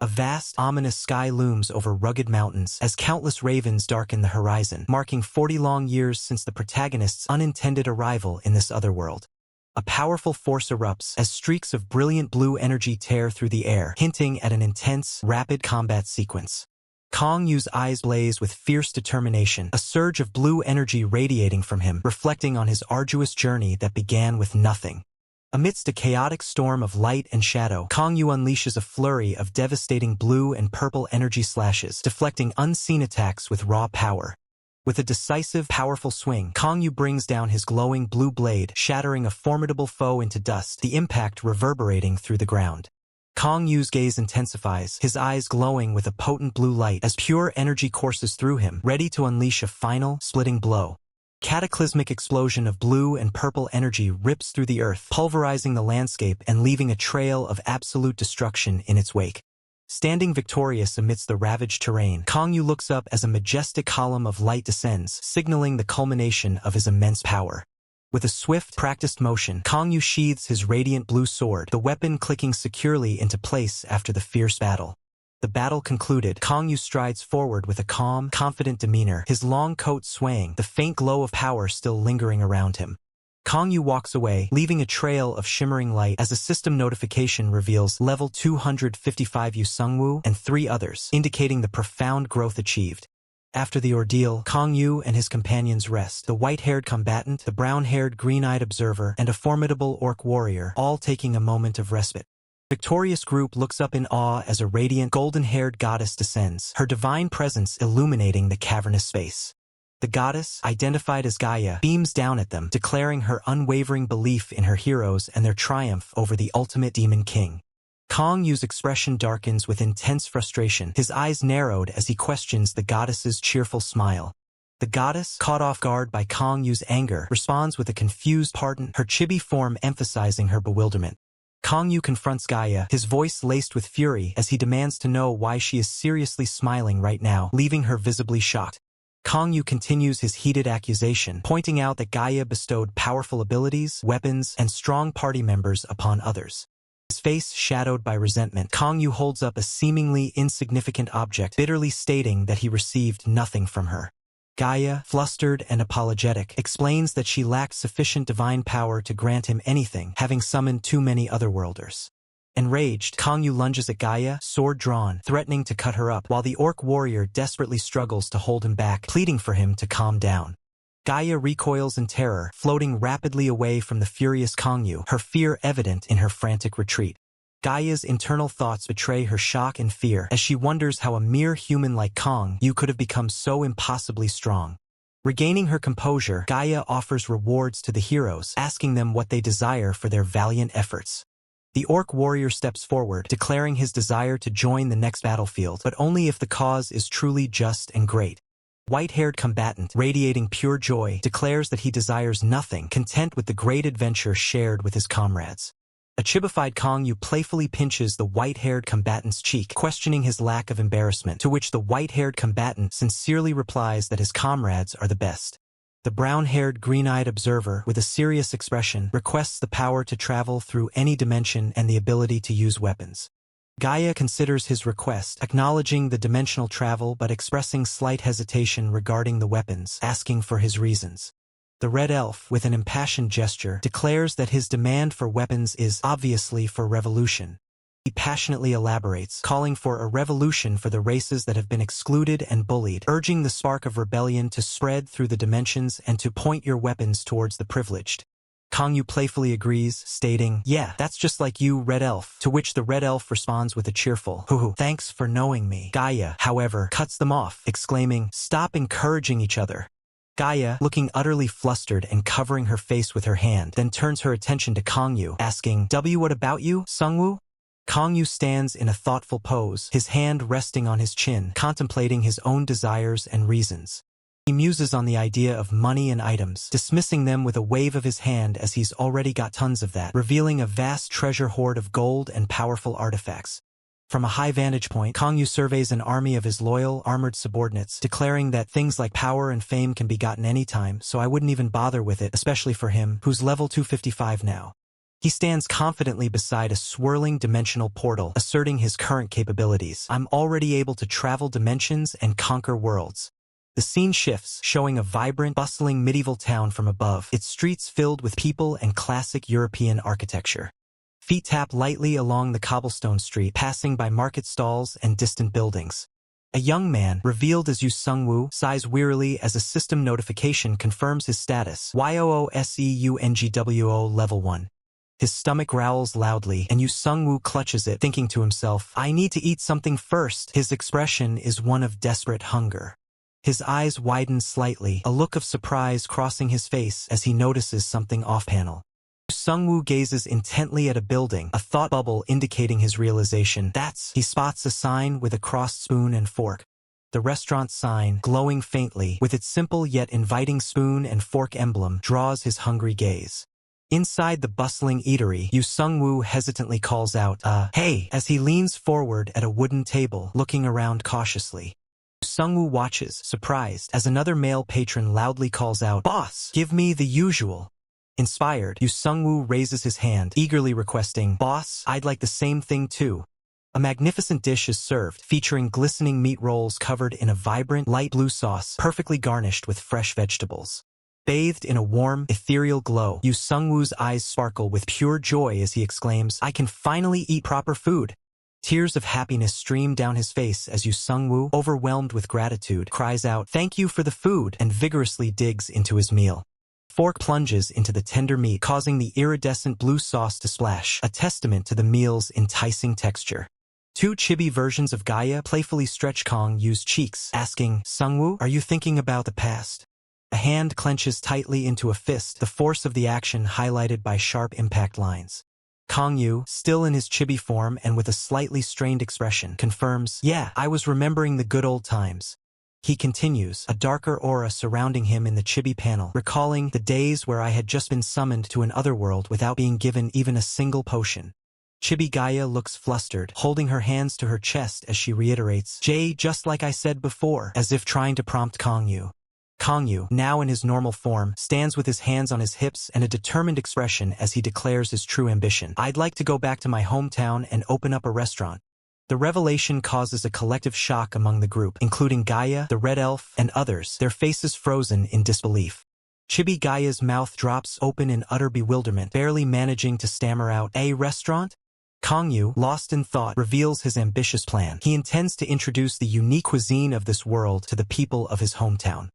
A vast, ominous sky looms over rugged mountains as countless ravens darken the horizon, marking 40 long years since the protagonist's unintended arrival in this other world. A powerful force erupts as streaks of brilliant blue energy tear through the air, hinting at an intense, rapid combat sequence. Kong Yu's eyes blaze with fierce determination, a surge of blue energy radiating from him, reflecting on his arduous journey that began with nothing. Amidst a chaotic storm of light and shadow, Kong Yu unleashes a flurry of devastating blue and purple energy slashes, deflecting unseen attacks with raw power. With a decisive, powerful swing, Kong Yu brings down his glowing blue blade, shattering a formidable foe into dust, the impact reverberating through the ground. Kong Yu's gaze intensifies, his eyes glowing with a potent blue light as pure energy courses through him, ready to unleash a final, splitting blow. Cataclysmic explosion of blue and purple energy rips through the earth, pulverizing the landscape and leaving a trail of absolute destruction in its wake. Standing victorious amidst the ravaged terrain, Kong Yu looks up as a majestic column of light descends, signaling the culmination of his immense power. With a swift, practiced motion, Kong Yu sheathes his radiant blue sword, the weapon clicking securely into place after the fierce battle. The battle concluded, Kong Yu strides forward with a calm, confident demeanor, his long coat swaying, the faint glow of power still lingering around him. Kong Yu walks away, leaving a trail of shimmering light as a system notification reveals level 255 Yu Sungwoo and 3 others, indicating the profound growth achieved. After the ordeal, Kong Yu and his companions rest, the white-haired combatant, the brown-haired green-eyed observer, and a formidable orc warrior, all taking a moment of respite. Victorious group looks up in awe as a radiant, golden-haired goddess descends, her divine presence illuminating the cavernous space. The goddess, identified as Gaia, beams down at them, declaring her unwavering belief in her heroes and their triumph over the ultimate demon king. Kong Yu's expression darkens with intense frustration, his eyes narrowed as he questions the goddess's cheerful smile. The goddess, caught off guard by Kong Yu's anger, responds with a confused pardon, her chibi form emphasizing her bewilderment. Kong Yu confronts Gaia, his voice laced with fury as he demands to know why she is seriously smiling right now, leaving her visibly shocked. Kong Yu continues his heated accusation, pointing out that Gaia bestowed powerful abilities, weapons, and strong party members upon others. His face shadowed by resentment, Kong Yu holds up a seemingly insignificant object, bitterly stating that he received nothing from her. Gaia, flustered and apologetic, explains that she lacked sufficient divine power to grant him anything, having summoned too many otherworlders. Enraged, Kong Yu lunges at Gaia, sword drawn, threatening to cut her up, while the orc warrior desperately struggles to hold him back, pleading for him to calm down. Gaia recoils in terror, floating rapidly away from the furious Kong Yu, her fear evident in her frantic retreat. Gaia's internal thoughts betray her shock and fear as she wonders how a mere human like Kong Yu could have become so impossibly strong. Regaining her composure, Gaia offers rewards to the heroes, asking them what they desire for their valiant efforts. The orc warrior steps forward, declaring his desire to join the next battlefield, but only if the cause is truly just and great. White-haired combatant, radiating pure joy, declares that he desires nothing, content with the great adventure shared with his comrades. A chibified Kong Yu playfully pinches the white-haired combatant's cheek, questioning his lack of embarrassment, to which the white-haired combatant sincerely replies that his comrades are the best. The brown-haired, green-eyed observer, with a serious expression, requests the power to travel through any dimension and the ability to use weapons. Gaia considers his request, acknowledging the dimensional travel but expressing slight hesitation regarding the weapons, asking for his reasons. The Red Elf, with an impassioned gesture, declares that his demand for weapons is obviously for revolution. He passionately elaborates, calling for a revolution for the races that have been excluded and bullied, urging the spark of rebellion to spread through the dimensions and to point your weapons towards the privileged. Kong Yu playfully agrees, stating, "Yeah, that's just like you, Red Elf," to which the Red Elf responds with a cheerful, "Hoo-hoo, thanks for knowing me." Gaia, however, cuts them off, exclaiming, "Stop encouraging each other." Gaia, looking utterly flustered and covering her face with her hand, then turns her attention to Kong Yu, asking, "What about you, Sungwoo?" Kong Yu stands in a thoughtful pose, his hand resting on his chin, contemplating his own desires and reasons. He muses on the idea of money and items, dismissing them with a wave of his hand as he's already got tons of that, revealing a vast treasure hoard of gold and powerful artifacts. From a high vantage point, Kong Yu surveys an army of his loyal, armored subordinates, declaring that things like power and fame can be gotten anytime, so I wouldn't even bother with it, especially for him, who's level 255 now. He stands confidently beside a swirling dimensional portal, asserting his current capabilities. I'm already able to travel dimensions and conquer worlds. The scene shifts, showing a vibrant, bustling medieval town from above, its streets filled with people and classic European architecture. Feet tap lightly along the cobblestone street, passing by market stalls and distant buildings. A young man, revealed as Yu Sung-woo, sighs wearily as a system notification confirms his status, YOOSEUNGWO Level 1. His stomach growls loudly, and Yu Sung-woo clutches it, thinking to himself, I need to eat something first. His expression is one of desperate hunger. His eyes widen slightly, a look of surprise crossing his face as he notices something off-panel. Sung-woo gazes intently at a building, a thought bubble indicating his realization. He spots a sign with a crossed spoon and fork. The restaurant sign, glowing faintly, with its simple yet inviting spoon and fork emblem, draws his hungry gaze. Inside the bustling eatery, Yu Sung-woo hesitantly calls out, hey, as he leans forward at a wooden table, looking around cautiously. Sung-woo watches, surprised, as another male patron loudly calls out, Boss, give me the usual. Inspired, Yu Sung-woo raises his hand, eagerly requesting, Boss, I'd like the same thing too. A magnificent dish is served, featuring glistening meat rolls covered in a vibrant, light blue sauce, perfectly garnished with fresh vegetables. Bathed in a warm, ethereal glow, Yu Sung-woo's eyes sparkle with pure joy as he exclaims, I can finally eat proper food. Tears of happiness stream down his face as Yu Sung-woo, overwhelmed with gratitude, cries out, Thank you for the food, and vigorously digs into his meal. Fork plunges into the tender meat, causing the iridescent blue sauce to splash, a testament to the meal's enticing texture. Two chibi versions of Gaia playfully stretch Kong Yu's cheeks, asking, Sung-woo, are you thinking about the past? A hand clenches tightly into a fist, the force of the action highlighted by sharp impact lines. Kong Yu, still in his chibi form and with a slightly strained expression, confirms, Yeah, I was remembering the good old times. He continues, a darker aura surrounding him in the chibi panel, recalling the days where I had just been summoned to an otherworld without being given even a single potion. Chibi Gaia looks flustered, holding her hands to her chest as she reiterates, just like I said before, as if trying to prompt Kong Yu. Kong Yu, now in his normal form, stands with his hands on his hips and a determined expression as he declares his true ambition. I'd like to go back to my hometown and open up a restaurant. The revelation causes a collective shock among the group, including Gaia, the Red Elf, and others, their faces frozen in disbelief. Chibi Gaia's mouth drops open in utter bewilderment, barely managing to stammer out, A restaurant? Kong Yu, lost in thought, reveals his ambitious plan. He intends to introduce the unique cuisine of this world to the people of his hometown.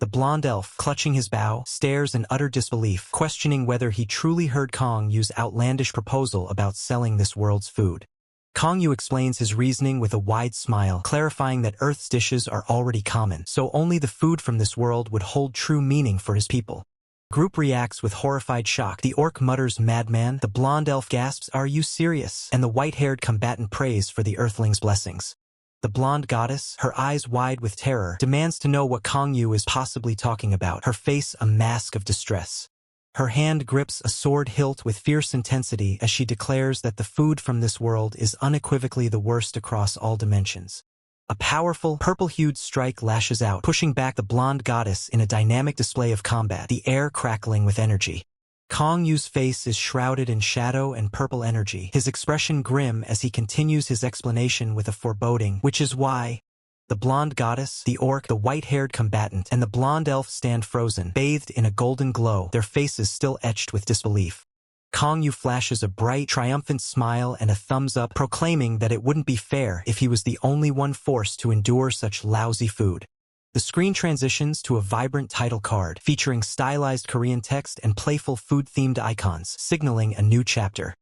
The blonde elf, clutching his bow, stares in utter disbelief, questioning whether he truly heard Kong Yu's outlandish proposal about selling this world's food. Kong Yu explains his reasoning with a wide smile, clarifying that Earth's dishes are already common, so only the food from this world would hold true meaning for his people. Group reacts with horrified shock. The orc mutters, Madman, the blonde elf gasps, Are you serious? And the white-haired combatant prays for the earthling's blessings. The blonde goddess, her eyes wide with terror, demands to know what Kong Yu is possibly talking about, her face a mask of distress. Her hand grips a sword hilt with fierce intensity as she declares that the food from this world is unequivocally the worst across all dimensions. A powerful, purple-hued strike lashes out, pushing back the blonde goddess in a dynamic display of combat, the air crackling with energy. Kong Yu's face is shrouded in shadow and purple energy, his expression grim as he continues his explanation with a foreboding, which is why. The blonde goddess, the orc, the white-haired combatant, and the blonde elf stand frozen, bathed in a golden glow, their faces still etched with disbelief. Kong Yu flashes a bright, triumphant smile and a thumbs up, proclaiming that it wouldn't be fair if he was the only one forced to endure such lousy food. The screen transitions to a vibrant title card, featuring stylized Korean text and playful food-themed icons, signaling a new chapter.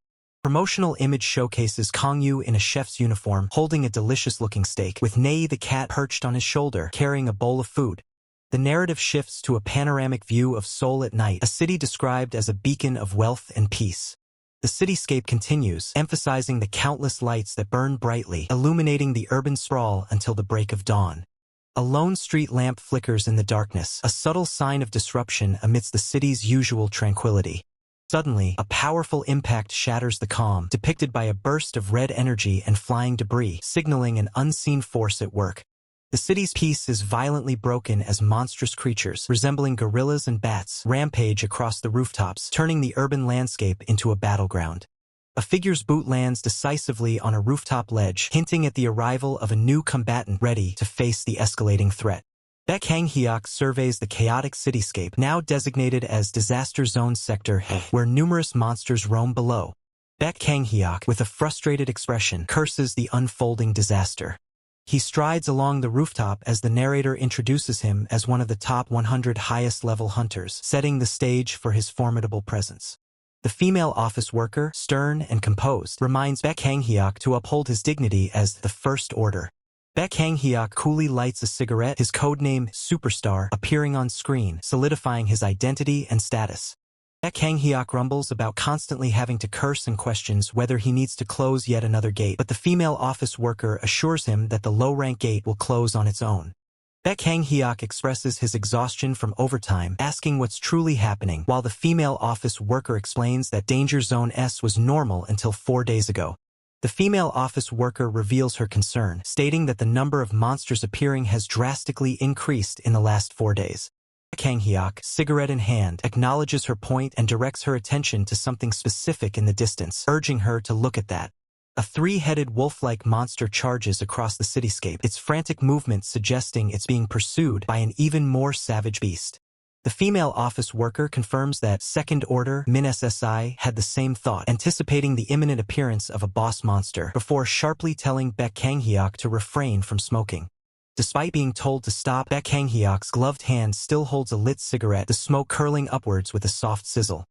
Promotional image showcases Kong Yu in a chef's uniform, holding a delicious-looking steak, with Nei the cat perched on his shoulder, carrying a bowl of food. The narrative shifts to a panoramic view of Seoul at night, a city described as a beacon of wealth and peace. The cityscape continues, emphasizing the countless lights that burn brightly, illuminating the urban sprawl until the break of dawn. A lone street lamp flickers in the darkness, a subtle sign of disruption amidst the city's usual tranquility. Suddenly, a powerful impact shatters the calm, depicted by a burst of red energy and flying debris, signaling an unseen force at work. The city's peace is violently broken as monstrous creatures, resembling gorillas and bats, rampage across the rooftops, turning the urban landscape into a battleground. A figure's boot lands decisively on a rooftop ledge, hinting at the arrival of a new combatant ready to face the escalating threat. Baek Hang-hyuk surveys the chaotic cityscape, now designated as Disaster Zone Sector, where numerous monsters roam below. Baek Hang-hyuk, with a frustrated expression, curses the unfolding disaster. He strides along the rooftop as the narrator introduces him as one of the top 100 highest-level hunters, setting the stage for his formidable presence. The female office worker, stern and composed, reminds Baek Hang-hyuk to uphold his dignity as the First Order. Baek Hang-hyuk coolly lights a cigarette, his codename Superstar appearing on screen, solidifying his identity and status. Baek Hang-hyuk grumbles about constantly having to curse and questions whether he needs to close yet another gate, but the female office worker assures him that the low-rank gate will close on its own. Baek Hang-hyuk expresses his exhaustion from overtime, asking what's truly happening, while the female office worker explains that Danger Zone S was normal until 4 days ago. The female office worker reveals her concern, stating that the number of monsters appearing has drastically increased in the last 4 days. Baek Hang-hyuk, cigarette in hand, acknowledges her point and directs her attention to something specific in the distance, urging her to look at that. A 3-headed wolf-like monster charges across the cityscape, its frantic movements suggesting it's being pursued by an even more savage beast. The female office worker confirms that Second Order SSI had the same thought, anticipating the imminent appearance of a boss monster, before sharply telling Baek Hang-hyuk to refrain from smoking. Despite being told to stop, Baek Hang-hyuk's gloved hand still holds a lit cigarette, the smoke curling upwards with a soft sizzle.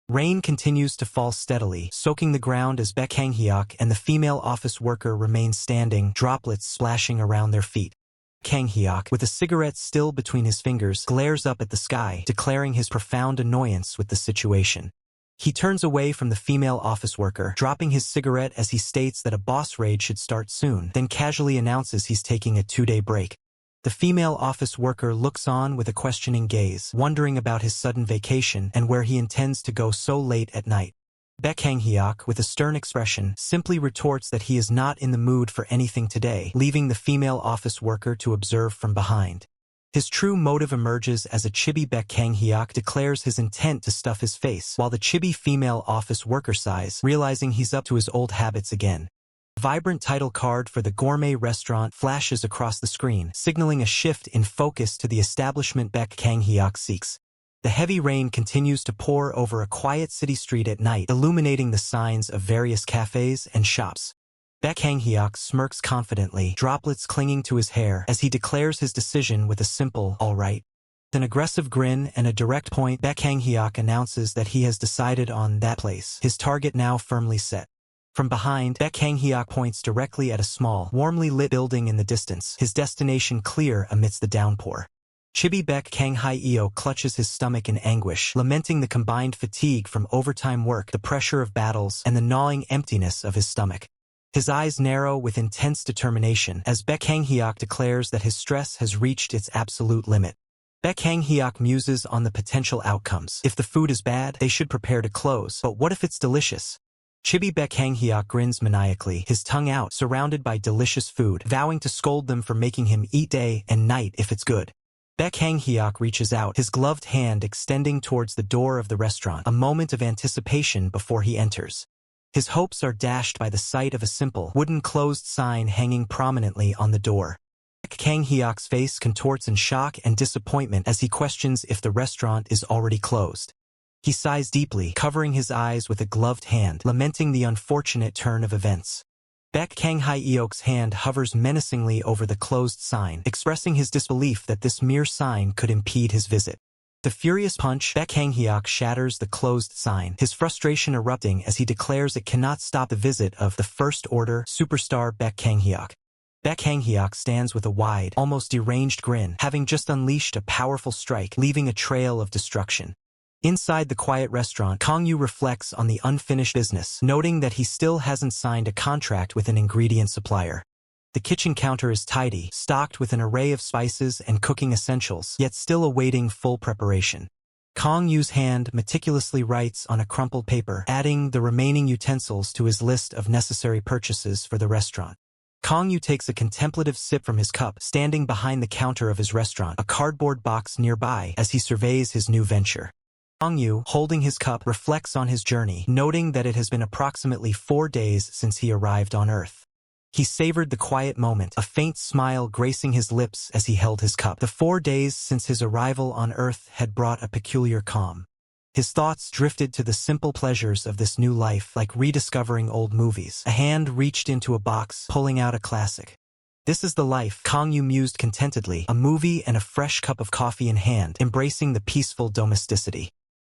Rain continues to fall steadily, soaking the ground as Baek Hang-hyuk and the female office worker remain standing, droplets splashing around their feet. Baek Hang-hyuk, with a cigarette still between his fingers, glares up at the sky, declaring his profound annoyance with the situation. He turns away from the female office worker, dropping his cigarette as he states that a boss raid should start soon, then casually announces he's taking a 2-day break. The female office worker looks on with a questioning gaze, wondering about his sudden vacation and where he intends to go so late at night. Baek Hang-hyuk, with a stern expression, simply retorts that he is not in the mood for anything today, leaving the female office worker to observe from behind. His true motive emerges as a chibi. Baek Hang-hyuk declares his intent to stuff his face, while the chibi female office worker sighs, realizing he's up to his old habits again. A vibrant title card for the gourmet restaurant flashes across the screen, signaling a shift in focus to the establishment Baek Hang-hyuk seeks. The heavy rain continues to pour over a quiet city street at night, illuminating the signs of various cafes and shops. Baek Hang-hyuk smirks confidently, droplets clinging to his hair, as he declares his decision with a simple, "all right." With an aggressive grin and a direct point, Baek Hang-hyuk announces that he has decided on that place, his target now firmly set. From behind, Baek Hang-hyuk points directly at a small, warmly lit building in the distance, his destination clear amidst the downpour. Chibi Baek Hang-hyuk clutches his stomach in anguish, lamenting the combined fatigue from overtime work, the pressure of battles, and the gnawing emptiness of his stomach. His eyes narrow with intense determination as Baek Hang-hyuk declares that his stress has reached its absolute limit. Baek Hang-hyuk muses on the potential outcomes. If the food is bad, they should prepare to close, but what if it's delicious? Chibi Baek Hang-hyuk grins maniacally, his tongue out, surrounded by delicious food, vowing to scold them for making him eat day and night if it's good. Baek Hang-hyuk reaches out, his gloved hand extending towards the door of the restaurant, a moment of anticipation before he enters. His hopes are dashed by the sight of a simple, wooden closed sign hanging prominently on the door. Baek Hang-hyuk's face contorts in shock and disappointment as he questions if the restaurant is already closed. He sighs deeply, covering his eyes with a gloved hand, lamenting the unfortunate turn of events. Baek Hang-hyuk's hand hovers menacingly over the closed sign, expressing his disbelief that this mere sign could impede his visit. The furious punch, Baek Hang-hyuk shatters the closed sign, his frustration erupting as he declares it cannot stop the visit of the First Order superstar Baek Hang-hyuk. Baek Hang-hyuk stands with a wide, almost deranged grin, having just unleashed a powerful strike, leaving a trail of destruction. Inside the quiet restaurant, Kang-yu reflects on the unfinished business, noting that he still hasn't signed a contract with an ingredient supplier. The kitchen counter is tidy, stocked with an array of spices and cooking essentials, yet still awaiting full preparation. Kang-yu's hand meticulously writes on a crumpled paper, adding the remaining utensils to his list of necessary purchases for the restaurant. Kong Yu takes a contemplative sip from his cup, standing behind the counter of his restaurant, a cardboard box nearby, as he surveys his new venture. Kong Yu, holding his cup, reflects on his journey, noting that it has been approximately 4 days since he arrived on Earth. He savored the quiet moment, a faint smile gracing his lips as he held his cup. The 4 days since his arrival on Earth had brought a peculiar calm. His thoughts drifted to the simple pleasures of this new life, like rediscovering old movies. A hand reached into a box, pulling out a classic. This is the life, Kong Yu mused contentedly, a movie and a fresh cup of coffee in hand, embracing the peaceful domesticity.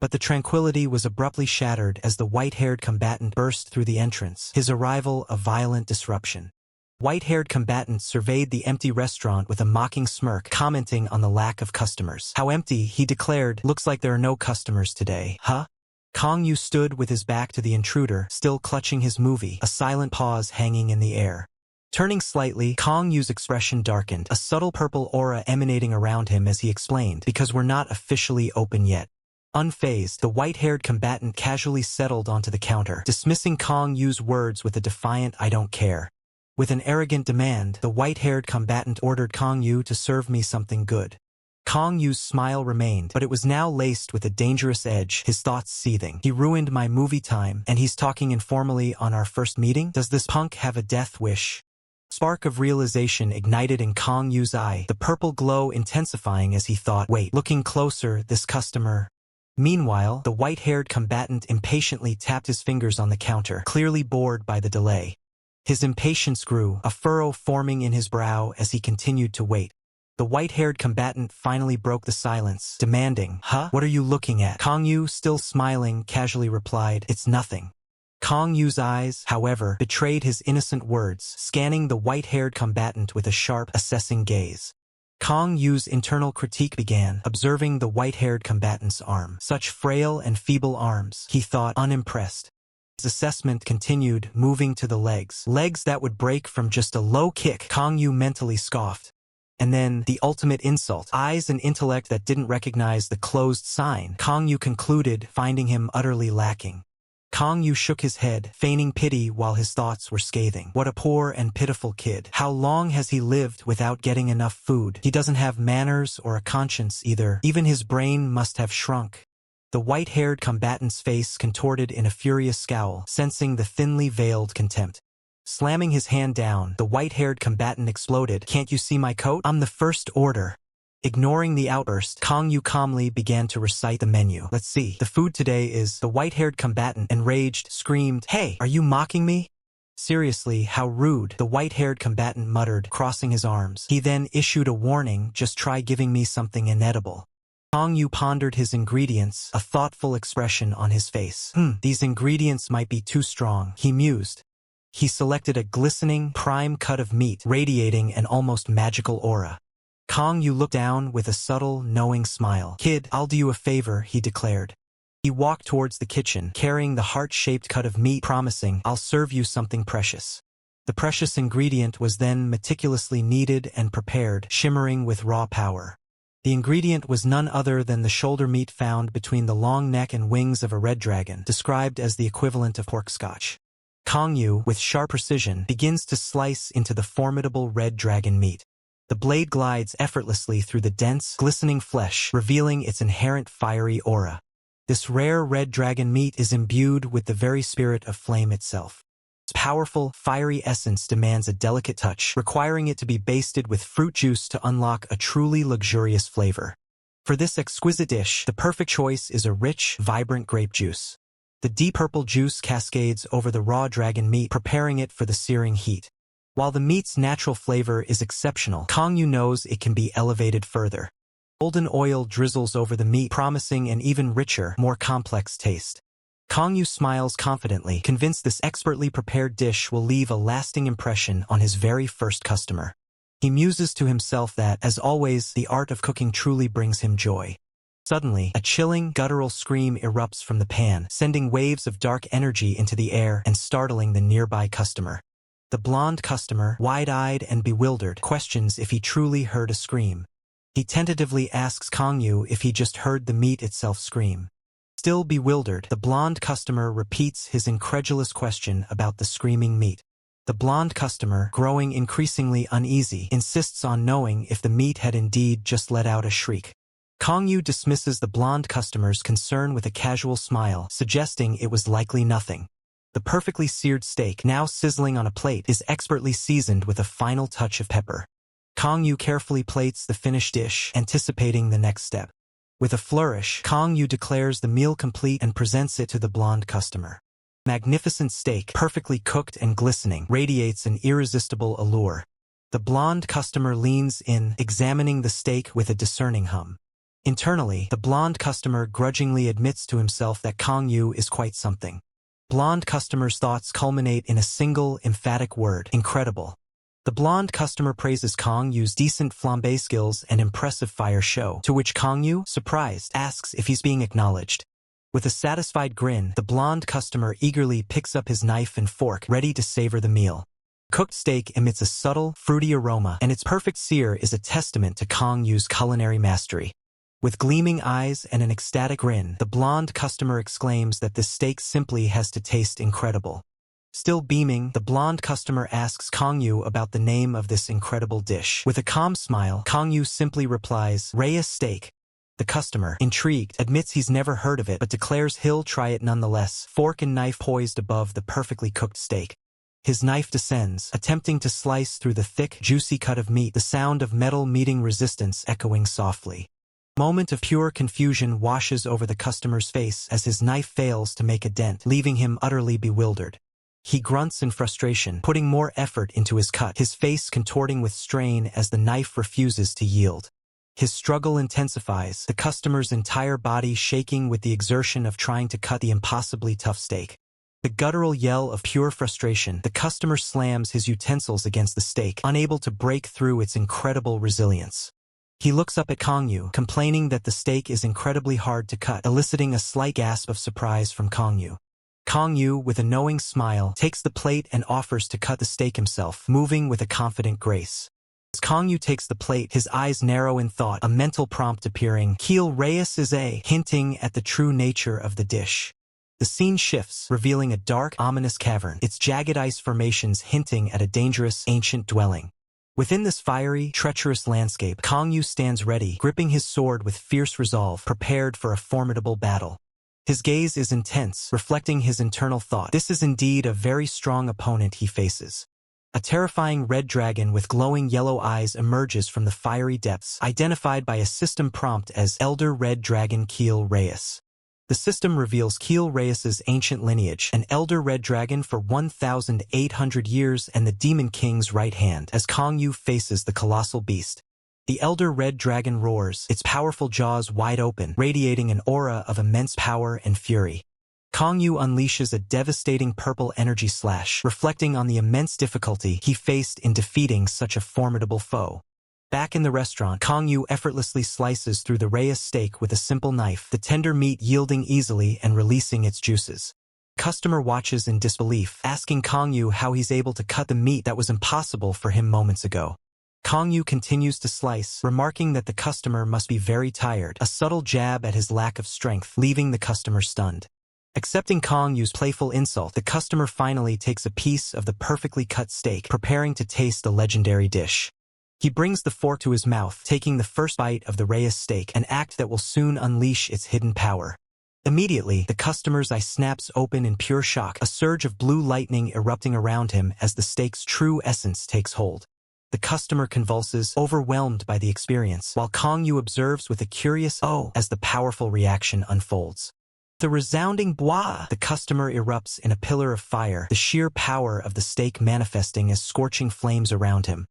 But the tranquility was abruptly shattered as the white-haired combatant burst through the entrance, his arrival a violent disruption. White-haired combatant surveyed the empty restaurant with a mocking smirk, commenting on the lack of customers. How empty, he declared. Looks like there are no customers today. Huh? Kong Yu stood with his back to the intruder, still clutching his movie, a silent pause hanging in the air. Turning slightly, Kong Yu's expression darkened, a subtle purple aura emanating around him as he explained, because we're not officially open yet. Unfazed, the white-haired combatant casually settled onto the counter, dismissing Kong Yu's words with a defiant "I don't care." With an arrogant demand, the white-haired combatant ordered Kong Yu to serve me something good. Kong Yu's smile remained, but it was now laced with a dangerous edge, his thoughts seething. He ruined my movie time, and he's talking informally on our first meeting? Does this punk have a death wish? Spark of realization ignited in Kong Yu's eye, the purple glow intensifying as he thought, wait, looking closer, this customer... Meanwhile, the white-haired combatant impatiently tapped his fingers on the counter, clearly bored by the delay. His impatience grew, a furrow forming in his brow as he continued to wait. The white-haired combatant finally broke the silence, demanding, "Huh? What are you looking at?" Kong Yu, still smiling, casually replied, "It's nothing." Kong Yu's eyes, however, betrayed his innocent words, scanning the white-haired combatant with a sharp, assessing gaze. Kong Yu's internal critique began, observing the white-haired combatant's arm. Such frail and feeble arms, he thought, unimpressed. His assessment continued, moving to the legs. Legs that would break from just a low kick, Kong Yu mentally scoffed. And then, the ultimate insult, eyes and intellect that didn't recognize the closed sign, Kong Yu concluded, finding him utterly lacking. Kong Yu shook his head, feigning pity while his thoughts were scathing. What a poor and pitiful kid. How long has he lived without getting enough food? He doesn't have manners or a conscience either. Even his brain must have shrunk. The white-haired combatant's face contorted in a furious scowl, sensing the thinly veiled contempt. Slamming his hand down, the white-haired combatant exploded. Can't you see my coat? I'm the first order. Ignoring the outburst, Kong Yu calmly began to recite the menu. Let's see. The food today is... The white-haired combatant, enraged, screamed, "Hey, are you mocking me?" Seriously, how rude, the white-haired combatant muttered, crossing his arms. He then issued a warning, just try giving me something inedible. Kong Yu pondered his ingredients, a thoughtful expression on his face. These ingredients might be too strong, he mused. He selected a glistening, prime cut of meat, radiating an almost magical aura. Kong Yu looked down with a subtle, knowing smile. Kid, I'll do you a favor, he declared. He walked towards the kitchen, carrying the heart-shaped cut of meat, promising, I'll serve you something precious. The precious ingredient was then meticulously kneaded and prepared, shimmering with raw power. The ingredient was none other than the shoulder meat found between the long neck and wings of a red dragon, described as the equivalent of pork scotch. Kong Yu, with sharp precision, begins to slice into the formidable red dragon meat. The blade glides effortlessly through the dense, glistening flesh, revealing its inherent fiery aura. This rare red dragon meat is imbued with the very spirit of flame itself. Its powerful, fiery essence demands a delicate touch, requiring it to be basted with fruit juice to unlock a truly luxurious flavor. For this exquisite dish, the perfect choice is a rich, vibrant grape juice. The deep purple juice cascades over the raw dragon meat, preparing it for the searing heat. While the meat's natural flavor is exceptional, Kong Yu knows it can be elevated further. Golden oil drizzles over the meat, promising an even richer, more complex taste. Kong Yu smiles confidently, convinced this expertly prepared dish will leave a lasting impression on his very first customer. He muses to himself that, as always, the art of cooking truly brings him joy. Suddenly, a chilling, guttural scream erupts from the pan, sending waves of dark energy into the air and startling the nearby customer. The blonde customer, wide-eyed and bewildered, questions if he truly heard a scream. He tentatively asks Kong Yu if he just heard the meat itself scream. Still bewildered, the blonde customer repeats his incredulous question about the screaming meat. The blonde customer, growing increasingly uneasy, insists on knowing if the meat had indeed just let out a shriek. Kang Yu dismisses the blonde customer's concern with a casual smile, suggesting it was likely nothing. The perfectly seared steak, now sizzling on a plate, is expertly seasoned with a final touch of pepper. Kang Yu carefully plates the finished dish, anticipating the next step. With a flourish, Kang Yu declares the meal complete and presents it to the blonde customer. Magnificent steak, perfectly cooked and glistening, radiates an irresistible allure. The blonde customer leans in, examining the steak with a discerning hum. Internally, the blonde customer grudgingly admits to himself that Kang Yu is quite something. Blonde customer's thoughts culminate in a single, emphatic word: incredible. The blonde customer praises Kang Yu's decent flambe skills and impressive fire show, to which Kang Yu, surprised, asks if he's being acknowledged. With a satisfied grin, the blonde customer eagerly picks up his knife and fork, ready to savor the meal. Cooked steak emits a subtle, fruity aroma, and its perfect sear is a testament to Kang Yu's culinary mastery. With gleaming eyes and an ecstatic grin, the blonde customer exclaims that this steak simply has to taste incredible. Still beaming, the blonde customer asks Kang Yu about the name of this incredible dish. With a calm smile, Kang Yu simply replies, "Reyes steak." The customer, intrigued, admits he's never heard of it but declares he'll try it nonetheless, fork and knife poised above the perfectly cooked steak. His knife descends, attempting to slice through the thick, juicy cut of meat, the sound of metal meeting resistance echoing softly. A moment of pure confusion washes over the customer's face as his knife fails to make a dent, leaving him utterly bewildered. He grunts in frustration, putting more effort into his cut, his face contorting with strain as the knife refuses to yield. His struggle intensifies, the customer's entire body shaking with the exertion of trying to cut the impossibly tough steak. The guttural yell of pure frustration, the customer slams his utensils against the steak, unable to break through its incredible resilience. He looks up at Kang Yu, complaining that the steak is incredibly hard to cut, eliciting a slight gasp of surprise from Kang Yu. Kang Yu, with a knowing smile, takes the plate and offers to cut the steak himself, moving with a confident grace. As Kang Yu takes the plate, his eyes narrow in thought, a mental prompt appearing, "Kiel Reyes is a," hinting at the true nature of the dish. The scene shifts, revealing a dark, ominous cavern, its jagged ice formations hinting at a dangerous, ancient dwelling. Within this fiery, treacherous landscape, Kang Yu stands ready, gripping his sword with fierce resolve, prepared for a formidable battle. His gaze is intense, reflecting his internal thought. This is indeed a very strong opponent he faces. A terrifying red dragon with glowing yellow eyes emerges from the fiery depths, identified by a system prompt as Elder Red Dragon Kiel Reyes. The system reveals Kiel Reyes's ancient lineage, an Elder Red Dragon for 1,800 years and the Demon King's right hand, as Kang Yu faces the colossal beast. The Elder Red Dragon roars, its powerful jaws wide open, radiating an aura of immense power and fury. Kang Yu unleashes a devastating purple energy slash, reflecting on the immense difficulty he faced in defeating such a formidable foe. Back in the restaurant, Kang Yu effortlessly slices through the Reyes steak with a simple knife, the tender meat yielding easily and releasing its juices. Customer watches in disbelief, asking Kang Yu how he's able to cut the meat that was impossible for him moments ago. Kang Yu continues to slice, remarking that the customer must be very tired, a subtle jab at his lack of strength, leaving the customer stunned. Accepting Kang Yu's playful insult, the customer finally takes a piece of the perfectly cut steak, preparing to taste the legendary dish. He brings the fork to his mouth, taking the first bite of the Reyes steak, an act that will soon unleash its hidden power. Immediately, the customer's eye snaps open in pure shock, a surge of blue lightning erupting around him as the steak's true essence takes hold. The customer convulses, overwhelmed by the experience, while Kang Yu observes with a curious "oh" as the powerful reaction unfolds. The resounding "bwah!" The customer erupts in a pillar of fire, the sheer power of the steak manifesting as scorching flames around him.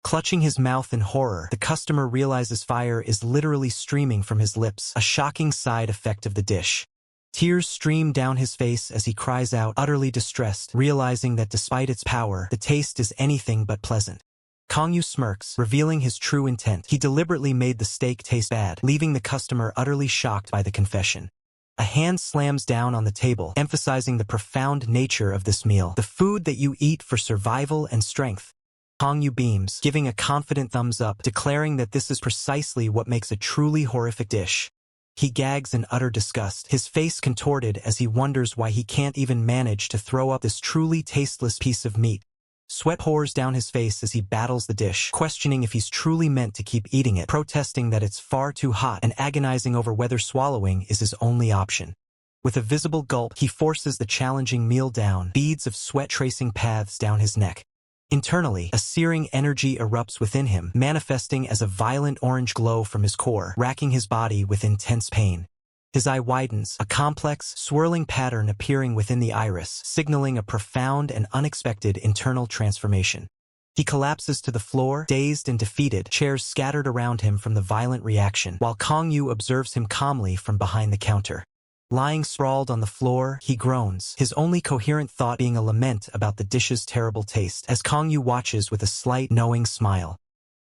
Clutching his mouth in horror, the customer realizes fire is literally streaming from his lips, a shocking side effect of the dish. Tears stream down his face as he cries out, utterly distressed, realizing that despite its power, the taste is anything but pleasant. Kang Yu smirks, revealing his true intent. He deliberately made the steak taste bad, leaving the customer utterly shocked by the confession. A hand slams down on the table, emphasizing the profound nature of this meal, the food that you eat for survival and strength. Kang Yu beams, giving a confident thumbs up, declaring that this is precisely what makes a truly horrific dish. He gags in utter disgust, his face contorted as he wonders why he can't even manage to throw up this truly tasteless piece of meat. Sweat pours down his face as he battles the dish, questioning if he's truly meant to keep eating it, protesting that it's far too hot, and agonizing over whether swallowing is his only option. With a visible gulp, he forces the challenging meal down, beads of sweat tracing paths down his neck. Internally, a searing energy erupts within him, manifesting as a violent orange glow from his core, racking his body with intense pain. His eye widens, a complex, swirling pattern appearing within the iris, signaling a profound and unexpected internal transformation. He collapses to the floor, dazed and defeated, chairs scattered around him from the violent reaction, while Kang Yu observes him calmly from behind the counter. Lying sprawled on the floor, he groans, his only coherent thought being a lament about the dish's terrible taste, as Kang Yu watches with a slight, knowing smile.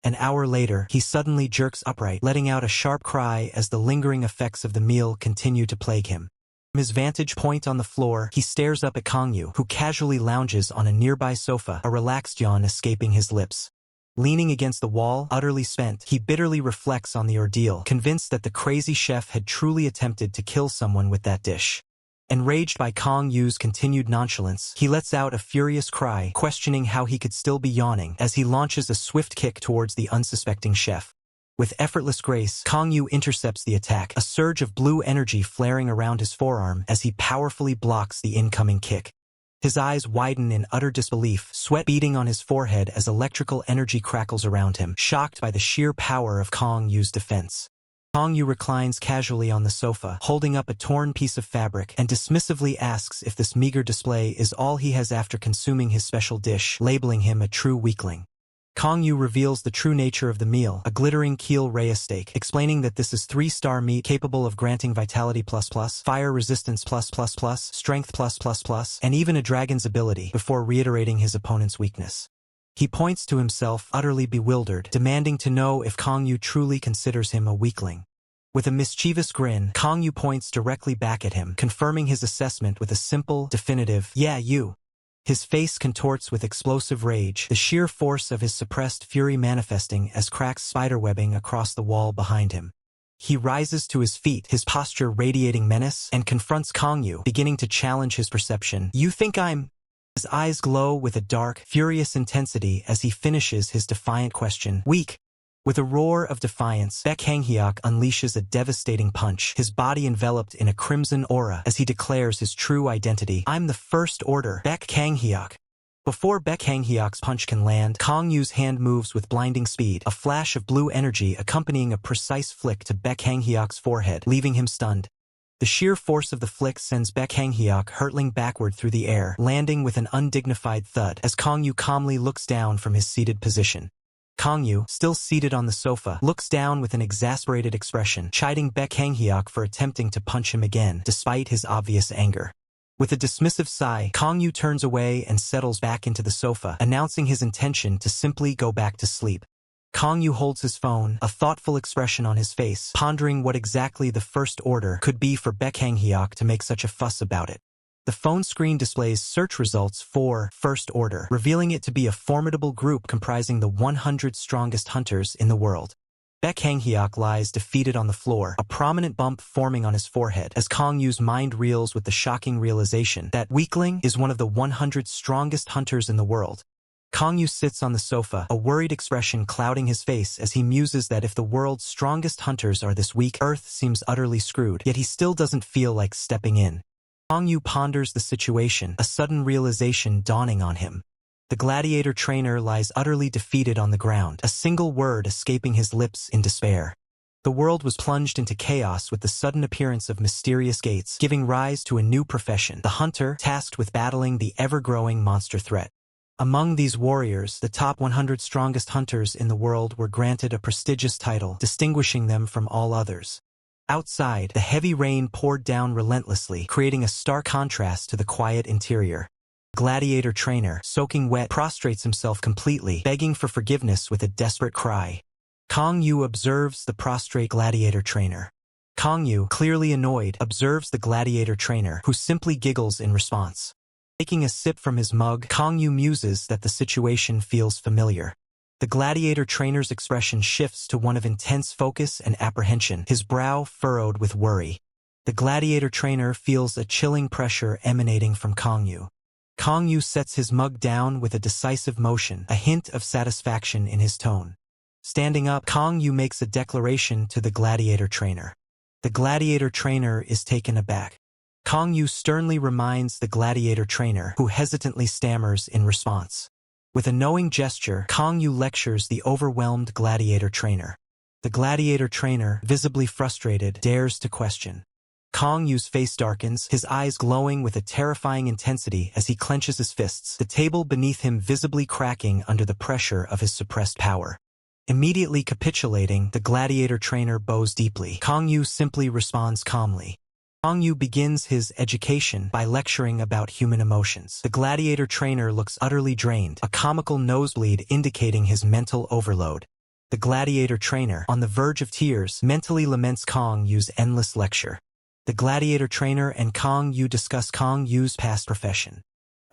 An hour later, he suddenly jerks upright, letting out a sharp cry as the lingering effects of the meal continue to plague him. From his vantage point on the floor, he stares up at Kang Yu, who casually lounges on a nearby sofa, a relaxed yawn escaping his lips. Leaning against the wall, utterly spent, he bitterly reflects on the ordeal, convinced that the crazy chef had truly attempted to kill someone with that dish. Enraged by Kang Yu's continued nonchalance, he lets out a furious cry, questioning how he could still be yawning, as he launches a swift kick towards the unsuspecting chef. With effortless grace, Kang Yu intercepts the attack, a surge of blue energy flaring around his forearm as he powerfully blocks the incoming kick. His eyes widen in utter disbelief, sweat beading on his forehead as electrical energy crackles around him, shocked by the sheer power of Kang Yu's defense. Kang Yu reclines casually on the sofa, holding up a torn piece of fabric, and dismissively asks if this meager display is all he has after consuming his special dish, labeling him a true weakling. Kang Yu reveals the true nature of the meal, a glittering keel rhea steak, explaining that this is 3-star meat capable of granting vitality ++, fire resistance +++, strength +++, and even a dragon's ability, before reiterating his opponent's weakness. He points to himself, utterly bewildered, demanding to know if Kang Yu truly considers him a weakling. With a mischievous grin, Kang Yu points directly back at him, confirming his assessment with a simple, definitive, "Yeah, you." His face contorts with explosive rage, the sheer force of his suppressed fury manifesting as cracks spiderwebbing across the wall behind him. He rises to his feet, his posture radiating menace, and confronts Kang Yu, beginning to challenge his perception. "You think I'm—" His eyes glow with a dark, furious intensity as he finishes his defiant question. "Weak." With a roar of defiance, Baek Hang-hyuk unleashes a devastating punch, his body enveloped in a crimson aura as he declares his true identity. "I'm the First Order, Baek Hang-hyuk." Before Baek Hang-hyuk's punch can land, Kang Yu's hand moves with blinding speed, a flash of blue energy accompanying a precise flick to Baek Hang-hyuk's forehead, leaving him stunned. The sheer force of the flick sends Baek Hang-hyuk hurtling backward through the air, landing with an undignified thud as Kang Yu calmly looks down from his seated position. Kang Yu, still seated on the sofa, looks down with an exasperated expression, chiding Baek Hang-hyuk for attempting to punch him again, despite his obvious anger. With a dismissive sigh, Kang Yu turns away and settles back into the sofa, announcing his intention to simply go back to sleep. Kang Yu holds his phone, a thoughtful expression on his face, pondering what exactly the First Order could be for Baek Hang-hyuk to make such a fuss about it. The phone screen displays search results for First Order, revealing it to be a formidable group comprising the 100 strongest hunters in the world. Baek Hang-hyuk lies defeated on the floor, a prominent bump forming on his forehead, as Kang Yu's mind reels with the shocking realization that weakling is one of the 100 strongest hunters in the world. Kang Yu sits on the sofa, a worried expression clouding his face as he muses that if the world's strongest hunters are this weak, Earth seems utterly screwed, yet he still doesn't feel like stepping in. Kang Yu ponders the situation, a sudden realization dawning on him. The gladiator trainer lies utterly defeated on the ground, a single word escaping his lips in despair. The world was plunged into chaos with the sudden appearance of mysterious gates, giving rise to a new profession, the hunter, tasked with battling the ever-growing monster threat. Among these warriors, the top 100 strongest hunters in the world were granted a prestigious title, distinguishing them from all others. Outside, the heavy rain poured down relentlessly, creating a stark contrast to the quiet interior. Gladiator trainer, soaking wet, prostrates himself completely, begging for forgiveness with a desperate cry. Kang Yu observes the prostrate gladiator trainer. Kang Yu, clearly annoyed, observes the gladiator trainer, who simply giggles in response. Taking a sip from his mug, Kang Yu muses that the situation feels familiar. The gladiator trainer's expression shifts to one of intense focus and apprehension, his brow furrowed with worry. The gladiator trainer feels a chilling pressure emanating from Kang Yu. Kang Yu sets his mug down with a decisive motion, a hint of satisfaction in his tone. Standing up, Kang Yu makes a declaration to the gladiator trainer. The gladiator trainer is taken aback. Kang Yu sternly reminds the gladiator trainer, who hesitantly stammers in response. With a knowing gesture, Kang Yu lectures the overwhelmed gladiator trainer. The gladiator trainer, visibly frustrated, dares to question. Kang Yu's face darkens, his eyes glowing with a terrifying intensity as he clenches his fists, the table beneath him visibly cracking under the pressure of his suppressed power. Immediately capitulating, the gladiator trainer bows deeply. Kang Yu simply responds calmly. Kang Yu begins his education by lecturing about human emotions. The gladiator trainer looks utterly drained, a comical nosebleed indicating his mental overload. The gladiator trainer, on the verge of tears, mentally laments Kang Yu's endless lecture. The gladiator trainer and Kang Yu discuss Kang Yu's past profession.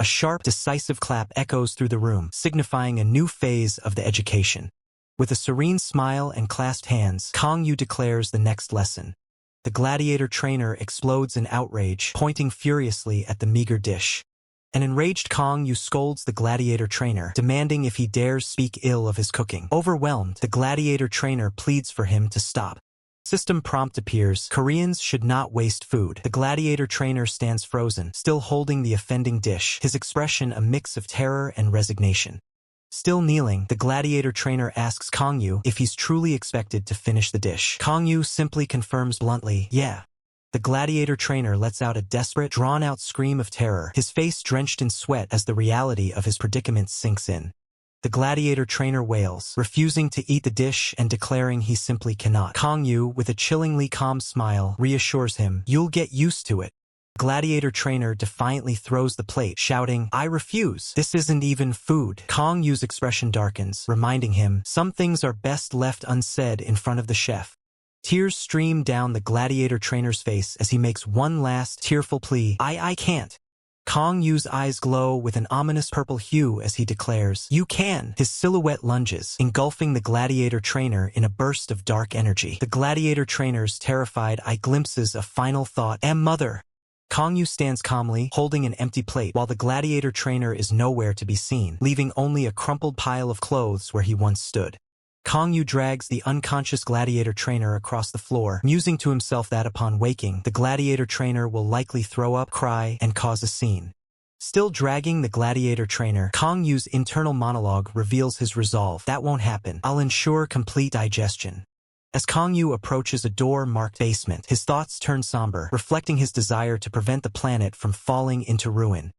A sharp, decisive clap echoes through the room, signifying a new phase of the education. With a serene smile and clasped hands, Kang Yu declares the next lesson. The gladiator trainer explodes in outrage, pointing furiously at the meager dish. An enraged Kang Yu scolds the gladiator trainer, demanding if he dares speak ill of his cooking. Overwhelmed, the gladiator trainer pleads for him to stop. System prompt appears. Koreans should not waste food. The gladiator trainer stands frozen, still holding the offending dish, his expression a mix of terror and resignation. Still kneeling, the gladiator trainer asks Kang Yu if he's truly expected to finish the dish. Kang Yu simply confirms bluntly, yeah. The gladiator trainer lets out a desperate, drawn-out scream of terror, his face drenched in sweat as the reality of his predicament sinks in. The gladiator trainer wails, refusing to eat the dish and declaring he simply cannot. Kang Yu, with a chillingly calm smile, reassures him, "You'll get used to it." Gladiator trainer defiantly throws the plate, shouting, "I refuse. This isn't even food." Kang Yu's expression darkens, reminding him, some things are best left unsaid in front of the chef. Tears stream down the gladiator trainer's face as he makes one last, tearful plea, I can't." Kang Yu's eyes glow with an ominous purple hue as he declares, "You can." His silhouette lunges, engulfing the gladiator trainer in a burst of dark energy. The gladiator trainer's terrified eye glimpses a final thought, mother." Kang Yu stands calmly, holding an empty plate, while the gladiator trainer is nowhere to be seen, leaving only a crumpled pile of clothes where he once stood. Kang Yu drags the unconscious gladiator trainer across the floor, musing to himself that upon waking, the gladiator trainer will likely throw up, cry, and cause a scene. Still dragging the gladiator trainer, Kang Yu's internal monologue reveals his resolve. That won't happen. I'll ensure complete digestion. As Kang Yu approaches a door marked basement, his thoughts turn somber, reflecting his desire to prevent the planet from falling into ruin.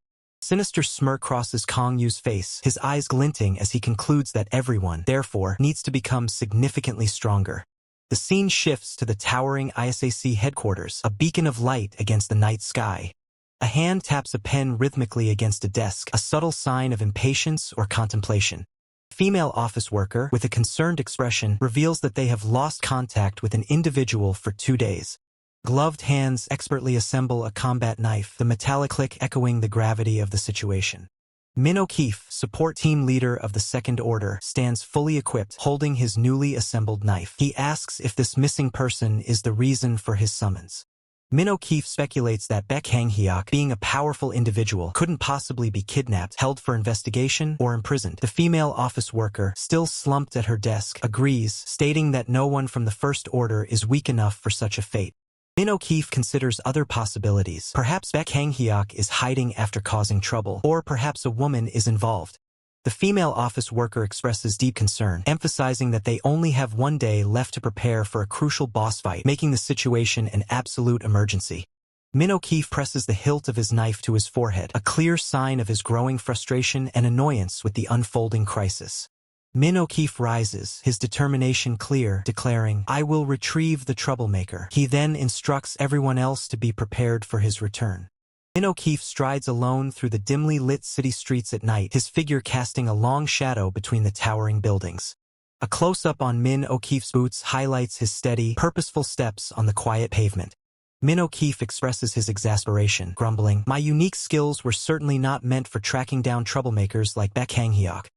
Sinister smirk crosses Kang Yu's face, his eyes glinting as he concludes that everyone, therefore, needs to become significantly stronger. The scene shifts to the towering ISAC headquarters, a beacon of light against the night sky. A hand taps a pen rhythmically against a desk, a subtle sign of impatience or contemplation. A female office worker, with a concerned expression, reveals that they have lost contact with an individual for 2 days. Gloved hands expertly assemble a combat knife, the metallic click echoing the gravity of the situation. Min O'Keefe, support team leader of the Second Order, stands fully equipped, holding his newly assembled knife. He asks if this missing person is the reason for his summons. Min O'Keefe speculates that Baek Hang-hyuk, being a powerful individual, couldn't possibly be kidnapped, held for investigation, or imprisoned. The female office worker, still slumped at her desk, agrees, stating that no one from the First Order is weak enough for such a fate. Min O'Keefe considers other possibilities. Perhaps Baek Hang-hyuk is hiding after causing trouble, or perhaps a woman is involved. The female office worker expresses deep concern, emphasizing that they only have 1 day left to prepare for a crucial boss fight, making the situation an absolute emergency. Min O'Keefe presses the hilt of his knife to his forehead, a clear sign of his growing frustration and annoyance with the unfolding crisis. Min O'Keefe rises, his determination clear, declaring, "I will retrieve the troublemaker." He then instructs everyone else to be prepared for his return. Min O'Keefe strides alone through the dimly lit city streets at night, his figure casting a long shadow between the towering buildings. A close-up on Min O'Keefe's boots highlights his steady, purposeful steps on the quiet pavement. Min O'Keefe expresses his exasperation, grumbling, "My unique skills were certainly not meant for tracking down troublemakers like Baek Hang-hyuk."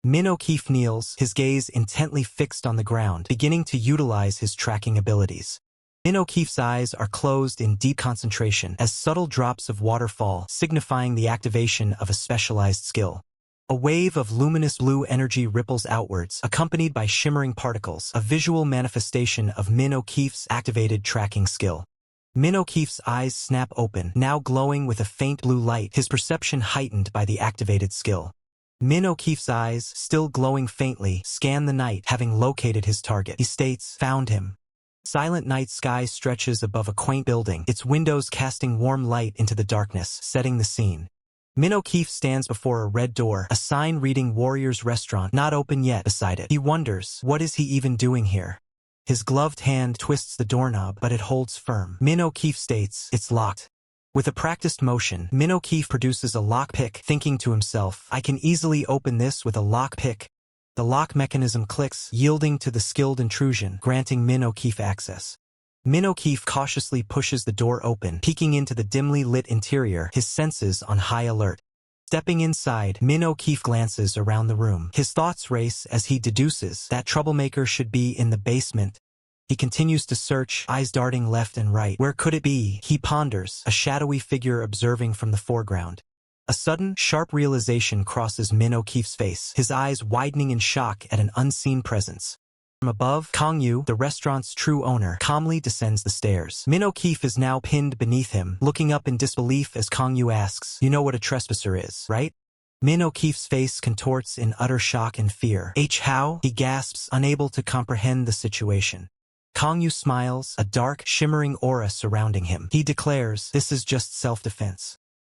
Min O'Keefe kneels, his gaze intently fixed on the ground, beginning to utilize his tracking abilities. Min O'Keefe's eyes are closed in deep concentration as subtle drops of water fall, signifying the activation of a specialized skill. A wave of luminous blue energy ripples outwards, accompanied by shimmering particles, a visual manifestation of Min O'Keefe's activated tracking skill. Min O'Keefe's eyes snap open, now glowing with a faint blue light, his perception heightened by the activated skill. Min O'Keefe's eyes, still glowing faintly, scan the night, having located his target. He states, "Found him." Silent night sky stretches above a quaint building, its windows casting warm light into the darkness, setting the scene. Min O'Keefe stands before a red door, a sign reading Warrior's Restaurant, not open yet, beside it. He wonders, what is he even doing here? His gloved hand twists the doorknob, but it holds firm. Min O'Keefe states, "It's locked." With a practiced motion, Min O'Keefe produces a lockpick, thinking to himself, "I can easily open this with a lockpick." The lock mechanism clicks, yielding to the skilled intrusion, granting Min O'Keefe access. Min O'Keefe cautiously pushes the door open, peeking into the dimly lit interior, his senses on high alert. Stepping inside, Min O'Keefe glances around the room. His thoughts race as he deduces that troublemaker should be in the basement. He continues to search, eyes darting left and right. Where could it be? He ponders, a shadowy figure observing from the foreground. A sudden, sharp realization crosses Min O'Keefe's face, his eyes widening in shock at an unseen presence. From above, Kang Yu, the restaurant's true owner, calmly descends the stairs. Min O'Keefe is now pinned beneath him, looking up in disbelief as Kang Yu asks, "You know what a trespasser is, right?" Min O'Keefe's face contorts in utter shock and fear. How?" he gasps, unable to comprehend the situation. Kang Yu smiles, a dark, shimmering aura surrounding him. He declares, "This is just self-defense."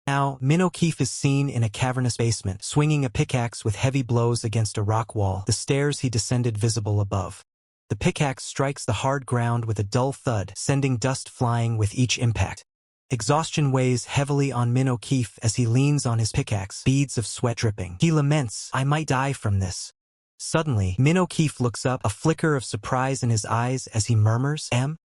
Now, Min O'Keefe is seen in a cavernous basement, swinging a pickaxe with heavy blows against a rock wall, the stairs he descended visible above. The pickaxe strikes the hard ground with a dull thud, sending dust flying with each impact. Exhaustion weighs heavily on Min O'Keefe as he leans on his pickaxe, beads of sweat dripping. He laments, "I might die from this." Suddenly, Min O'Keefe looks up, a flicker of surprise in his eyes as he murmurs, "M?"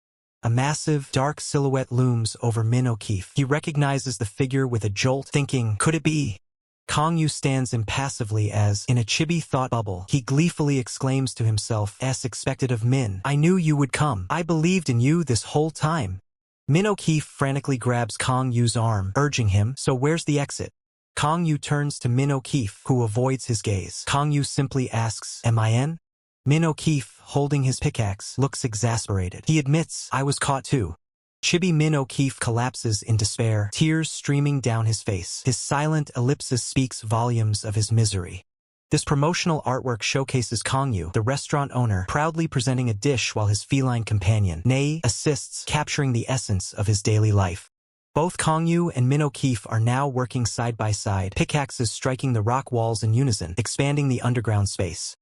A massive, dark silhouette looms over Min O'Keefe. He recognizes the figure with a jolt, thinking, could it be? Kang Yu stands impassively as, in a chibi thought bubble, he gleefully exclaims to himself, "As expected of Min. I knew you would come. I believed in you this whole time." Min O'Keefe frantically grabs Kang Yu's arm, urging him, "So where's the exit?" Kang Yu turns to Min O'Keefe, who avoids his gaze. Kang Yu simply asks, "Am I in?" Min O'Keefe, holding his pickaxe, looks exasperated. He admits, "I was caught too." Chibi Min O'Keefe collapses in despair, tears streaming down his face. His silent ellipsis speaks volumes of his misery. This promotional artwork showcases Kang Yu, the restaurant owner, proudly presenting a dish while his feline companion, Nei, assists, capturing the essence of his daily life. Both Kang Yu and Min O'Keefe are now working side by side, pickaxes striking the rock walls in unison, expanding the underground space.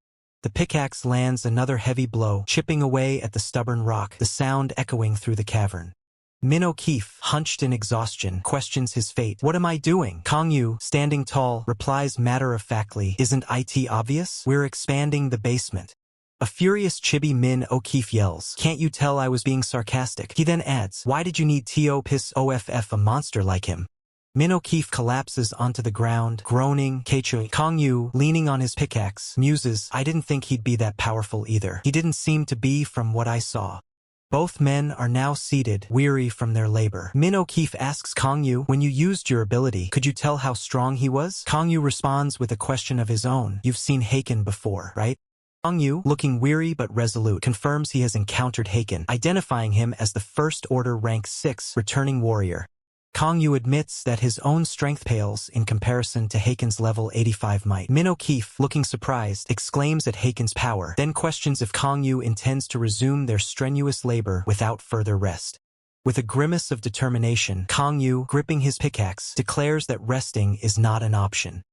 The pickaxe lands another heavy blow, chipping away at the stubborn rock, the sound echoing through the cavern. Min O'Keefe, hunched in exhaustion, questions his fate. "What am I doing?" Kang Yu, standing tall, replies matter-of-factly, "Isn't it obvious? We're expanding the basement." A furious Chibi Min O'Keefe yells, "Can't you tell I was being sarcastic?" He then adds, "Why did you need to piss off a monster like him?" Min O'Keefe collapses onto the ground, groaning. Kang Yu, leaning on his pickaxe, muses, "I didn't think he'd be that powerful either. He didn't seem to be from what I saw." Both men are now seated, weary from their labor. Min O'Keefe asks Kang Yu, "When you used your ability, could you tell how strong he was?" Kang Yu responds with a question of his own. "You've seen Haken before, right?" Kang Yu, looking weary but resolute, confirms he has encountered Haken, identifying him as the First Order Rank 6 returning warrior. Kang Yu admits that his own strength pales in comparison to Haken's level 85 might. Min O'Keefe, looking surprised, exclaims at Haken's power, then questions if Kang Yu intends to resume their strenuous labor without further rest. With a grimace of determination, Kang Yu, gripping his pickaxe, declares that resting is not an option.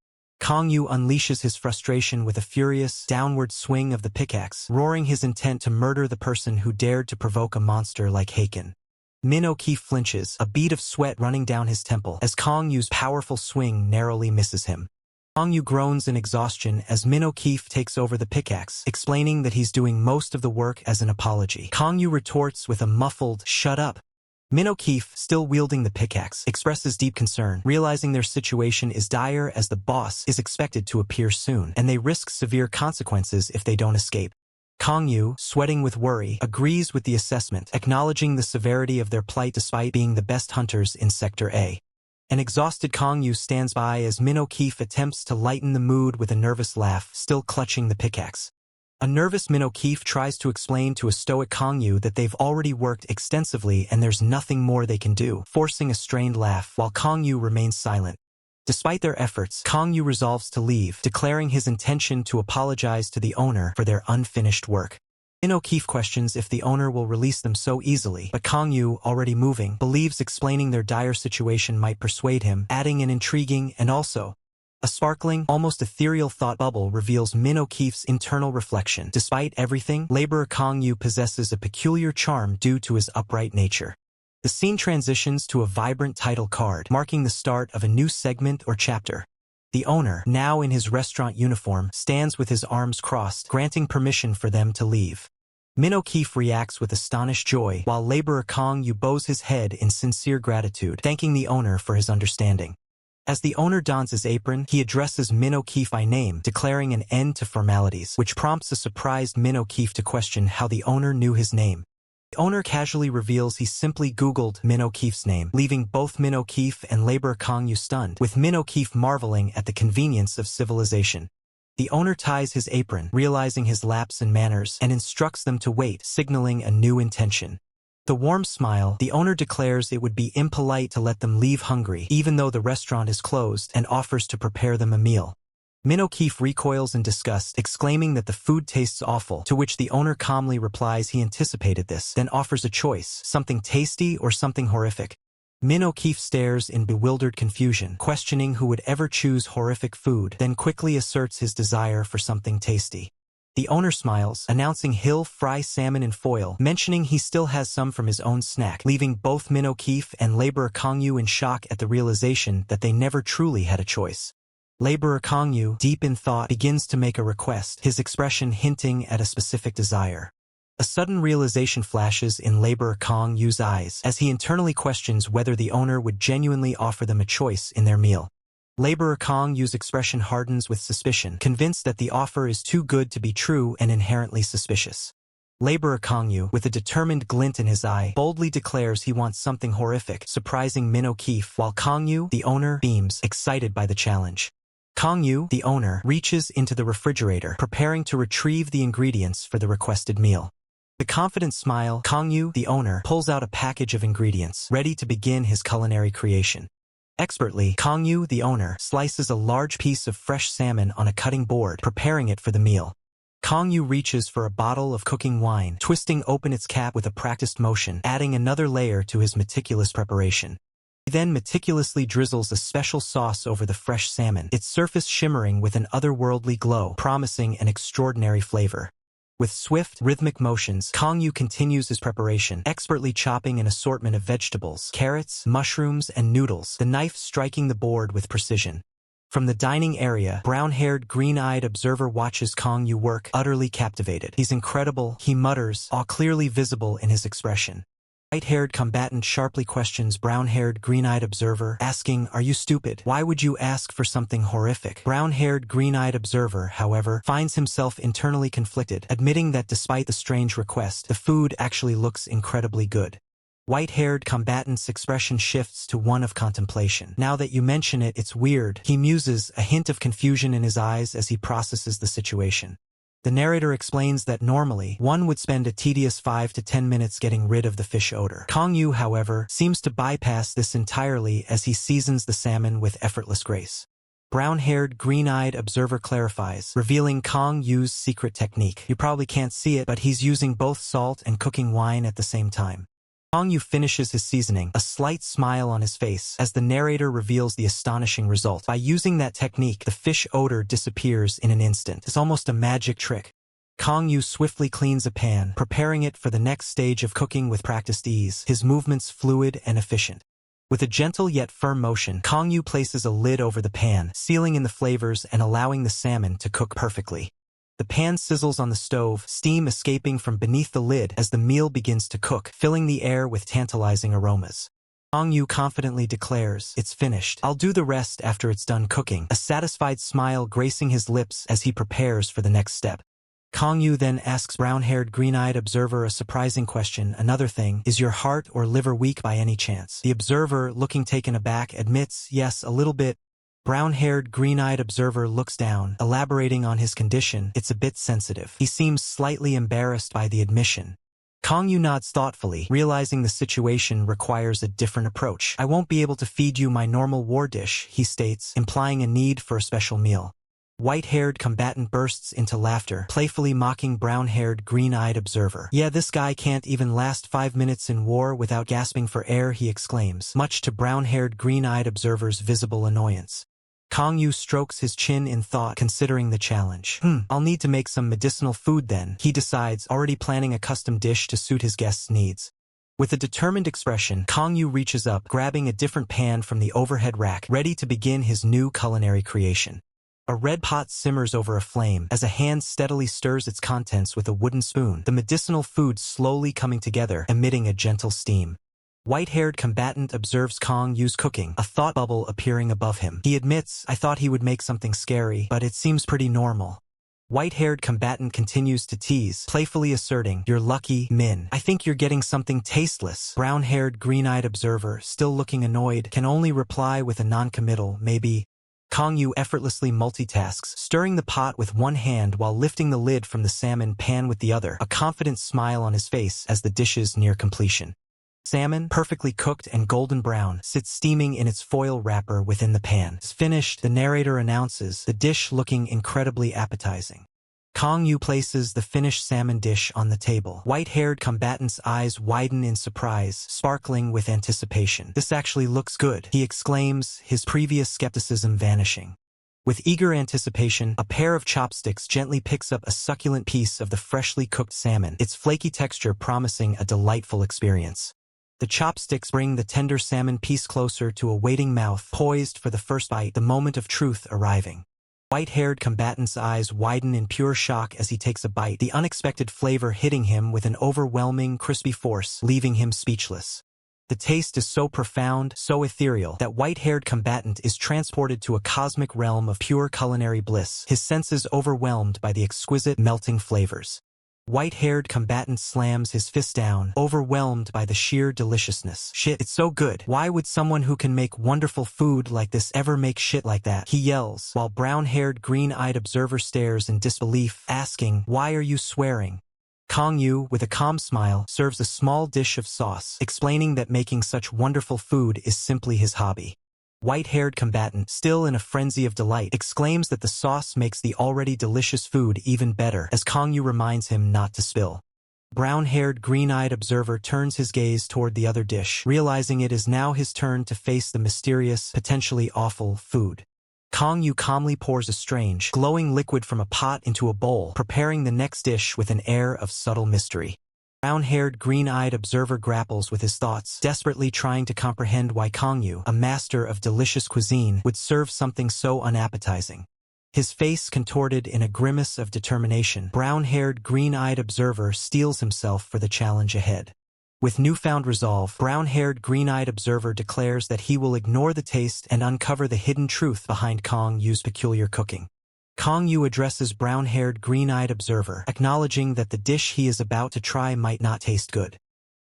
Kang Yu unleashes his frustration with a furious, downward swing of the pickaxe, roaring his intent to murder the person who dared to provoke a monster like Haken. Min O'Keefe flinches, a bead of sweat running down his temple, as Kang Yu's powerful swing narrowly misses him. Kang Yu groans in exhaustion as Min O'Keefe takes over the pickaxe, explaining that he's doing most of the work as an apology. Kang Yu retorts with a muffled, "Shut up." Min O'Keefe, still wielding the pickaxe, expresses deep concern, realizing their situation is dire as the boss is expected to appear soon, and they risk severe consequences if they don't escape. Kang Yu, sweating with worry, agrees with the assessment, acknowledging the severity of their plight despite being the best hunters in Sector A. An exhausted Kang Yu stands by as Min O'Keefe attempts to lighten the mood with a nervous laugh, still clutching the pickaxe. A nervous Min O'Keefe tries to explain to a stoic Kang Yu that they've already worked extensively and there's nothing more they can do, forcing a strained laugh while Kang Yu remains silent. Despite their efforts, Kang Yu resolves to leave, declaring his intention to apologize to the owner for their unfinished work. Min O'Keefe questions if the owner will release them so easily, but Kang Yu, already moving, believes explaining their dire situation might persuade him, adding an intriguing and also a sparkling, almost ethereal thought bubble reveals Min O'Keefe's internal reflection. Despite everything, laborer Kang Yu possesses a peculiar charm due to his upright nature. The scene transitions to a vibrant title card, marking the start of a new segment or chapter. The owner, now in his restaurant uniform, stands with his arms crossed, granting permission for them to leave. Min O'Keefe reacts with astonished joy, while laborer Kang Yu bows his head in sincere gratitude, thanking the owner for his understanding. As the owner dons his apron, he addresses Min O'Keefe by name, declaring an end to formalities, which prompts a surprised Min O'Keefe to question how the owner knew his name. The owner casually reveals he simply Googled Min O'Keefe's name, leaving both Min O'Keefe and laborer Kang Yu stunned, with Min O'Keefe marveling at the convenience of civilization. The owner ties his apron, realizing his lapse in manners, and instructs them to wait, signaling a new intention. With a warm smile, the owner declares it would be impolite to let them leave hungry, even though the restaurant is closed, and offers to prepare them a meal. Min O'Keefe recoils in disgust, exclaiming that the food tastes awful, to which the owner calmly replies he anticipated this, then offers a choice, something tasty or something horrific. Min O'Keefe stares in bewildered confusion, questioning who would ever choose horrific food, then quickly asserts his desire for something tasty. The owner smiles, announcing he'll fry salmon in foil, mentioning he still has some from his own snack, leaving both Min O'Keefe and laborer Kang Yu in shock at the realization that they never truly had a choice. Laborer Kang Yu, deep in thought, begins to make a request, his expression hinting at a specific desire. A sudden realization flashes in laborer Kang Yu's eyes, as he internally questions whether the owner would genuinely offer them a choice in their meal. Laborer Kang Yu's expression hardens with suspicion, convinced that the offer is too good to be true and inherently suspicious. Laborer Kang Yu, with a determined glint in his eye, boldly declares he wants something horrific, surprising Min O'Keefe, while Kang Yu, the owner, beams, excited by the challenge. Kang Yu, the owner, reaches into the refrigerator, preparing to retrieve the ingredients for the requested meal. With a confident smile, Kang Yu, the owner, pulls out a package of ingredients, ready to begin his culinary creation. Expertly, Kang Yu, the owner, slices a large piece of fresh salmon on a cutting board, preparing it for the meal. Kang Yu reaches for a bottle of cooking wine, twisting open its cap with a practiced motion, adding another layer to his meticulous preparation. He then meticulously drizzles a special sauce over the fresh salmon, its surface shimmering with an otherworldly glow, promising an extraordinary flavor. With swift, rhythmic motions, Kang Yu continues his preparation, expertly chopping an assortment of vegetables, carrots, mushrooms, and noodles, the knife striking the board with precision. From the dining area, brown-haired, green-eyed observer watches Kang Yu work, utterly captivated. He's incredible, he mutters, awe clearly visible in his expression. White-haired combatant sharply questions brown-haired, green-eyed observer, asking, "Are you stupid? Why would you ask for something horrific?" Brown-haired, green-eyed observer, however, finds himself internally conflicted, admitting that despite the strange request, the food actually looks incredibly good. White-haired combatant's expression shifts to one of contemplation. "Now that you mention it, it's weird," he muses, a hint of confusion in his eyes as he processes the situation. The narrator explains that normally, one would spend a tedious 5 to 10 minutes getting rid of the fish odor. Kang Yu, however, seems to bypass this entirely as he seasons the salmon with effortless grace. Brown-haired, green-eyed observer clarifies, revealing Kang Yu's secret technique. You probably can't see it, but he's using both salt and cooking wine at the same time. Kang Yu finishes his seasoning, a slight smile on his face, as the narrator reveals the astonishing result. By using that technique, the fish odor disappears in an instant. It's almost a magic trick. Kang Yu swiftly cleans a pan, preparing it for the next stage of cooking with practiced ease, his movements fluid and efficient. With a gentle yet firm motion, Kang Yu places a lid over the pan, sealing in the flavors and allowing the salmon to cook perfectly. The pan sizzles on the stove, steam escaping from beneath the lid as the meal begins to cook, filling the air with tantalizing aromas. Kang Yu confidently declares, "It's finished. I'll do the rest after it's done cooking," a satisfied smile gracing his lips as he prepares for the next step. Kong Yu then asks brown-haired, green-eyed observer a surprising question. Another thing, is your heart or liver weak by any chance? The observer, looking taken aback, admits, yes, a little bit. Brown-haired, green-eyed observer looks down, elaborating on his condition. It's a bit sensitive. He seems slightly embarrassed by the admission. Kong Yu nods thoughtfully, realizing the situation requires a different approach. I won't be able to feed you my normal war dish, he states, implying a need for a special meal. White-haired combatant bursts into laughter, playfully mocking brown-haired, green-eyed observer. Yeah, this guy can't even last 5 minutes in war without gasping for air, he exclaims, much to brown-haired, green-eyed observer's visible annoyance. Kong Yu strokes his chin in thought, considering the challenge. I'll need to make some medicinal food then, he decides, already planning a custom dish to suit his guest's needs. With a determined expression, Kong Yu reaches up, grabbing a different pan from the overhead rack, ready to begin his new culinary creation. A red pot simmers over a flame as a hand steadily stirs its contents with a wooden spoon, the medicinal food slowly coming together, emitting a gentle steam. White-haired combatant observes Kong Yu's cooking, a thought bubble appearing above him. He admits, I thought he would make something scary, but it seems pretty normal. White-haired combatant continues to tease, playfully asserting, you're lucky, Min. I think you're getting something tasteless. Brown-haired, green-eyed observer, still looking annoyed, can only reply with a non-committal, maybe. Kong Yu effortlessly multitasks, stirring the pot with one hand while lifting the lid from the salmon pan with the other, a confident smile on his face as the dishes near completion. Salmon, perfectly cooked and golden brown, sits steaming in its foil wrapper within the pan. It's finished, the narrator announces, the dish looking incredibly appetizing. Kong Yu places the finished salmon dish on the table. White-haired combatant's eyes widen in surprise, sparkling with anticipation. This actually looks good, he exclaims, his previous skepticism vanishing. With eager anticipation, a pair of chopsticks gently picks up a succulent piece of the freshly cooked salmon, its flaky texture promising a delightful experience. The chopsticks bring the tender salmon piece closer to a waiting mouth, poised for the first bite, the moment of truth arriving. White-haired combatant's eyes widen in pure shock as he takes a bite, the unexpected flavor hitting him with an overwhelming, crispy force, leaving him speechless. The taste is so profound, so ethereal, that white-haired combatant is transported to a cosmic realm of pure culinary bliss, his senses overwhelmed by the exquisite, melting flavors. White-haired combatant slams his fist down, overwhelmed by the sheer deliciousness. Shit, it's so good. Why would someone who can make wonderful food like this ever make shit like that? He yells, while brown-haired, green-eyed observer stares in disbelief, asking, why are you swearing? Kong Yu, with a calm smile, serves a small dish of sauce, explaining that making such wonderful food is simply his hobby. White-haired combatant, still in a frenzy of delight, exclaims that the sauce makes the already delicious food even better, as Kong Yu reminds him not to spill. Brown-haired, green-eyed observer turns his gaze toward the other dish, realizing it is now his turn to face the mysterious, potentially awful food. Kong Yu calmly pours a strange, glowing liquid from a pot into a bowl, preparing the next dish with an air of subtle mystery. Brown-haired, green-eyed observer grapples with his thoughts, desperately trying to comprehend why Kong Yu, a master of delicious cuisine, would serve something so unappetizing. His face contorted in a grimace of determination, brown-haired, green-eyed observer steels himself for the challenge ahead. With newfound resolve, brown-haired, green-eyed observer declares that he will ignore the taste and uncover the hidden truth behind Kong Yu's peculiar cooking. Kong Yu addresses brown-haired, green-eyed observer, acknowledging that the dish he is about to try might not taste good.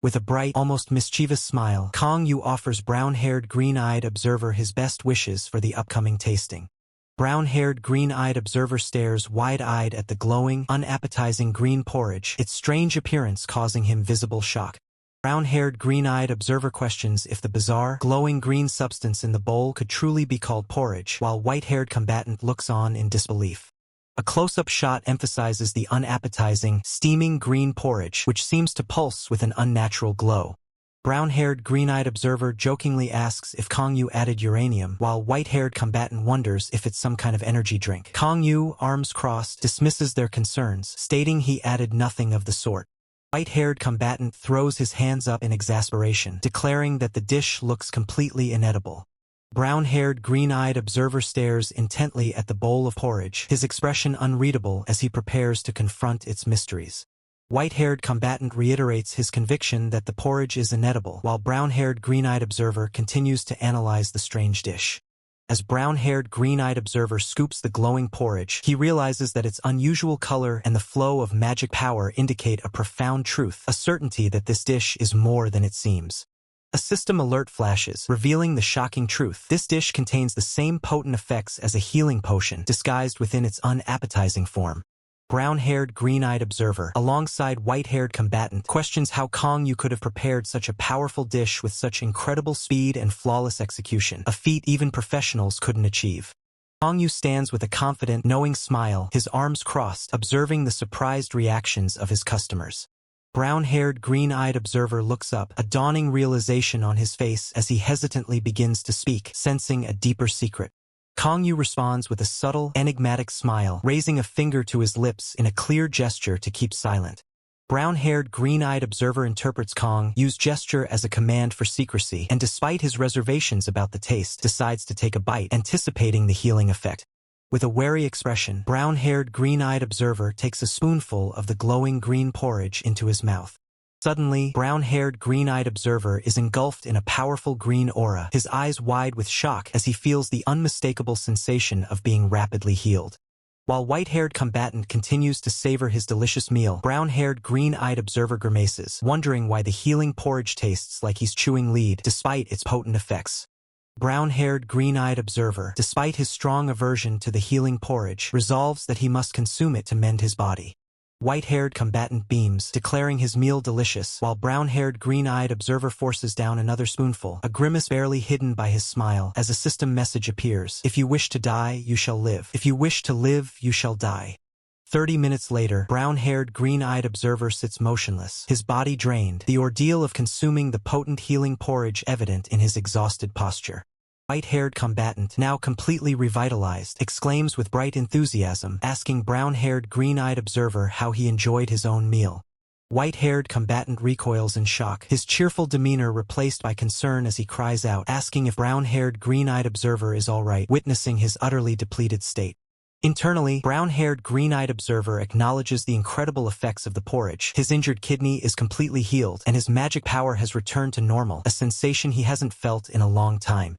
With a bright, almost mischievous smile, Kong Yu offers brown-haired, green-eyed observer his best wishes for the upcoming tasting. Brown-haired, green-eyed observer stares wide-eyed at the glowing, unappetizing green porridge, its strange appearance causing him visible shock. Brown-haired, green-eyed observer questions if the bizarre, glowing green substance in the bowl could truly be called porridge, while white-haired combatant looks on in disbelief. A close-up shot emphasizes the unappetizing, steaming green porridge, which seems to pulse with an unnatural glow. Brown-haired, green-eyed observer jokingly asks if Kong Yu added uranium, while white-haired combatant wonders if it's some kind of energy drink. Kong Yu, arms crossed, dismisses their concerns, stating he added nothing of the sort. White-haired combatant throws his hands up in exasperation, declaring that the dish looks completely inedible. Brown-haired, green-eyed observer stares intently at the bowl of porridge, his expression unreadable as he prepares to confront its mysteries. White-haired combatant reiterates his conviction that the porridge is inedible, while brown-haired, green-eyed observer continues to analyze the strange dish. As brown-haired, green-eyed observer scoops the glowing porridge, he realizes that its unusual color and the flow of magic power indicate a profound truth, a certainty that this dish is more than it seems. A system alert flashes, revealing the shocking truth. This dish contains the same potent effects as a healing potion, disguised within its unappetizing form. Brown-haired, green-eyed observer, alongside white-haired combatant, questions how Kong Yu could have prepared such a powerful dish with such incredible speed and flawless execution, a feat even professionals couldn't achieve. Kong Yu stands with a confident, knowing smile, his arms crossed, observing the surprised reactions of his customers. Brown-haired, green-eyed observer looks up, a dawning realization on his face as he hesitantly begins to speak, sensing a deeper secret. Kong Yu responds with a subtle, enigmatic smile, raising a finger to his lips in a clear gesture to keep silent. Brown-haired, green-eyed observer interprets Kong Yu's gesture as a command for secrecy, and despite his reservations about the taste, decides to take a bite, anticipating the healing effect. With a wary expression, brown-haired, green-eyed observer takes a spoonful of the glowing green porridge into his mouth. Suddenly, brown-haired, green-eyed observer is engulfed in a powerful green aura, his eyes wide with shock as he feels the unmistakable sensation of being rapidly healed. While white-haired combatant continues to savor his delicious meal, brown-haired, green-eyed observer grimaces, wondering why the healing porridge tastes like he's chewing lead, despite its potent effects. Brown-haired, green-eyed observer, despite his strong aversion to the healing porridge, resolves that he must consume it to mend his body. White-haired combatant beams, declaring his meal delicious, while brown-haired, green-eyed observer forces down another spoonful, a grimace barely hidden by his smile, as a system message appears. If you wish to die, you shall live. If you wish to live, you shall die. 30 minutes later, brown-haired, green-eyed observer sits motionless, his body drained, the ordeal of consuming the potent healing porridge evident in his exhausted posture. White-haired combatant, now completely revitalized, exclaims with bright enthusiasm, asking brown-haired, green-eyed observer how he enjoyed his own meal. White-haired combatant recoils in shock, his cheerful demeanor replaced by concern as he cries out, asking if brown-haired, green-eyed observer is all right, witnessing his utterly depleted state. Internally, brown-haired, green-eyed observer acknowledges the incredible effects of the porridge. His injured kidney is completely healed, and his magic power has returned to normal, a sensation he hasn't felt in a long time.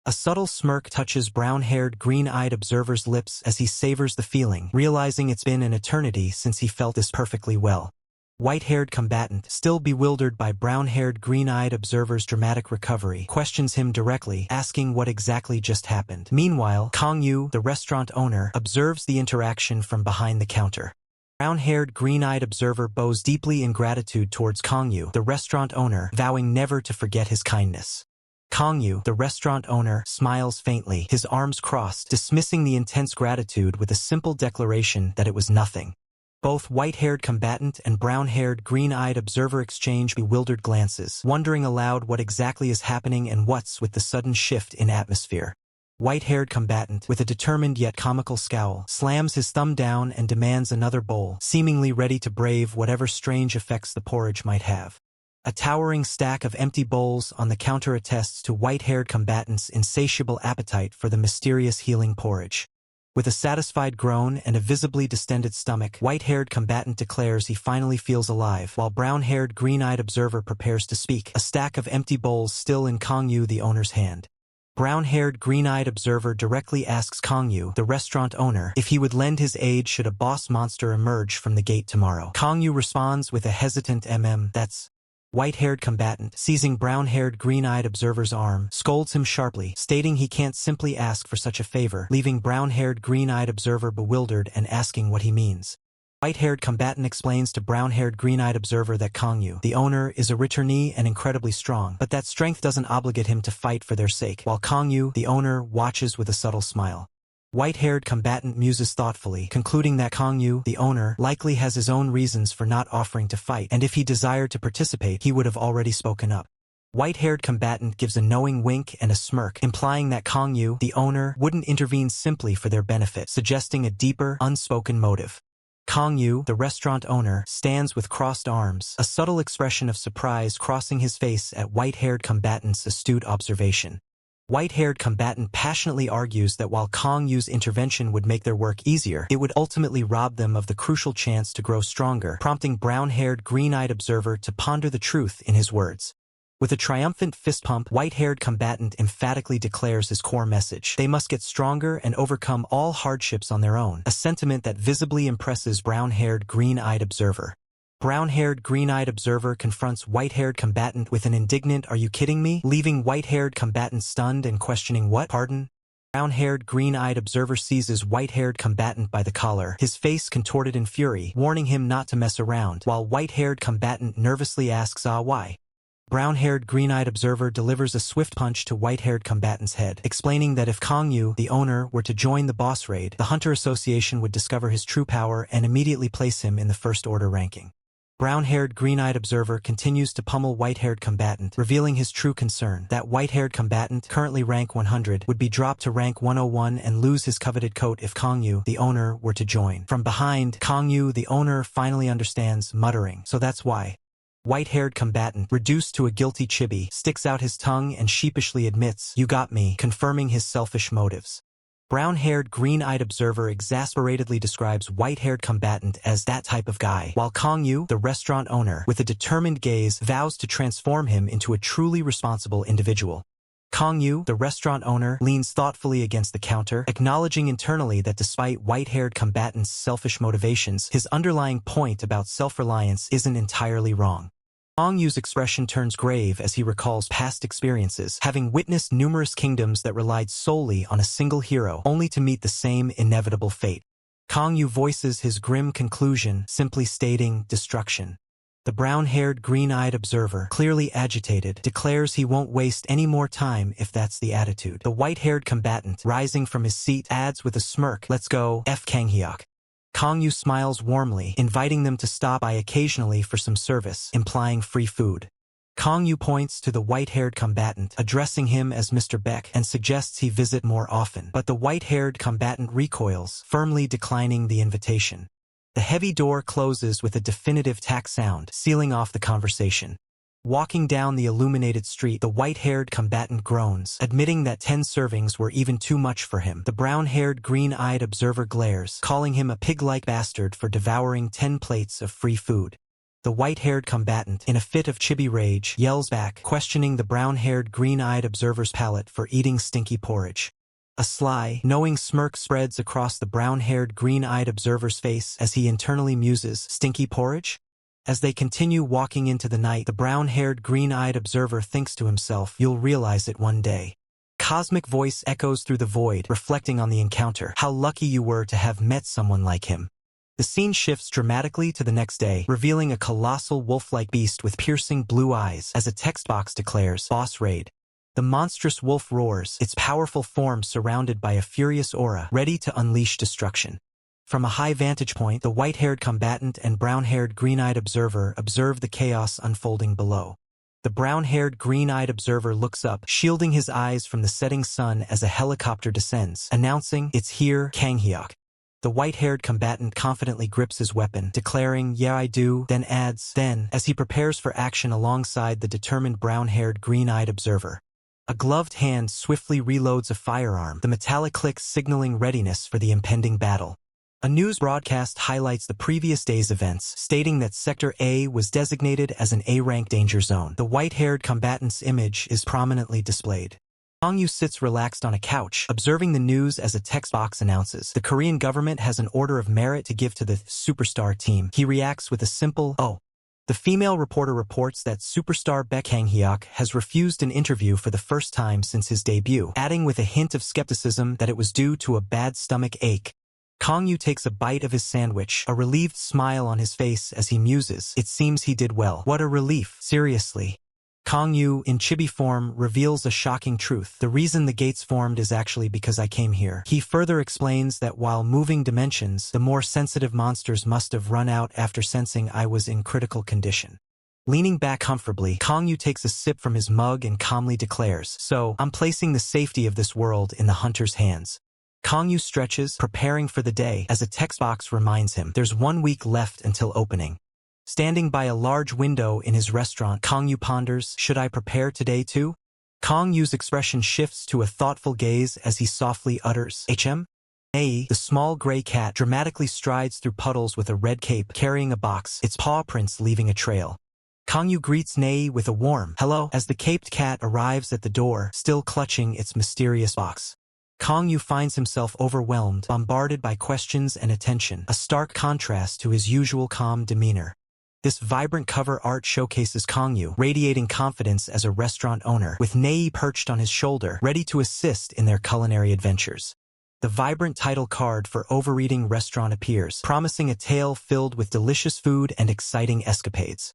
A subtle smirk touches brown-haired, green-eyed observer's lips as he savors the feeling, realizing it's been an eternity since he felt this perfectly well. White-haired combatant, still bewildered by brown-haired, green-eyed observer's dramatic recovery, questions him directly, asking what exactly just happened. Meanwhile, Kong Yu, the restaurant owner, observes the interaction from behind the counter. Brown-haired, green-eyed observer bows deeply in gratitude towards Kong Yu, the restaurant owner, vowing never to forget his kindness. Kong Yu, the restaurant owner, smiles faintly, his arms crossed, dismissing the intense gratitude with a simple declaration that it was nothing. Both white-haired combatant and brown-haired, green-eyed observer exchange bewildered glances, wondering aloud what exactly is happening and what's with the sudden shift in atmosphere. White-haired combatant, with a determined yet comical scowl, slams his thumb down and demands another bowl, seemingly ready to brave whatever strange effects the porridge might have. A towering stack of empty bowls on the counter attests to white-haired combatant's insatiable appetite for the mysterious healing porridge. With a satisfied groan and a visibly distended stomach, white-haired combatant declares he finally feels alive, while brown-haired, green-eyed observer prepares to speak, a stack of empty bowls still in Kong Yu, the owner's hand. Brown-haired, green-eyed observer directly asks Kong Yu, the restaurant owner, if he would lend his aid should a boss monster emerge from the gate tomorrow. Kong Yu responds with a hesitant that's... White-haired combatant, seizing brown-haired, green-eyed observer's arm, scolds him sharply, stating he can't simply ask for such a favor, leaving brown-haired, green-eyed observer bewildered and asking what he means. White-haired combatant explains to brown-haired, green-eyed observer that Kong Yu, the owner, is a returnee and incredibly strong, but that strength doesn't obligate him to fight for their sake, while Kong Yu, the owner, watches with a subtle smile. White-haired combatant muses thoughtfully, concluding that Kong Yu, the owner, likely has his own reasons for not offering to fight, and if he desired to participate, he would have already spoken up. White-haired combatant gives a knowing wink and a smirk, implying that Kong Yu, the owner, wouldn't intervene simply for their benefit, suggesting a deeper, unspoken motive. Kong Yu, the restaurant owner, stands with crossed arms, a subtle expression of surprise crossing his face at white-haired combatant's astute observation. White-haired combatant passionately argues that while Kong Yu's intervention would make their work easier, it would ultimately rob them of the crucial chance to grow stronger, prompting brown-haired, green-eyed observer to ponder the truth in his words. With a triumphant fist pump, white-haired combatant emphatically declares his core message. They must get stronger and overcome all hardships on their own, a sentiment that visibly impresses brown-haired, green-eyed observer. Brown-haired, green-eyed observer confronts white-haired combatant with an indignant "Are you kidding me?" leaving white-haired combatant stunned and questioning "What? Pardon?" Brown-haired, green-eyed observer seizes white-haired combatant by the collar, his face contorted in fury, warning him not to mess around, while white-haired combatant nervously asks why. Brown-haired, green-eyed observer delivers a swift punch to white-haired combatant's head, explaining that if Kangyu, the owner, were to join the boss raid, the Hunter Association would discover his true power and immediately place him in the first-order ranking. Brown-haired, green-eyed observer continues to pummel white-haired combatant, revealing his true concern, that white-haired combatant, currently rank 100, would be dropped to rank 101 and lose his coveted coat if Kangyu, the owner, were to join. From behind, Kangyu, the owner, finally understands, muttering, "So that's why." White-haired combatant, reduced to a guilty chibi, sticks out his tongue and sheepishly admits, "You got me," confirming his selfish motives. Brown-haired, green-eyed observer exasperatedly describes white-haired combatant as "that type of guy," while Kangyu, the restaurant owner, with a determined gaze, vows to transform him into a truly responsible individual. Kangyu, the restaurant owner, leans thoughtfully against the counter, acknowledging internally that despite white-haired combatant's selfish motivations, his underlying point about self-reliance isn't entirely wrong. Kangyu's expression turns grave as he recalls past experiences, having witnessed numerous kingdoms that relied solely on a single hero, only to meet the same inevitable fate. Kangyu voices his grim conclusion, simply stating, "destruction." The brown-haired, green-eyed observer, clearly agitated, declares he won't waste any more time if that's the attitude. The white-haired combatant, rising from his seat, adds with a smirk, "Let's go, F. Kanghyuk." Kangyu smiles warmly, inviting them to stop by occasionally for some service, implying free food. Kangyu points to the white-haired combatant, addressing him as Mr. Beck, and suggests he visit more often. But the white-haired combatant recoils, firmly declining the invitation. The heavy door closes with a definitive tack sound, sealing off the conversation. Walking down the illuminated street, the white-haired combatant groans, admitting that 10 servings were even too much for him. The brown-haired, green-eyed observer glares, calling him a pig-like bastard for devouring 10 plates of free food. The white-haired combatant, in a fit of chibi rage, yells back, questioning the brown-haired, green-eyed observer's palate for eating stinky porridge. A sly, knowing smirk spreads across the brown-haired, green-eyed observer's face as he internally muses, "Stinky porridge?" As they continue walking into the night, the brown-haired, green-eyed observer thinks to himself, "You'll realize it one day." Cosmic voice echoes through the void, reflecting on the encounter. "How lucky you were to have met someone like him." The scene shifts dramatically to the next day, revealing a colossal wolf-like beast with piercing blue eyes as a text box declares, "Boss raid." The monstrous wolf roars, its powerful form surrounded by a furious aura, ready to unleash destruction. From a high vantage point, the white-haired combatant and brown-haired, green-eyed observer observe the chaos unfolding below. The brown-haired, green-eyed observer looks up, shielding his eyes from the setting sun as a helicopter descends, announcing, "It's here, Kanghyuk." The white-haired combatant confidently grips his weapon, declaring, "Yeah, I do," then adds, "Then," as he prepares for action alongside the determined brown-haired, green-eyed observer. A gloved hand swiftly reloads a firearm, the metallic click signaling readiness for the impending battle. A news broadcast highlights the previous day's events, stating that Sector A was designated as an A-rank danger zone. The white-haired combatant's image is prominently displayed. Kangyu sits relaxed on a couch, observing the news as a text box announces, "The Korean government has an order of merit to give to the superstar team." He reacts with a simple, "Oh." The female reporter reports that superstar Baek Kanghyuk has refused an interview for the first time since his debut, adding with a hint of skepticism that it was due to a bad stomach ache. Kangyu takes a bite of his sandwich, a relieved smile on his face as he muses, "It seems he did well." What a relief, seriously. Kangyu, in chibi form, reveals a shocking truth. "The reason the gates formed is actually because I came here." He further explains that while moving dimensions, the more sensitive monsters must have run out after sensing I was in critical condition. Leaning back comfortably, Kangyu takes a sip from his mug and calmly declares, "So, I'm placing the safety of this world in the hunter's hands." Kangyu stretches, preparing for the day, as a text box reminds him there's 1 week left until opening. Standing by a large window in his restaurant, Kangyu ponders, "Should I prepare today too?" Kangyu's expression shifts to a thoughtful gaze as he softly utters, "The small gray cat dramatically strides through puddles with a red cape, carrying a box, its paw prints leaving a trail. Kangyu greets Nei with a warm hello as the caped cat arrives at the door, still clutching its mysterious box. Kangyu finds himself overwhelmed, bombarded by questions and attention, a stark contrast to his usual calm demeanor. This vibrant cover art showcases Kangyu, radiating confidence as a restaurant owner, with Nei perched on his shoulder, ready to assist in their culinary adventures. The vibrant title card for Overeating Restaurant appears, promising a tale filled with delicious food and exciting escapades.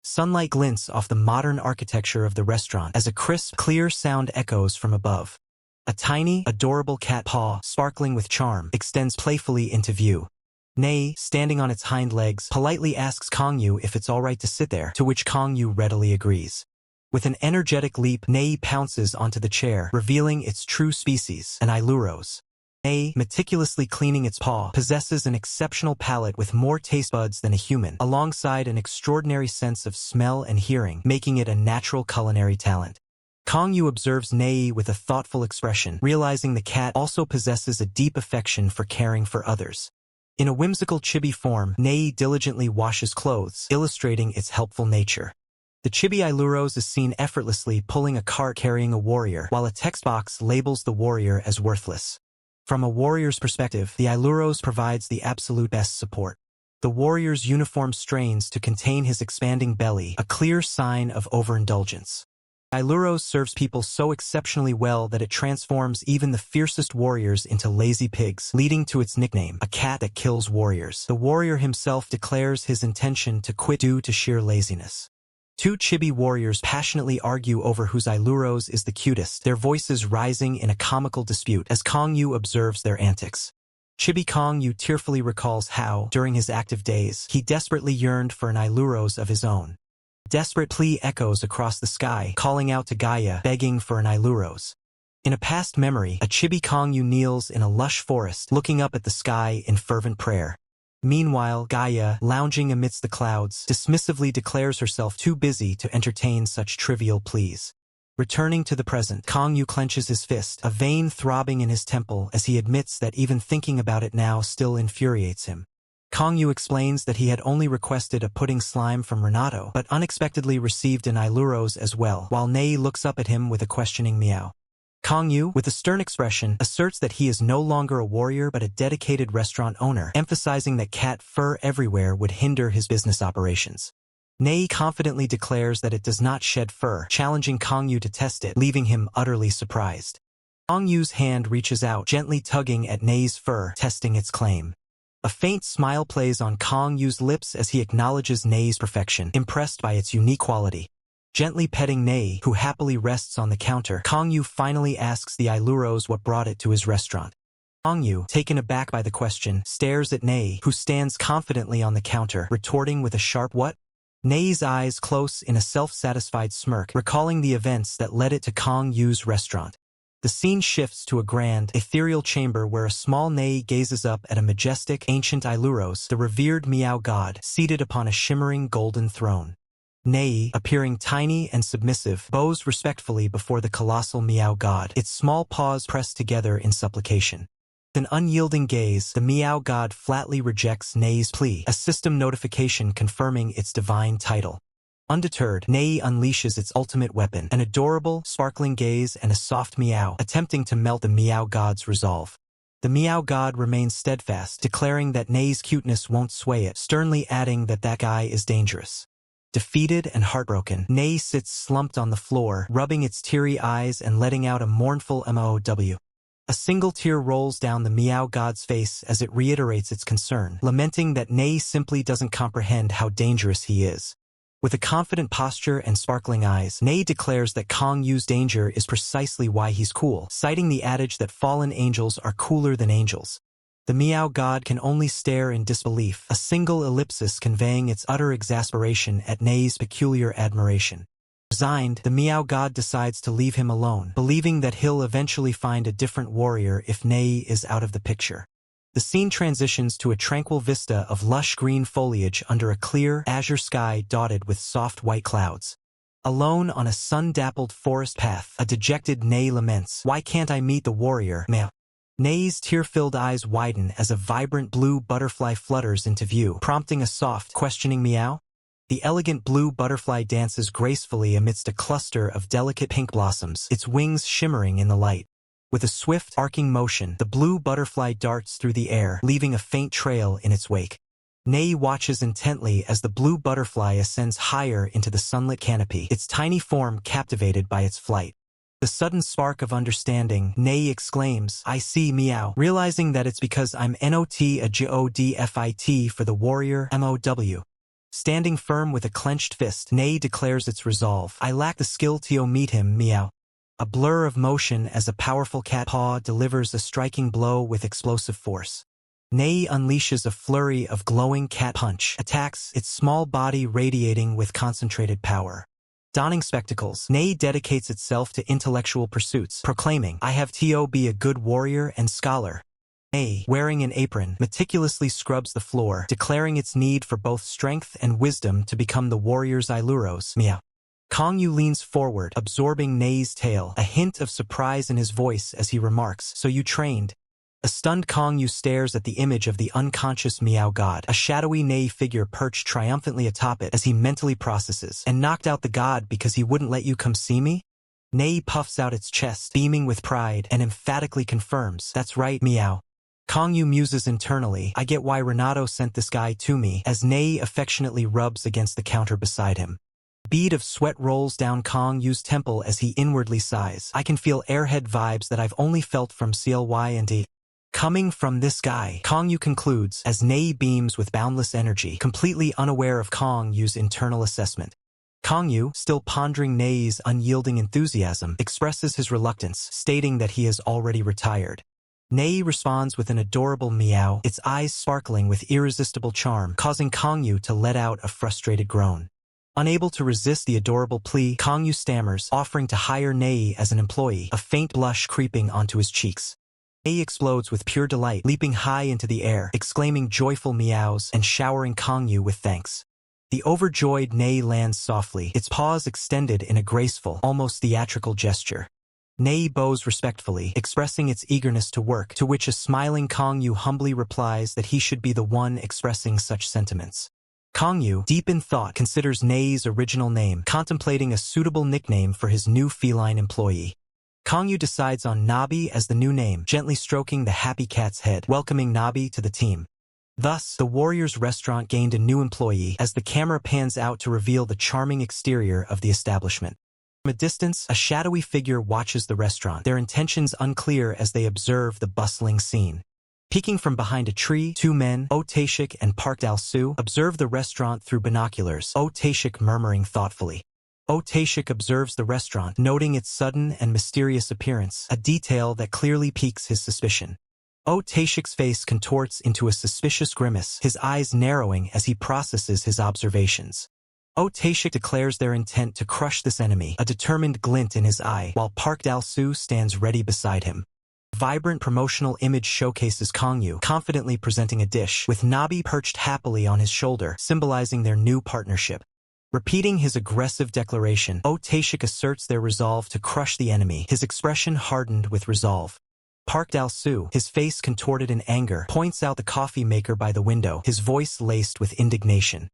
Sunlight glints off the modern architecture of the restaurant as a crisp, clear sound echoes from above. A tiny, adorable cat paw, sparkling with charm, extends playfully into view. Nei, standing on its hind legs, politely asks Kangyu if it's alright to sit there, to which Kangyu readily agrees. With an energetic leap, Nei pounces onto the chair, revealing its true species, an Ailuros. Nei, meticulously cleaning its paw, possesses an exceptional palate with more taste buds than a human, alongside an extraordinary sense of smell and hearing, making it a natural culinary talent. Kangyu observes Nei with a thoughtful expression, realizing the cat also possesses a deep affection for caring for others. In a whimsical chibi form, Nei diligently washes clothes, illustrating its helpful nature. The chibi Ailuros is seen effortlessly pulling a cart carrying a warrior, while a text box labels the warrior as worthless. From a warrior's perspective, the Ailuros provides the absolute best support. The warrior's uniform strains to contain his expanding belly, a clear sign of overindulgence. Ailuros serves people so exceptionally well that it transforms even the fiercest warriors into lazy pigs, leading to its nickname, a cat that kills warriors. The warrior himself declares his intention to quit due to sheer laziness. Two chibi warriors passionately argue over whose Ailuros is the cutest, their voices rising in a comical dispute as Kangyu observes their antics. Chibi Kangyu tearfully recalls how, during his active days, he desperately yearned for an Ailuros of his own. Desperate plea echoes across the sky, calling out to Gaia, begging for an Ailuros. In a past memory, a chibi Kangyu kneels in a lush forest, looking up at the sky in fervent prayer. Meanwhile, Gaia, lounging amidst the clouds, dismissively declares herself too busy to entertain such trivial pleas. Returning to the present, Kangyu clenches his fist, a vein throbbing in his temple as he admits that even thinking about it now still infuriates him. Kangyu explains that he had only requested a pudding slime from Renato, but unexpectedly received an Ailuros as well, while Nei looks up at him with a questioning meow. Kangyu, with a stern expression, asserts that he is no longer a warrior but a dedicated restaurant owner, emphasizing that cat fur everywhere would hinder his business operations. Nei confidently declares that it does not shed fur, challenging Kangyu to test it, leaving him utterly surprised. Kangyu's hand reaches out, gently tugging at Nei's fur, testing its claim. A faint smile plays on Kangyu's lips as he acknowledges Nei's perfection, impressed by its unique quality. Gently petting Nei, who happily rests on the counter, Kangyu finally asks the Ailuros what brought it to his restaurant. Kangyu, taken aback by the question, stares at Nei, who stands confidently on the counter, retorting with a sharp "what?" Nei's eyes close in a self-satisfied smirk, recalling the events that led it to Kangyu's restaurant. The scene shifts to a grand, ethereal chamber where a small Nei gazes up at a majestic, ancient Ailuros, the revered Meow god, seated upon a shimmering golden throne. Nei, appearing tiny and submissive, bows respectfully before the colossal Meow god, its small paws pressed together in supplication. With an unyielding gaze, the Meow god flatly rejects Nei's plea, a system notification confirming its divine title. Undeterred, Nei unleashes its ultimate weapon, an adorable, sparkling gaze and a soft meow, attempting to melt the Meow god's resolve. The Meow god remains steadfast, declaring that Nei's cuteness won't sway it, sternly adding that that guy is dangerous. Defeated and heartbroken, Nei sits slumped on the floor, rubbing its teary eyes and letting out a mournful mow. A single tear rolls down the Meow god's face as it reiterates its concern, lamenting that Nei simply doesn't comprehend how dangerous he is. With a confident posture and sparkling eyes, Nei declares that Kangyu's danger is precisely why he's cool, citing the adage that fallen angels are cooler than angels. The Meow god can only stare in disbelief, a single ellipsis conveying its utter exasperation at Nei's peculiar admiration. Resigned, the Meow god decides to leave him alone, believing that he'll eventually find a different warrior if Nei is out of the picture. The scene transitions to a tranquil vista of lush green foliage under a clear, azure sky dotted with soft white clouds. Alone on a sun-dappled forest path, a dejected Nei laments, "Why can't I meet the warrior, meow?" Nei's tear-filled eyes widen as a vibrant blue butterfly flutters into view, prompting a soft, questioning meow. The elegant blue butterfly dances gracefully amidst a cluster of delicate pink blossoms, its wings shimmering in the light. With a swift, arcing motion, the blue butterfly darts through the air, leaving a faint trail in its wake. Nei watches intently as the blue butterfly ascends higher into the sunlit canopy, its tiny form captivated by its flight. The sudden spark of understanding, Nei exclaims, "I see, meow," realizing that it's because I'm not a godfit for the warrior MOW. Standing firm with a clenched fist, Nei declares its resolve. "I lack the skill to meet him, meow." A blur of motion as a powerful cat paw delivers a striking blow with explosive force. Nei unleashes a flurry of glowing cat punch attacks, its small body radiating with concentrated power. Donning spectacles, Nei dedicates itself to intellectual pursuits, proclaiming, "I have to be a good warrior and scholar." Nei, wearing an apron, meticulously scrubs the floor, declaring its need for both strength and wisdom to become the warrior's Iluros, meow. Kongyu leans forward, absorbing Nei's tale, a hint of surprise in his voice as he remarks, "So you trained?" A stunned Kongyu stares at the image of the unconscious Meow God, a shadowy Nei figure perched triumphantly atop it as he mentally processes, "And knocked out the god because he wouldn't let you come see me?" Nei puffs out its chest, beaming with pride, and emphatically confirms, "That's right, Meow." Kongyu muses internally, "I get why Renato sent this guy to me," as Nei affectionately rubs against the counter beside him. A bead of sweat rolls down Kongyu's temple as he inwardly sighs. "I can feel airhead vibes that I've only felt from CLY&D. Coming from this guy," Kongyu concludes, as Nei beams with boundless energy, completely unaware of Kongyu's internal assessment. Kongyu, still pondering Nei's unyielding enthusiasm, expresses his reluctance, stating that he has already retired. Nei responds with an adorable meow, its eyes sparkling with irresistible charm, causing Kongyu to let out a frustrated groan. Unable to resist the adorable plea, Kongyu stammers, offering to hire Nei as an employee, a faint blush creeping onto his cheeks. Nei explodes with pure delight, leaping high into the air, exclaiming joyful meows and showering Kongyu with thanks. The overjoyed Nei lands softly, its paws extended in a graceful, almost theatrical gesture. Nei bows respectfully, expressing its eagerness to work, to which a smiling Kongyu humbly replies that he should be the one expressing such sentiments. Kongyu, deep in thought, considers Nei's original name, contemplating a suitable nickname for his new feline employee. Kongyu decides on Nabi as the new name, gently stroking the happy cat's head, welcoming Nabi to the team. Thus, the Warriors restaurant gained a new employee as the camera pans out to reveal the charming exterior of the establishment. From a distance, a shadowy figure watches the restaurant, their intentions unclear as they observe the bustling scene. Peeking from behind a tree, two men, Otashik and Park Dal-Su, observe the restaurant through binoculars, Otashik murmuring thoughtfully. Otashik observes the restaurant, noting its sudden and mysterious appearance, a detail that clearly piques his suspicion. Otashik's face contorts into a suspicious grimace, his eyes narrowing as he processes his observations. Otashik declares their intent to crush this enemy, a determined glint in his eye, while Park Dal-Su stands ready beside him. A vibrant promotional image showcases Kongyu, confidently presenting a dish, with Nabi perched happily on his shoulder, symbolizing their new partnership. Repeating his aggressive declaration, Otashik asserts their resolve to crush the enemy, his expression hardened with resolve. Park Dal-Su, his face contorted in anger, points out the coffee maker by the window, his voice laced with indignation.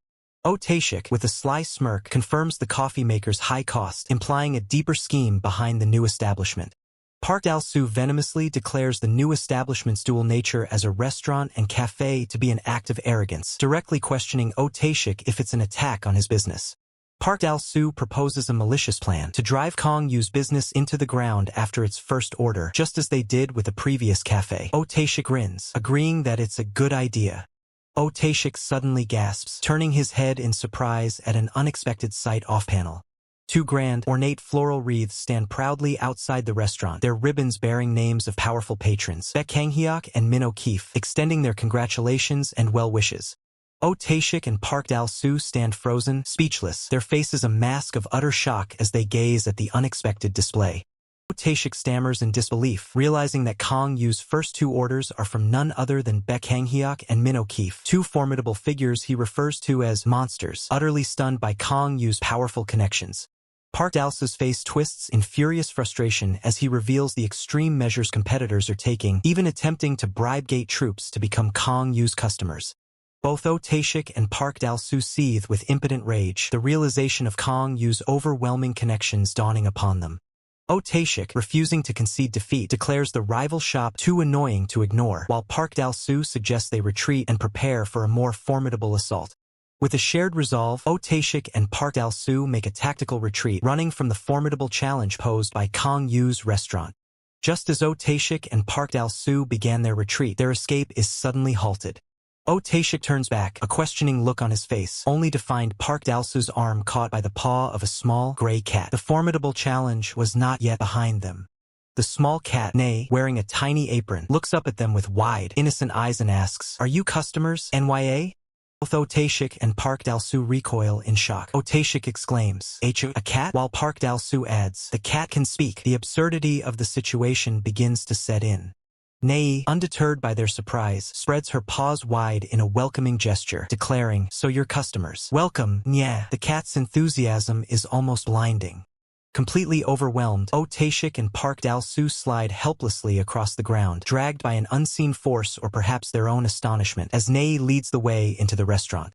Otashik, with a sly smirk, confirms the coffee maker's high cost, implying a deeper scheme behind the new establishment. Park Dal-Su venomously declares the new establishment's dual nature as a restaurant and cafe to be an act of arrogance, directly questioning Otashik if it's an attack on his business. Park Dal-Su proposes a malicious plan to drive Kongyu's business into the ground after its first order, just as they did with the previous cafe. Otashik grins, agreeing that it's a good idea. Otashik suddenly gasps, turning his head in surprise at an unexpected sight off-panel. Two grand, ornate floral wreaths stand proudly outside the restaurant, their ribbons bearing names of powerful patrons, Baek Hang-hyuk and Min O'Keefe, extending their congratulations and well wishes. Otashik and Park Dal-Su stand frozen, speechless, their faces a mask of utter shock as they gaze at the unexpected display. Otashik stammers in disbelief, realizing that Kongyu's first two orders are from none other than Baek Hang-hyuk and Min O'Keefe, two formidable figures he refers to as monsters, utterly stunned by Kongyu's powerful connections. Park Dal-Su's face twists in furious frustration as he reveals the extreme measures competitors are taking, even attempting to bribe gate troops to become Kongyu's customers. Both Taeshik and Park Dal-soo seethe with impotent rage, the realization of Kang Yu's overwhelming connections dawning upon them. Taeshik, refusing to concede defeat, declares the rival shop too annoying to ignore, while Park Dal-soo suggests they retreat and prepare for a more formidable assault. With a shared resolve, Taeshik and Park Dal-soo make a tactical retreat, running from the formidable challenge posed by Kang Yu's restaurant. Just as Taeshik and Park Dal-soo began their retreat, their escape is suddenly halted. Taeshik turns back, a questioning look on his face, only to find Park Dal-soo's arm caught by the paw of a small, gray cat. The formidable challenge was not yet behind them. The small cat, Nay, wearing a tiny apron, looks up at them with wide, innocent eyes and asks, "Are you customers, NYA?" Both Taeshik and Park Dal-soo recoil in shock. Taeshik exclaims, "A cat?" While Park Dal-soo adds, "The cat can speak." The absurdity of the situation begins to set in. Nei, undeterred by their surprise, spreads her paws wide in a welcoming gesture, declaring, "So you're customers. Welcome, nya." The cat's enthusiasm is almost blinding. Completely overwhelmed, Taeshik and Park Dal-soo slide helplessly across the ground, dragged by an unseen force or perhaps their own astonishment, as Nei leads the way into the restaurant.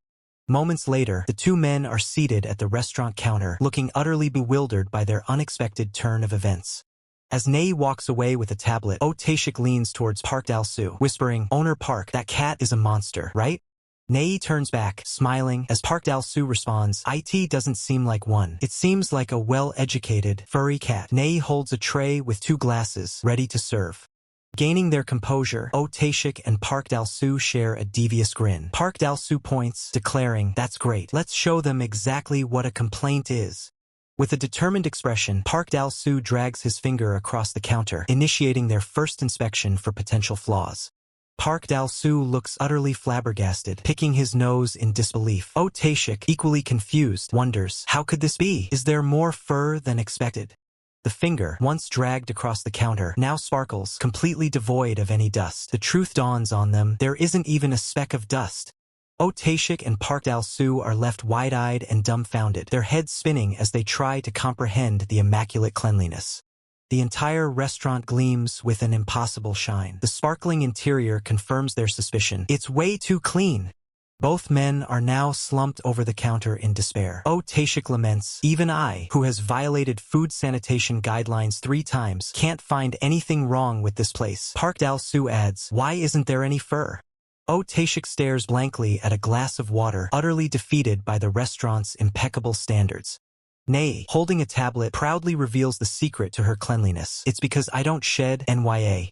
Moments later, the two men are seated at the restaurant counter, looking utterly bewildered by their unexpected turn of events. As Nei walks away with a tablet, Taeshik leans towards Park Dal-soo, whispering, "Owner Park, that cat is a monster, right?" Nei turns back, smiling, as Park Dal-soo responds, "It doesn't seem like one. It seems like a well-educated, furry cat." Nei holds a tray with 2 glasses, ready to serve. Gaining their composure, Taeshik and Park Dal-soo share a devious grin. Park Dal-soo points, declaring, "That's great. Let's show them exactly what a complaint is." With a determined expression, Park Dal-soo drags his finger across the counter, initiating their first inspection for potential flaws. Park Dal-soo looks utterly flabbergasted, picking his nose in disbelief. Taeshik, equally confused, wonders, "How could this be? Is there more fur than expected?" The finger, once dragged across the counter, now sparkles, completely devoid of any dust. The truth dawns on them, there isn't even a speck of dust. Taeshik and Park Dal-soo are left wide-eyed and dumbfounded, their heads spinning as they try to comprehend the immaculate cleanliness. The entire restaurant gleams with an impossible shine. The sparkling interior confirms their suspicion. It's way too clean. Both men are now slumped over the counter in despair. Taeshik laments, "Even I, who has violated food sanitation guidelines 3 times, can't find anything wrong with this place." Park Dal-soo adds, "Why isn't there any fur?" Taeshik stares blankly at a glass of water, utterly defeated by the restaurant's impeccable standards. Nei, holding a tablet, proudly reveals the secret to her cleanliness. "It's because I don't shed, NYA."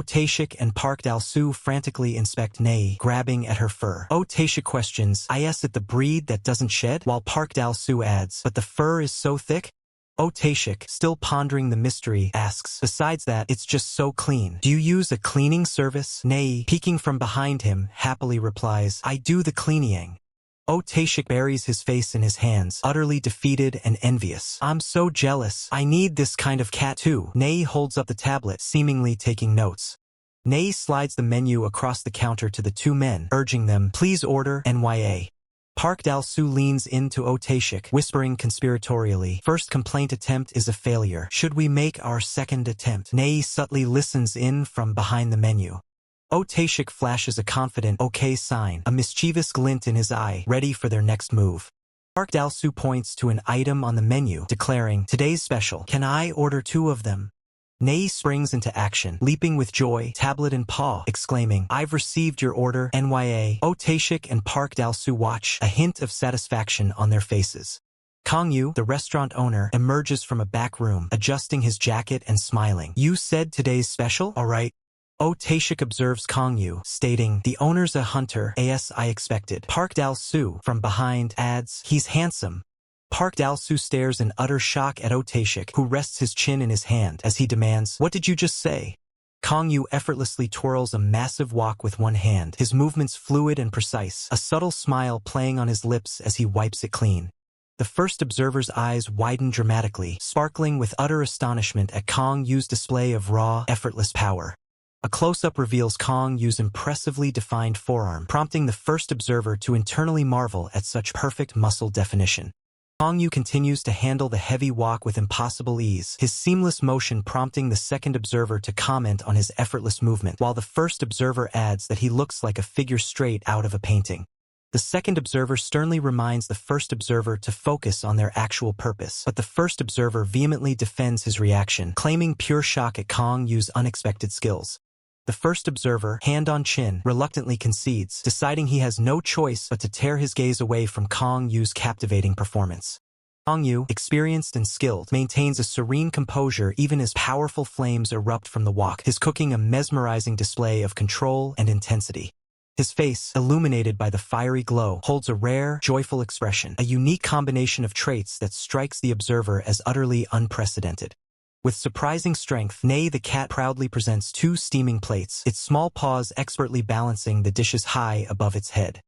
Taeshik and Park Dal-soo frantically inspect Nei, grabbing at her fur. Taeshik questions, "Is it the breed that doesn't shed?" While Park Dal-soo adds, "But the fur is so thick?" Taeshik, still pondering the mystery, asks, "Besides that, it's just so clean. Do you use a cleaning service?" Nei, peeking from behind him, happily replies, "I do the cleaning." Taeshik buries his face in his hands, utterly defeated and envious. "I'm so jealous. I need this kind of cat too." Nei holds up the tablet, seemingly taking notes. Nei slides the menu across the counter to the 2 men, urging them, "Please order, NYA." Park Dal-soo leans into Taeshik, whispering conspiratorially, "First complaint attempt is a failure. Should we make our second attempt?" Nei subtly listens in from behind the menu. Taeshik flashes a confident okay sign, a mischievous glint in his eye, ready for their next move. Park Dal-soo points to an item on the menu, declaring, "Today's special. Can I order 2 of them?" Nei springs into action, leaping with joy, tablet in paw, exclaiming, "I've received your order, NYA." Taeshik and Park Dal-soo watch, a hint of satisfaction on their faces. Kang Yu, the restaurant owner, emerges from a back room, adjusting his jacket and smiling. "You said today's special? All right." Taeshik observes Kang Yu, stating, "The owner's a hunter, as I expected." Park Dal-soo, from behind, adds, "He's handsome." Park Dal-soo stares in utter shock at Taeshik, who rests his chin in his hand, as he demands, "What did you just say?" Kang Yu effortlessly twirls a massive wok with one hand, his movements fluid and precise, a subtle smile playing on his lips as he wipes it clean. The first observer's eyes widen dramatically, sparkling with utter astonishment at Kang Yu's display of raw, effortless power. A close-up reveals Kang Yu's impressively defined forearm, prompting the first observer to internally marvel at such perfect muscle definition. Kang Yu continues to handle the heavy wok with impossible ease, his seamless motion prompting the second observer to comment on his effortless movement, while the first observer adds that he looks like a figure straight out of a painting. The second observer sternly reminds the first observer to focus on their actual purpose, but the first observer vehemently defends his reaction, claiming pure shock at Kang Yu's unexpected skills. The first observer, hand on chin, reluctantly concedes, deciding he has no choice but to tear his gaze away from Kang Yu's captivating performance. Kang Yu, experienced and skilled, maintains a serene composure even as powerful flames erupt from the wok, his cooking a mesmerizing display of control and intensity. His face, illuminated by the fiery glow, holds a rare, joyful expression, a unique combination of traits that strikes the observer as utterly unprecedented. With surprising strength, Nei the cat proudly presents 2 steaming plates, its small paws expertly balancing the dishes high above its head.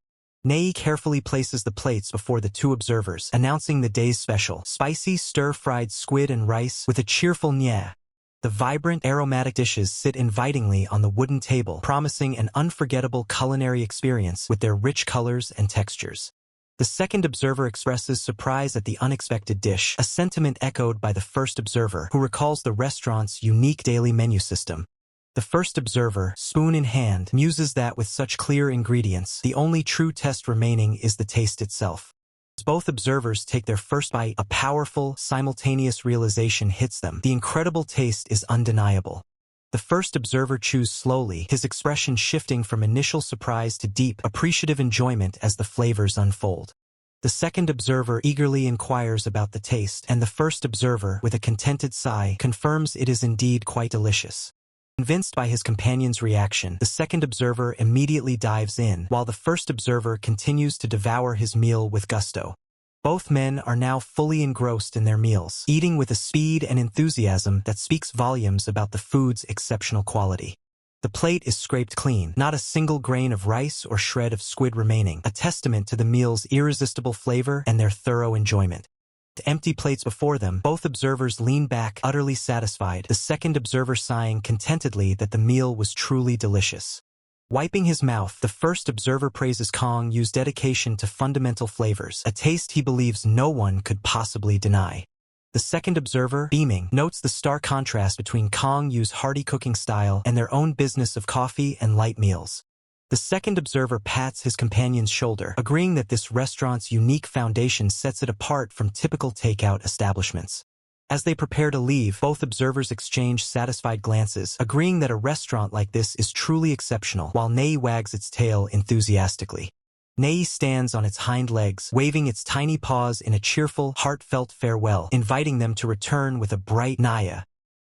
Nei carefully places the plates before the 2 observers, announcing the day's special, spicy stir-fried squid and rice with a cheerful nya. The vibrant, aromatic dishes sit invitingly on the wooden table, promising an unforgettable culinary experience with their rich colors and textures. The second observer expresses surprise at the unexpected dish, a sentiment echoed by the first observer, who recalls the restaurant's unique daily menu system. The first observer, spoon in hand, muses that with such clear ingredients, the only true test remaining is the taste itself. As both observers take their first bite, a powerful, simultaneous realization hits them. The incredible taste is undeniable. The first observer chews slowly, his expression shifting from initial surprise to deep, appreciative enjoyment as the flavors unfold. The second observer eagerly inquires about the taste, and the first observer, with a contented sigh, confirms it is indeed quite delicious. Convinced by his companion's reaction, the second observer immediately dives in, while the first observer continues to devour his meal with gusto. Both men are now fully engrossed in their meals, eating with a speed and enthusiasm that speaks volumes about the food's exceptional quality. The plate is scraped clean, not a single grain of rice or shred of squid remaining, a testament to the meal's irresistible flavor and their thorough enjoyment. To empty plates before them, both observers lean back, utterly satisfied, the second observer sighing contentedly that the meal was truly delicious. Wiping his mouth, the first observer praises Kang Yu's dedication to fundamental flavors, a taste he believes no one could possibly deny. The second observer, beaming, notes the stark contrast between Kang Yu's hearty cooking style and their own business of coffee and light meals. The second observer pats his companion's shoulder, agreeing that this restaurant's unique foundation sets it apart from typical takeout establishments. As they prepare to leave, both observers exchange satisfied glances, agreeing that a restaurant like this is truly exceptional, while Nei wags its tail enthusiastically. Nei stands on its hind legs, waving its tiny paws in a cheerful, heartfelt farewell, inviting them to return with a bright Naya.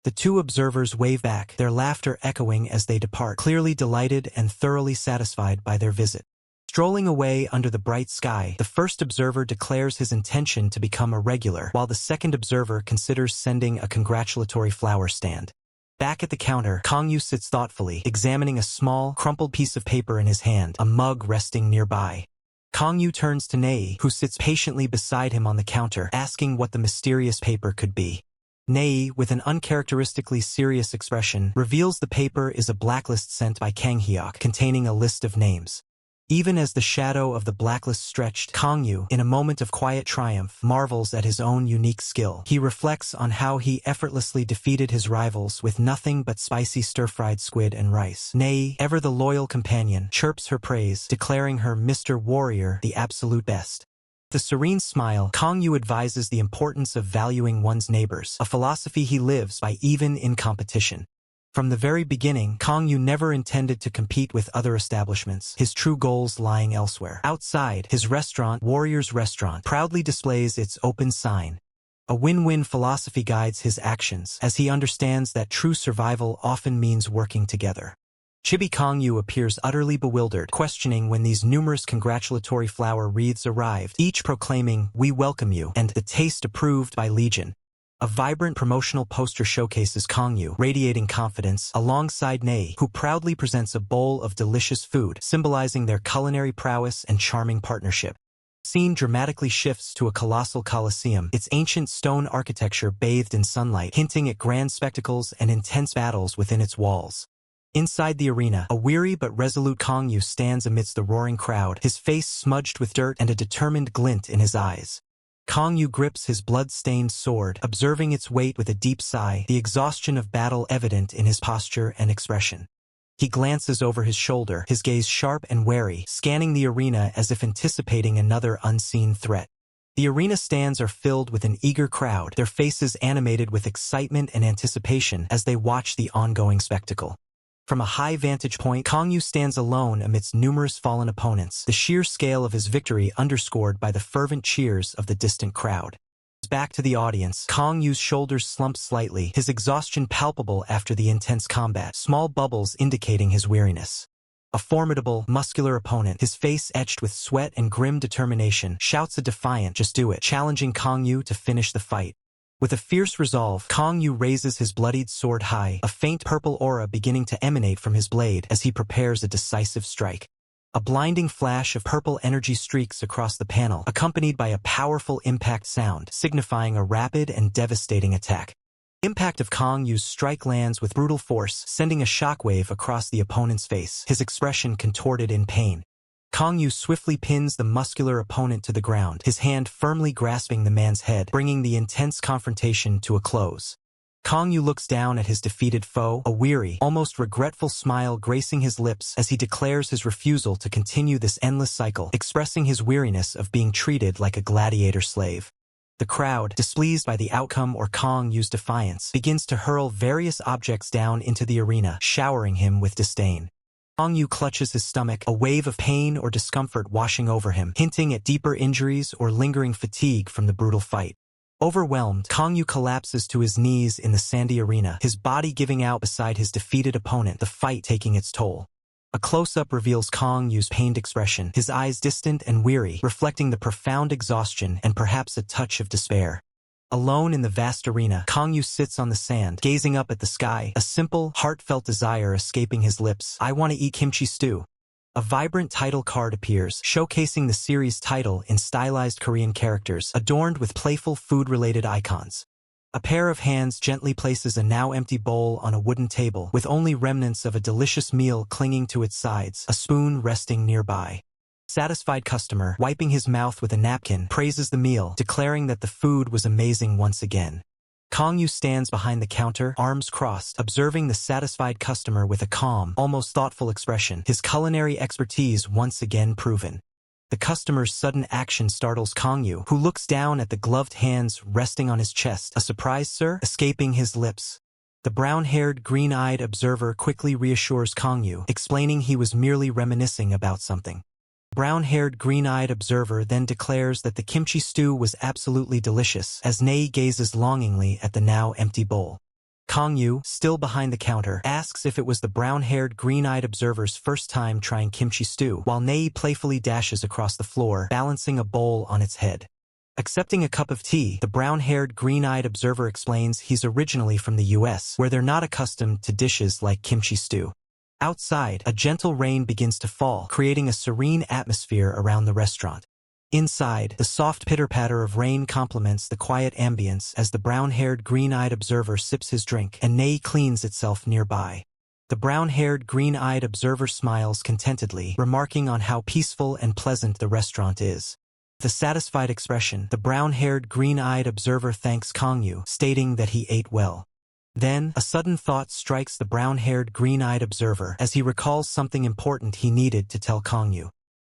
The 2 observers wave back, their laughter echoing as they depart, clearly delighted and thoroughly satisfied by their visit. Strolling away under the bright sky, the first observer declares his intention to become a regular, while the second observer considers sending a congratulatory flower stand. Back at the counter, Kang Yu sits thoughtfully, examining a small, crumpled piece of paper in his hand, a mug resting nearby. Kang Yu turns to Nei, who sits patiently beside him on the counter, asking what the mysterious paper could be. Nei, with an uncharacteristically serious expression, reveals the paper is a blacklist sent by Kang Hyuk, containing a list of names. Even as the shadow of the blacklist stretched, Kang Yu, in a moment of quiet triumph, marvels at his own unique skill. He reflects on how he effortlessly defeated his rivals with nothing but spicy stir-fried squid and rice. Nei, ever the loyal companion, chirps her praise, declaring her Mr. Warrior the absolute best. With a serene smile, Kang Yu advises the importance of valuing one's neighbors, a philosophy he lives by even in competition. From the very beginning, Kang Yu never intended to compete with other establishments, his true goals lying elsewhere. Outside, his restaurant, Warrior's Restaurant, proudly displays its open sign. A win-win philosophy guides his actions, as he understands that true survival often means working together. Chibi Kang Yu appears utterly bewildered, questioning when these numerous congratulatory flower wreaths arrived, each proclaiming, "We welcome you," and "The taste approved by Legion." A vibrant promotional poster showcases Kang Yu, radiating confidence, alongside Nei, who proudly presents a bowl of delicious food, symbolizing their culinary prowess and charming partnership. The scene dramatically shifts to a colossal coliseum, its ancient stone architecture bathed in sunlight, hinting at grand spectacles and intense battles within its walls. Inside the arena, a weary but resolute Kang Yu stands amidst the roaring crowd, his face smudged with dirt and a determined glint in his eyes. Kang Yu grips his blood-stained sword, observing its weight with a deep sigh, the exhaustion of battle evident in his posture and expression. He glances over his shoulder, his gaze sharp and wary, scanning the arena as if anticipating another unseen threat. The arena stands are filled with an eager crowd, their faces animated with excitement and anticipation as they watch the ongoing spectacle. From a high vantage point, Kangyu stands alone amidst numerous fallen opponents, the sheer scale of his victory underscored by the fervent cheers of the distant crowd. Back to the audience, Kangyu's shoulders slump slightly, his exhaustion palpable after the intense combat, small bubbles indicating his weariness. A formidable, muscular opponent, his face etched with sweat and grim determination, shouts a defiant, "Just do it," challenging Kangyu to finish the fight. With a fierce resolve, Kangyu raises his bloodied sword high, a faint purple aura beginning to emanate from his blade as he prepares a decisive strike. A blinding flash of purple energy streaks across the panel, accompanied by a powerful impact sound, signifying a rapid and devastating attack. Impact of Kangyu's strike lands with brutal force, sending a shockwave across the opponent's face, his expression contorted in pain. Kangyu swiftly pins the muscular opponent to the ground, his hand firmly grasping the man's head, bringing the intense confrontation to a close. Kangyu looks down at his defeated foe, a weary, almost regretful smile gracing his lips as he declares his refusal to continue this endless cycle, expressing his weariness of being treated like a gladiator slave. The crowd, displeased by the outcome or Kangyu's defiance, begins to hurl various objects down into the arena, showering him with disdain. Kangyu clutches his stomach, a wave of pain or discomfort washing over him, hinting at deeper injuries or lingering fatigue from the brutal fight. Overwhelmed, Kangyu collapses to his knees in the sandy arena, his body giving out beside his defeated opponent, the fight taking its toll. A close-up reveals Kangyu's pained expression, his eyes distant and weary, reflecting the profound exhaustion and perhaps a touch of despair. Alone in the vast arena, Kangyu sits on the sand, gazing up at the sky, a simple, heartfelt desire escaping his lips. "I want to eat kimchi stew." A vibrant title card appears, showcasing the series title in stylized Korean characters, adorned with playful food-related icons. A pair of hands gently places a now-empty bowl on a wooden table, with only remnants of a delicious meal clinging to its sides, a spoon resting nearby. Satisfied customer, wiping his mouth with a napkin, praises the meal, declaring that the food was amazing once again. Kangyu stands behind the counter, arms crossed, observing the satisfied customer with a calm, almost thoughtful expression, his culinary expertise once again proven. The customer's sudden action startles Kangyu, who looks down at the gloved hands resting on his chest. "A surprise, sir?" escaping his lips. The brown-haired, green-eyed observer quickly reassures Kangyu, explaining he was merely reminiscing about something. Brown-haired, green-eyed observer then declares that the kimchi stew was absolutely delicious, as Nei gazes longingly at the now empty bowl. Kangyu, still behind the counter, asks if it was the brown-haired, green-eyed observer's first time trying kimchi stew, while Nei playfully dashes across the floor, balancing a bowl on its head. Accepting a cup of tea, the brown-haired, green-eyed observer explains he's originally from the US, where they're not accustomed to dishes like kimchi stew. Outside, a gentle rain begins to fall, creating a serene atmosphere around the restaurant. Inside, the soft pitter-patter of rain complements the quiet ambience as the brown-haired, green-eyed observer sips his drink, and Nei cleans itself nearby. The brown-haired, green-eyed observer smiles contentedly, remarking on how peaceful and pleasant the restaurant is. With a satisfied expression, the brown-haired, green-eyed observer thanks Kangyu, stating that he ate well. Then, a sudden thought strikes the brown-haired, green-eyed observer as he recalls something important he needed to tell Kangyu.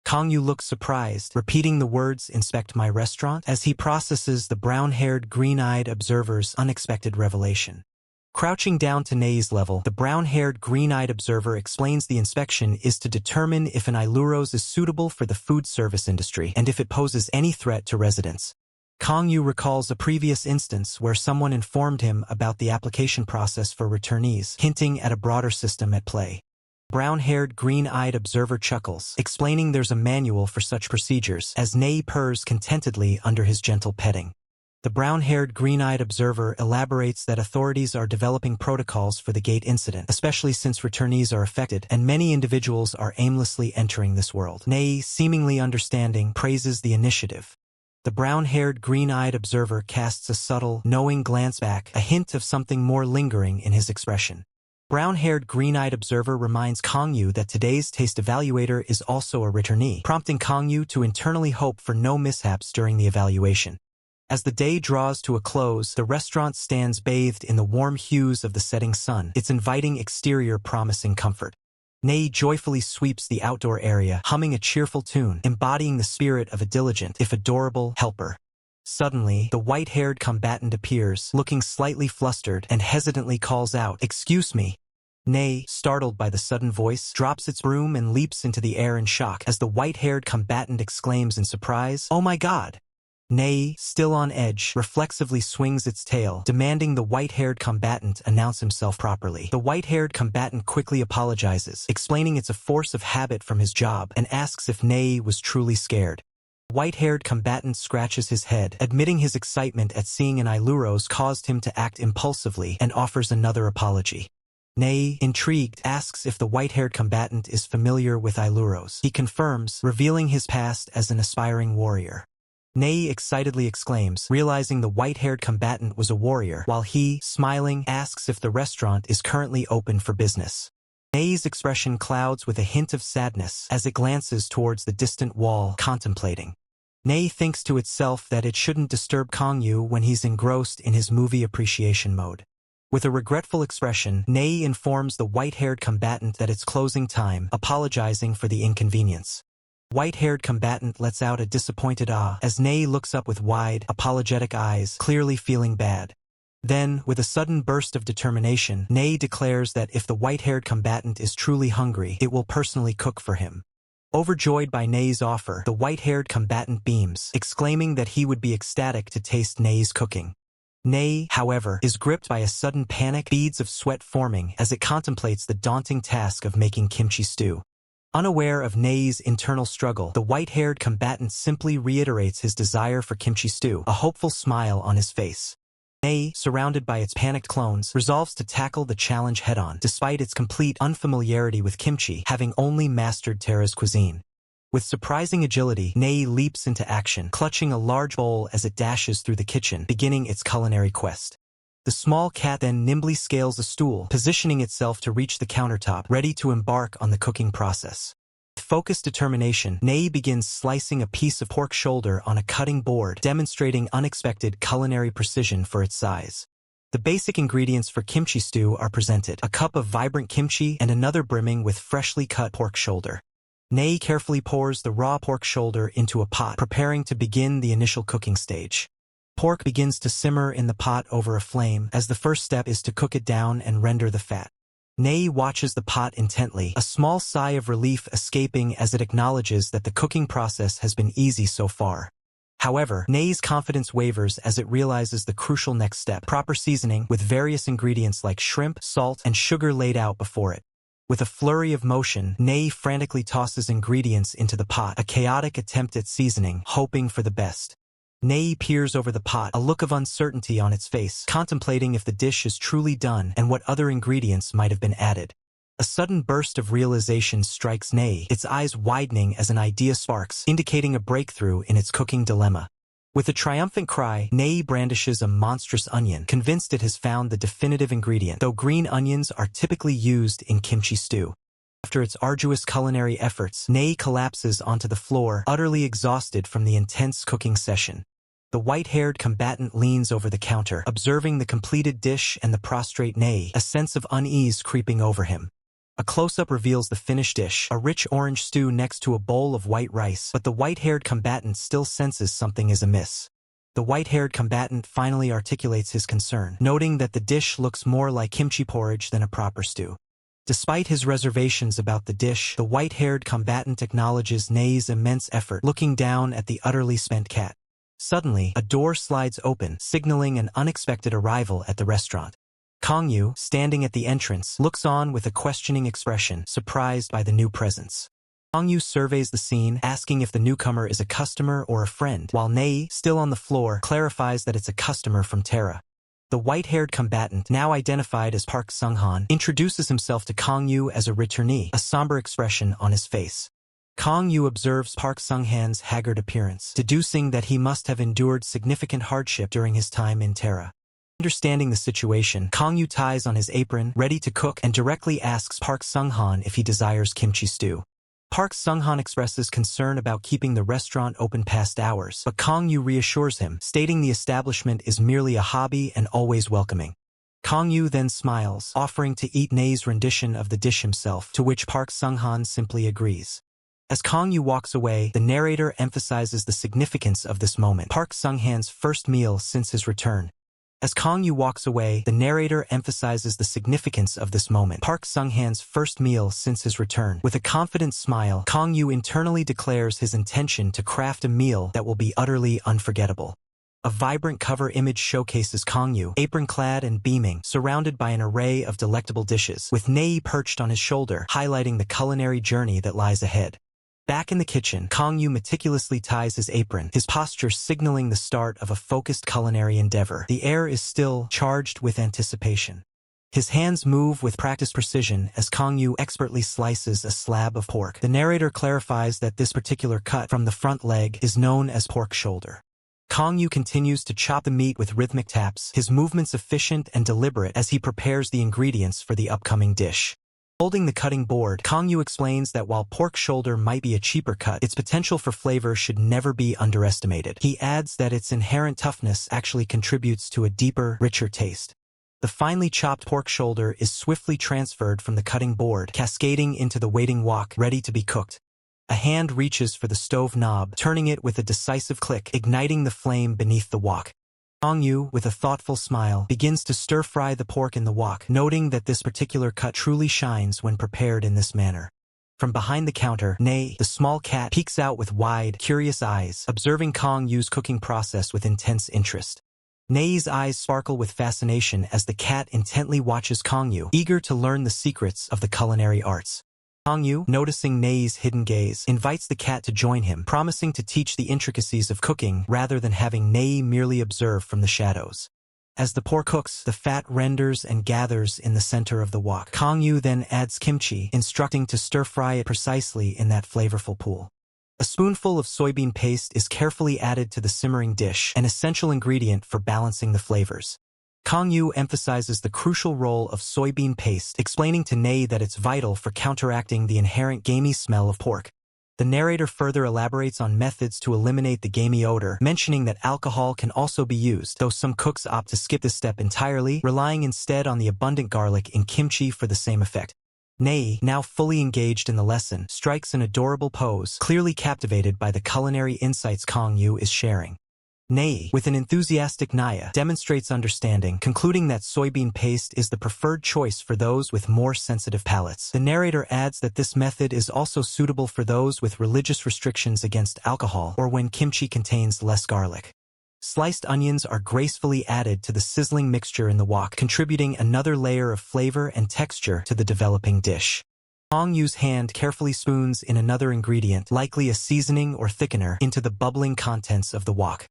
Kangyu looks surprised, repeating the words "inspect my restaurant" as he processes the brown-haired, green-eyed observer's unexpected revelation. Crouching down to Nei's level, the brown-haired, green-eyed observer explains the inspection is to determine if an Iluros is suitable for the food service industry and if it poses any threat to residents. Kangyu recalls a previous instance where someone informed him about the application process for returnees, hinting at a broader system at play. Brown-haired, green-eyed observer chuckles, explaining there's a manual for such procedures, as Nei purrs contentedly under his gentle petting. The brown-haired, green-eyed observer elaborates that authorities are developing protocols for the gate incident, especially since returnees are affected, and many individuals are aimlessly entering this world. Nei, seemingly understanding, praises the initiative. The brown-haired, green-eyed observer casts a subtle, knowing glance back, a hint of something more lingering in his expression. Brown-haired, green-eyed observer reminds Kangyu that today's taste evaluator is also a returnee, prompting Kangyu to internally hope for no mishaps during the evaluation. As the day draws to a close, the restaurant stands bathed in the warm hues of the setting sun, its inviting exterior promising comfort. Nae joyfully sweeps the outdoor area, humming a cheerful tune, embodying the spirit of a diligent, if adorable, helper. Suddenly, the white-haired combatant appears, looking slightly flustered, and hesitantly calls out, "Excuse me." Nae, startled by the sudden voice, drops its broom and leaps into the air in shock as the white-haired combatant exclaims in surprise, "Oh my god!" Nae, still on edge, reflexively swings its tail, demanding the white-haired combatant announce himself properly. The white-haired combatant quickly apologizes, explaining it's a force of habit from his job, and asks if Nae was truly scared. The white-haired combatant scratches his head, admitting his excitement at seeing an Iluros caused him to act impulsively, and offers another apology. Nae, intrigued, asks if the white-haired combatant is familiar with Iluros. He confirms, revealing his past as an aspiring warrior. Nae excitedly exclaims, realizing the white-haired combatant was a warrior, while he, smiling, asks if the restaurant is currently open for business. Nae's expression clouds with a hint of sadness as it glances towards the distant wall, contemplating. Nae thinks to itself that it shouldn't disturb Kangyu when he's engrossed in his movie appreciation mode. With a regretful expression, Nae informs the white-haired combatant that it's closing time, apologizing for the inconvenience. White-haired combatant lets out a disappointed ah as Nae looks up with wide, apologetic eyes, clearly feeling bad. Then, with a sudden burst of determination, Nae declares that if the white-haired combatant is truly hungry, it will personally cook for him. Overjoyed by Nae's offer, the white-haired combatant beams, exclaiming that he would be ecstatic to taste Nae's cooking. Nae, however, is gripped by a sudden panic, beads of sweat forming as it contemplates the daunting task of making kimchi stew. Unaware of Nae's internal struggle, the white-haired combatant simply reiterates his desire for kimchi stew, a hopeful smile on his face. Nae, surrounded by its panicked clones, resolves to tackle the challenge head-on, despite its complete unfamiliarity with kimchi, having only mastered Terra's cuisine. With surprising agility, Nae leaps into action, clutching a large bowl as it dashes through the kitchen, beginning its culinary quest. The small cat then nimbly scales a stool, positioning itself to reach the countertop, ready to embark on the cooking process. With focused determination, Nae begins slicing a piece of pork shoulder on a cutting board, demonstrating unexpected culinary precision for its size. The basic ingredients for kimchi stew are presented: a cup of vibrant kimchi and another brimming with freshly cut pork shoulder. Nae carefully pours the raw pork shoulder into a pot, preparing to begin the initial cooking stage. Pork begins to simmer in the pot over a flame, as the first step is to cook it down and render the fat. Nae watches the pot intently, a small sigh of relief escaping as it acknowledges that the cooking process has been easy so far. However, Nae's confidence wavers as it realizes the crucial next step: proper seasoning, with various ingredients like shrimp, salt, and sugar laid out before it. With a flurry of motion, Nae frantically tosses ingredients into the pot, a chaotic attempt at seasoning, hoping for the best. Nae peers over the pot, a look of uncertainty on its face, contemplating if the dish is truly done and what other ingredients might have been added. A sudden burst of realization strikes Nae, its eyes widening as an idea sparks, indicating a breakthrough in its cooking dilemma. With a triumphant cry, Nae brandishes a monstrous onion, convinced it has found the definitive ingredient, though green onions are typically used in kimchi stew. After its arduous culinary efforts, Nae collapses onto the floor, utterly exhausted from the intense cooking session. The white-haired combatant leans over the counter, observing the completed dish and the prostrate Nae, a sense of unease creeping over him. A close-up reveals the finished dish, a rich orange stew next to a bowl of white rice, but the white-haired combatant still senses something is amiss. The white-haired combatant finally articulates his concern, noting that the dish looks more like kimchi porridge than a proper stew. Despite his reservations about the dish, the white-haired combatant acknowledges Nae's immense effort, looking down at the utterly spent cat. Suddenly, a door slides open, signaling an unexpected arrival at the restaurant. Kangyu, standing at the entrance, looks on with a questioning expression, surprised by the new presence. Kangyu surveys the scene, asking if the newcomer is a customer or a friend, while Nae, still on the floor, clarifies that it's a customer from Terra. The white-haired combatant, now identified as Park Sung-han, introduces himself to Kangyu as a returnee, a somber expression on his face. Kangyu observes Park Sung-han's haggard appearance, deducing that he must have endured significant hardship during his time in Terra. Understanding the situation, Kangyu ties on his apron, ready to cook, and directly asks Park Sung-han if he desires kimchi stew. Park Sung-han expresses concern about keeping the restaurant open past hours, but Kangyu reassures him, stating the establishment is merely a hobby and always welcoming. Kang Yu then smiles, offering to eat Nei's rendition of the dish himself, to which Park Sung-han simply agrees. As Kang Yu walks away, the narrator emphasizes the significance of this moment, Park Sung-han's first meal since his return. As Kang Yu walks away, the narrator emphasizes the significance of this moment, Park Sung-han's first meal since his return. With a confident smile, Kang Yu internally declares his intention to craft a meal that will be utterly unforgettable. A vibrant cover image showcases Kang Yu, apron-clad and beaming, surrounded by an array of delectable dishes, with Nei perched on his shoulder, highlighting the culinary journey that lies ahead. Back in the kitchen, Kang Yu meticulously ties his apron, his posture signaling the start of a focused culinary endeavor. The air is still charged with anticipation. His hands move with practiced precision as Kang Yu expertly slices a slab of pork. The narrator clarifies that this particular cut from the front leg is known as pork shoulder. Kang Yu continues to chop the meat with rhythmic taps, his movements efficient and deliberate as he prepares the ingredients for the upcoming dish. Holding the cutting board, Kang Yu explains that while pork shoulder might be a cheaper cut, its potential for flavor should never be underestimated. He adds that its inherent toughness actually contributes to a deeper, richer taste. The finely chopped pork shoulder is swiftly transferred from the cutting board, cascading into the waiting wok, ready to be cooked. A hand reaches for the stove knob, turning it with a decisive click, igniting the flame beneath the wok. Kang Yu, with a thoughtful smile, begins to stir-fry the pork in the wok, noting that this particular cut truly shines when prepared in this manner. From behind the counter, Nei, the small cat, peeks out with wide, curious eyes, observing Kang Yu's cooking process with intense interest. Nei's eyes sparkle with fascination as the cat intently watches Kang Yu, eager to learn the secrets of the culinary arts. Kang Yu, noticing Nei's hidden gaze, invites the cat to join him, promising to teach the intricacies of cooking rather than having Nei merely observe from the shadows. As the pork cooks, the fat renders and gathers in the center of the wok. Kang Yu then adds kimchi, instructing to stir-fry it precisely in that flavorful pool. A spoonful of soybean paste is carefully added to the simmering dish, an essential ingredient for balancing the flavors. Kang Yu emphasizes the crucial role of soybean paste, explaining to Nei that it's vital for counteracting the inherent gamey smell of pork. The narrator further elaborates on methods to eliminate the gamey odor, mentioning that alcohol can also be used, though some cooks opt to skip this step entirely, relying instead on the abundant garlic in kimchi for the same effect. Nei, now fully engaged in the lesson, strikes an adorable pose, clearly captivated by the culinary insights Kang Yu is sharing. Nei, with an enthusiastic naya, demonstrates understanding, concluding that soybean paste is the preferred choice for those with more sensitive palates. The narrator adds that this method is also suitable for those with religious restrictions against alcohol or when kimchi contains less garlic. Sliced onions are gracefully added to the sizzling mixture in the wok, contributing another layer of flavor and texture to the developing dish. Kang Yu's hand carefully spoons in another ingredient, likely a seasoning or thickener, into the bubbling contents of the wok.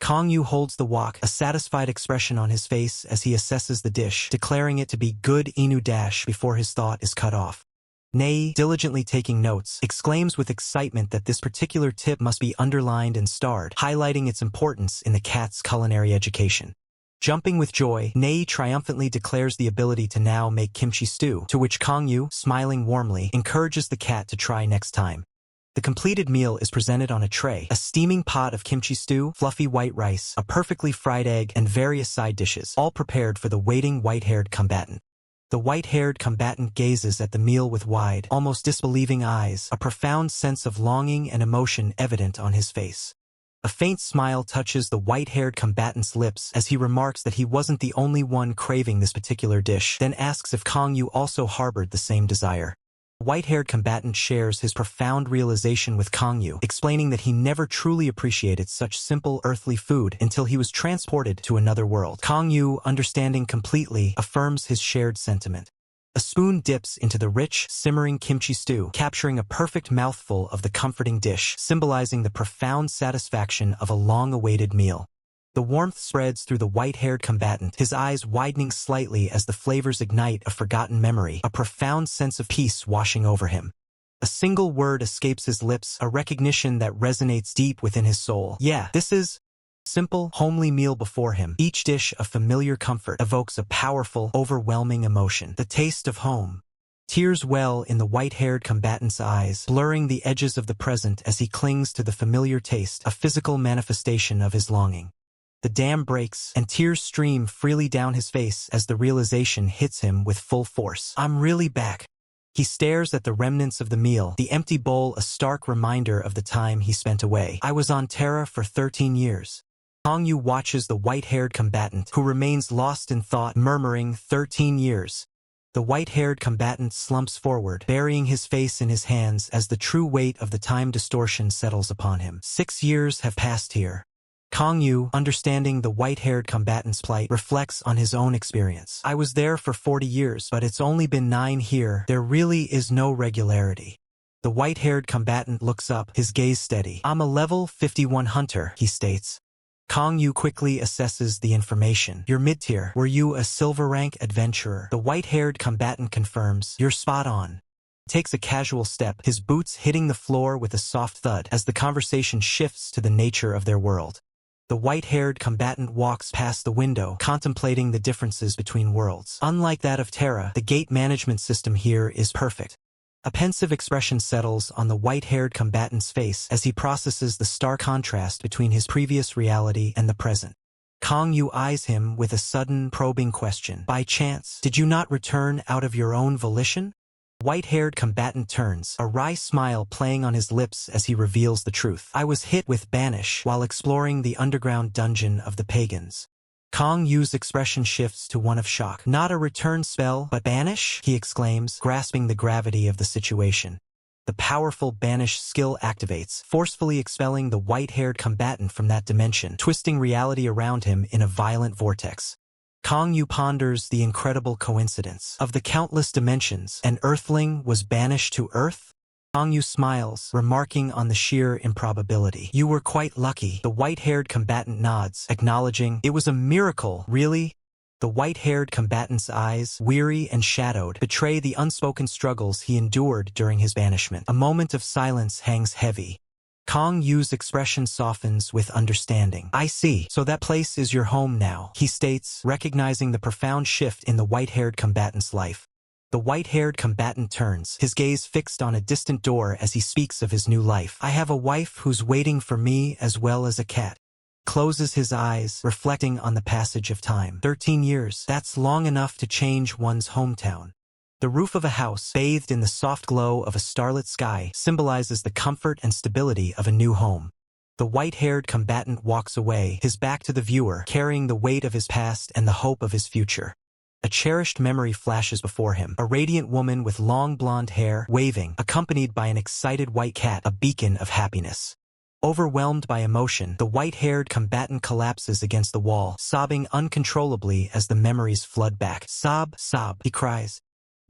Kang Yu holds the wok, a satisfied expression on his face as he assesses the dish, declaring it to be good inu dash before his thought is cut off. Nei, diligently taking notes, exclaims with excitement that this particular tip must be underlined and starred, highlighting its importance in the cat's culinary education. Jumping with joy, Nei triumphantly declares the ability to now make kimchi stew, to which Kang Yu, smiling warmly, encourages the cat to try next time. The completed meal is presented on a tray, a steaming pot of kimchi stew, fluffy white rice, a perfectly fried egg, and various side dishes, all prepared for the waiting white-haired combatant. The white-haired combatant gazes at the meal with wide, almost disbelieving eyes, a profound sense of longing and emotion evident on his face. A faint smile touches the white-haired combatant's lips as he remarks that he wasn't the only one craving this particular dish, then asks if Kang Yu also harbored the same desire. The white-haired combatant shares his profound realization with Kang Yu, explaining that he never truly appreciated such simple earthly food until he was transported to another world. Kang Yu, understanding completely, affirms his shared sentiment. A spoon dips into the rich, simmering kimchi stew, capturing a perfect mouthful of the comforting dish, symbolizing the profound satisfaction of a long-awaited meal. The warmth spreads through the white-haired combatant, his eyes widening slightly as the flavors ignite a forgotten memory, a profound sense of peace washing over him. A single word escapes his lips, a recognition that resonates deep within his soul. Yeah, this is simple, homely meal before him. Each dish a familiar comfort evokes a powerful, overwhelming emotion. The taste of home. Tears well in the white-haired combatant's eyes, blurring the edges of the present as he clings to the familiar taste, a physical manifestation of his longing. The dam breaks, and tears stream freely down his face as the realization hits him with full force. I'm really back. He stares at the remnants of the meal, the empty bowl a stark reminder of the time he spent away. I was on Terra for 13 years. Hongyu watches the white-haired combatant, who remains lost in thought, murmuring 13 years. The white-haired combatant slumps forward, burying his face in his hands as the true weight of the time distortion settles upon him. 6 years have passed here. Hongyu, understanding the white-haired combatant's plight, reflects on his own experience. I was there for 40 years, but it's only been 9 here. There really is no regularity. The white-haired combatant looks up, his gaze steady. I'm a level 51 hunter, he states. Hongyu quickly assesses the information. You're mid-tier. Were you a silver rank adventurer? The white-haired combatant confirms. You're spot on. Takes a casual step, his boots hitting the floor with a soft thud as the conversation shifts to the nature of their world. The white-haired combatant walks past the window, contemplating the differences between worlds. Unlike that of Terra, the gate management system here is perfect. A pensive expression settles on the white-haired combatant's face as he processes the stark contrast between his previous reality and the present. Hongyu eyes him with a sudden, probing question. By chance, did you not return out of your own volition? White-haired combatant turns, a wry smile playing on his lips as he reveals the truth. I was hit with banish while exploring the underground dungeon of the pagans. Hongyu's expression shifts to one of shock. Not a return spell, but banish? He exclaims, grasping the gravity of the situation. The powerful banish skill activates, forcefully expelling the white-haired combatant from that dimension, twisting reality around him in a violent vortex. Hongyu ponders the incredible coincidence. Of the countless dimensions, an earthling was banished to Earth? Hongyu smiles, remarking on the sheer improbability. You were quite lucky. The white-haired combatant nods, acknowledging, it was a miracle, really? The white-haired combatant's eyes, weary and shadowed, betray the unspoken struggles he endured during his banishment. A moment of silence hangs heavy. Hongyu's expression softens with understanding. I see. So that place is your home now, he states, recognizing the profound shift in the white-haired combatant's life. The white-haired combatant turns, his gaze fixed on a distant door as he speaks of his new life. I have a wife who's waiting for me as well as a cat. Closes his eyes, reflecting on the passage of time. 13 years. That's long enough to change one's hometown. The roof of a house, bathed in the soft glow of a starlit sky, symbolizes the comfort and stability of a new home. The white-haired combatant walks away, his back to the viewer, carrying the weight of his past and the hope of his future. A cherished memory flashes before him, a radiant woman with long blonde hair, waving, accompanied by an excited white cat, a beacon of happiness. Overwhelmed by emotion, the white-haired combatant collapses against the wall, sobbing uncontrollably as the memories flood back. Sob, sob, he cries.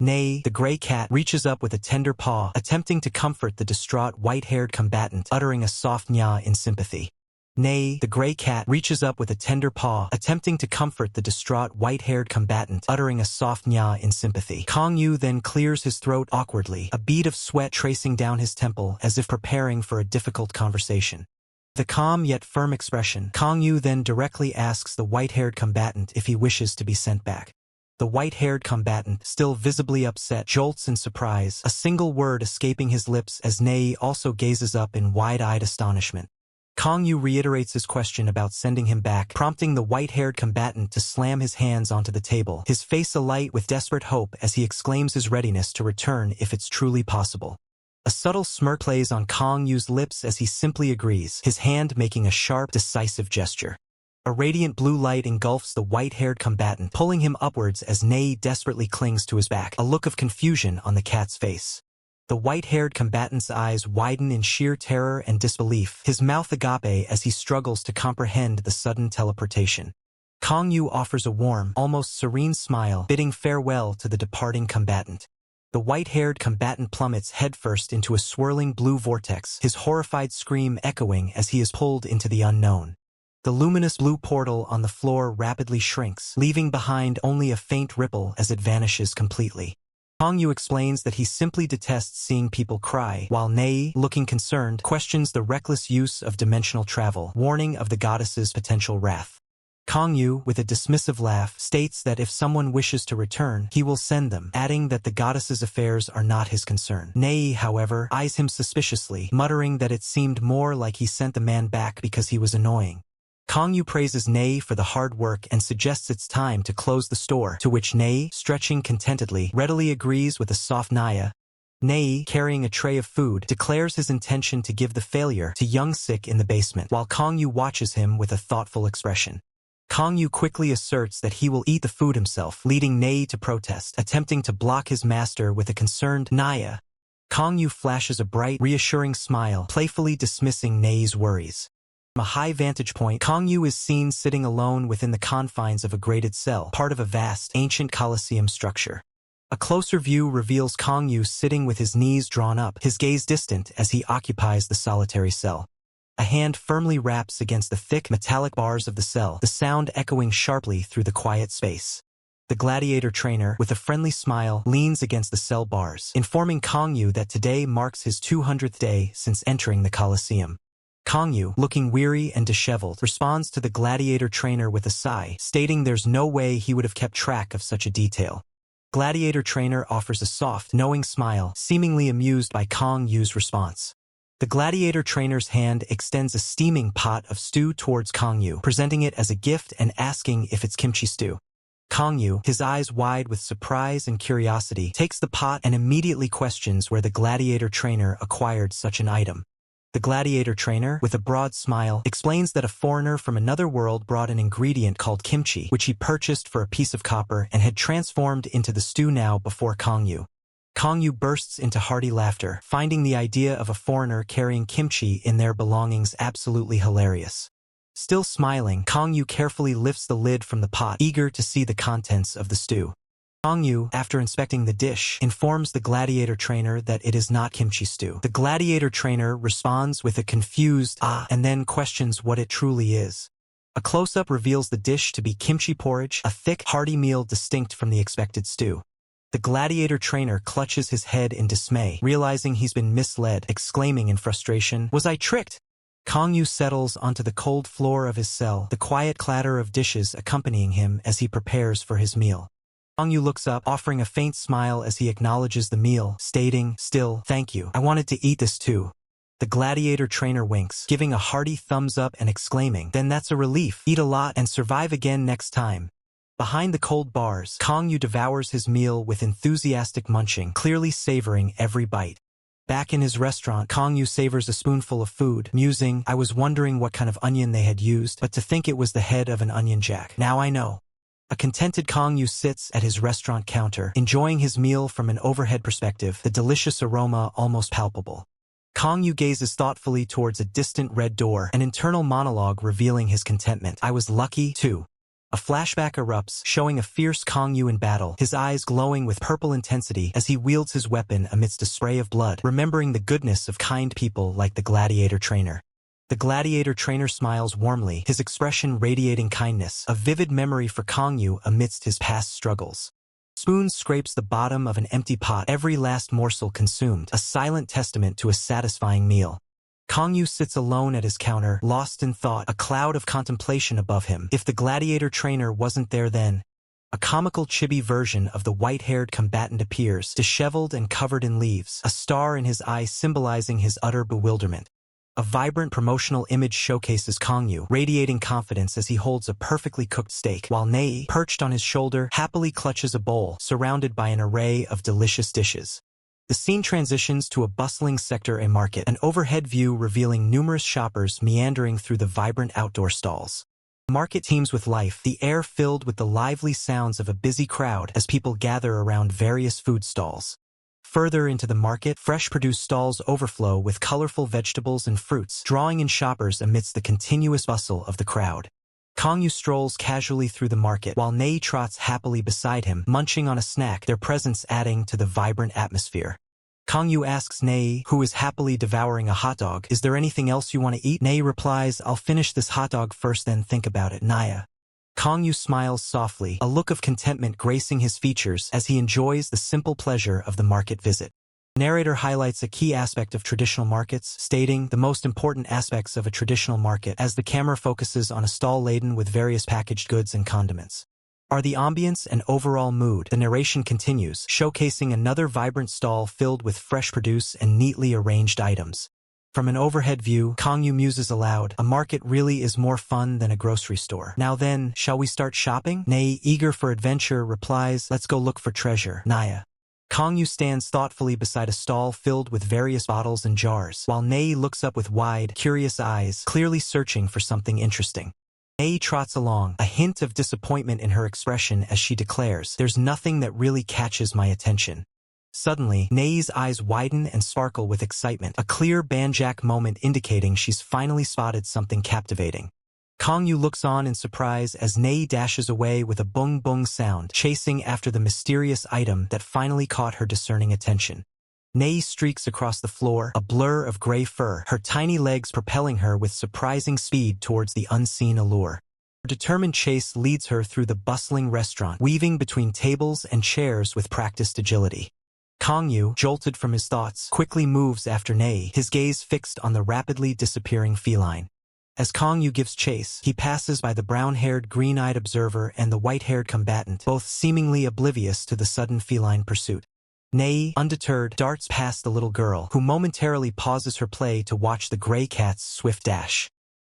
Nay, the gray cat reaches up with a tender paw, attempting to comfort the distraught white-haired combatant, uttering a soft nya in sympathy. Nay, the gray cat reaches up with a tender paw, attempting to comfort the distraught white-haired combatant, uttering a soft nya in sympathy. Hongyu then clears his throat awkwardly, a bead of sweat tracing down his temple as if preparing for a difficult conversation. The calm yet firm expression, Hongyu then directly asks the white-haired combatant if he wishes to be sent back. The white-haired combatant, still visibly upset, jolts in surprise, a single word escaping his lips as Nei also gazes up in wide-eyed astonishment. Hongyu reiterates his question about sending him back, prompting the white-haired combatant to slam his hands onto the table, his face alight with desperate hope as he exclaims his readiness to return if it's truly possible. A subtle smirk plays on Hongyu's lips as he simply agrees, his hand making a sharp, decisive gesture. A radiant blue light engulfs the white-haired combatant, pulling him upwards as Nei desperately clings to his back, a look of confusion on the cat's face. The white-haired combatant's eyes widen in sheer terror and disbelief, his mouth agape as he struggles to comprehend the sudden teleportation. Hongyu offers a warm, almost serene smile, bidding farewell to the departing combatant. The white-haired combatant plummets headfirst into a swirling blue vortex, his horrified scream echoing as he is pulled into the unknown. The luminous blue portal on the floor rapidly shrinks, leaving behind only a faint ripple as it vanishes completely. Hongyu explains that he simply detests seeing people cry, while Nei, looking concerned, questions the reckless use of dimensional travel, warning of the goddess's potential wrath. Hongyu, with a dismissive laugh, states that if someone wishes to return, he will send them, adding that the goddess's affairs are not his concern. Nei, however, eyes him suspiciously, muttering that it seemed more like he sent the man back because he was annoying. Kangyu praises Nei for the hard work and suggests it's time to close the store, to which Nei, stretching contentedly, readily agrees with a soft Naya. Nei, carrying a tray of food, declares his intention to give the failure to Young Sik in the basement, while Kangyu watches him with a thoughtful expression. Kangyu quickly asserts that he will eat the food himself, leading Nei to protest, attempting to block his master with a concerned Naya. Kangyu flashes a bright, reassuring smile, playfully dismissing Nei's worries. From a high vantage point, Kangyu is seen sitting alone within the confines of a grated cell, part of a vast, ancient Colosseum structure. A closer view reveals Kangyu sitting with his knees drawn up, his gaze distant as he occupies the solitary cell. A hand firmly raps against the thick, metallic bars of the cell, the sound echoing sharply through the quiet space. The gladiator trainer, with a friendly smile, leans against the cell bars, informing Kangyu that today marks his 200th day since entering the Colosseum. Kangyu, looking weary and disheveled, responds to the gladiator trainer with a sigh, stating there's no way he would have kept track of such a detail. Gladiator trainer offers a soft, knowing smile, seemingly amused by Kangyu's response. The gladiator trainer's hand extends a steaming pot of stew towards Kangyu, presenting it as a gift and asking if it's kimchi stew. Kangyu, his eyes wide with surprise and curiosity, takes the pot and immediately questions where the gladiator trainer acquired such an item. The gladiator trainer, with a broad smile, explains that a foreigner from another world brought an ingredient called kimchi, which he purchased for a piece of copper and had transformed into the stew now before Kangyu. Kangyu bursts into hearty laughter, finding the idea of a foreigner carrying kimchi in their belongings absolutely hilarious. Still smiling, Kangyu carefully lifts the lid from the pot, eager to see the contents of the stew. Kangyu, after inspecting the dish, informs the gladiator trainer that it is not kimchi stew. The gladiator trainer responds with a confused "ah" and then questions what it truly is. A close-up reveals the dish to be kimchi porridge, a thick, hearty meal distinct from the expected stew. The gladiator trainer clutches his head in dismay, realizing he's been misled, exclaiming in frustration, "Was I tricked?" Kangyu settles onto the cold floor of his cell, the quiet clatter of dishes accompanying him as he prepares for his meal. Kangyu looks up, offering a faint smile as he acknowledges the meal, stating, "Still, thank you. I wanted to eat this too." The gladiator trainer winks, giving a hearty thumbs up and exclaiming, "Then that's a relief. Eat a lot and survive again next time." Behind the cold bars, Kangyu devours his meal with enthusiastic munching, clearly savoring every bite. Back in his restaurant, Kangyu savors a spoonful of food, musing, "I was wondering what kind of onion they had used, but to think it was the head of an onion jack. Now I know." A contented Kangyu sits at his restaurant counter, enjoying his meal from an overhead perspective, the delicious aroma almost palpable. Kangyu gazes thoughtfully towards a distant red door, an internal monologue revealing his contentment. "I was lucky, too." A flashback erupts, showing a fierce Kangyu in battle, his eyes glowing with purple intensity as he wields his weapon amidst a spray of blood, remembering the goodness of kind people like the gladiator trainer. The gladiator trainer smiles warmly, his expression radiating kindness, a vivid memory for Kangyu amidst his past struggles. Spoon scrapes the bottom of an empty pot, every last morsel consumed, a silent testament to a satisfying meal. Kangyu sits alone at his counter, lost in thought, a cloud of contemplation above him. If the gladiator trainer wasn't there then... A comical chibi version of the white-haired combatant appears, disheveled and covered in leaves, a star in his eye symbolizing his utter bewilderment. A vibrant promotional image showcases Kangyu, radiating confidence as he holds a perfectly cooked steak, while Nei, perched on his shoulder, happily clutches a bowl, surrounded by an array of delicious dishes. The scene transitions to a bustling sector and market, an overhead view revealing numerous shoppers meandering through the vibrant outdoor stalls. The market teems with life, the air filled with the lively sounds of a busy crowd as people gather around various food stalls. Further into the market, fresh produce stalls overflow with colorful vegetables and fruits, drawing in shoppers amidst the continuous bustle of the crowd. Kangyu strolls casually through the market, while Nei trots happily beside him, munching on a snack, their presence adding to the vibrant atmosphere. Kangyu asks Nei, who is happily devouring a hot dog, "Is there anything else you want to eat?" Nei replies, "I'll finish this hot dog first, then think about it, Naya." Kangyu smiles softly, a look of contentment gracing his features as he enjoys the simple pleasure of the market visit. The narrator highlights a key aspect of traditional markets, stating the most important aspects of a traditional market as the camera focuses on a stall laden with various packaged goods and condiments. Are the ambience and overall mood. The narration continues, showcasing another vibrant stall filled with fresh produce and neatly arranged items. From an overhead view, Kangyu muses aloud, a market really is more fun than a grocery store. Now then, shall we start shopping? Nei, eager for adventure, replies, let's go look for treasure. Naya. Kangyu stands thoughtfully beside a stall filled with various bottles and jars, while Nei looks up with wide, curious eyes, clearly searching for something interesting. Nei trots along, a hint of disappointment in her expression as she declares, there's nothing that really catches my attention. Suddenly, Nei's eyes widen and sparkle with excitement, a clear banjak moment indicating she's finally spotted something captivating. Kangyu looks on in surprise as Nei dashes away with a bung-bung sound, chasing after the mysterious item that finally caught her discerning attention. Nei streaks across the floor, a blur of gray fur, her tiny legs propelling her with surprising speed towards the unseen allure. Her determined chase leads her through the bustling restaurant, weaving between tables and chairs with practiced agility. Kangyu, jolted from his thoughts, quickly moves after Nei, his gaze fixed on the rapidly disappearing feline. As Kangyu gives chase, he passes by the brown-haired, green-eyed observer and the white-haired combatant, both seemingly oblivious to the sudden feline pursuit. Nei, undeterred, darts past the little girl, who momentarily pauses her play to watch the gray cat's swift dash.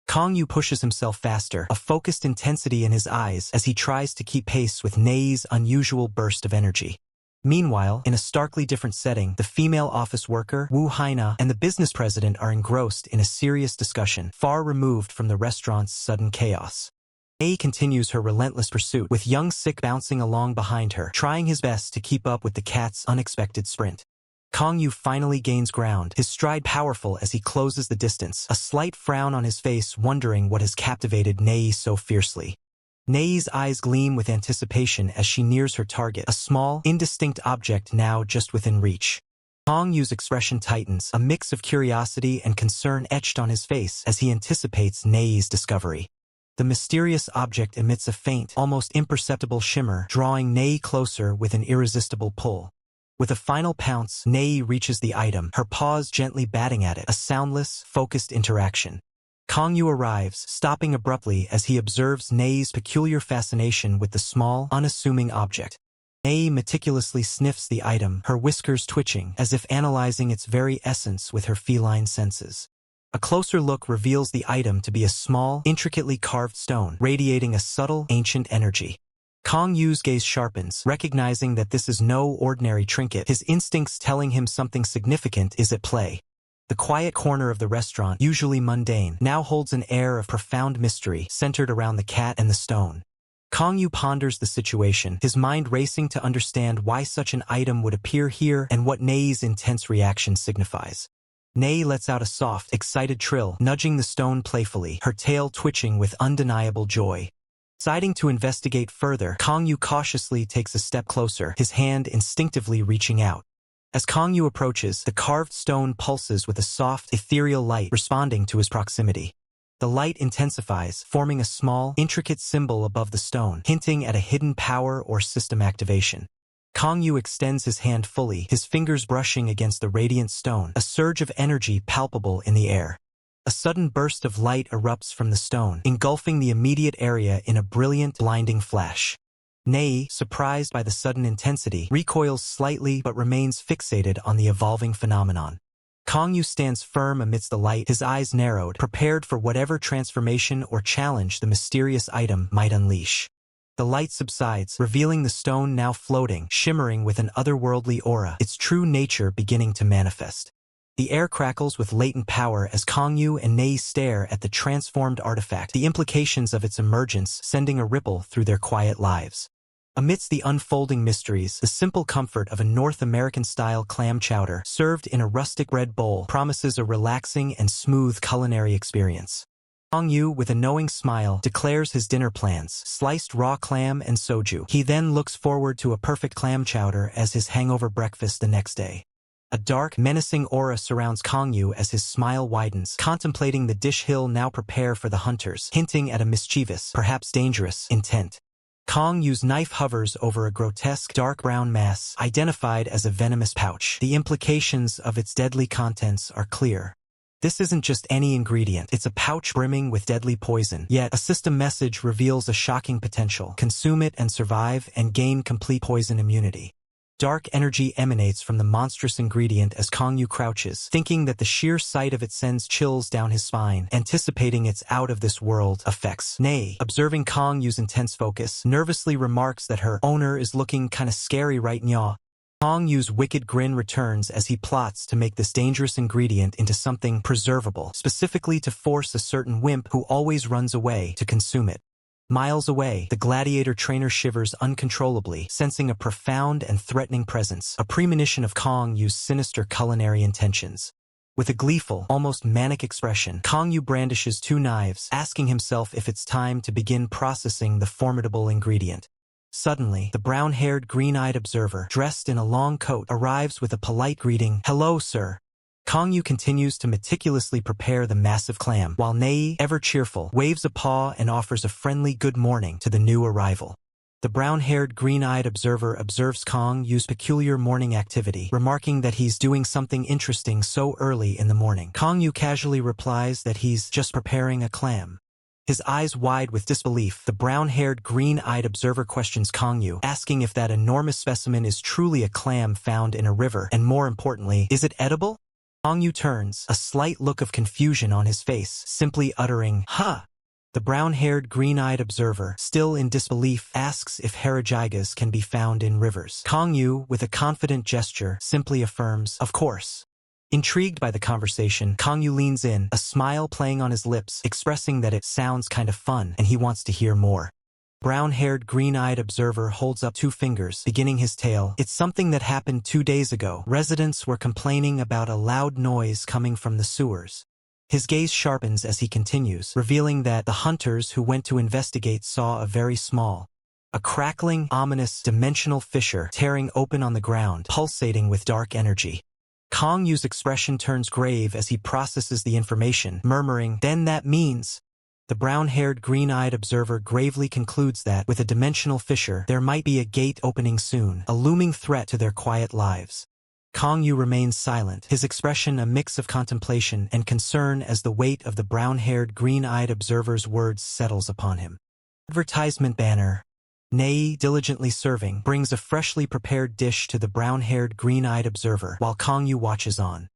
Kangyu pushes himself faster, a focused intensity in his eyes as he tries to keep pace with Nei's unusual burst of energy. Meanwhile, in a starkly different setting, the female office worker, Wu Haina, and the business president are engrossed in a serious discussion, far removed from the restaurant's sudden chaos. Nei continues her relentless pursuit, with young Sik bouncing along behind her, trying his best to keep up with the cat's unexpected sprint. Kangyu finally gains ground, his stride powerful as he closes the distance, a slight frown on his face wondering what has captivated Nei so fiercely. Nei's eyes gleam with anticipation as she nears her target, a small, indistinct object now just within reach. Kangyu's expression tightens, a mix of curiosity and concern etched on his face as he anticipates Nei's discovery. The mysterious object emits a faint, almost imperceptible shimmer, drawing Nei closer with an irresistible pull. With a final pounce, Nei reaches the item, her paws gently batting at it, a soundless, focused interaction. Kangyu arrives, stopping abruptly as he observes Nei's peculiar fascination with the small, unassuming object. Nei meticulously sniffs the item, her whiskers twitching, as if analyzing its very essence with her feline senses. A closer look reveals the item to be a small, intricately carved stone, radiating a subtle, ancient energy. Kangyu's gaze sharpens, recognizing that this is no ordinary trinket, his instincts telling him something significant is at play. The quiet corner of the restaurant, usually mundane, now holds an air of profound mystery centered around the cat and the stone. Kangyu ponders the situation, his mind racing to understand why such an item would appear here and what Nei's intense reaction signifies. Nei lets out a soft, excited trill, nudging the stone playfully, her tail twitching with undeniable joy. Deciding to investigate further, Kangyu cautiously takes a step closer, his hand instinctively reaching out. As Kangyu approaches, the carved stone pulses with a soft, ethereal light, responding to his proximity. The light intensifies, forming a small, intricate symbol above the stone, hinting at a hidden power or system activation. Kangyu extends his hand fully, his fingers brushing against the radiant stone, a surge of energy palpable in the air. A sudden burst of light erupts from the stone, engulfing the immediate area in a brilliant, blinding flash. Nei, surprised by the sudden intensity, recoils slightly but remains fixated on the evolving phenomenon. Kangyu stands firm amidst the light, his eyes narrowed, prepared for whatever transformation or challenge the mysterious item might unleash. The light subsides, revealing the stone now floating, shimmering with an otherworldly aura, its true nature beginning to manifest. The air crackles with latent power as Kangyu and Nei stare at the transformed artifact, the implications of its emergence sending a ripple through their quiet lives. Amidst the unfolding mysteries, the simple comfort of a North American-style clam chowder served in a rustic red bowl promises a relaxing and smooth culinary experience. Kangyu, with a knowing smile, declares his dinner plans, sliced raw clam and soju. He then looks forward to a perfect clam chowder as his hangover breakfast the next day. A dark, menacing aura surrounds Kangyu as his smile widens, contemplating the dish he'll now prepare for the hunters, hinting at a mischievous, perhaps dangerous, intent. Kangyu's knife hovers over a grotesque, dark brown mass, identified as a venomous pouch. The implications of its deadly contents are clear. This isn't just any ingredient, it's a pouch brimming with deadly poison. Yet, a system message reveals a shocking potential: consume it and survive and gain complete poison immunity. Dark energy emanates from the monstrous ingredient as Kang Yu crouches, thinking that the sheer sight of it sends chills down his spine, anticipating its out-of-this-world effects. Nay, observing Kang Yu's intense focus, nervously remarks that her owner is looking kinda scary right now. Kang Yu's wicked grin returns as he plots to make this dangerous ingredient into something preservable, specifically to force a certain wimp who always runs away to consume it. Miles away, the gladiator trainer shivers uncontrollably, sensing a profound and threatening presence, a premonition of Kang Yu's sinister culinary intentions. With a gleeful, almost manic expression, Kang Yu brandishes 2 knives, asking himself if it's time to begin processing the formidable ingredient. Suddenly, the brown-haired, green-eyed observer, dressed in a long coat, arrives with a polite greeting, "Hello, sir." Kang Yu continues to meticulously prepare the massive clam, while Nei, ever cheerful, waves a paw and offers a friendly good morning to the new arrival. The brown-haired, green-eyed observer observes Kang Yu's peculiar morning activity, remarking that he's doing something interesting so early in the morning. Kang Yu casually replies that he's just preparing a clam. His eyes wide with disbelief, the brown-haired, green-eyed observer questions Kang Yu, asking if that enormous specimen is truly a clam found in a river, and more importantly, is it edible? Kang Yu turns, a slight look of confusion on his face, simply uttering, "Huh." The brown-haired, green-eyed observer, still in disbelief, asks if harajigas can be found in rivers. Kang Yu, with a confident gesture, simply affirms, "Of course." Intrigued by the conversation, Kang Yu leans in, a smile playing on his lips, expressing that it sounds kind of fun and he wants to hear more. Brown-haired, green-eyed observer holds up 2 fingers, beginning his tale. "It's something that happened 2 days ago. Residents were complaining about a loud noise coming from the sewers." His gaze sharpens as he continues, revealing that the hunters who went to investigate saw a very small, a crackling, ominous, dimensional fissure tearing open on the ground, pulsating with dark energy. Kang Yu's expression turns grave as he processes the information, murmuring, "Then that means..." The brown-haired, green-eyed observer gravely concludes that, with a dimensional fissure, there might be a gate opening soon, a looming threat to their quiet lives. Kang Yu remains silent, his expression a mix of contemplation and concern as the weight of the brown-haired, green-eyed observer's words settles upon him. Advertisement banner. Nei, diligently serving, brings a freshly prepared dish to the brown-haired, green-eyed observer, while Kang Yu watches on.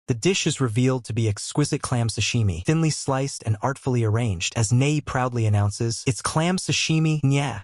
The dish is revealed to be exquisite clam sashimi, thinly sliced and artfully arranged, as Nei proudly announces, "It's clam sashimi, nya."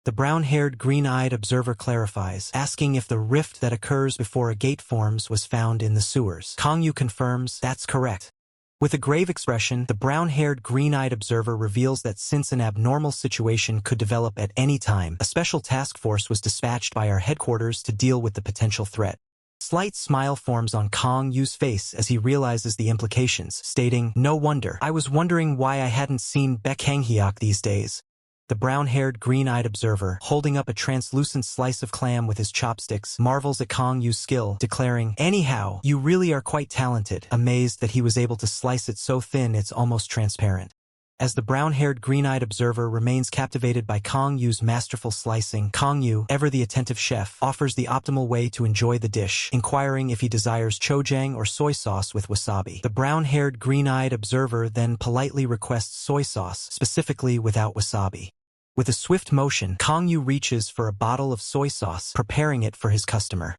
The brown-haired, green-eyed observer clarifies, asking if the rift that occurs before a gate forms was found in the sewers. Kang Yu confirms, "That's correct." With a grave expression, the brown-haired, green-eyed observer reveals that since an abnormal situation could develop at any time, a special task force was dispatched by our headquarters to deal with the potential threat. Slight smile forms on Kang Yu's face as he realizes the implications, stating, "No wonder. I was wondering why I hadn't seen Baekanghyok these days." The brown-haired, green-eyed observer, holding up a translucent slice of clam with his chopsticks, marvels at Kang Yu's skill, declaring, "Anyhow, you really are quite talented," amazed that he was able to slice it so thin it's almost transparent. As the brown-haired, green-eyed observer remains captivated by Kang Yu's masterful slicing, Kang Yu, ever the attentive chef, offers the optimal way to enjoy the dish, inquiring if he desires chojang or soy sauce with wasabi. The brown-haired, green-eyed observer then politely requests soy sauce, specifically without wasabi. With a swift motion, Kang Yu reaches for a bottle of soy sauce, preparing it for his customer.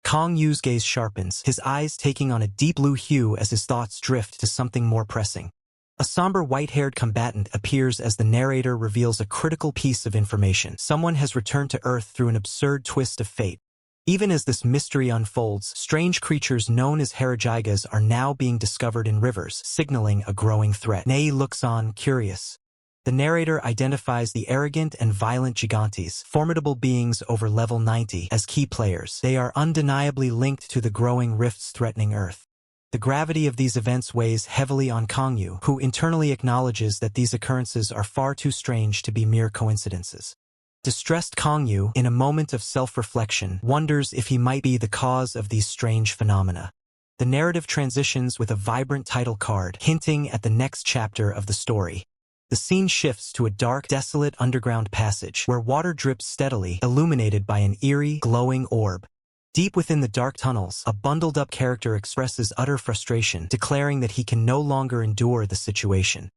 Kang Yu's gaze sharpens, his eyes taking on a deep blue hue as his thoughts drift to something more pressing. A somber white-haired combatant appears as the narrator reveals a critical piece of information. Someone has returned to Earth through an absurd twist of fate. Even as this mystery unfolds, strange creatures known as harajigas are now being discovered in rivers, signaling a growing threat. Nei looks on, curious. The narrator identifies the arrogant and violent gigantes, formidable beings over level 90, as key players. They are undeniably linked to the growing rifts threatening Earth. The gravity of these events weighs heavily on Kang Yu, who internally acknowledges that these occurrences are far too strange to be mere coincidences. Distressed Kang Yu, in a moment of self-reflection, wonders if he might be the cause of these strange phenomena. The narrative transitions with a vibrant title card, hinting at the next chapter of the story. The scene shifts to a dark, desolate underground passage, where water drips steadily, illuminated by an eerie, glowing orb. Deep within the dark tunnels, a bundled-up character expresses utter frustration, declaring that he can no longer endure the situation.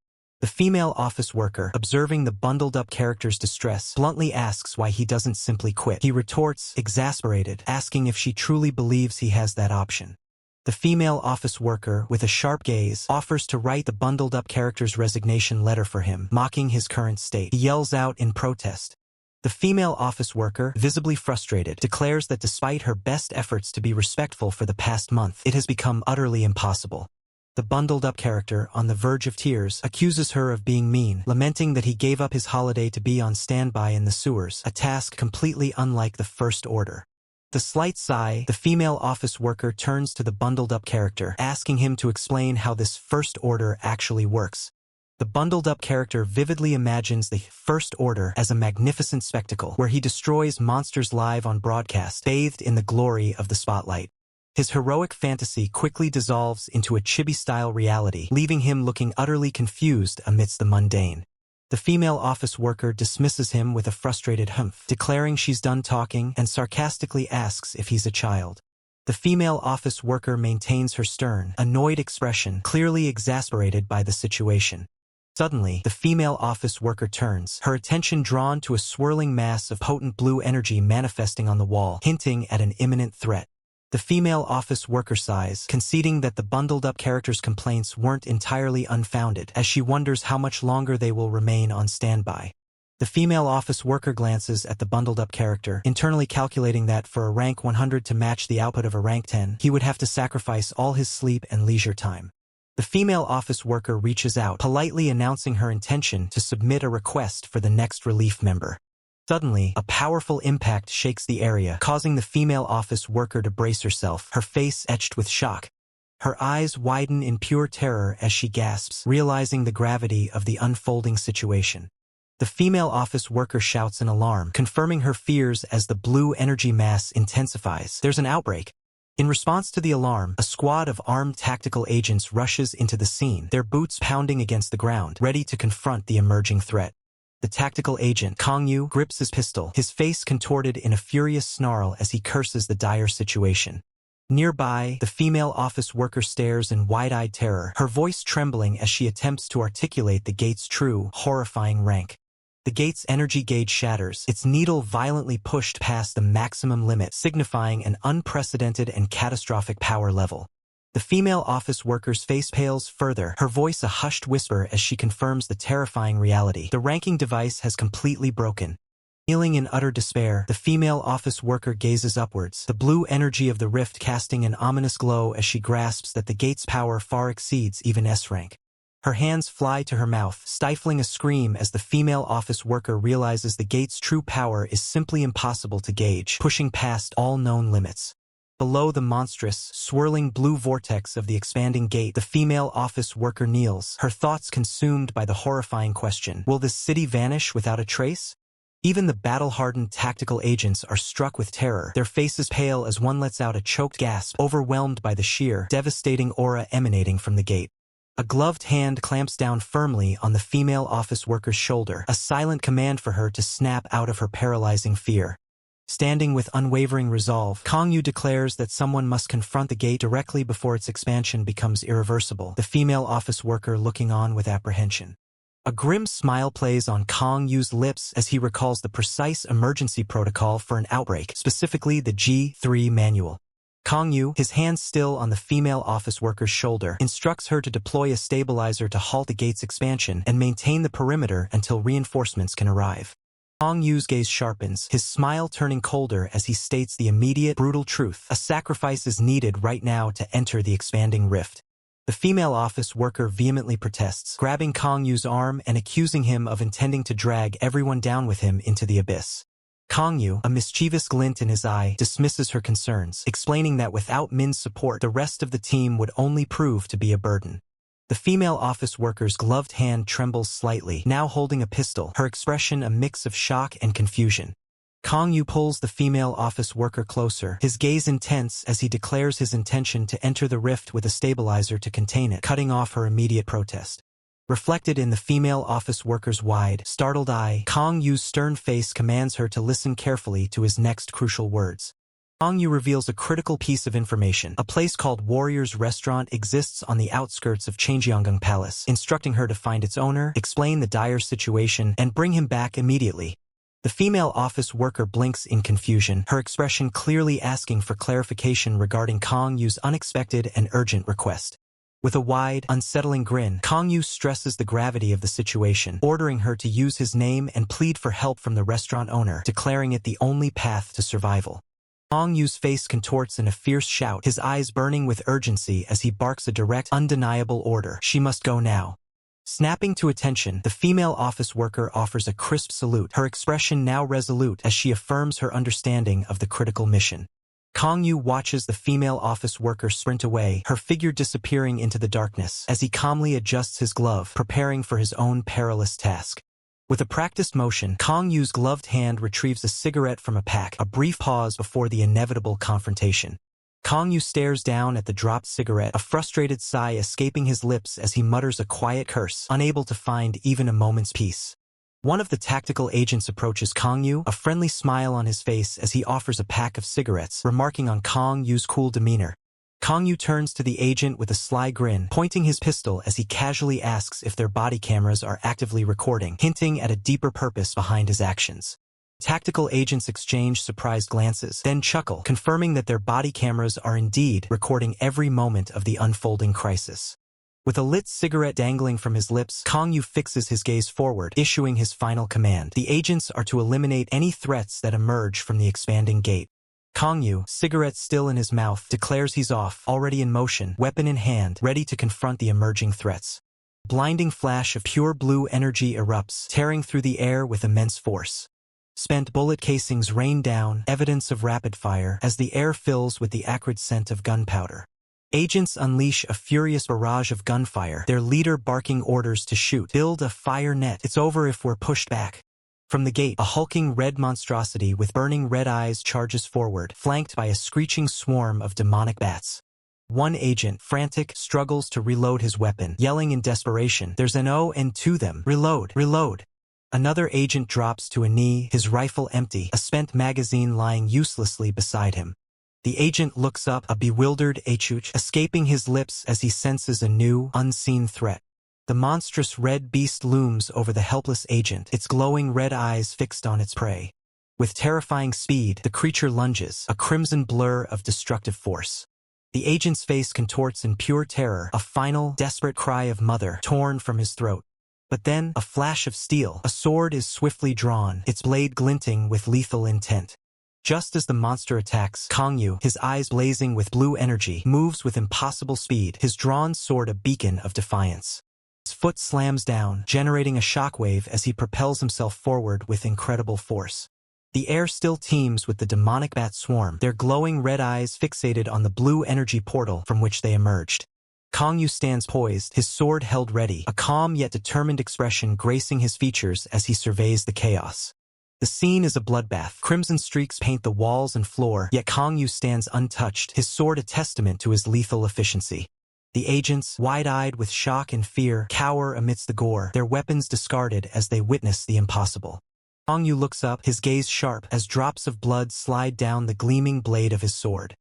The female office worker, observing the bundled-up character's distress, bluntly asks why he doesn't simply quit. He retorts, exasperated, asking if she truly believes he has that option. The female office worker, with a sharp gaze, offers to write the bundled-up character's resignation letter for him, mocking his current state. He yells out in protest. The female office worker, visibly frustrated, declares that despite her best efforts to be respectful for the past month, it has become utterly impossible. The bundled-up character, on the verge of tears, accuses her of being mean, lamenting that he gave up his holiday to be on standby in the sewers, a task completely unlike the First Order. With a slight sigh, the female office worker turns to the bundled-up character, asking him to explain how this First Order actually works. The bundled-up character vividly imagines the First Order as a magnificent spectacle, where he destroys monsters live on broadcast, bathed in the glory of the spotlight. His heroic fantasy quickly dissolves into a chibi-style reality, leaving him looking utterly confused amidst the mundane. The female office worker dismisses him with a frustrated humph, declaring she's done talking, and sarcastically asks if he's a child. The female office worker maintains her stern, annoyed expression, clearly exasperated by the situation. Suddenly, the female office worker turns, her attention drawn to a swirling mass of potent blue energy manifesting on the wall, hinting at an imminent threat. The female office worker sighs, conceding that the bundled-up character's complaints weren't entirely unfounded, as she wonders how much longer they will remain on standby. The female office worker glances at the bundled-up character, internally calculating that for a rank 100 to match the output of a rank 10, he would have to sacrifice all his sleep and leisure time. The female office worker reaches out, politely announcing her intention to submit a request for the next relief member. Suddenly, a powerful impact shakes the area, causing the female office worker to brace herself, her face etched with shock. Her eyes widen in pure terror as she gasps, realizing the gravity of the unfolding situation. The female office worker shouts in alarm, confirming her fears as the blue energy mass intensifies. There's an outbreak. In response to the alarm, a squad of armed tactical agents rushes into the scene, their boots pounding against the ground, ready to confront the emerging threat. The tactical agent, Kangyu, grips his pistol, his face contorted in a furious snarl as he curses the dire situation. Nearby, the female office worker stares in wide-eyed terror, her voice trembling as she attempts to articulate the gate's true, horrifying rank. The gate's energy gauge shatters, its needle violently pushed past the maximum limit, signifying an unprecedented and catastrophic power level. The female office worker's face pales further, her voice a hushed whisper as she confirms the terrifying reality. The ranking device has completely broken. Kneeling in utter despair, the female office worker gazes upwards, the blue energy of the rift casting an ominous glow as she grasps that the gate's power far exceeds even S-rank. Her hands fly to her mouth, stifling a scream as the female office worker realizes the gate's true power is simply impossible to gauge, pushing past all known limits. Below the monstrous, swirling blue vortex of the expanding gate, the female office worker kneels, her thoughts consumed by the horrifying question, will this city vanish without a trace? Even the battle-hardened tactical agents are struck with terror, their faces pale as one lets out a choked gasp, overwhelmed by the sheer, devastating aura emanating from the gate. A gloved hand clamps down firmly on the female office worker's shoulder, a silent command for her to snap out of her paralyzing fear. Standing with unwavering resolve, Kangyu declares that someone must confront the gate directly before its expansion becomes irreversible, the female office worker looking on with apprehension. A grim smile plays on Kangyu's lips as he recalls the precise emergency protocol for an outbreak, specifically the G3 manual. Kangyu, his hand still on the female office worker's shoulder, instructs her to deploy a stabilizer to halt the gate's expansion and maintain the perimeter until reinforcements can arrive. Kangyu's gaze sharpens, his smile turning colder as he states the immediate, brutal truth. A sacrifice is needed right now to enter the expanding rift. The female office worker vehemently protests, grabbing Kangyu's arm and accusing him of intending to drag everyone down with him into the abyss. Kangyu, a mischievous glint in his eye, dismisses her concerns, explaining that without Min's support, the rest of the team would only prove to be a burden. The female office worker's gloved hand trembles slightly, now holding a pistol, her expression a mix of shock and confusion. Kangyu pulls the female office worker closer, his gaze intense as he declares his intention to enter the rift with a stabilizer to contain it, cutting off her immediate protest. Reflected in the female office worker's wide, startled eye, Kangyu's stern face commands her to listen carefully to his next crucial words. Kang Yu reveals a critical piece of information. A place called Warrior's Restaurant exists on the outskirts of Changjiongung Palace, instructing her to find its owner, explain the dire situation, and bring him back immediately. The female office worker blinks in confusion, her expression clearly asking for clarification regarding Kang Yu's unexpected and urgent request. With a wide, unsettling grin, Kang Yu stresses the gravity of the situation, ordering her to use his name and plead for help from the restaurant owner, declaring it the only path to survival. Kang Yu's face contorts in a fierce shout, his eyes burning with urgency as he barks a direct, undeniable order. She must go now. Snapping to attention, the female office worker offers a crisp salute, her expression now resolute as she affirms her understanding of the critical mission. Kang Yu watches the female office worker sprint away, her figure disappearing into the darkness, as he calmly adjusts his glove, preparing for his own perilous task. With a practiced motion, Kang Yu's gloved hand retrieves a cigarette from a pack, a brief pause before the inevitable confrontation. Kang Yu stares down at the dropped cigarette, a frustrated sigh escaping his lips as he mutters a quiet curse, unable to find even a moment's peace. One of the tactical agents approaches Kang Yu, a friendly smile on his face as he offers a pack of cigarettes, remarking on Kang Yu's cool demeanor. Kang Yu turns to the agent with a sly grin, pointing his pistol as he casually asks if their body cameras are actively recording, hinting at a deeper purpose behind his actions. Tactical agents exchange surprised glances, then chuckle, confirming that their body cameras are indeed recording every moment of the unfolding crisis. With a lit cigarette dangling from his lips, Kang Yu fixes his gaze forward, issuing his final command. The agents are to eliminate any threats that emerge from the expanding gate. Kang Yu, cigarette still in his mouth, declares he's off, already in motion, weapon in hand, ready to confront the emerging threats. Blinding flash of pure blue energy erupts, tearing through the air with immense force. Spent bullet casings rain down, evidence of rapid fire, as the air fills with the acrid scent of gunpowder. Agents unleash a furious barrage of gunfire, their leader barking orders to shoot. Build a fire net. It's over if we're pushed back. From the gate, a hulking red monstrosity with burning red eyes charges forward, flanked by a screeching swarm of demonic bats. One agent, frantic, struggles to reload his weapon, yelling in desperation, "There's an O and to them. Reload, reload." Another agent drops to a knee, his rifle empty, a spent magazine lying uselessly beside him. The agent looks up, a bewildered "Achuch" escaping his lips as he senses a new, unseen threat. The monstrous red beast looms over the helpless agent, its glowing red eyes fixed on its prey. With terrifying speed, the creature lunges, a crimson blur of destructive force. The agent's face contorts in pure terror, a final, desperate cry of mother torn from his throat. But then, a flash of steel, a sword is swiftly drawn, its blade glinting with lethal intent. Just as the monster attacks, Kang Yu, his eyes blazing with blue energy, moves with impossible speed, his drawn sword a beacon of defiance. His foot slams down, generating a shockwave as he propels himself forward with incredible force. The air still teems with the demonic bat swarm, their glowing red eyes fixated on the blue energy portal from which they emerged. Kang Yu stands poised, his sword held ready, a calm yet determined expression gracing his features as he surveys the chaos. The scene is a bloodbath. Crimson streaks paint the walls and floor, yet Kang Yu stands untouched, his sword a testament to his lethal efficiency. The agents, wide-eyed with shock and fear, cower amidst the gore, their weapons discarded as they witness the impossible. Kang Yu looks up, his gaze sharp, as drops of blood slide down the gleaming blade of his sword.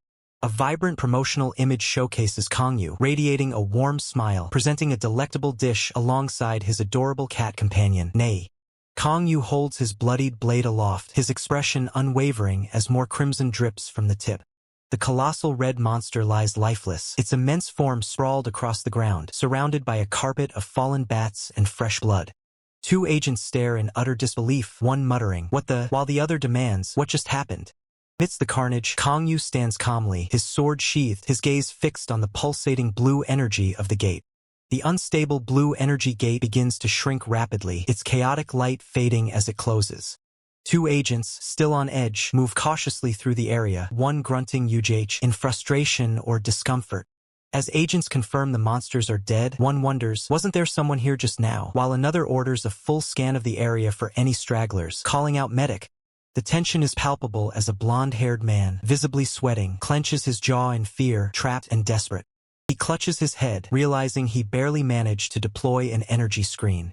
A vibrant promotional image showcases Kang Yu, radiating a warm smile, presenting a delectable dish alongside his adorable cat companion, Nei. Kang Yu holds his bloodied blade aloft, his expression unwavering as more crimson drips from the tip. The colossal red monster lies lifeless, its immense form sprawled across the ground, surrounded by a carpet of fallen bats and fresh blood. Two agents stare in utter disbelief, one muttering, "What the?" while the other demands, "What just happened?" Amidst the carnage, Kang Yu stands calmly, his sword sheathed, his gaze fixed on the pulsating blue energy of the gate. The unstable blue energy gate begins to shrink rapidly, its chaotic light fading as it closes. Two agents, still on edge, move cautiously through the area, one grunting "UJH" in frustration or discomfort. As agents confirm the monsters are dead, one wonders, wasn't there someone here just now? While another orders a full scan of the area for any stragglers, calling out medic. The tension is palpable as a blonde-haired man, visibly sweating, clenches his jaw in fear, trapped and desperate. He clutches his head, realizing he barely managed to deploy an energy screen.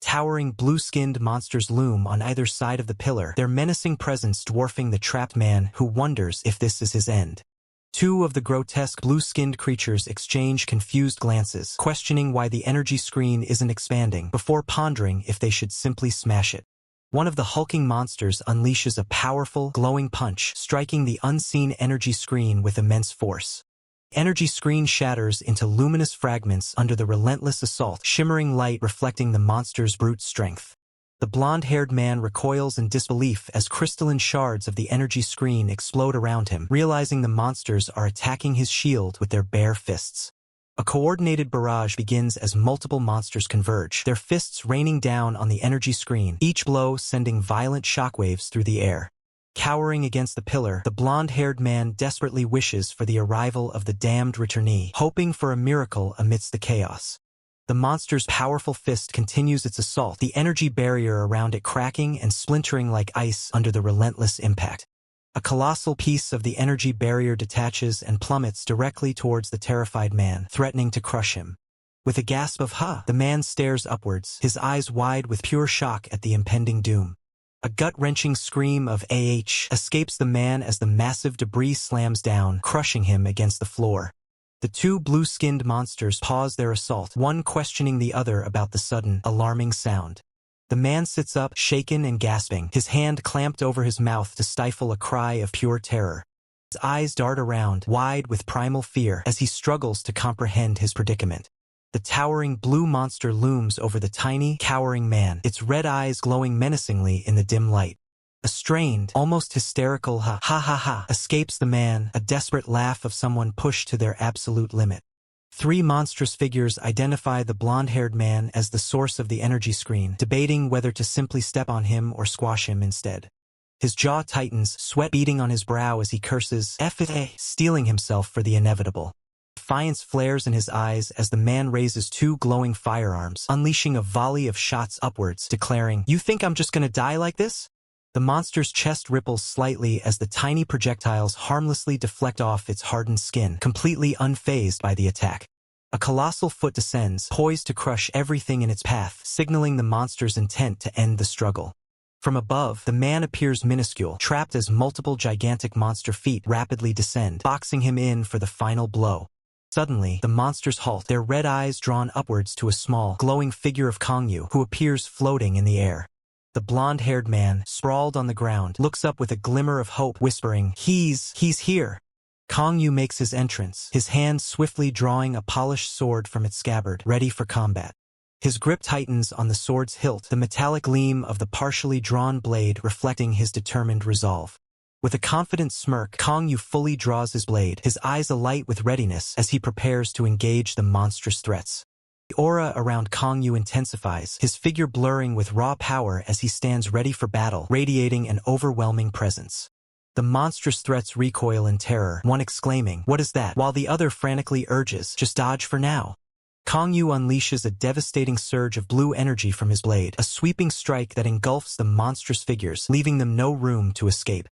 Towering blue-skinned monsters loom on either side of the pillar, their menacing presence dwarfing the trapped man who wonders if this is his end. Two of the grotesque blue-skinned creatures exchange confused glances, questioning why the energy screen isn't expanding, before pondering if they should simply smash it. One of the hulking monsters unleashes a powerful, glowing punch, striking the unseen energy screen with immense force. The energy screen shatters into luminous fragments under the relentless assault, shimmering light reflecting the monster's brute strength. The blonde-haired man recoils in disbelief as crystalline shards of the energy screen explode around him, realizing the monsters are attacking his shield with their bare fists. A coordinated barrage begins as multiple monsters converge, their fists raining down on the energy screen, each blow sending violent shockwaves through the air. Cowering against the pillar, the blonde-haired man desperately wishes for the arrival of the damned returnee, hoping for a miracle amidst the chaos. The monster's powerful fist continues its assault, the energy barrier around it cracking and splintering like ice under the relentless impact. A colossal piece of the energy barrier detaches and plummets directly towards the terrified man, threatening to crush him. With a gasp of "ha!" the man stares upwards, his eyes wide with pure shock at the impending doom. A gut-wrenching scream of "ah" escapes the man as the massive debris slams down, crushing him against the floor. The two blue-skinned monsters pause their assault, one questioning the other about the sudden, alarming sound. The man sits up, shaken and gasping, his hand clamped over his mouth to stifle a cry of pure terror. His eyes dart around, wide with primal fear, as he struggles to comprehend his predicament. The towering blue monster looms over the tiny, cowering man, its red eyes glowing menacingly in the dim light. A strained, almost hysterical ha ha ha ha escapes the man, a desperate laugh of someone pushed to their absolute limit. Three monstrous figures identify the blonde-haired man as the source of the energy screen, debating whether to simply step on him or squash him instead. His jaw tightens, sweat beading on his brow as he curses, "F***, steeling himself for the inevitable." Defiance flares in his eyes as the man raises two glowing firearms, unleashing a volley of shots upwards, declaring, "You think I'm just gonna die like this?" The monster's chest ripples slightly as the tiny projectiles harmlessly deflect off its hardened skin, completely unfazed by the attack. A colossal foot descends, poised to crush everything in its path, signaling the monster's intent to end the struggle. From above, the man appears minuscule, trapped as multiple gigantic monster feet rapidly descend, boxing him in for the final blow. Suddenly, the monsters halt, their red eyes drawn upwards to a small, glowing figure of Kangyu, who appears floating in the air. The blonde-haired man, sprawled on the ground, looks up with a glimmer of hope, whispering, He's here." Kangyu makes his entrance, his hand swiftly drawing a polished sword from its scabbard, ready for combat. His grip tightens on the sword's hilt, the metallic gleam of the partially drawn blade reflecting his determined resolve. With a confident smirk, Kangyu fully draws his blade, his eyes alight with readiness as he prepares to engage the monstrous threats. The aura around Kangyu intensifies, his figure blurring with raw power as he stands ready for battle, radiating an overwhelming presence. The monstrous threats recoil in terror, one exclaiming, "What is that?" while the other frantically urges, "Just dodge for now." Kangyu unleashes a devastating surge of blue energy from his blade, a sweeping strike that engulfs the monstrous figures, leaving them no room to escape.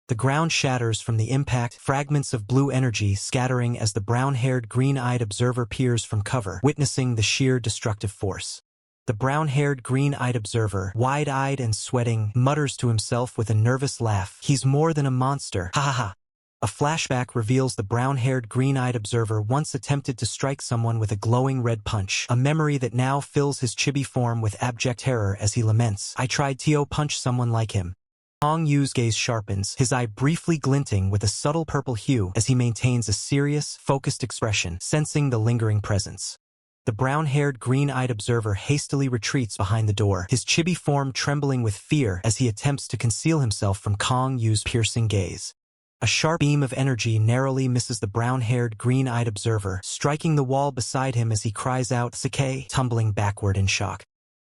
The ground shatters from the impact, fragments of blue energy scattering as the brown-haired, green-eyed observer peers from cover, witnessing the sheer destructive force. The brown-haired, green-eyed observer, wide-eyed and sweating, mutters to himself with a nervous laugh, "He's more than a monster, ha ha ha." A flashback reveals the brown-haired, green-eyed observer once attempted to strike someone with a glowing red punch, a memory that now fills his chibi form with abject terror as he laments, "I tried to punch someone like him." Kangyu's gaze sharpens, his eye briefly glinting with a subtle purple hue as he maintains a serious, focused expression, sensing the lingering presence. The brown-haired, green-eyed observer hastily retreats behind the door, his chibi form trembling with fear as he attempts to conceal himself from Kangyu's piercing gaze. A sharp beam of energy narrowly misses the brown-haired, green-eyed observer, striking the wall beside him as he cries out, "Sakei," tumbling backward in shock.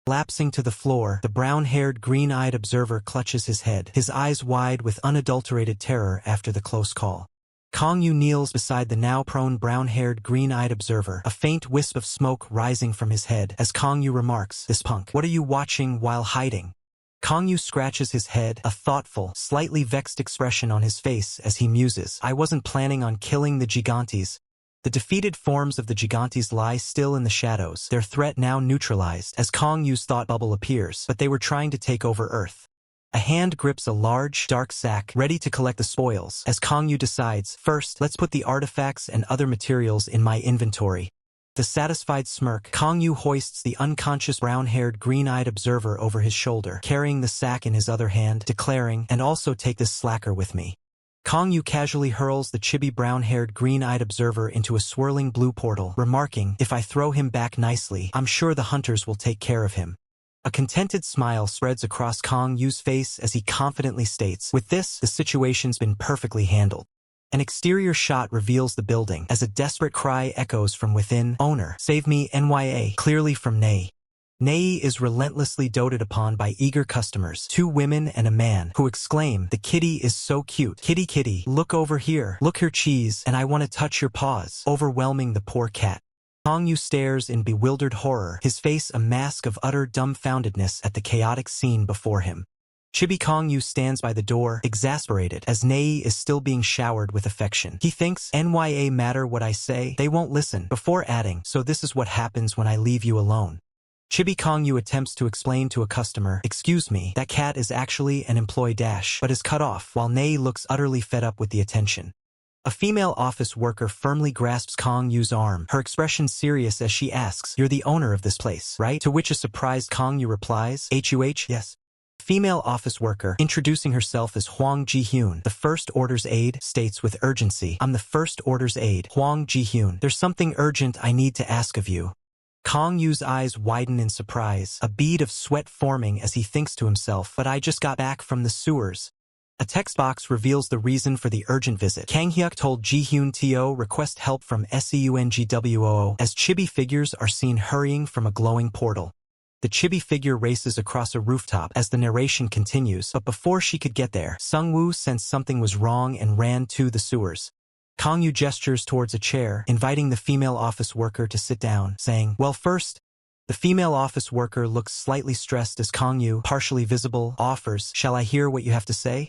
Collapsing to the floor, the brown-haired, green-eyed observer clutches his head, his eyes wide with unadulterated terror after the close call. Kangyu kneels beside the now prone brown-haired, green-eyed observer, a faint wisp of smoke rising from his head as Kangyu remarks, "This punk, what are you watching while hiding?" Kangyu scratches his head, a thoughtful, slightly vexed expression on his face as he muses, "I wasn't planning on killing the gigantes." The defeated forms of the Gigantes lie still in the shadows, their threat now neutralized as Kong Yu's thought bubble appears, but they were trying to take over Earth. A hand grips a large, dark sack, ready to collect the spoils, as Kong Yu decides, first, let's put the artifacts and other materials in my inventory. The satisfied smirk, Kong Yu hoists the unconscious brown-haired, green-eyed observer over his shoulder, carrying the sack in his other hand, declaring, and also take this slacker with me. Kong Yu casually hurls the chibi brown-haired, green-eyed observer into a swirling blue portal, remarking, if I throw him back nicely, I'm sure the hunters will take care of him. A contented smile spreads across Kong Yu's face as he confidently states, with this, the situation's been perfectly handled. An exterior shot reveals the building as a desperate cry echoes from within, owner, save me NYA, clearly from Nei. Nei is relentlessly doted upon by eager customers, 2 women and a man, who exclaim, the kitty is so cute. Kitty kitty, look over here, look her cheese, and I want to touch your paws, overwhelming the poor cat. Kong Yu stares in bewildered horror, his face a mask of utter dumbfoundedness at the chaotic scene before him. Chibi Kong Yu stands by the door, exasperated, as Nei is still being showered with affection. He thinks, NYA matter what I say, they won't listen, before adding, so this is what happens when I leave you alone. Chibi Kong Yu attempts to explain to a customer, excuse me, that cat is actually an employee but is cut off, while Nei looks utterly fed up with the attention. A female office worker firmly grasps Kong Yu's arm, her expression serious as she asks, you're the owner of this place, right? To which a surprised Kong Yu replies, HUH, yes. Female office worker, introducing herself as Hwang Ji-hyun, the First Order's aide, states with urgency, I'm the First Order's aide, Hwang Ji-hyun. There's something urgent I need to ask of you. Kong Yu's eyes widen in surprise, a bead of sweat forming as he thinks to himself, but I just got back from the sewers. A text box reveals the reason for the urgent visit. Kang Hyuk told Ji-hyun to request help from SEUNGWOO as chibi figures are seen hurrying from a glowing portal. The chibi figure races across a rooftop as the narration continues, but before she could get there, Sungwoo sensed something was wrong and ran to the sewers. Kong Yu gestures towards a chair, inviting the female office worker to sit down, saying, well first, the female office worker looks slightly stressed as Kong Yu, partially visible, offers, shall I hear what you have to say?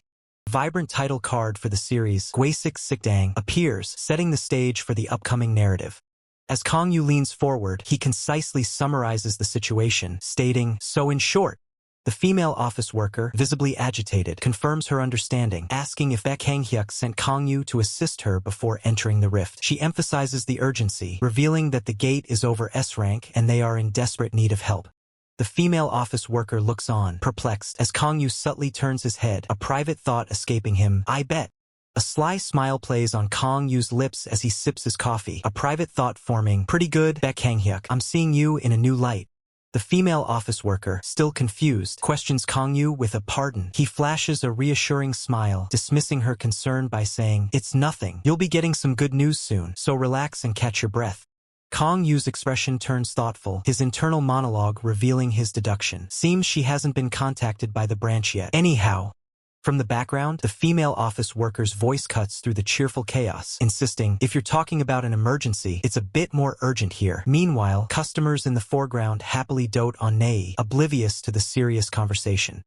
Vibrant title card for the series, Gwaesik Sikdang, appears, setting the stage for the upcoming narrative. As Kong Yu leans forward, he concisely summarizes the situation, stating, so in short, the female office worker, visibly agitated, confirms her understanding, asking if Kang Hyuk sent Kong Yu to assist her before entering the rift. She emphasizes the urgency, revealing that the gate is over S rank and they are in desperate need of help. The female office worker looks on, perplexed, as Kong Yu subtly turns his head, a private thought escaping him, I bet. A sly smile plays on Kong Yu's lips as he sips his coffee, a private thought forming, pretty good, Kang Hyuk, I'm seeing you in a new light. The female office worker, still confused, questions Kong Yu with a pardon. He flashes a reassuring smile, dismissing her concern by saying, it's nothing, you'll be getting some good news soon, so relax and catch your breath. Kong Yu's expression turns thoughtful, his internal monologue revealing his deduction. Seems she hasn't been contacted by the branch yet. Anyhow. From the background, the female office worker's voice cuts through the cheerful chaos, insisting, if you're talking about an emergency, it's a bit more urgent here. Meanwhile, customers in the foreground happily dote on Nei, oblivious to the serious conversation.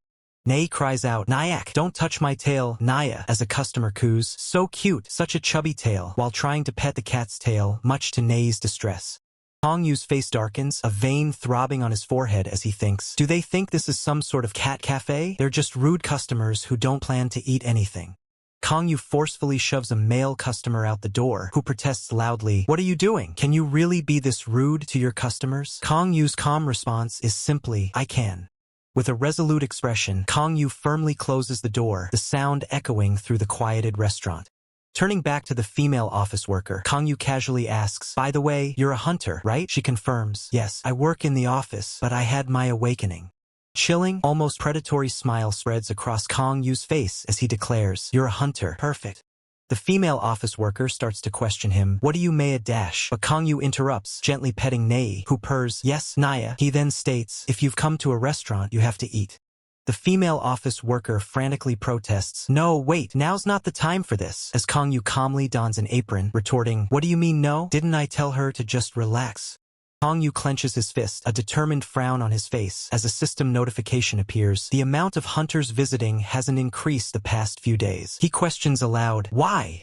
Nei cries out, Nyack, don't touch my tail, Naya, as a customer coos, so cute, such a chubby tail, while trying to pet the cat's tail, much to Nei's distress. Kong Yu's face darkens, a vein throbbing on his forehead as he thinks, do they think this is some sort of cat cafe? They're just rude customers who don't plan to eat anything. Kong Yu forcefully shoves a male customer out the door, who protests loudly, what are you doing? Can you really be this rude to your customers? Kong Yu's calm response is simply, I can. With a resolute expression, Kong Yu firmly closes the door, the sound echoing through the quieted restaurant. Turning back to the female office worker, Kong Yu casually asks, by the way, you're a hunter, right? She confirms, yes, I work in the office, but I had my awakening. Chilling, almost predatory smile spreads across Kong Yu's face as he declares, you're a hunter, perfect. The female office worker starts to question him, what do you may a dash? But Kong Yu interrupts, gently petting Nei, who purrs, yes, Naya. He then states, if you've come to a restaurant, you have to eat. The female office worker frantically protests, no, wait, now's not the time for this, as Kong Yu calmly dons an apron, retorting, what do you mean no? Didn't I tell her to just relax? Kong Yu clenches his fist, a determined frown on his face, as a system notification appears. The amount of hunters visiting hasn't increased the past few days. He questions aloud, why?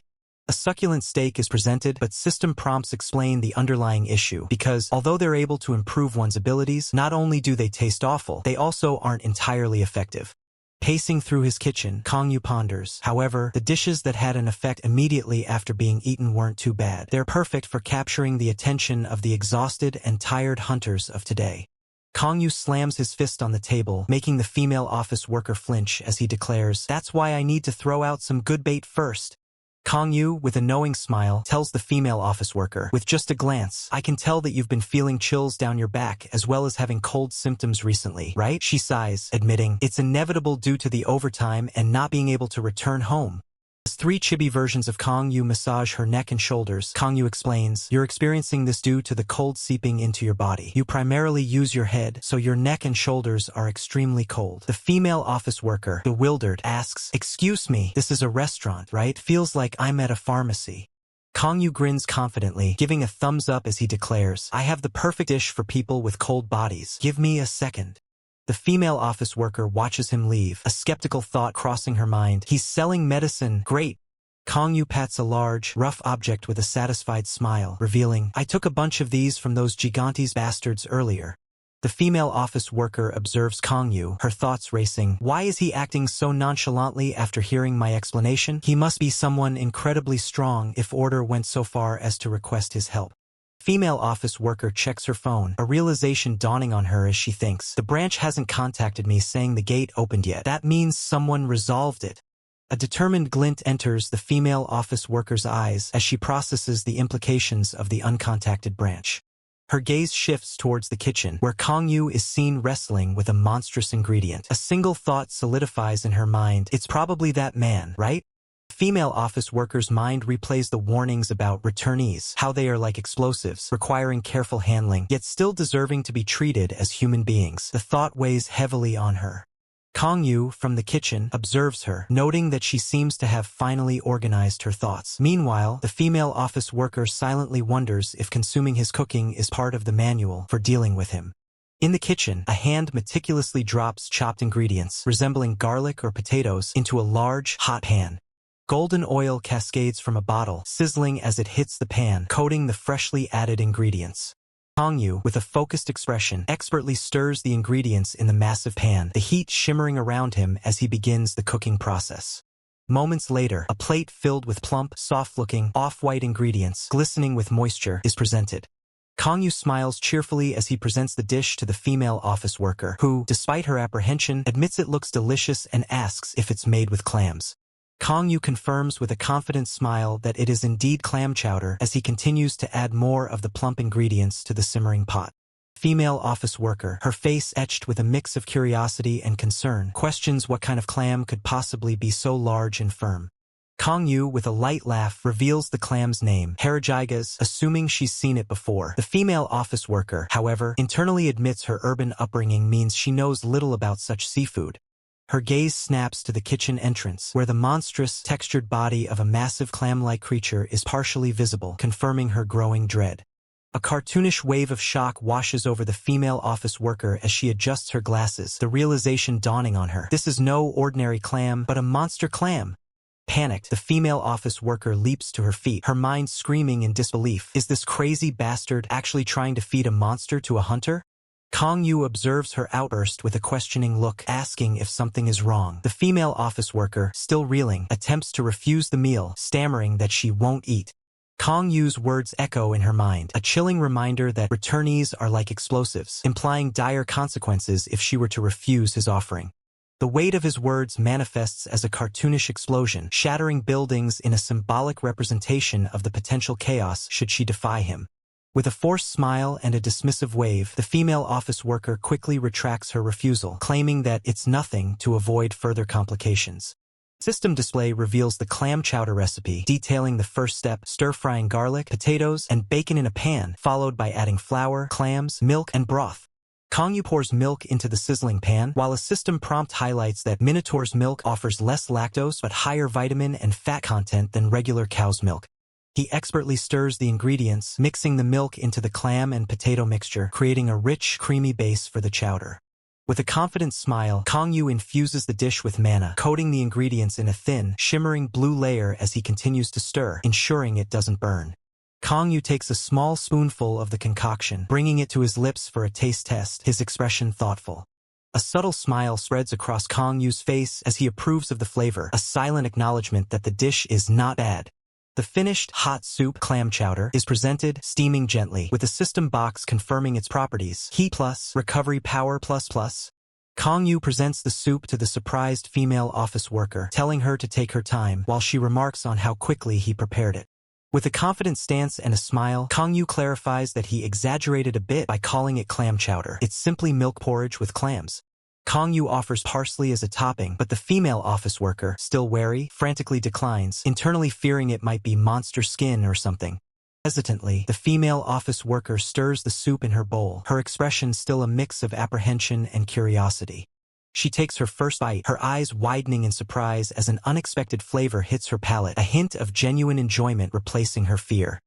A succulent steak is presented, but system prompts explain the underlying issue because, although they're able to improve one's abilities, not only do they taste awful, they also aren't entirely effective. Pacing through his kitchen, Kang Yu ponders. However, the dishes that had an effect immediately after being eaten weren't too bad. They're perfect for capturing the attention of the exhausted and tired hunters of today. Kang Yu slams his fist on the table, making the female office worker flinch as he declares, "That's why I need to throw out some good bait first." Kang Yu, with a knowing smile, tells the female office worker, "With just a glance, I can tell that you've been feeling chills down your back as well as having cold symptoms recently, right?" She sighs, admitting, "It's inevitable due to the overtime and not being able to return home." As 3 chibi versions of Kang Yu massage her neck and shoulders, Kang Yu explains, "You're experiencing this due to the cold seeping into your body. You primarily use your head, so your neck and shoulders are extremely cold." The female office worker, bewildered, asks, "Excuse me, this is a restaurant, right? Feels like I'm at a pharmacy." Kang Yu grins confidently, giving a thumbs up as he declares, "I have the perfect dish for people with cold bodies. Give me a second." The female office worker watches him leave, a skeptical thought crossing her mind. "He's selling medicine. Great." Kang Yu pats a large, rough object with a satisfied smile, revealing, "I took a bunch of these from those gigantes bastards earlier." The female office worker observes Kang Yu, her thoughts racing. Why is he acting so nonchalantly after hearing my explanation? He must be someone incredibly strong if order went so far as to request his help. Female office worker checks her phone, a realization dawning on her as she thinks, "The branch hasn't contacted me saying the gate opened yet. That means someone resolved it." A determined glint enters the female office worker's eyes as she processes the implications of the uncontacted branch. Her gaze shifts towards the kitchen, where Kang Yu is seen wrestling with a monstrous ingredient. A single thought solidifies in her mind, "It's probably that man, right?" Female office worker's mind replays the warnings about returnees, how they are like explosives, requiring careful handling, yet still deserving to be treated as human beings. The thought weighs heavily on her. Kang Yu, from the kitchen, observes her, noting that she seems to have finally organized her thoughts. Meanwhile, the female office worker silently wonders if consuming his cooking is part of the manual for dealing with him. In the kitchen, a hand meticulously drops chopped ingredients, resembling garlic or potatoes, into a large, hot pan. Golden oil cascades from a bottle, sizzling as it hits the pan, coating the freshly added ingredients. Kang Yu, with a focused expression, expertly stirs the ingredients in the massive pan, the heat shimmering around him as he begins the cooking process. Moments later, a plate filled with plump, soft-looking, off-white ingredients, glistening with moisture, is presented. Kang Yu smiles cheerfully as he presents the dish to the female office worker, who, despite her apprehension, admits it looks delicious and asks if it's made with clams. Kang Yu confirms with a confident smile that it is indeed clam chowder as he continues to add more of the plump ingredients to the simmering pot. Female office worker, her face etched with a mix of curiosity and concern, questions what kind of clam could possibly be so large and firm. Kang Yu, with a light laugh, reveals the clam's name, Harajigas, assuming she's seen it before. The female office worker, however, internally admits her urban upbringing means she knows little about such seafood. Her gaze snaps to the kitchen entrance, where the monstrous, textured body of a massive clam-like creature is partially visible, confirming her growing dread. A cartoonish wave of shock washes over the female office worker as she adjusts her glasses, the realization dawning on her. This is no ordinary clam, but a monster clam. Panicked, the female office worker leaps to her feet, her mind screaming in disbelief. Is this crazy bastard actually trying to feed a monster to a hunter? Kang Yu observes her outburst with a questioning look, asking if something is wrong. The female office worker, still reeling, attempts to refuse the meal, stammering that she won't eat. Kang Yu's words echo in her mind, a chilling reminder that returnees are like explosives, implying dire consequences if she were to refuse his offering. The weight of his words manifests as a cartoonish explosion, shattering buildings in a symbolic representation of the potential chaos should she defy him. With a forced smile and a dismissive wave, the female office worker quickly retracts her refusal, claiming that it's nothing to avoid further complications. System display reveals the clam chowder recipe, detailing the first step, stir-frying garlic, potatoes, and bacon in a pan, followed by adding flour, clams, milk, and broth. Kang Yu pours milk into the sizzling pan, while a system prompt highlights that Minotaur's milk offers less lactose but higher vitamin and fat content than regular cow's milk. He expertly stirs the ingredients, mixing the milk into the clam and potato mixture, creating a rich, creamy base for the chowder. With a confident smile, Kang Yu infuses the dish with mana, coating the ingredients in a thin, shimmering blue layer as he continues to stir, ensuring it doesn't burn. Kang Yu takes a small spoonful of the concoction, bringing it to his lips for a taste test, his expression thoughtful. A subtle smile spreads across Kang Yu's face as he approves of the flavor, a silent acknowledgement that the dish is not bad. The finished, hot soup, clam chowder, is presented, steaming gently, with a system box confirming its properties: heat plus, recovery power plus. Kang Yu presents the soup to the surprised female office worker, telling her to take her time, while she remarks on how quickly he prepared it. With a confident stance and a smile, Kang Yu clarifies that he exaggerated a bit by calling it clam chowder. It's simply milk porridge with clams. Kang Yu offers parsley as a topping, but the female office worker, still wary, frantically declines, internally fearing it might be monster skin or something. Hesitantly, the female office worker stirs the soup in her bowl, her expression still a mix of apprehension and curiosity. She takes her first bite, her eyes widening in surprise as an unexpected flavor hits her palate, a hint of genuine enjoyment replacing her fear.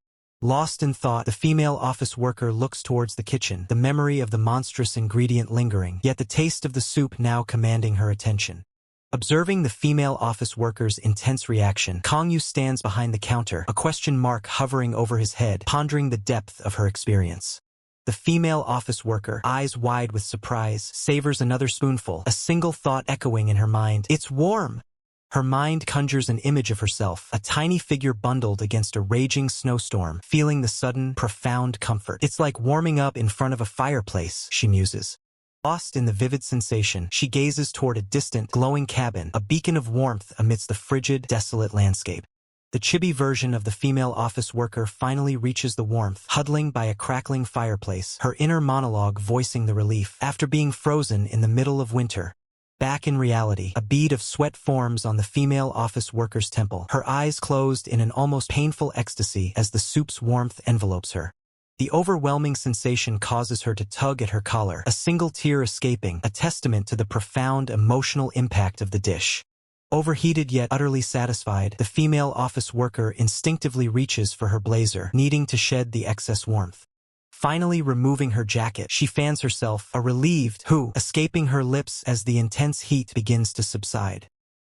Lost in thought, the female office worker looks towards the kitchen, the memory of the monstrous ingredient lingering, yet the taste of the soup now commanding her attention. Observing the female office worker's intense reaction, Kang Yu stands behind the counter, a question mark hovering over his head, pondering the depth of her experience. The female office worker, eyes wide with surprise, savors another spoonful, a single thought echoing in her mind: "It's warm!" Her mind conjures an image of herself, a tiny figure bundled against a raging snowstorm, feeling the sudden, profound comfort. "It's like warming up in front of a fireplace," she muses. Lost in the vivid sensation, she gazes toward a distant, glowing cabin, a beacon of warmth amidst the frigid, desolate landscape. The chibi version of the female office worker finally reaches the warmth, huddling by a crackling fireplace, her inner monologue voicing the relief, after being frozen in the middle of winter. Back in reality, a bead of sweat forms on the female office worker's temple, her eyes closed in an almost painful ecstasy as the soup's warmth envelopes her. The overwhelming sensation causes her to tug at her collar, a single tear escaping, a testament to the profound emotional impact of the dish. Overheated yet utterly satisfied, the female office worker instinctively reaches for her blazer, needing to shed the excess warmth. Finally removing her jacket, she fans herself, a relieved "hoo" escaping her lips as the intense heat begins to subside.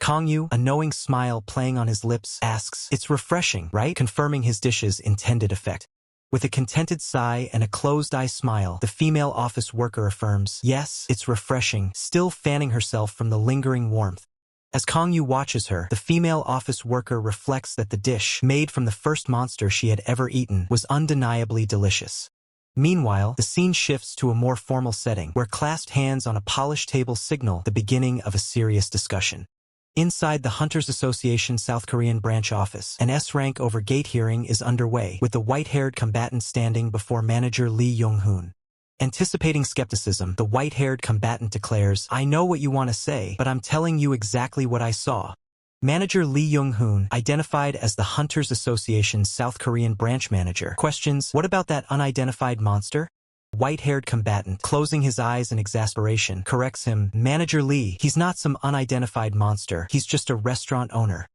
Kang Yu, a knowing smile playing on his lips, asks, "It's refreshing, right?" confirming his dish's intended effect. With a contented sigh and a closed-eye smile, the female office worker affirms, "Yes, it's refreshing," still fanning herself from the lingering warmth. As Kang Yu watches her, the female office worker reflects that the dish, made from the first monster she had ever eaten, was undeniably delicious. Meanwhile, the scene shifts to a more formal setting, where clasped hands on a polished table signal the beginning of a serious discussion. Inside the Hunters Association South Korean branch office, an S-rank over gate hearing is underway, with the white-haired combatant standing before manager Lee Young-hoon. Anticipating skepticism, the white-haired combatant declares, "I know what you want to say, but I'm telling you exactly what I saw." Manager Lee Young-hoon, identified as the Hunters Association's South Korean branch manager, questions, "What about that unidentified monster?" White-haired combatant, closing his eyes in exasperation, corrects him, "Manager Lee, he's not some unidentified monster, he's just a restaurant owner."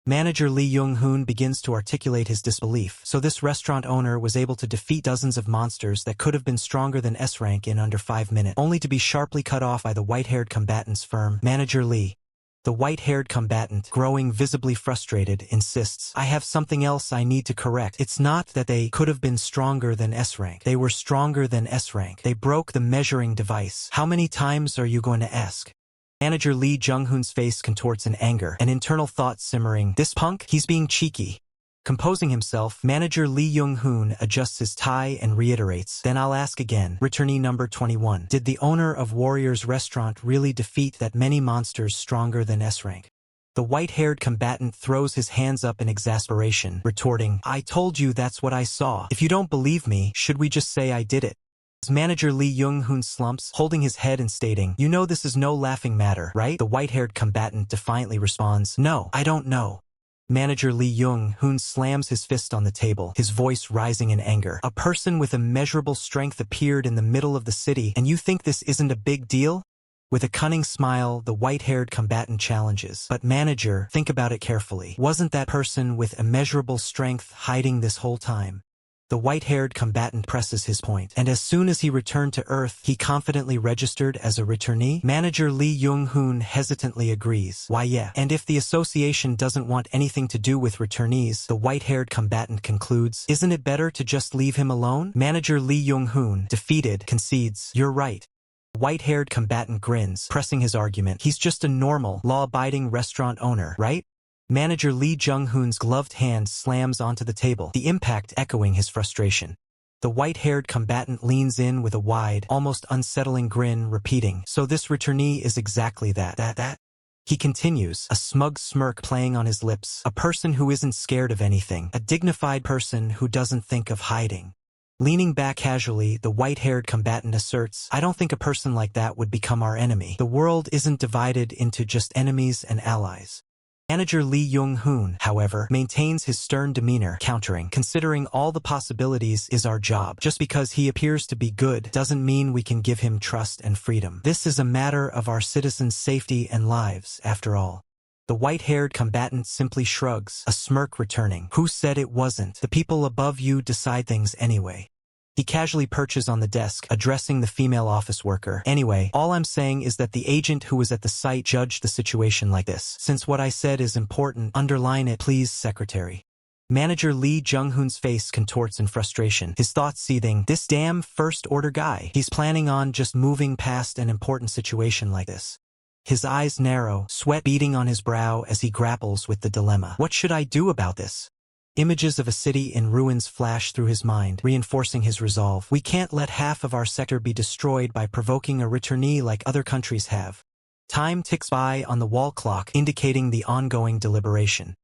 Manager Lee Young-hoon begins to articulate his disbelief. So this restaurant owner was able to defeat dozens of monsters that could have been stronger than S-rank in under 5 minutes, only to be sharply cut off by the white-haired combatant's firm, "Manager Lee." The white-haired combatant, growing visibly frustrated, insists, "I have something else I need to correct. It's not that they could have been stronger than S-rank. They were stronger than S-rank. They broke the measuring device. How many times are you going to ask?" Manager Lee Jung-hoon's face contorts in anger, an internal thought simmering, "This punk, he's being cheeky." Composing himself, manager Lee Young-hoon adjusts his tie and reiterates, "Then I'll ask again, returnee number 21. Did the owner of Warrior's Restaurant really defeat that many monsters stronger than S-rank?" The white-haired combatant throws his hands up in exasperation, retorting, "I told you that's what I saw. If you don't believe me, should we just say I did it?" As manager Lee Young-hoon slumps, holding his head and stating, "You know this is no laughing matter, right?" The white-haired combatant defiantly responds, "No, I don't know." Manager Lee Young-hoon slams his fist on the table, his voice rising in anger. "A person with immeasurable strength appeared in the middle of the city, and you think this isn't a big deal?" With a cunning smile, the white-haired combatant challenges, "But manager, think about it carefully. Wasn't that person with immeasurable strength hiding this whole time?" The white-haired combatant presses his point, and as soon as he returned to Earth, he confidently registered as a returnee. Manager Lee Young-hoon hesitantly agrees. Why yeah, and if the association doesn't want anything to do with returnees, the white-haired combatant concludes, isn't it better to just leave him alone? Manager Lee Young-hoon, defeated, concedes, you're right. The white-haired combatant grins, pressing his argument. He's just a normal, law-abiding restaurant owner, right? Manager Lee Jung-hoon's gloved hand slams onto the table, the impact echoing his frustration. The white-haired combatant leans in with a wide, almost unsettling grin, repeating, so this returnee is exactly that. He continues, a smug smirk playing on his lips, a person who isn't scared of anything, a dignified person who doesn't think of hiding. Leaning back casually, the white-haired combatant asserts, I don't think a person like that would become our enemy. The world isn't divided into just enemies and allies. Manager Lee Young-hoon, however, maintains his stern demeanor, countering, considering all the possibilities is our job. Just because he appears to be good doesn't mean we can give him trust and freedom. This is a matter of our citizens' safety and lives, after all. The white-haired combatant simply shrugs, a smirk returning. Who said it wasn't? The people above you decide things anyway. He casually perches on the desk, addressing the female office worker. Anyway, all I'm saying is that the agent who was at the site judged the situation like this. Since what I said is important, underline it, please, secretary. Manager Lee Jung-hoon's face contorts in frustration, his thoughts seething. This damn first-order guy. He's planning on just moving past an important situation like this. His eyes narrow, sweat beading on his brow as he grapples with the dilemma. What should I do about this? Images of a city in ruins flash through his mind, reinforcing his resolve. We can't let half of our sector be destroyed by provoking a returnee like other countries have. Time ticks by on the wall clock, indicating the ongoing deliberation.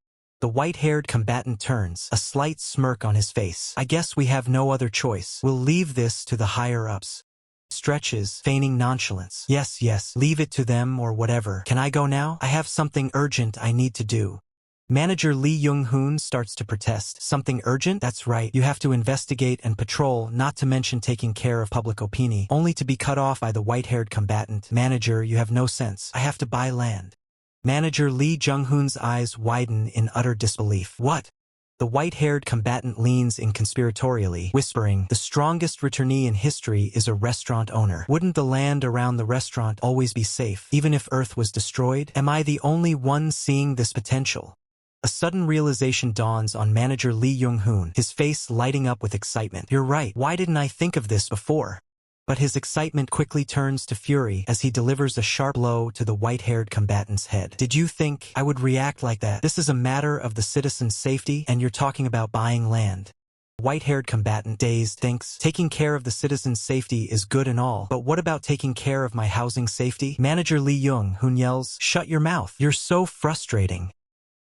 The white-haired combatant turns, a slight smirk on his face. I guess we have no other choice. We'll leave this to the higher-ups. Stretches, feigning nonchalance. Yes, leave it to them or whatever. Can I go now? I have something urgent I need to do. Manager Lee Young-hoon starts to protest. Something urgent? That's right. You have to investigate and patrol, not to mention taking care of public opinion, only to be cut off by the white-haired combatant. Manager, you have no sense. I have to buy land. Manager Lee Jung-hoon's eyes widen in utter disbelief. What? The white-haired combatant leans in conspiratorially, whispering, the strongest returnee in history is a restaurant owner. Wouldn't the land around the restaurant always be safe, even if Earth was destroyed? Am I the only one seeing this potential? A sudden realization dawns on Manager Lee Young-hoon, his face lighting up with excitement. You're right. Why didn't I think of this before? But his excitement quickly turns to fury as he delivers a sharp blow to the white-haired combatant's head. Did you think I would react like that? This is a matter of the citizens' safety, and you're talking about buying land. White-haired combatant, dazed, thinks, taking care of the citizens' safety is good and all, but what about taking care of my housing safety? Manager Lee Young-hoon yells, shut your mouth. You're so frustrating.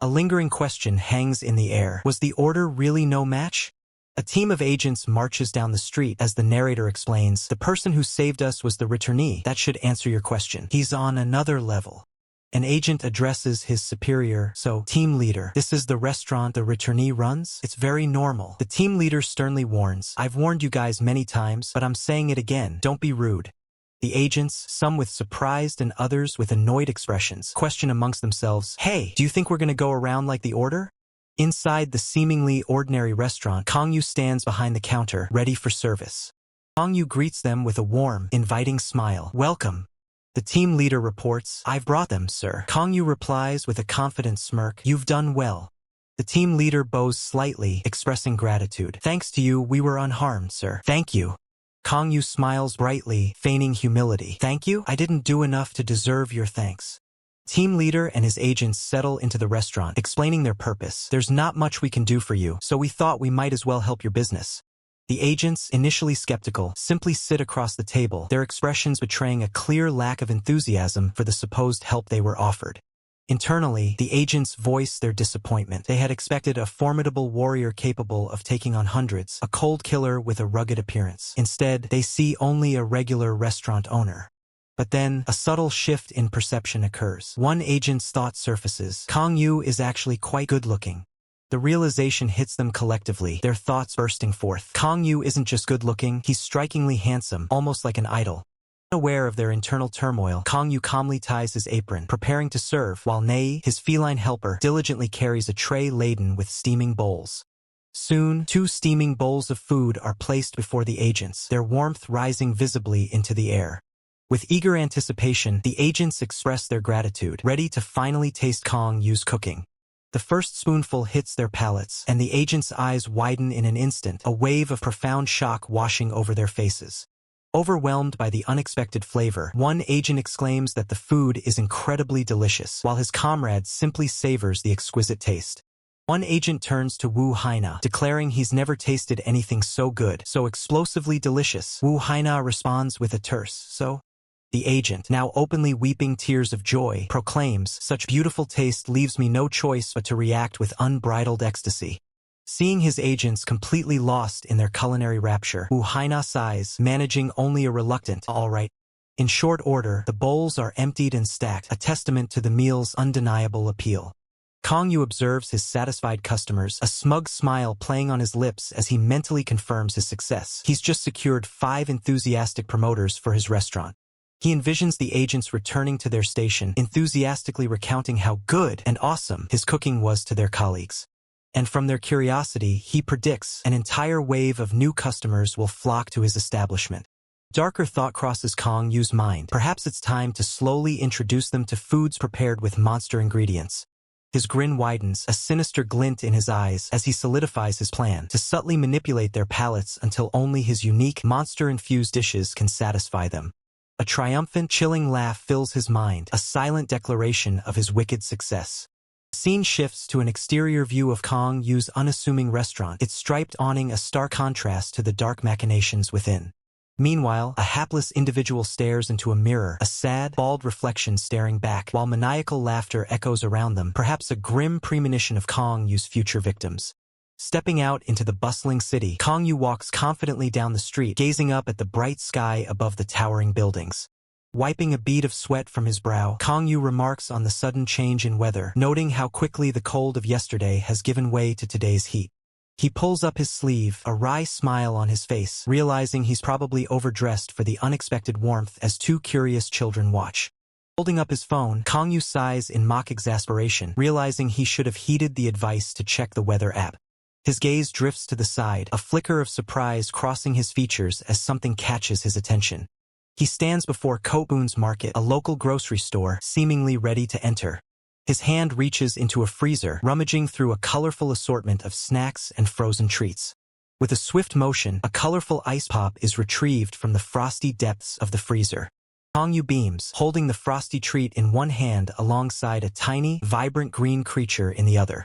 A lingering question hangs in the air. Was the order really no match? A team of agents marches down the street as the narrator explains, the person who saved us was the returnee. That should answer your question. He's on another level. An agent addresses his superior, so, team leader, this is the restaurant the returnee runs? It's very normal. The team leader sternly warns, I've warned you guys many times, but I'm saying it again, don't be rude. The agents, some with surprised and others with annoyed expressions, question amongst themselves, hey, do you think we're gonna go around like the order? Inside the seemingly ordinary restaurant, Kang-yu stands behind the counter, ready for service. Kang-yu greets them with a warm, inviting smile. Welcome. The team leader reports, I've brought them, sir. Kang-yu replies with a confident smirk, you've done well. The team leader bows slightly, expressing gratitude. Thanks to you, we were unharmed, sir. Thank you. Kang-yu smiles brightly, feigning humility. Thank you? I didn't do enough to deserve your thanks. Team leader and his agents settle into the restaurant, explaining their purpose. There's not much we can do for you, so we thought we might as well help your business. The agents, initially skeptical, simply sit across the table, their expressions betraying a clear lack of enthusiasm for the supposed help they were offered. Internally, the agents voice their disappointment. They had expected a formidable warrior capable of taking on hundreds, a cold killer with a rugged appearance. Instead, they see only a regular restaurant owner. But then, a subtle shift in perception occurs. One agent's thought surfaces. Kang-yu is actually quite good-looking. The realization hits them collectively, their thoughts bursting forth. Kang-yu isn't just good-looking, he's strikingly handsome, almost like an idol. Aware of their internal turmoil, Kang-yu calmly ties his apron, preparing to serve, while Nei, his feline helper, diligently carries a tray laden with steaming bowls. Soon, 2 steaming bowls of food are placed before the agents, their warmth rising visibly into the air. With eager anticipation, the agents express their gratitude, ready to finally taste Kang Yu's cooking. The first spoonful hits their palates, and the agents' eyes widen in an instant, a wave of profound shock washing over their faces. Overwhelmed by the unexpected flavor, one agent exclaims that the food is incredibly delicious, while his comrade simply savors the exquisite taste. One agent turns to Wu Haina, declaring he's never tasted anything so good, so explosively delicious. Wu Haina responds with a terse, "So?" The agent, now openly weeping tears of joy, proclaims, "Such beautiful taste leaves me no choice but to react with unbridled ecstasy." Seeing his agents completely lost in their culinary rapture, Wu Haina sighs, managing only a reluctant, "All right." In short order, the bowls are emptied and stacked, a testament to the meal's undeniable appeal. Kang Yu observes his satisfied customers, a smug smile playing on his lips as he mentally confirms his success. He's just secured 5 enthusiastic promoters for his restaurant. He envisions the agents returning to their station, enthusiastically recounting how good and awesome his cooking was to their colleagues. And from their curiosity, he predicts an entire wave of new customers will flock to his establishment. Darker thought crosses Kang Yu's mind. Perhaps it's time to slowly introduce them to foods prepared with monster ingredients. His grin widens, a sinister glint in his eyes as he solidifies his plan to subtly manipulate their palates until only his unique, monster-infused dishes can satisfy them. A triumphant, chilling laugh fills his mind, a silent declaration of his wicked success. The scene shifts to an exterior view of Kang Yu's unassuming restaurant, its striped awning a stark contrast to the dark machinations within. Meanwhile, a hapless individual stares into a mirror, a sad, bald reflection staring back, while maniacal laughter echoes around them, perhaps a grim premonition of Kang Yu's future victims. Stepping out into the bustling city, Kang Yu walks confidently down the street, gazing up at the bright sky above the towering buildings. Wiping a bead of sweat from his brow, Kang Yu remarks on the sudden change in weather, noting how quickly the cold of yesterday has given way to today's heat. He pulls up his sleeve, a wry smile on his face, realizing he's probably overdressed for the unexpected warmth as 2 curious children watch. Holding up his phone, Kang Yu sighs in mock exasperation, realizing he should have heeded the advice to check the weather app. His gaze drifts to the side, a flicker of surprise crossing his features as something catches his attention. He stands before Kotbun's Market, a local grocery store, seemingly ready to enter. His hand reaches into a freezer, rummaging through a colorful assortment of snacks and frozen treats. With a swift motion, a colorful ice pop is retrieved from the frosty depths of the freezer. Kang Yu beams, holding the frosty treat in one hand alongside a tiny, vibrant green creature in the other.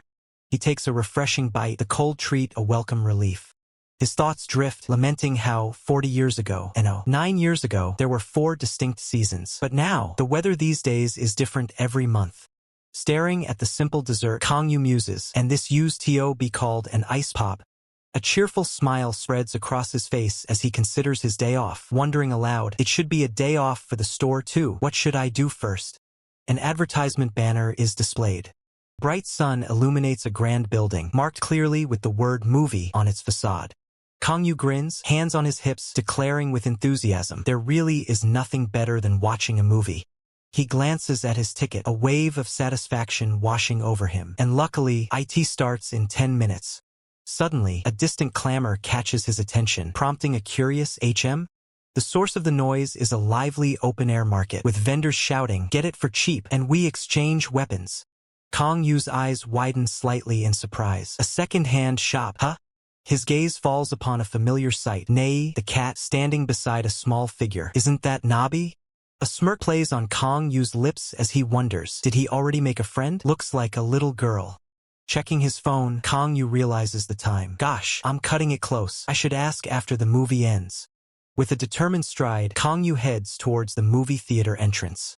He takes a refreshing bite, the cold treat a welcome relief. His thoughts drift, lamenting how, 40 years ago, 9 years ago, there were 4 distinct seasons. But now, the weather these days is different every month. Staring at the simple dessert, Kang Yu muses, and this used to be called an ice pop. A cheerful smile spreads across his face as he considers his day off, wondering aloud, it should be a day off for the store too. What should I do first? An advertisement banner is displayed. Bright sun illuminates a grand building, marked clearly with the word movie on its facade. Kang Yu grins, hands on his hips, declaring with enthusiasm, there really is nothing better than watching a movie. He glances at his ticket, a wave of satisfaction washing over him, and luckily, it starts in 10 minutes. Suddenly, a distant clamor catches his attention, prompting a curious "HM?" The source of the noise is a lively open-air market, with vendors shouting, "Get it for cheap, and we exchange weapons." Kang Yu's eyes widen slightly in surprise. A second-hand shop, huh? His gaze falls upon a familiar sight, Nei, the cat, standing beside a small figure. Isn't that Nabi? A smirk plays on Kang Yu's lips as he wonders, did he already make a friend? Looks like a little girl. Checking his phone, Kang Yu realizes the time. Gosh, I'm cutting it close. I should ask after the movie ends. With a determined stride, Kang Yu heads towards the movie theater entrance.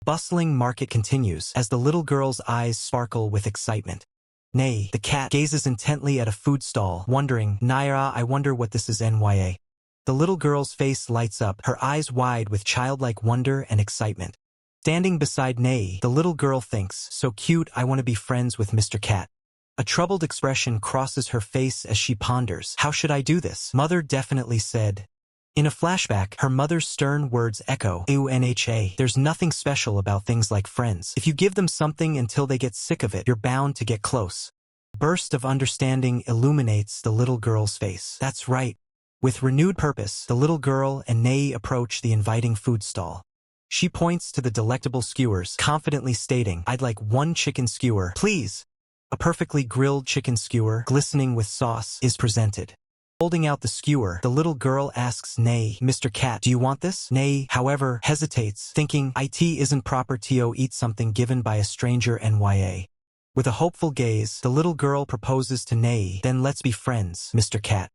Bustling market continues as the little girl's eyes sparkle with excitement. Nei, the cat, gazes intently at a food stall, wondering, Naira, I wonder what this is NYA. The little girl's face lights up, her eyes wide with childlike wonder and excitement. Standing beside Nei, the little girl thinks, so cute, I want to be friends with Mr. Cat. A troubled expression crosses her face as she ponders, how should I do this? Mother definitely said. In a flashback, her mother's stern words echo, "Unha, there's nothing special about things like friends. If you give them something until they get sick of it, you're bound to get close." Burst of understanding illuminates the little girl's face. That's right. With renewed purpose, the little girl and Nei approach the inviting food stall. She points to the delectable skewers, confidently stating, "I'd like 1 chicken skewer, please." A perfectly grilled chicken skewer, glistening with sauce, is presented. Holding out the skewer, the little girl asks Nei, "Mr. Cat, do you want this?" Nei, however, hesitates, thinking, "It isn't proper to eat something given by a stranger nya." With a hopeful gaze, the little girl proposes to Nei, "Then let's be friends, Mr. Cat."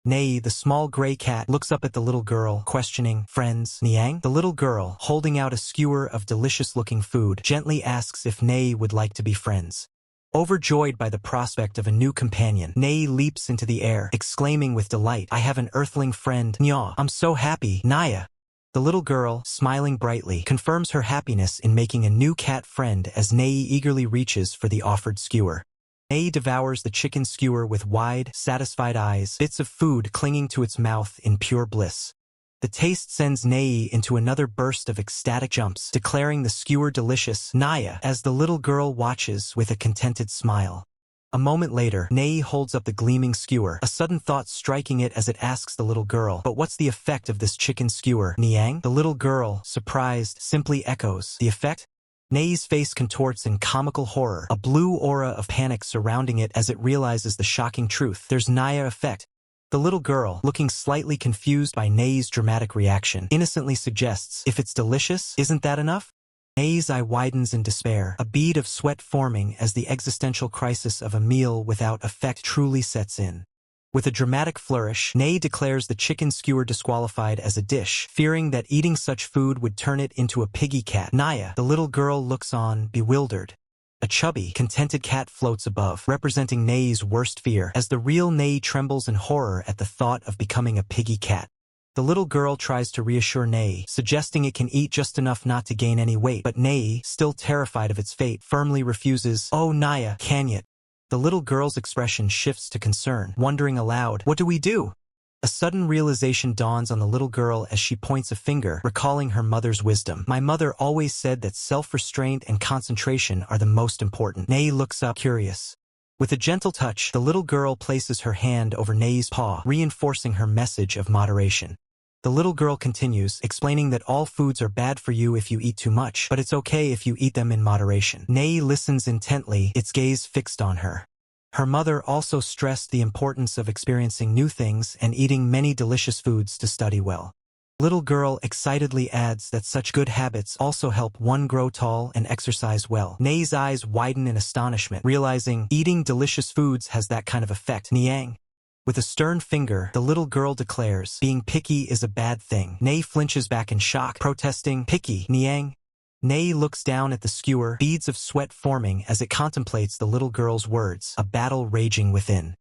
Nei, the small gray cat, looks up at the little girl, questioning, "Friends, Niang?" The little girl, holding out a skewer of delicious-looking food, gently asks if Nei would like to be friends. Overjoyed by the prospect of a new companion, Nei leaps into the air, exclaiming with delight, "I have an earthling friend, Nya. I'm so happy, Naya." The little girl, smiling brightly, confirms her happiness in making a new cat friend as Nei eagerly reaches for the offered skewer. Nei devours the chicken skewer with wide, satisfied eyes, bits of food clinging to its mouth in pure bliss. The taste sends Nei into another burst of ecstatic jumps, declaring the skewer delicious, Naya, as the little girl watches with a contented smile. A moment later, Nei holds up the gleaming skewer, a sudden thought striking it as it asks the little girl, "But what's the effect of this chicken skewer, Niang?" The little girl, surprised, simply echoes, "The effect?" Nei's face contorts in comical horror, a blue aura of panic surrounding it as it realizes the shocking truth. There's Naya effect. The little girl, looking slightly confused by Nei's dramatic reaction, innocently suggests, "If it's delicious, isn't that enough?" Nei's eye widens in despair, a bead of sweat forming as the existential crisis of a meal without effect truly sets in. With a dramatic flourish, Nei declares the chicken skewer disqualified as a dish, fearing that eating such food would turn it into a piggy cat. Naya, the little girl, looks on, bewildered. A chubby, contented cat floats above, representing Nei's worst fear, as the real Nei trembles in horror at the thought of becoming a piggy cat. The little girl tries to reassure Nei, suggesting it can eat just enough not to gain any weight, but Nei, still terrified of its fate, firmly refuses. "Oh, Naya, can you?" The little girl's expression shifts to concern, wondering aloud, "What do we do?" A sudden realization dawns on the little girl as she points a finger, recalling her mother's wisdom. "My mother always said that self-restraint and concentration are the most important." Nei looks up, curious. With a gentle touch, the little girl places her hand over Nei's paw, reinforcing her message of moderation. The little girl continues, explaining that all foods are bad for you if you eat too much, but it's okay if you eat them in moderation. Nei listens intently, its gaze fixed on her. Her mother also stressed the importance of experiencing new things and eating many delicious foods to study well. Little girl excitedly adds that such good habits also help one grow tall and exercise well. Nei's eyes widen in astonishment, realizing eating delicious foods has that kind of effect. Niang. With a stern finger, the little girl declares, "Being picky is a bad thing." Nei flinches back in shock, protesting, "Picky, Niang?" Nei looks down at the skewer, beads of sweat forming as it contemplates the little girl's words, a battle raging within.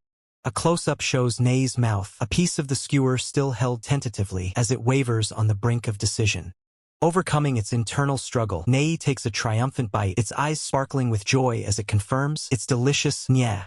A close-up shows Nei's mouth, a piece of the skewer still held tentatively as it wavers on the brink of decision. Overcoming its internal struggle, Nei takes a triumphant bite, its eyes sparkling with joy as it confirms, "It's delicious, nya."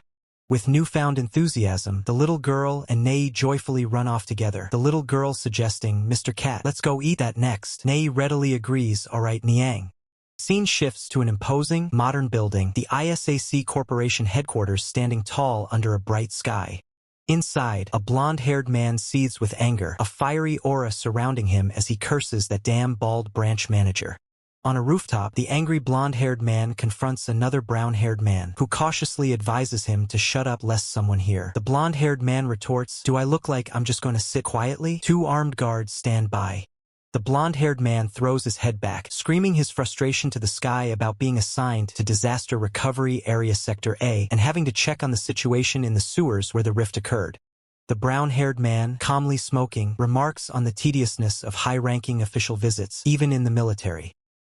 With newfound enthusiasm, the little girl and Nei joyfully run off together, the little girl suggesting, "Mr. Cat, let's go eat that next." Nei readily agrees, "All right, Niang." Scene shifts to an imposing, modern building, the ISAC Corporation headquarters standing tall under a bright sky. Inside, a blonde-haired man seethes with anger, a fiery aura surrounding him as he curses that damn bald branch manager. On a rooftop, the angry blonde-haired man confronts another brown-haired man, who cautiously advises him to shut up lest someone hear. The blonde-haired man retorts, "Do I look like I'm just going to sit quietly?" Two armed guards stand by. The blonde-haired man throws his head back, screaming his frustration to the sky about being assigned to Disaster Recovery Area Sector A and having to check on the situation in the sewers where the rift occurred. The brown-haired man, calmly smoking, remarks on the tediousness of high-ranking official visits, even in the military.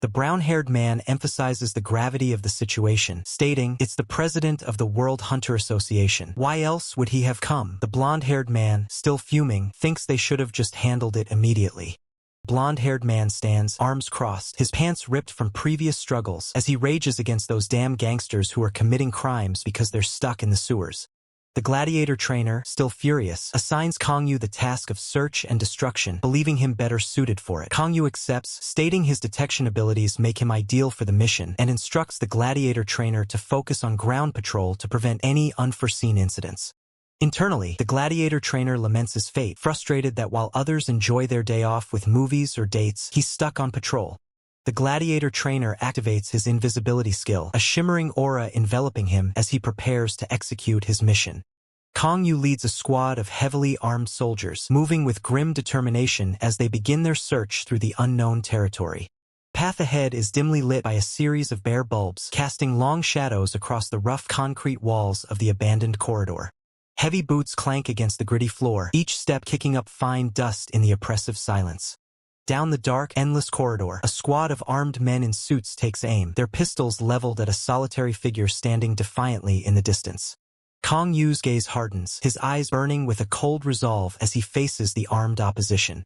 The brown-haired man emphasizes the gravity of the situation, stating, "It's the president of the World Hunter Association. Why else would he have come?" The blonde-haired man, still fuming, thinks they should have just handled it immediately. Blonde-haired man stands, arms crossed, his pants ripped from previous struggles, as he rages against those damn gangsters who are committing crimes because they're stuck in the sewers. The gladiator trainer, still furious, assigns Kangyu the task of search and destruction, believing him better suited for it. Kangyu accepts, stating his detection abilities make him ideal for the mission, and instructs the gladiator trainer to focus on ground patrol to prevent any unforeseen incidents. Internally, the gladiator trainer laments his fate, frustrated that while others enjoy their day off with movies or dates, he's stuck on patrol. The gladiator trainer activates his invisibility skill, a shimmering aura enveloping him as he prepares to execute his mission. Kangyu leads a squad of heavily armed soldiers, moving with grim determination as they begin their search through the unknown territory. Path ahead is dimly lit by a series of bare bulbs, casting long shadows across the rough concrete walls of the abandoned corridor. Heavy boots clank against the gritty floor, each step kicking up fine dust in the oppressive silence. Down the dark, endless corridor, a squad of armed men in suits takes aim, their pistols leveled at a solitary figure standing defiantly in the distance. Kangyu's gaze hardens, his eyes burning with a cold resolve as he faces the armed opposition.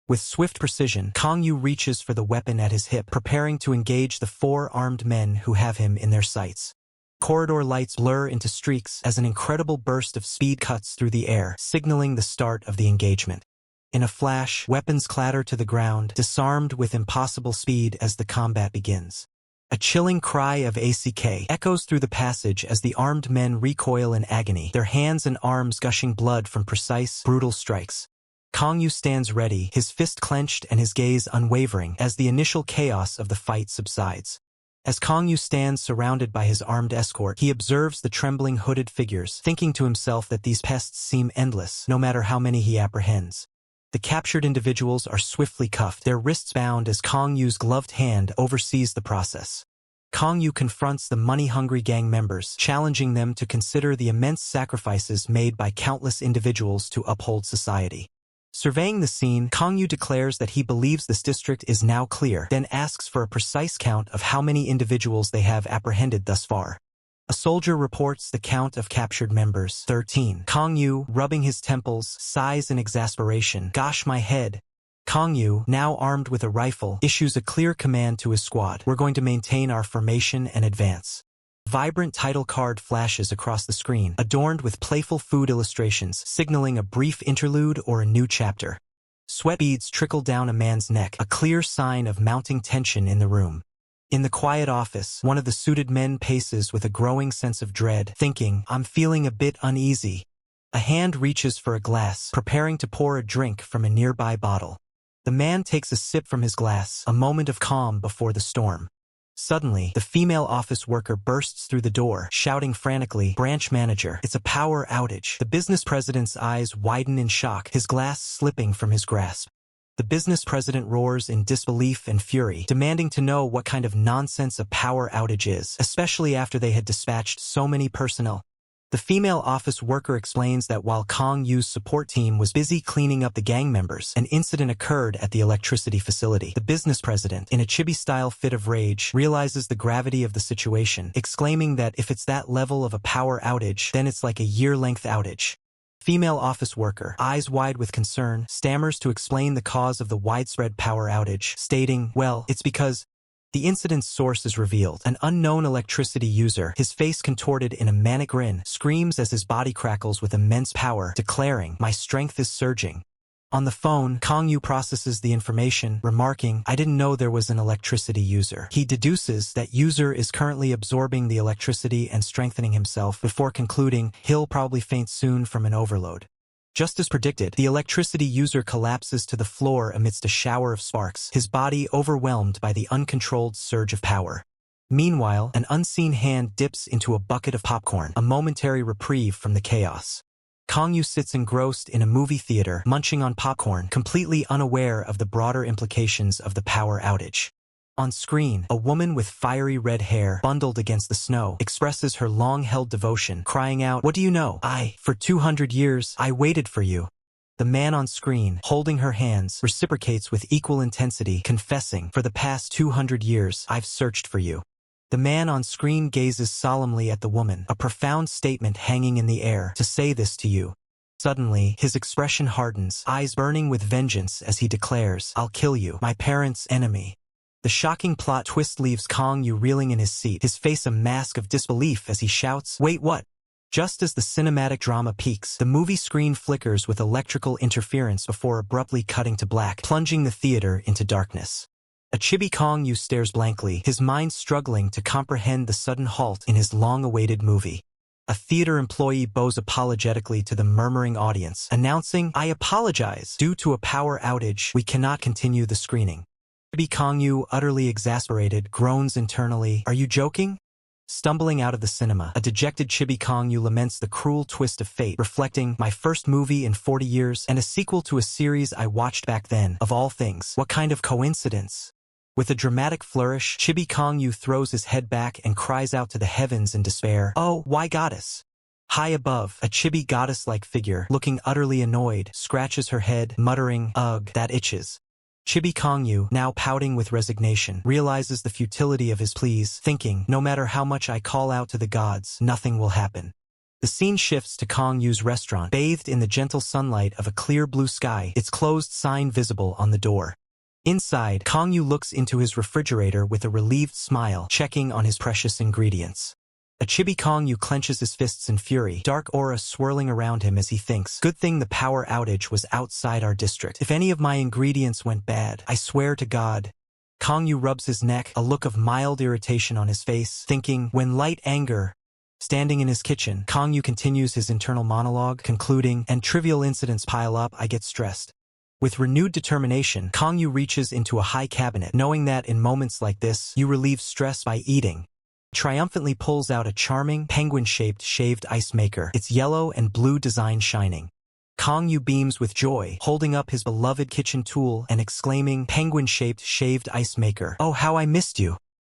With swift precision, Kangyu reaches for the weapon at his hip, preparing to engage the 4 armed men who have him in their sights. Corridor lights blur into streaks as an incredible burst of speed cuts through the air, signaling the start of the engagement. In a flash, weapons clatter to the ground, disarmed with impossible speed as the combat begins. A chilling cry of ACK echoes through the passage as the armed men recoil in agony, their hands and arms gushing blood from precise, brutal strikes. Kangyu stands ready, his fist clenched and his gaze unwavering as the initial chaos of the fight subsides. As Kangyu stands surrounded by his armed escort, he observes the trembling hooded figures, thinking to himself that these pests seem endless, no matter how many he apprehends. The captured individuals are swiftly cuffed, their wrists bound as Kangyu's gloved hand oversees the process. Kangyu confronts the money-hungry gang members, challenging them to consider the immense sacrifices made by countless individuals to uphold society. Surveying the scene, Kangyu declares that he believes this district is now clear, then asks for a precise count of how many individuals they have apprehended thus far. A soldier reports the count of captured members, 13. Kangyu, rubbing his temples, sighs in exasperation. Gosh, my head. Kangyu, now armed with a rifle, issues a clear command to his squad. We're going to maintain our formation and advance. Vibrant title card flashes across the screen, adorned with playful food illustrations, signaling a brief interlude or a new chapter. Sweat beads trickle down a man's neck, a clear sign of mounting tension in the room. In the quiet office, one of the suited men paces with a growing sense of dread, thinking, I'm feeling a bit uneasy. A hand reaches for a glass, preparing to pour a drink from a nearby bottle. The man takes a sip from his glass, a moment of calm before the storm. Suddenly, the female office worker bursts through the door, shouting frantically, Branch manager, it's a power outage. The business president's eyes widen in shock, his glass slipping from his grasp. The business president roars in disbelief and fury, demanding to know what kind of nonsense a power outage is, especially after they had dispatched so many personnel. The female office worker explains that while Kangyu's support team was busy cleaning up the gang members, an incident occurred at the electricity facility. The business president, in a chibi-style fit of rage, realizes the gravity of the situation, exclaiming that if it's that level of a power outage, then it's like a year-length outage. Female office worker, eyes wide with concern, stammers to explain the cause of the widespread power outage, stating, well, it's because... The incident's source is revealed. An unknown electricity user, his face contorted in a manic grin, screams as his body crackles with immense power, declaring, my strength is surging. On the phone, Kangyu processes the information, remarking, I didn't know there was an electricity user. He deduces that user is currently absorbing the electricity and strengthening himself, before concluding, he'll probably faint soon from an overload. Just as predicted, the electricity user collapses to the floor amidst a shower of sparks, his body overwhelmed by the uncontrolled surge of power. Meanwhile, an unseen hand dips into a bucket of popcorn, a momentary reprieve from the chaos. Kangyu sits engrossed in a movie theater, munching on popcorn, completely unaware of the broader implications of the power outage. On screen, a woman with fiery red hair, bundled against the snow, expresses her long-held devotion, crying out, what do you know? For 200 years, I waited for you. The man on screen, holding her hands, reciprocates with equal intensity, confessing, for the past 200 years, I've searched for you. The man on screen gazes solemnly at the woman, a profound statement hanging in the air, to say this to you. Suddenly, his expression hardens, eyes burning with vengeance as he declares, I'll kill you, my parents' enemy. The shocking plot twist leaves Kangyu reeling in his seat, his face a mask of disbelief as he shouts, wait, what? Just as the cinematic drama peaks, the movie screen flickers with electrical interference before abruptly cutting to black, plunging the theater into darkness. A chibi Kong-yu stares blankly, his mind struggling to comprehend the sudden halt in his long-awaited movie. A theater employee bows apologetically to the murmuring audience, announcing, "I apologize. Due to a power outage, we cannot continue the screening." Chibi Kong-yu, utterly exasperated, groans internally, "Are you joking?" Stumbling out of the cinema, a dejected Chibi Kong-yu laments the cruel twist of fate, reflecting, "My first movie in 40 years, and a sequel to a series I watched back then, of all things. What kind of coincidence?" With a dramatic flourish, Chibi Kong-yu throws his head back and cries out to the heavens in despair, "Oh, why goddess?" High above, a chibi goddess-like figure, looking utterly annoyed, scratches her head, muttering, "Ugh, that itches." Chibi Kong-yu, now pouting with resignation, realizes the futility of his pleas, thinking, "No matter how much I call out to the gods, nothing will happen." The scene shifts to Kong-yu's restaurant, bathed in the gentle sunlight of a clear blue sky, its closed sign visible on the door. Inside, Kong-yu looks into his refrigerator with a relieved smile, checking on his precious ingredients. A chibi Kong-yu clenches his fists in fury, dark aura swirling around him as he thinks, "Good thing the power outage was outside our district. If any of my ingredients went bad, I swear to God." Kong-yu rubs his neck, a look of mild irritation on his face, thinking, "When light anger." Standing in his kitchen, Kong-yu continues his internal monologue, concluding, "And trivial incidents pile up, I get stressed." With renewed determination, Kong-yu reaches into a high cabinet, knowing that in moments like this, you relieve stress by eating. Triumphantly pulls out a charming, penguin-shaped shaved ice maker, its yellow and blue design shining. Kong-yu beams with joy, holding up his beloved kitchen tool and exclaiming, "Penguin-shaped shaved ice maker, oh how I missed you."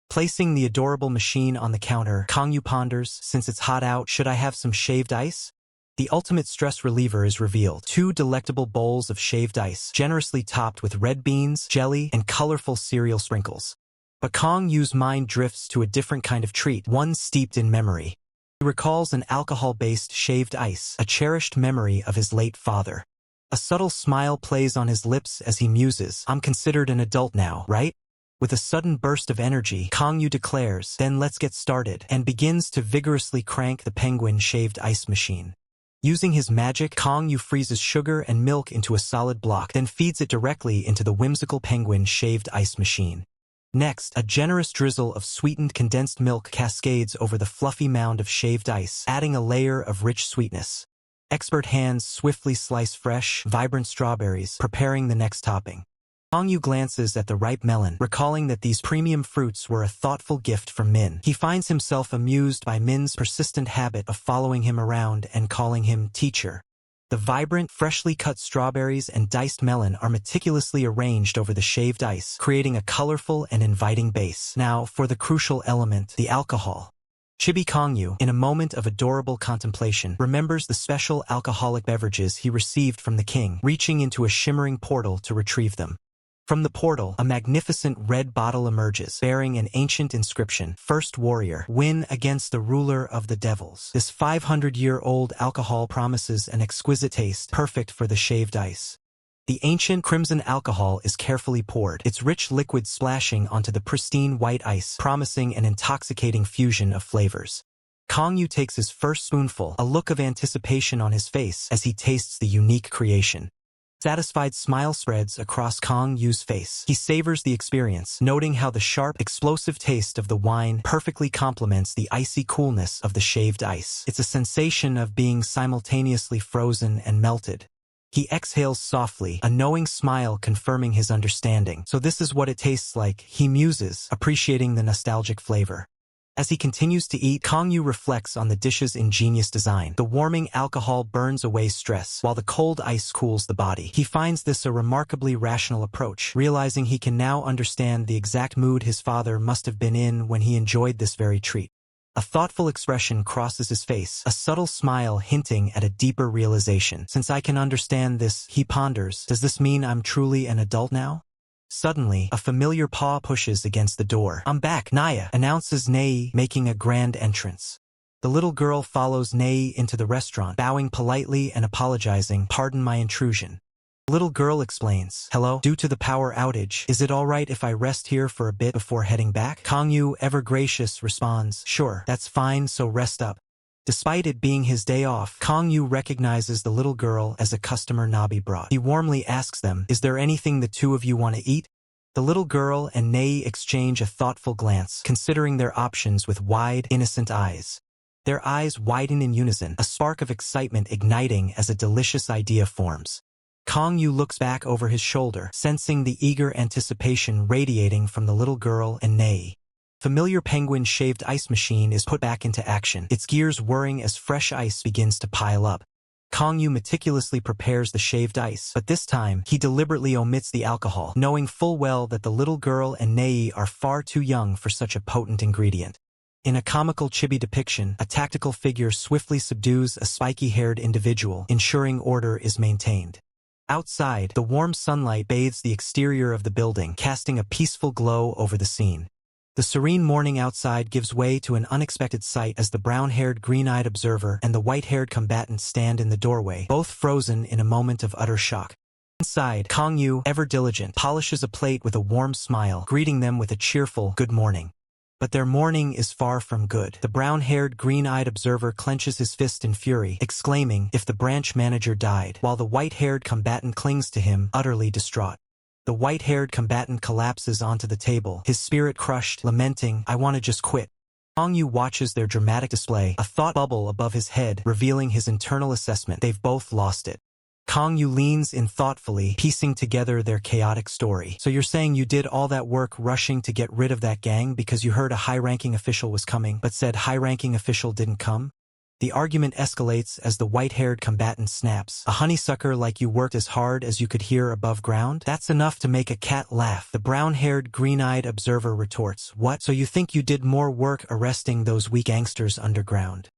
Placing the adorable machine on the counter, Kong-yu ponders, "Since it's hot out, should I have some shaved ice?" The ultimate stress reliever is revealed. 2 delectable bowls of shaved ice, generously topped with red beans, jelly, and colorful cereal sprinkles. But Kong-yu's mind drifts to a different kind of treat, one steeped in memory. He recalls an alcohol-based shaved ice, a cherished memory of his late father. A subtle smile plays on his lips as he muses, "I'm considered an adult now, right?" With a sudden burst of energy, Kong-yu declares, "Then let's get started," and begins to vigorously crank the penguin shaved ice machine. Using his magic, Kong-yu freezes sugar and milk into a solid block, then feeds it directly into the whimsical penguin shaved ice machine. Next, a generous drizzle of sweetened condensed milk cascades over the fluffy mound of shaved ice, adding a layer of rich sweetness. Expert hands swiftly slice fresh, vibrant strawberries, preparing the next topping. Kong-yu glances at the ripe melon, recalling that these premium fruits were a thoughtful gift from Min. He finds himself amused by Min's persistent habit of following him around and calling him teacher. The vibrant, freshly cut strawberries and diced melon are meticulously arranged over the shaved ice, creating a colorful and inviting base. Now, for the crucial element, the alcohol. Chibi Kong-yu, in a moment of adorable contemplation, remembers the special alcoholic beverages he received from the king, reaching into a shimmering portal to retrieve them. From the portal, a magnificent red bottle emerges, bearing an ancient inscription, "First Warrior, win against the ruler of the devils." This 500-year-old alcohol promises an exquisite taste, perfect for the shaved ice. The ancient crimson alcohol is carefully poured, its rich liquid splashing onto the pristine white ice, promising an intoxicating fusion of flavors. Kong-yu takes his first spoonful, a look of anticipation on his face as he tastes the unique creation. Satisfied smile spreads across Kong-yu's face. He savors the experience, noting how the sharp, explosive taste of the wine perfectly complements the icy coolness of the shaved ice. It's a sensation of being simultaneously frozen and melted. He exhales softly, a knowing smile confirming his understanding. "So this is what it tastes like," he muses, appreciating the nostalgic flavor. As he continues to eat, Kong-yu reflects on the dish's ingenious design. The warming alcohol burns away stress, while the cold ice cools the body. He finds this a remarkably rational approach, realizing he can now understand the exact mood his father must have been in when he enjoyed this very treat. A thoughtful expression crosses his face, a subtle smile hinting at a deeper realization. "Since I can understand this," he ponders, "does this mean I'm truly an adult now?" Suddenly, a familiar paw pushes against the door. "I'm back, Naya," announces Nei, making a grand entrance. The little girl follows Nei into the restaurant, bowing politely and apologizing, "Pardon my intrusion." The little girl explains, "Hello, due to the power outage, is it alright if I rest here for a bit before heading back?" Kong-yu, ever gracious, responds, "Sure, that's fine, so rest up." Despite it being his day off, Kang Yu recognizes the little girl as a customer Nabi brought. He warmly asks them, "Is there anything the two of you want to eat?" The little girl and Nei exchange a thoughtful glance, considering their options with wide, innocent eyes. Their eyes widen in unison, a spark of excitement igniting as a delicious idea forms. Kang Yu looks back over his shoulder, sensing the eager anticipation radiating from the little girl and Nei. Familiar penguin shaved ice machine is put back into action, its gears whirring as fresh ice begins to pile up. Kang Yu meticulously prepares the shaved ice, but this time, he deliberately omits the alcohol, knowing full well that the little girl and Nei are far too young for such a potent ingredient. In a comical chibi depiction, a tactical figure swiftly subdues a spiky-haired individual, ensuring order is maintained. Outside, the warm sunlight bathes the exterior of the building, casting a peaceful glow over the scene. The serene morning outside gives way to an unexpected sight as the brown-haired, green-eyed observer and the white-haired combatant stand in the doorway, both frozen in a moment of utter shock. Inside, Kang Yu, ever diligent, polishes a plate with a warm smile, greeting them with a cheerful, "Good morning." But their morning is far from good. The brown-haired, green-eyed observer clenches his fist in fury, exclaiming, "If the branch manager died," while the white-haired combatant clings to him, utterly distraught. The white-haired combatant collapses onto the table, his spirit crushed, lamenting, "I want to just quit." Kang Yu watches their dramatic display, a thought bubble above his head, revealing his internal assessment. They've both lost it. Kang Yu leans in thoughtfully, piecing together their chaotic story. "So you're saying you did all that work rushing to get rid of that gang because you heard a high-ranking official was coming, but said high-ranking official didn't come?" The argument escalates as the white-haired combatant snaps. "A honeysucker like you worked as hard as you could hear above ground? That's enough to make a cat laugh." The brown-haired, green-eyed observer retorts, "What? So you think you did more work arresting those weak gangsters underground?"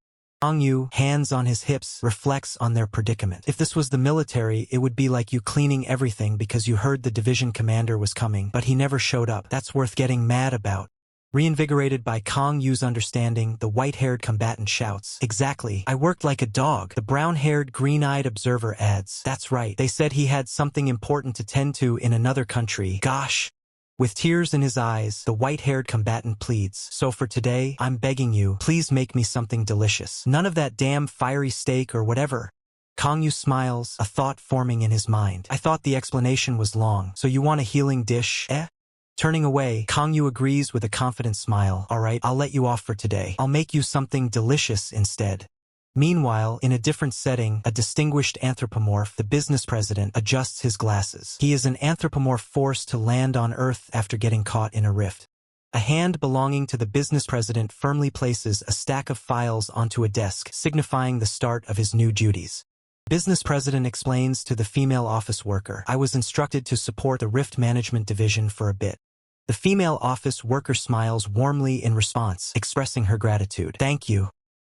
Kang Yu, hands on his hips, reflects on their predicament. "If this was the military, it would be like you cleaning everything because you heard the division commander was coming, but he never showed up. That's worth getting mad about." Reinvigorated by Kang Yu's understanding, the white-haired combatant shouts, "Exactly. I worked like a dog." The brown-haired, green-eyed observer adds, "That's right. They said he had something important to tend to in another country. Gosh." With tears in his eyes, the white-haired combatant pleads, "So for today, I'm begging you, please make me something delicious. None of that damn fiery steak or whatever." Kang Yu smiles, a thought forming in his mind. "I thought the explanation was long. So you want a healing dish, eh?" Turning away, Kang Yu agrees with a confident smile. "All right, I'll let you off for today. I'll make you something delicious instead." Meanwhile, in a different setting, a distinguished anthropomorph, the business president, adjusts his glasses. He is an anthropomorph forced to land on Earth after getting caught in a rift. A hand belonging to the business president firmly places a stack of files onto a desk, signifying the start of his new duties. Business president explains to the female office worker, "I was instructed to support the rift management division for a bit." The female office worker smiles warmly in response, expressing her gratitude. "Thank you."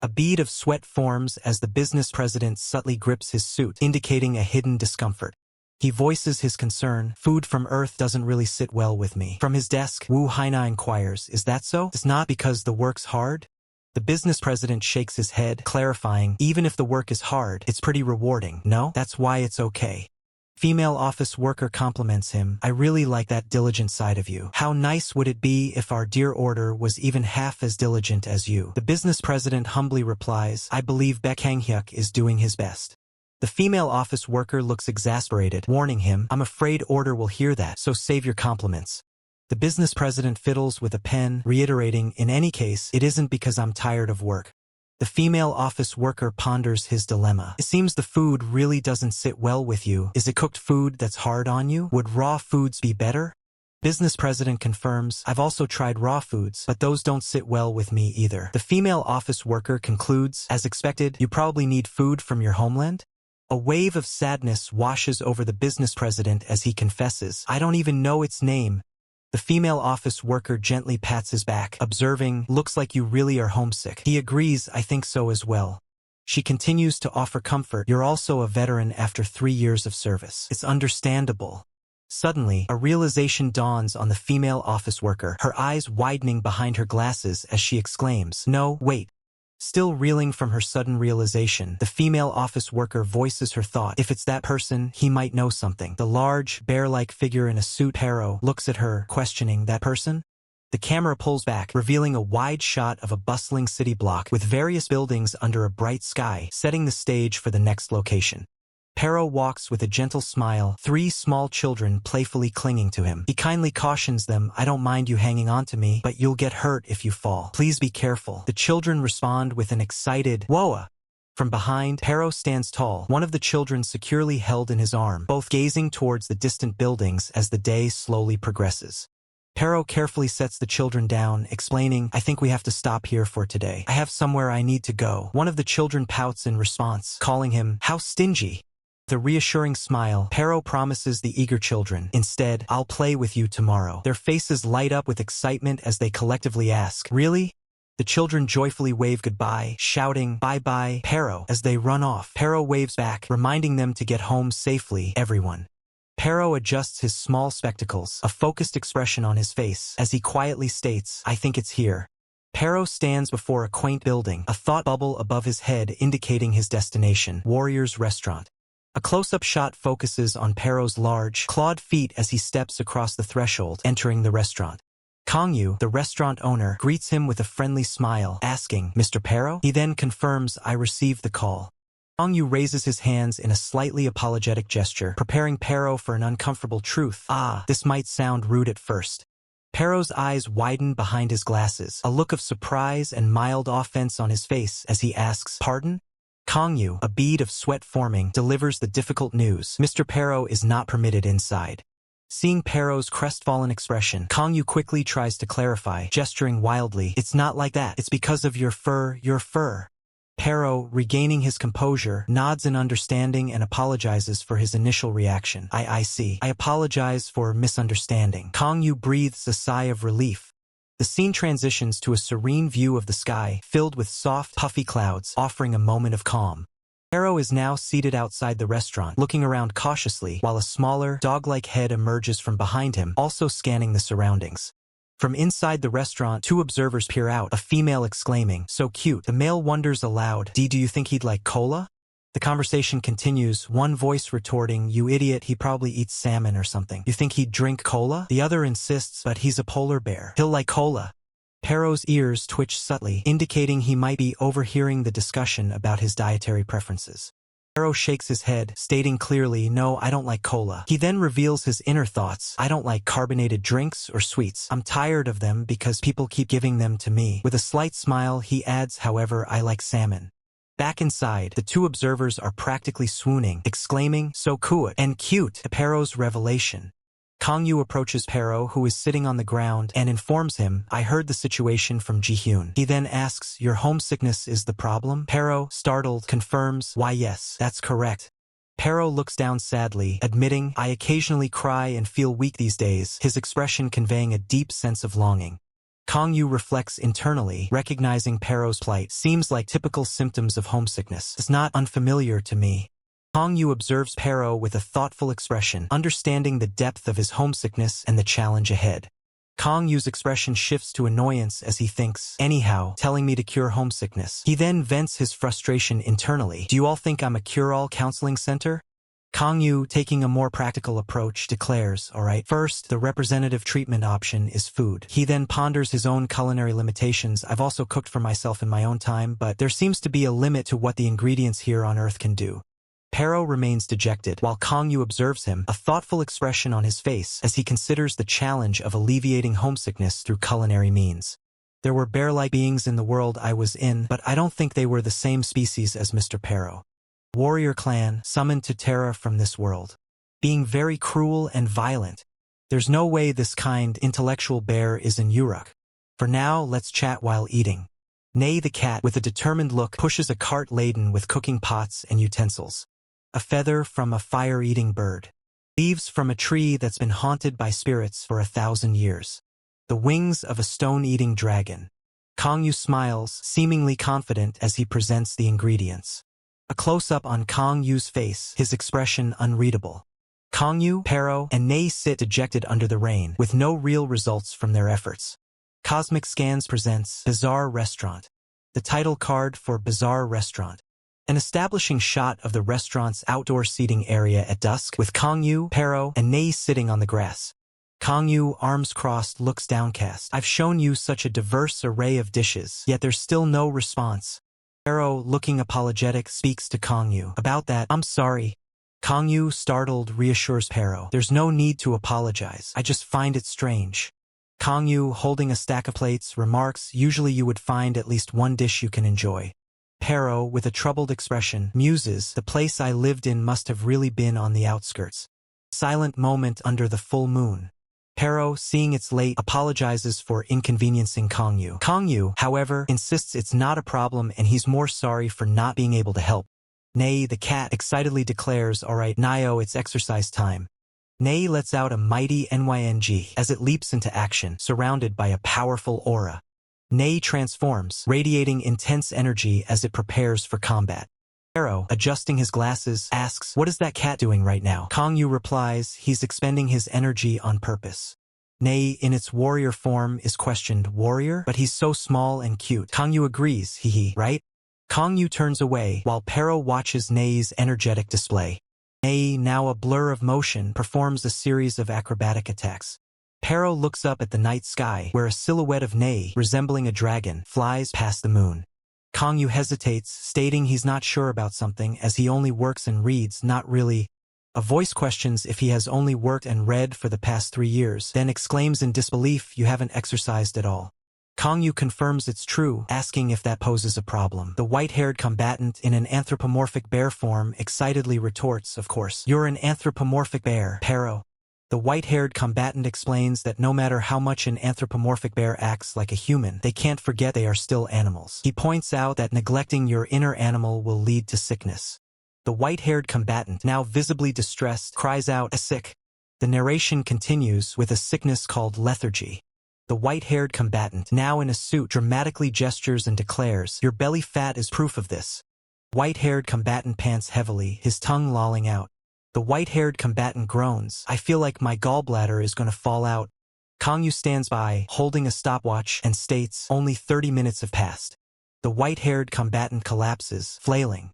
A bead of sweat forms as the business president subtly grips his suit, indicating a hidden discomfort. He voices his concern, "Food from Earth doesn't really sit well with me." From his desk, Wu Haina inquires, "Is that so? It's not because the work's hard?" The business president shakes his head, clarifying, "Even if the work is hard, it's pretty rewarding. No? That's why it's okay." Female office worker compliments him, "I really like that diligent side of you. How nice would it be if our dear order was even half as diligent as you?" The business president humbly replies, "I believe Baekanghyuk is doing his best." The female office worker looks exasperated, warning him, "I'm afraid order will hear that, so save your compliments." The business president fiddles with a pen, reiterating, "In any case, it isn't because I'm tired of work." The female office worker ponders his dilemma. "It seems the food really doesn't sit well with you. Is it cooked food that's hard on you? Would raw foods be better?" Business president confirms, "I've also tried raw foods, but those don't sit well with me either." The female office worker concludes, "As expected, you probably need food from your homeland?" A wave of sadness washes over the business president as he confesses, "I don't even know its name." The female office worker gently pats his back, observing, "Looks like you really are homesick." He agrees, "I think so as well." She continues to offer comfort, "You're also a veteran after 3 years of service. It's understandable." Suddenly, a realization dawns on the female office worker, her eyes widening behind her glasses as she exclaims, "No, wait." Still reeling from her sudden realization, the female office worker voices her thought, "If it's that person, he might know something." The large, bear-like figure in a suit Harrow looks at her, questioning, "That person?" The camera pulls back, revealing a wide shot of a bustling city block with various buildings under a bright sky, setting the stage for the next location. Pero walks with a gentle smile, 3 small children playfully clinging to him. He kindly cautions them, "I don't mind you hanging on to me, but you'll get hurt if you fall. Please be careful." The children respond with an excited, "Whoa!" From behind, Pero stands tall, one of the children securely held in his arm, both gazing towards the distant buildings as the day slowly progresses. Pero carefully sets the children down, explaining, "I think we have to stop here for today. I have somewhere I need to go." One of the children pouts in response, calling him, "How stingy." With a reassuring smile, Pero promises the eager children, "Instead, I'll play with you tomorrow." Their faces light up with excitement as they collectively ask, "Really?" The children joyfully wave goodbye, shouting, "Bye-bye, Pero," as they run off. Pero waves back, reminding them to get home safely, everyone. Pero adjusts his small spectacles, a focused expression on his face, as he quietly states, "I think it's here." Pero stands before a quaint building, a thought bubble above his head indicating his destination, Warrior's Restaurant. A close-up shot focuses on Pero's large, clawed feet as he steps across the threshold, entering the restaurant. Kangyu, the restaurant owner, greets him with a friendly smile, asking, "Mr. Pero?" He then confirms, "I received the call." Kangyu raises his hands in a slightly apologetic gesture, preparing Pero for an uncomfortable truth. This might sound rude at first. Pero's eyes widen behind his glasses, a look of surprise and mild offense on his face as he asks, "Pardon?" Kangyu, a bead of sweat forming, delivers the difficult news. Mr. Pero is not permitted inside. Seeing Pero's crestfallen expression, Kangyu quickly tries to clarify, gesturing wildly, "It's not like that. It's because of your fur, your fur." Pero, regaining his composure, nods in understanding and apologizes for his initial reaction. I see. I apologize for misunderstanding." Kangyu breathes a sigh of relief. The scene transitions to a serene view of the sky, filled with soft, puffy clouds, offering a moment of calm. Pero is now seated outside the restaurant, looking around cautiously, while a smaller, dog-like head emerges from behind him, also scanning the surroundings. From inside the restaurant, 2 observers peer out, a female exclaiming, "So cute." The male wonders aloud, Do you think he'd like cola?" The conversation continues, one voice retorting, "You idiot, he probably eats salmon or something. You think he'd drink cola?" The other insists, "But he's a polar bear. He'll like cola." Pero's ears twitch subtly, indicating he might be overhearing the discussion about his dietary preferences. Pero shakes his head, stating clearly, "No, I don't like cola." He then reveals his inner thoughts, "I don't like carbonated drinks or sweets. I'm tired of them because people keep giving them to me." With a slight smile, he adds, "However, I like salmon." Back inside, the 2 observers are practically swooning, exclaiming, "So cute," and cute, at Pero's revelation. Kangyu approaches Pero, who is sitting on the ground, and informs him, "I heard the situation from Ji-hyun." He then asks, "Your homesickness is the problem?" Pero, startled, confirms, "Why yes, that's correct." Pero looks down sadly, admitting, "I occasionally cry and feel weak these days," his expression conveying a deep sense of longing. Kangyu reflects internally, recognizing Pero's plight. "Seems like typical symptoms of homesickness. It's not unfamiliar to me." Kangyu observes Pero with a thoughtful expression, understanding the depth of his homesickness and the challenge ahead. Kangyu's expression shifts to annoyance as he thinks, "Anyhow, telling me to cure homesickness." He then vents his frustration internally. "Do you all think I'm a cure-all counseling center?" Kangyu, taking a more practical approach, declares, "Alright, first, the representative treatment option is food." He then ponders his own culinary limitations. "I've also cooked for myself in my own time, but there seems to be a limit to what the ingredients here on Earth can do." Pero remains dejected, while Kangyu observes him, a thoughtful expression on his face as he considers the challenge of alleviating homesickness through culinary means. "There were bear-like beings in the world I was in, but I don't think they were the same species as Mr. Pero. Warrior clan, summoned to Terra from this world. Being very cruel and violent. There's no way this kind, intellectual bear is in Uruk. For now, let's chat while eating." Nay the cat, with a determined look, pushes a cart laden with cooking pots and utensils. A feather from a fire-eating bird. Leaves from a tree that's been haunted by spirits for 1,000 years. The wings of a stone-eating dragon. Kangyu smiles, seemingly confident as he presents the ingredients. A close-up on Kangyu's face, his expression unreadable. Kangyu, Pero, and Nei sit dejected under the rain, with no real results from their efforts. Cosmic Scans presents Bizarre Restaurant. The title card for Bizarre Restaurant. An establishing shot of the restaurant's outdoor seating area at dusk, with Kangyu, Pero, and Nei sitting on the grass. Kangyu, arms crossed, looks downcast. I've shown you such a diverse array of dishes, yet there's still no response. Pero, looking apologetic, speaks to Kangyu. About that, I'm sorry. Kangyu, startled, reassures Pero. There's no need to apologize. I just find it strange. Kangyu, holding a stack of plates, remarks, usually you would find at least one dish you can enjoy. Pero, with a troubled expression, muses, the place I lived in must have really been on the outskirts. Silent moment under the full moon. Pero, seeing it's late, apologizes for inconveniencing Kangyu. Kangyu, however, insists it's not a problem and he's more sorry for not being able to help. Nei, the cat, excitedly declares, alright, Nio, it's exercise time. Nei lets out a mighty NYNG as it leaps into action, surrounded by a powerful aura. Nei transforms, radiating intense energy as it prepares for combat. Pero, adjusting his glasses, asks, what is that cat doing right now? Kangyu replies, he's expending his energy on purpose. Nei, in its warrior form, is questioned, warrior? But he's so small and cute. Kangyu agrees, hee, right? Kangyu turns away, while Pero watches Nei's energetic display. Nei, now a blur of motion, performs a series of acrobatic attacks. Pero looks up at the night sky, where a silhouette of Nei, resembling a dragon, flies past the moon. Kangyu hesitates, stating he's not sure about something as he only works and reads, not really. A voice questions if he has only worked and read for the past 3 years, then exclaims in disbelief, you haven't exercised at all. Kangyu confirms it's true, asking if that poses a problem. The white-haired combatant in an anthropomorphic bear form excitedly retorts, of course. You're an anthropomorphic bear, Pero. The white-haired combatant explains that no matter how much an anthropomorphic bear acts like a human, they can't forget they are still animals. He points out that neglecting your inner animal will lead to sickness. The white-haired combatant, now visibly distressed, cries out, sick. The narration continues with a sickness called lethargy. The white-haired combatant, now in a suit, dramatically gestures and declares, your belly fat is proof of this. White-haired combatant pants heavily, his tongue lolling out. The white-haired combatant groans, I feel like my gallbladder is going to fall out. Kangyu stands by, holding a stopwatch, and states, only 30 minutes have passed. The white-haired combatant collapses, flailing.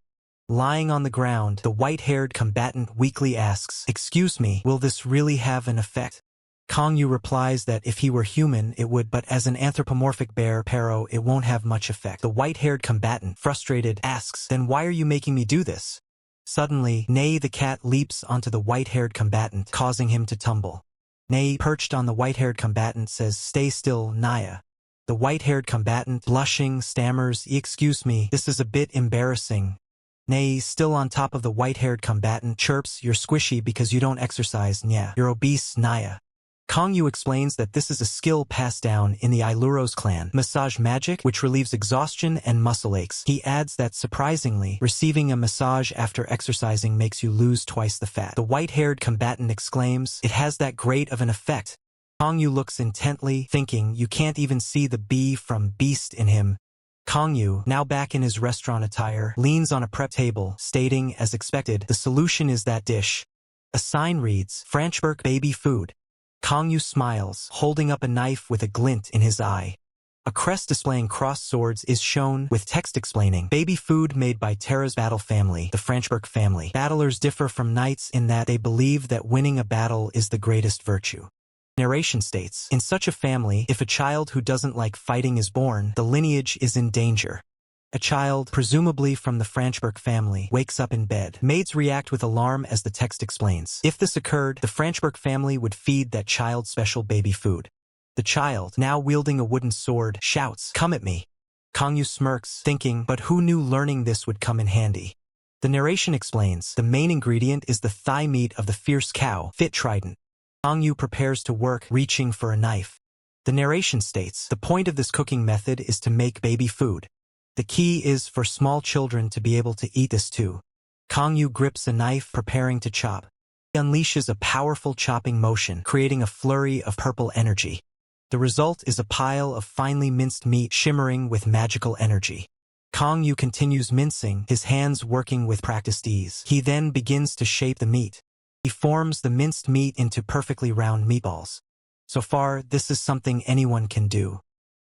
Lying on the ground, the white-haired combatant weakly asks, excuse me, will this really have an effect? Kangyu replies that if he were human, it would, but as an anthropomorphic bear, Pero, it won't have much effect. The white-haired combatant, frustrated, asks, then why are you making me do this? Suddenly, Nei the cat leaps onto the white-haired combatant, causing him to tumble. Nei, perched on the white-haired combatant, says, stay still, Naya. The white-haired combatant, blushing, stammers, excuse me, this is a bit embarrassing. Nei, still on top of the white-haired combatant, chirps, you're squishy because you don't exercise, nya. You're obese, Naya. Kangyu explains that this is a skill passed down in the Ailuros clan, massage magic, which relieves exhaustion and muscle aches. He adds that, surprisingly, receiving a massage after exercising makes you lose twice the fat. The white-haired combatant exclaims, it has that great of an effect. Kangyu looks intently, thinking, you can't even see the bee from beast in him. Kangyu, now back in his restaurant attire, leans on a prep table, stating, as expected, the solution is that dish. A sign reads, Franchberg baby food. Kangyu smiles, holding up a knife with a glint in his eye. A crest displaying crossed swords is shown, with text explaining, baby food made by Terra's battle family, the Franchberg family. Battlers differ from knights in that they believe that winning a battle is the greatest virtue. Narration states, in such a family, if a child who doesn't like fighting is born, the lineage is in danger. A child, presumably from the Franchberg family, wakes up in bed. Maids react with alarm as the text explains. If this occurred, the Franchberg family would feed that child special baby food. The child, now wielding a wooden sword, shouts, come at me. Kangyu smirks, thinking, but who knew learning this would come in handy? The narration explains, the main ingredient is the thigh meat of the fierce cow, Fit Trident. Kangyu prepares to work, reaching for a knife. The narration states, the point of this cooking method is to make baby food. The key is for small children to be able to eat this too. Kangyu grips a knife, preparing to chop. He unleashes a powerful chopping motion, creating a flurry of purple energy. The result is a pile of finely minced meat shimmering with magical energy. Kangyu continues mincing, his hands working with practiced ease. He then begins to shape the meat. He forms the minced meat into perfectly round meatballs. So far, this is something anyone can do.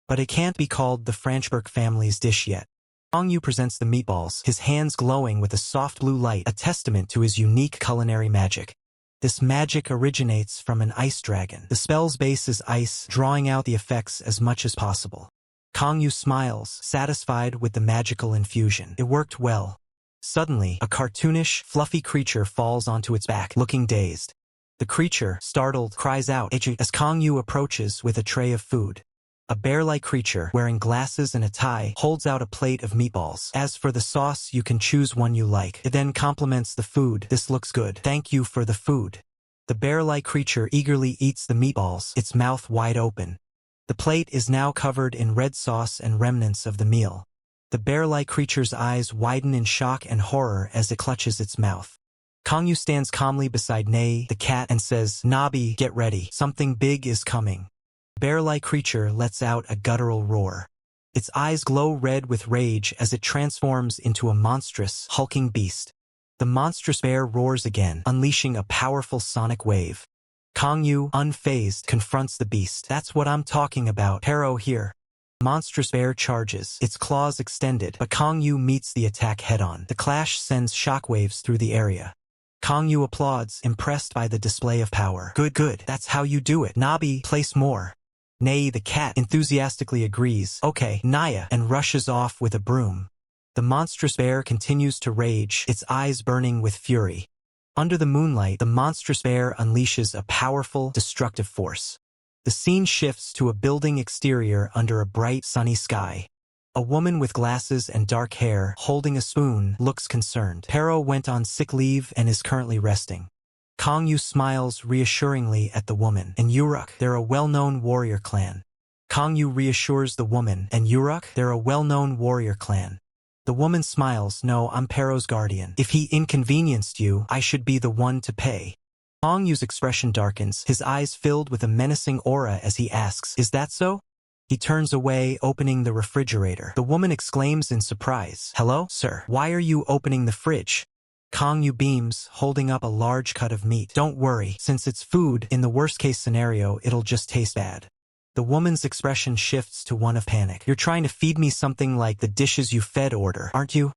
But it can't be called the Franchberg family's dish yet. Kangyu presents the meatballs, his hands glowing with a soft blue light, a testament to his unique culinary magic. This magic originates from an ice dragon. The spell's base is ice, drawing out the effects as much as possible. Kangyu smiles, satisfied with the magical infusion. It worked well. Suddenly, a cartoonish, fluffy creature falls onto its back, looking dazed. The creature, startled, cries out as Kangyu approaches with a tray of food. A bear-like creature, wearing glasses and a tie, holds out a plate of meatballs. As for the sauce, you can choose one you like. It then compliments the food. This looks good. Thank you for the food. The bear-like creature eagerly eats the meatballs, its mouth wide open. The plate is now covered in red sauce and remnants of the meal. The bear-like creature's eyes widen in shock and horror as it clutches its mouth. Kangyu stands calmly beside Nei, the cat, and says, "Nabi, get ready. Something big is coming." Bear-like creature lets out a guttural roar. Its eyes glow red with rage as it transforms into a monstrous, hulking beast. The monstrous bear roars again, unleashing a powerful sonic wave. Kangyu, unfazed, confronts the beast. "That's what I'm talking about. Pero here." Monstrous bear charges, its claws extended, but Kangyu meets the attack head-on. The clash sends shockwaves through the area. Kangyu applauds, impressed by the display of power. Good, good. That's how you do it. Nabi, place more." Nei, the cat, enthusiastically agrees. "Okay, Naya," and rushes off with a broom. The monstrous bear continues to rage, its eyes burning with fury. Under the moonlight, the monstrous bear unleashes a powerful, destructive force. The scene shifts to a building exterior under a bright, sunny sky. A woman with glasses and dark hair, holding a spoon, looks concerned. Pero went on sick leave and is currently resting. Kangyu smiles reassuringly at the woman. "And Uruk, they're a well-known warrior clan." Kangyu reassures the woman. "And Uruk, they're a well-known warrior clan." The woman smiles. "No, I'm Pero's guardian. If he inconvenienced you, I should be the one to pay." Kangyu's expression darkens, his eyes filled with a menacing aura as he asks, "Is that so?" He turns away, opening the refrigerator. The woman exclaims in surprise, "Hello, sir. Why are you opening the fridge?" Kangyu beams, holding up a large cut of meat. "Don't worry, since it's food, in the worst-case scenario, it'll just taste bad." The woman's expression shifts to one of panic. "You're trying to feed me something like the dishes you fed order, aren't you?"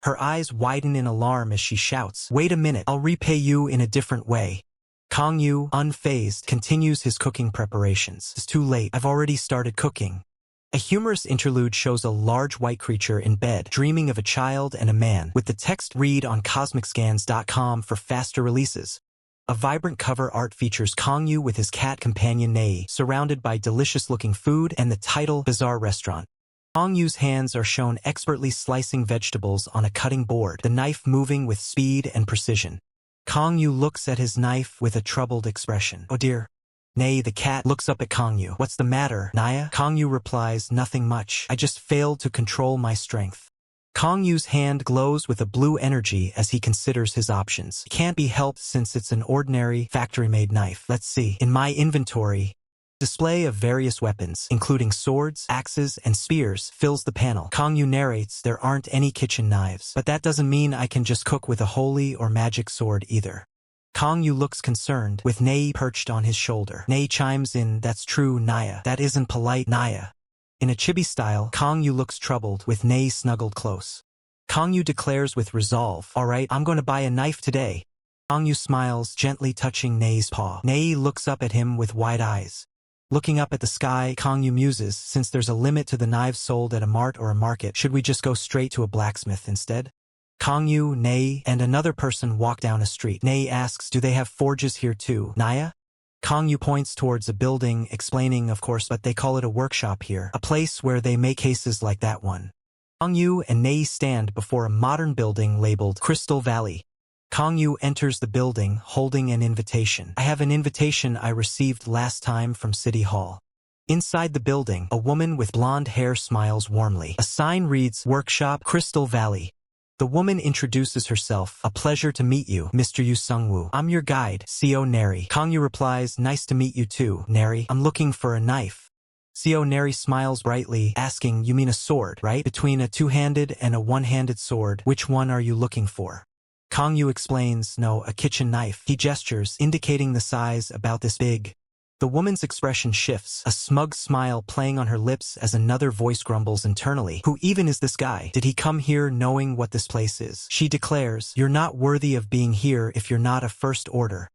Her eyes widen in alarm as she shouts, "Wait a minute, I'll repay you in a different way." Kangyu, unfazed, continues his cooking preparations. "It's too late, I've already started cooking." A humorous interlude shows a large white creature in bed, dreaming of a child and a man, with the text "Read on CosmicScans.com for faster releases." A vibrant cover art features Kangyu with his cat companion Nei, surrounded by delicious-looking food, and the title "Bizarre Restaurant." Kangyu's hands are shown expertly slicing vegetables on a cutting board, the knife moving with speed and precision. Kangyu looks at his knife with a troubled expression. "Oh dear." Nei, the cat, looks up at Kangyu. "What's the matter, Naya?" Kangyu replies, "Nothing much. I just failed to control my strength." Kangyu's hand glows with a blue energy as he considers his options. It can't be helped since it's an ordinary, factory-made knife. Let's see. In my inventory, display of various weapons, including swords, axes, and spears, fills the panel. Kangyu narrates, "There aren't any kitchen knives, but that doesn't mean I can just cook with a holy or magic sword either." Kangyu looks concerned, with Nei perched on his shoulder. Nei chimes in, "That's true, Naya. That isn't polite, Naya." In a chibi style, Kangyu looks troubled, with Nei snuggled close. Kangyu declares with resolve, "All right, I'm going to buy a knife today." Kangyu smiles, gently touching Nei's paw. Nei looks up at him with wide eyes. Looking up at the sky, Kangyu muses, "Since there's a limit to the knives sold at a mart or a market, should we just go straight to a blacksmith instead?" Kangyu, Nei, and another person walk down a street. Nei asks, "Do they have forges here too, Naya?" Kangyu points towards a building, explaining, "Of course, but they call it a workshop here, a place where they make cases like that one." Kangyu and Nei stand before a modern building labeled Crystal Valley. Kangyu enters the building, holding an invitation. "I have an invitation I received last time from City Hall." Inside the building, a woman with blonde hair smiles warmly. A sign reads, "Workshop, Crystal Valley." The woman introduces herself. "A pleasure to meet you, Mr. Yu Sungwoo. I'm your guide, Seo Neri." Kangyu replies, "Nice to meet you too, Neri. I'm looking for a knife." Seo Neri smiles brightly, asking, "You mean a sword, right? Between a two-handed and a one-handed sword, which one are you looking for?" Kangyu explains, "No, a kitchen knife." He gestures, indicating the size about this big. The woman's expression shifts, a smug smile playing on her lips as another voice grumbles internally. "Who even is this guy? Did he come here knowing what this place is?" She declares, "You're not worthy of being here if you're not a first order."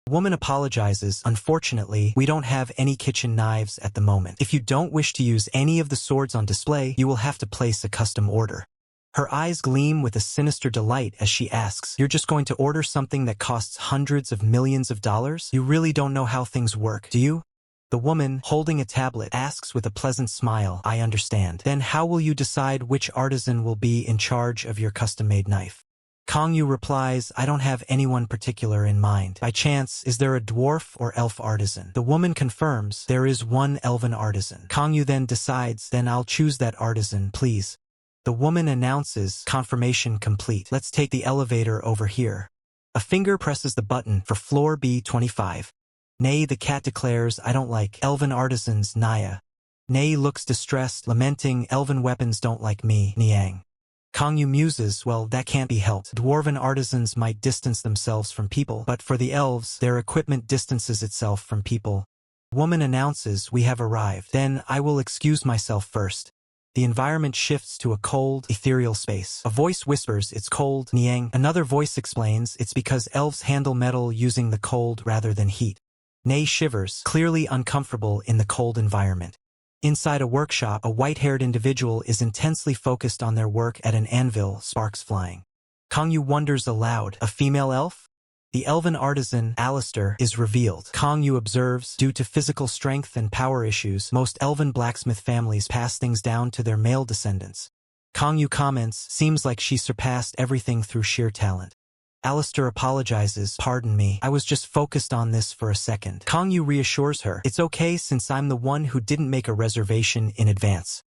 Woman apologizes. Unfortunately, we don't have any kitchen knives at the moment. If you don't wish to use any of the swords on display, you will have to place a custom order. Her eyes gleam with a sinister delight as she asks, "You're just going to order something that costs hundreds of millions of dollars? You really don't know how things work, do you?" The woman, holding a tablet, asks with a pleasant smile, "I understand. Then how will you decide which artisan will be in charge of your custom-made knife?" Kangyu replies, "I don't have anyone particular in mind. By chance, is there a dwarf or elf artisan?" The woman confirms, "There is one elven artisan." Kangyu then decides, "Then I'll choose that artisan, please." The woman announces, "Confirmation complete. Let's take the elevator over here." A finger presses the button for floor B25. Nay, the cat declares, "I don't like elven artisans, Naya." Nay looks distressed, lamenting, "Elven weapons don't like me, Niang." Kangyu muses, "Well, that can't be helped. Dwarven artisans might distance themselves from people, but for the elves, their equipment distances itself from people." Woman announces, "We have arrived. Then I will excuse myself first." The environment shifts to a cold, ethereal space. A voice whispers, "It's cold, Niang." Another voice explains, "It's because elves handle metal using the cold rather than heat." Nay shivers, clearly uncomfortable in the cold environment. Inside a workshop, a white-haired individual is intensely focused on their work at an anvil, sparks flying. Kangyu wonders aloud, "A female elf?" The elven artisan, Alistair, is revealed. Kangyu observes, due to physical strength and power issues, most elven blacksmith families pass things down to their male descendants. Kangyu comments, "Seems like she surpassed everything through sheer talent." Alistair apologizes, "Pardon me, I was just focused on this for a second." Kangyu reassures her, "It's okay since I'm the one who didn't make a reservation in advance."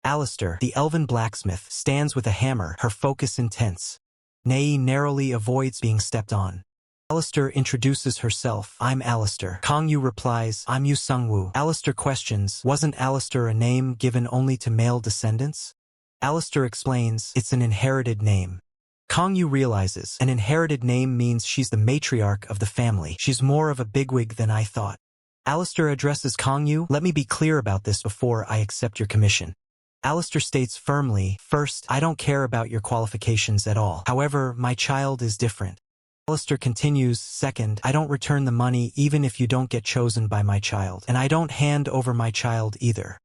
Alistair, the elven blacksmith, stands with a hammer, her focus intense. Nei narrowly avoids being stepped on. Alistair introduces herself, "I'm Alistair." Kangyu replies, "I'm Yu Sungwoo." Alistair questions, "Wasn't Alistair a name given only to male descendants?" Alistair explains, "It's an inherited name." Kangyu realizes, an inherited name means she's the matriarch of the family. She's more of a bigwig than I thought. Alistair addresses Kangyu, "Let me be clear about this before I accept your commission." Alistair states firmly, "First, I don't care about your qualifications at all. However, my child is different." Alistair continues, "Second, I don't return the money even if you don't get chosen by my child. And I don't hand over my child either."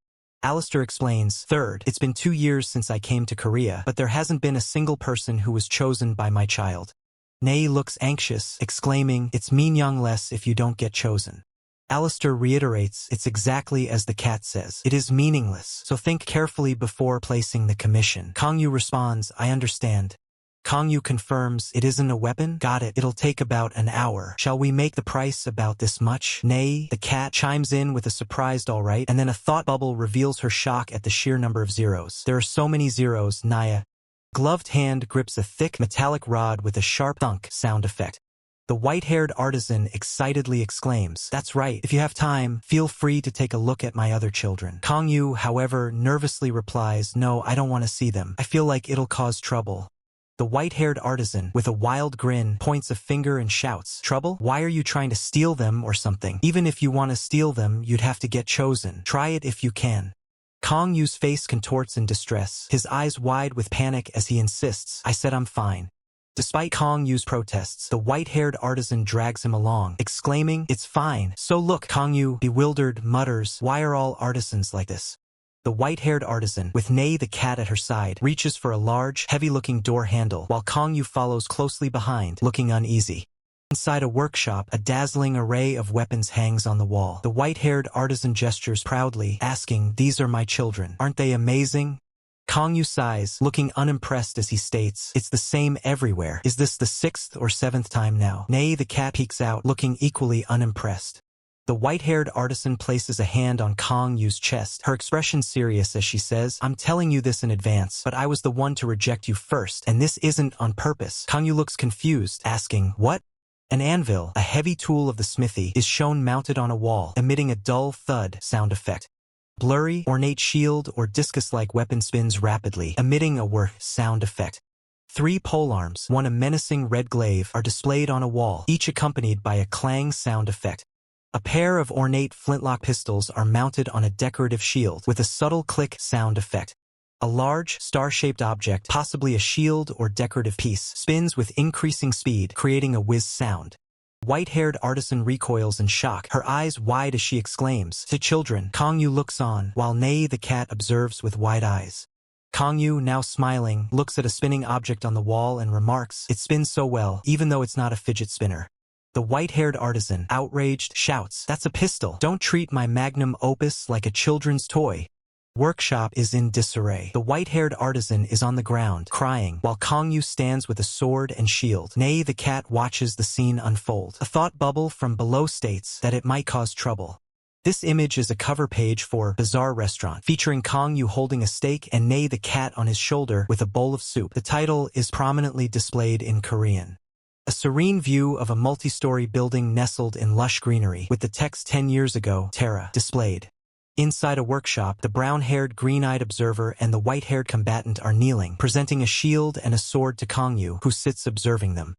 Alistair explains, "Third, it's been 2 years since I came to Korea, but there hasn't been a single person who was chosen by my child." Nei looks anxious, exclaiming, "It's meaningless if you don't get chosen." Alistair reiterates, "It's exactly as the cat says. It is meaningless, so think carefully before placing the commission." Kangyu responds, "I understand." Kangyu confirms, "It isn't a weapon? Got it. It'll take about an hour. Shall we make the price about this much?" Nay, the cat, chimes in with a surprised all right, and then a thought bubble reveals her shock at the sheer number of zeros. "There are so many zeros, Naya." Gloved hand grips a thick, metallic rod with a sharp thunk sound effect. The white-haired artisan excitedly exclaims, "That's right. If you have time, feel free to take a look at my other children." Kangyu, however, nervously replies, "No, I don't want to see them. I feel like it'll cause trouble." The white-haired artisan, with a wild grin, points a finger and shouts, "Trouble? Why are you trying to steal them or something? Even if you want to steal them, you'd have to get chosen. Try it if you can." Kangyu's face contorts in distress, his eyes wide with panic as he insists, "I said I'm fine." Despite Kangyu's protests, the white-haired artisan drags him along, exclaiming, "It's fine." "So look," Kangyu, bewildered, mutters, "Why are all artisans like this?" The white-haired artisan, with Nei the cat at her side, reaches for a large, heavy-looking door handle, while Kangyu follows closely behind, looking uneasy. Inside a workshop, a dazzling array of weapons hangs on the wall. The white-haired artisan gestures proudly, asking, "These are my children. Aren't they amazing?" Kangyu sighs, looking unimpressed as he states, "It's the same everywhere. Is this the 6th or 7th time now?" Nei the cat peeks out, looking equally unimpressed. The white-haired artisan places a hand on Kangyu's chest, her expression serious as she says, "I'm telling you this in advance, but I was the one to reject you first, and this isn't on purpose." Kangyu looks confused, asking, "What?" An anvil, a heavy tool of the smithy, is shown mounted on a wall, emitting a dull thud sound effect. Blurry, ornate shield or discus-like weapon spins rapidly, emitting a whir sound effect. 3 polearms, one a menacing red glaive, are displayed on a wall, each accompanied by a clang sound effect. A pair of ornate flintlock pistols are mounted on a decorative shield with a subtle click sound effect. A large, star-shaped object, possibly a shield or decorative piece, spins with increasing speed, creating a whiz sound. White-haired artisan recoils in shock, her eyes wide as she exclaims, "To children." Kangyu looks on, while Nei the cat observes with wide eyes. Kangyu, now smiling, looks at a spinning object on the wall and remarks, "It spins so well, even though it's not a fidget spinner." The white-haired artisan, outraged, shouts, "That's a pistol. Don't treat my magnum opus like a children's toy." Workshop is in disarray. The white-haired artisan is on the ground, crying, while Kangyu stands with a sword and shield. Nei the cat watches the scene unfold. A thought bubble from below states that it might cause trouble. This image is a cover page for Bizarre Restaurant, featuring Kangyu holding a steak and Nei the cat on his shoulder with a bowl of soup. The title is prominently displayed in Korean. A serene view of a multi-story building nestled in lush greenery, with the text 10 years ago, Terra, displayed. Inside a workshop, the brown-haired, green-eyed observer and the white-haired combatant are kneeling, presenting a shield and a sword to Kangyu, who sits observing them.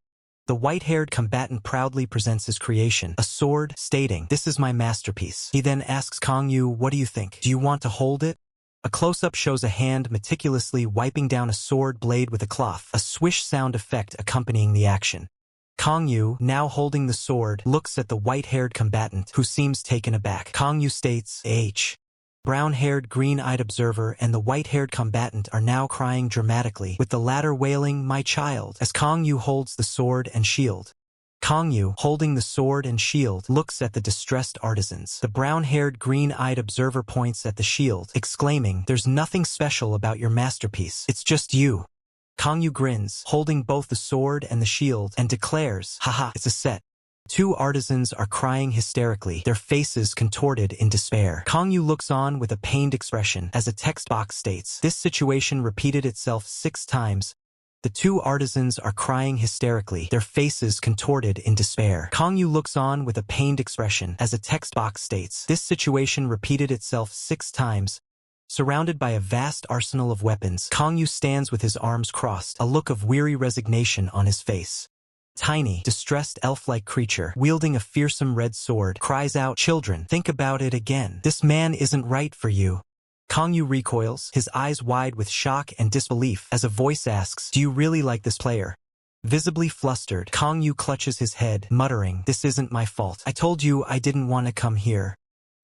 The white-haired combatant proudly presents his creation, a sword, stating, "This is my masterpiece." He then asks Kangyu, "What do you think? Do you want to hold it?" A close-up shows a hand meticulously wiping down a sword blade with a cloth, a swish sound effect accompanying the action. Kangyu, now holding the sword, looks at the white-haired combatant, who seems taken aback. Kangyu states, "H." Brown-haired, green-eyed observer and the white-haired combatant are now crying dramatically, with the latter wailing, "My child," as Kangyu holds the sword and shield. Kangyu, holding the sword and shield, looks at the distressed artisans. The brown-haired, green-eyed observer points at the shield, exclaiming, "There's nothing special about your masterpiece. It's just you." Kangyu grins, holding both the sword and the shield, and declares, "Haha, it's a set." Two artisans are crying hysterically, their faces contorted in despair. Kangyu looks on with a pained expression as a text box states, "This situation repeated itself 6 times. The two artisans are crying hysterically, their faces contorted in despair." Kangyu looks on with a pained expression as a text box states, "This situation repeated itself 6 times. Surrounded by a vast arsenal of weapons, Kangyu stands with his arms crossed, a look of weary resignation on his face. Tiny, distressed elf-like creature, wielding a fearsome red sword, cries out, "Children, think about it again. This man isn't right for you." Kangyu recoils, his eyes wide with shock and disbelief, as a voice asks, "Do you really like this player?" Visibly flustered, Kangyu clutches his head, muttering, "This isn't my fault. I told you I didn't want to come here."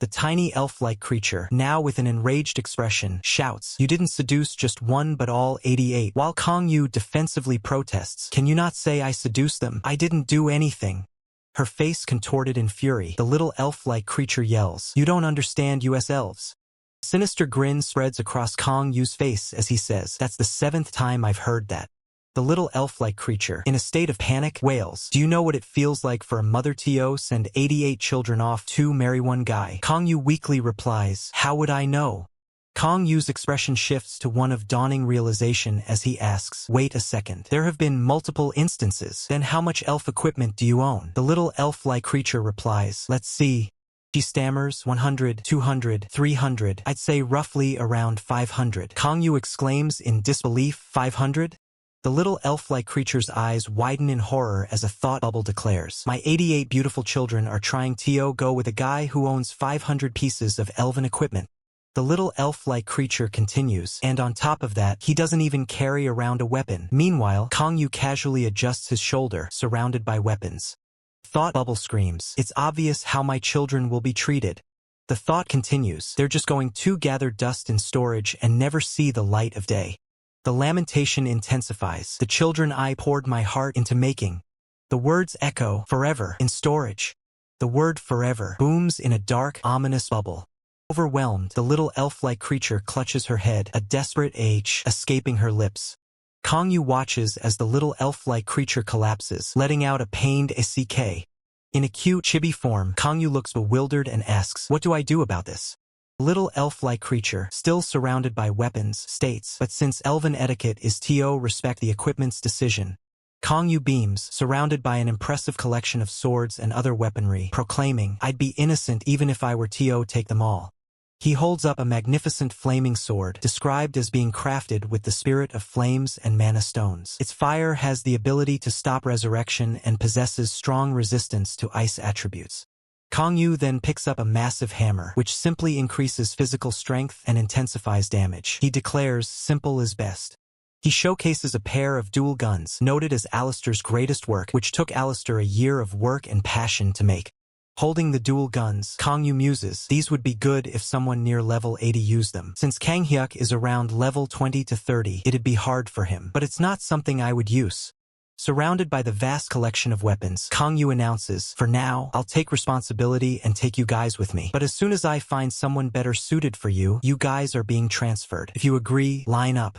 The tiny elf-like creature, now with an enraged expression, shouts, "You didn't seduce just one but all 88. While Kangyu defensively protests, "Can you not say I seduced them? I didn't do anything." Her face contorted in fury, the little elf-like creature yells, "You don't understand US elves." A sinister grin spreads across Kangyu's face as he says, "That's the 7th time I've heard that." The little elf-like creature, in a state of panic, wails, "Do you know what it feels like for a mother to send 88 children off to marry one guy?" Kangyu weakly replies, "How would I know?" Kangyu's expression shifts to one of dawning realization as he asks, "Wait a second. There have been multiple instances. Then how much elf equipment do you own?" The little elf-like creature replies, "Let's see." She stammers, 100, 200, 300, I'd say roughly around 500. Kangyu exclaims in disbelief, 500? The little elf-like creature's eyes widen in horror as a thought bubble declares, "My 88 beautiful children are trying to go with a guy who owns 500 pieces of elven equipment." The little elf-like creature continues, "And on top of that, he doesn't even carry around a weapon." Meanwhile, Kangyu casually adjusts his shoulder, surrounded by weapons. Thought bubble screams, "It's obvious how my children will be treated." The thought continues, "They're just going to gather dust in storage and never see the light of day." The lamentation intensifies, "The children I poured my heart into making." The words echo, "Forever," in storage. The word forever booms in a dark, ominous bubble. Overwhelmed, the little elf-like creature clutches her head, a desperate H escaping her lips. Kangyu watches as the little elf-like creature collapses, letting out a pained SCK. In a cute, chibi form, Kangyu looks bewildered and asks, "What do I do about this?" The little elf-like creature, still surrounded by weapons, states, "But since elven etiquette is to respect the equipment's decision." Kangyu beams, surrounded by an impressive collection of swords and other weaponry, proclaiming, "I'd be innocent even if I were to take them all." He holds up a magnificent flaming sword, described as being crafted with the spirit of flames and mana stones. Its fire has the ability to stop resurrection and possesses strong resistance to ice attributes. Kangyu then picks up a massive hammer, which simply increases physical strength and intensifies damage. He declares, "Simple is best." He showcases a pair of dual guns, noted as Alistair's greatest work, which took Alistair a year of work and passion to make. Holding the dual guns, Kang Yu muses, these would be good if someone near level 80 used them. Since Kang Hyuk is around level 20 to 30, it'd be hard for him, but it's not something I would use. Surrounded by the vast collection of weapons, Kang Yu announces, for now, I'll take responsibility and take you guys with me. But as soon as I find someone better suited for you, you guys are being transferred. If you agree, line up.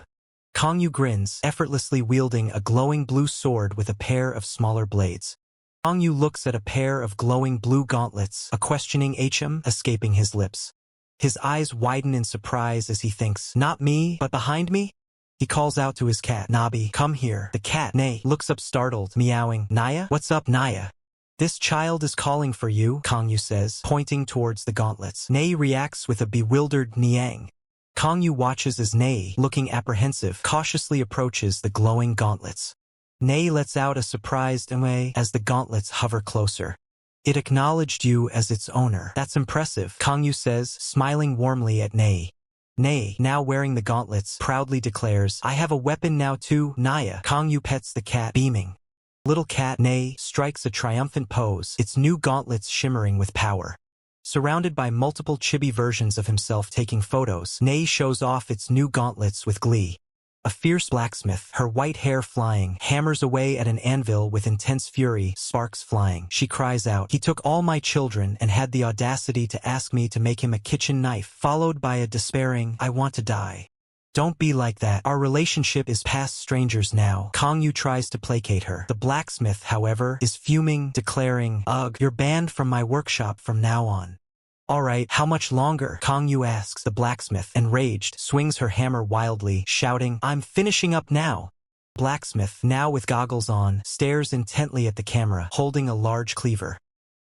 Kang Yu grins, effortlessly wielding a glowing blue sword with a pair of smaller blades. Kang Yu looks at a pair of glowing blue gauntlets, a questioning HM escaping his lips. His eyes widen in surprise as he thinks, not me, but behind me? He calls out to his cat, Nabi, come here. The cat, Nay, looks up startled, meowing, Naya? What's up, Naya? This child is calling for you, Kang Yu says, pointing towards the gauntlets. Nay reacts with a bewildered Niang. Kang Yu watches as Nay, looking apprehensive, cautiously approaches the glowing gauntlets. Nay lets out a surprised "Eme" as the gauntlets hover closer. It acknowledged you as its owner. That's impressive, Kang Yu says, smiling warmly at Nay. Nay, now wearing the gauntlets, proudly declares, I have a weapon now too, Naya. Kang Yu pets the cat, beaming. Little cat, Nay, strikes a triumphant pose, its new gauntlets shimmering with power. Surrounded by multiple chibi versions of himself taking photos, Nay shows off its new gauntlets with glee. A fierce blacksmith, her white hair flying, hammers away at an anvil with intense fury, sparks flying. She cries out, he took all my children and had the audacity to ask me to make him a kitchen knife, followed by a despairing, I want to die. Don't be like that. Our relationship is past strangers now. Kang Yu tries to placate her. The blacksmith, however, is fuming, declaring, ugh, you're banned from my workshop from now on. Alright, how much longer? Kang Yu asks. The blacksmith, enraged, swings her hammer wildly, shouting, I'm finishing up now. Blacksmith, now with goggles on, stares intently at the camera, holding a large cleaver.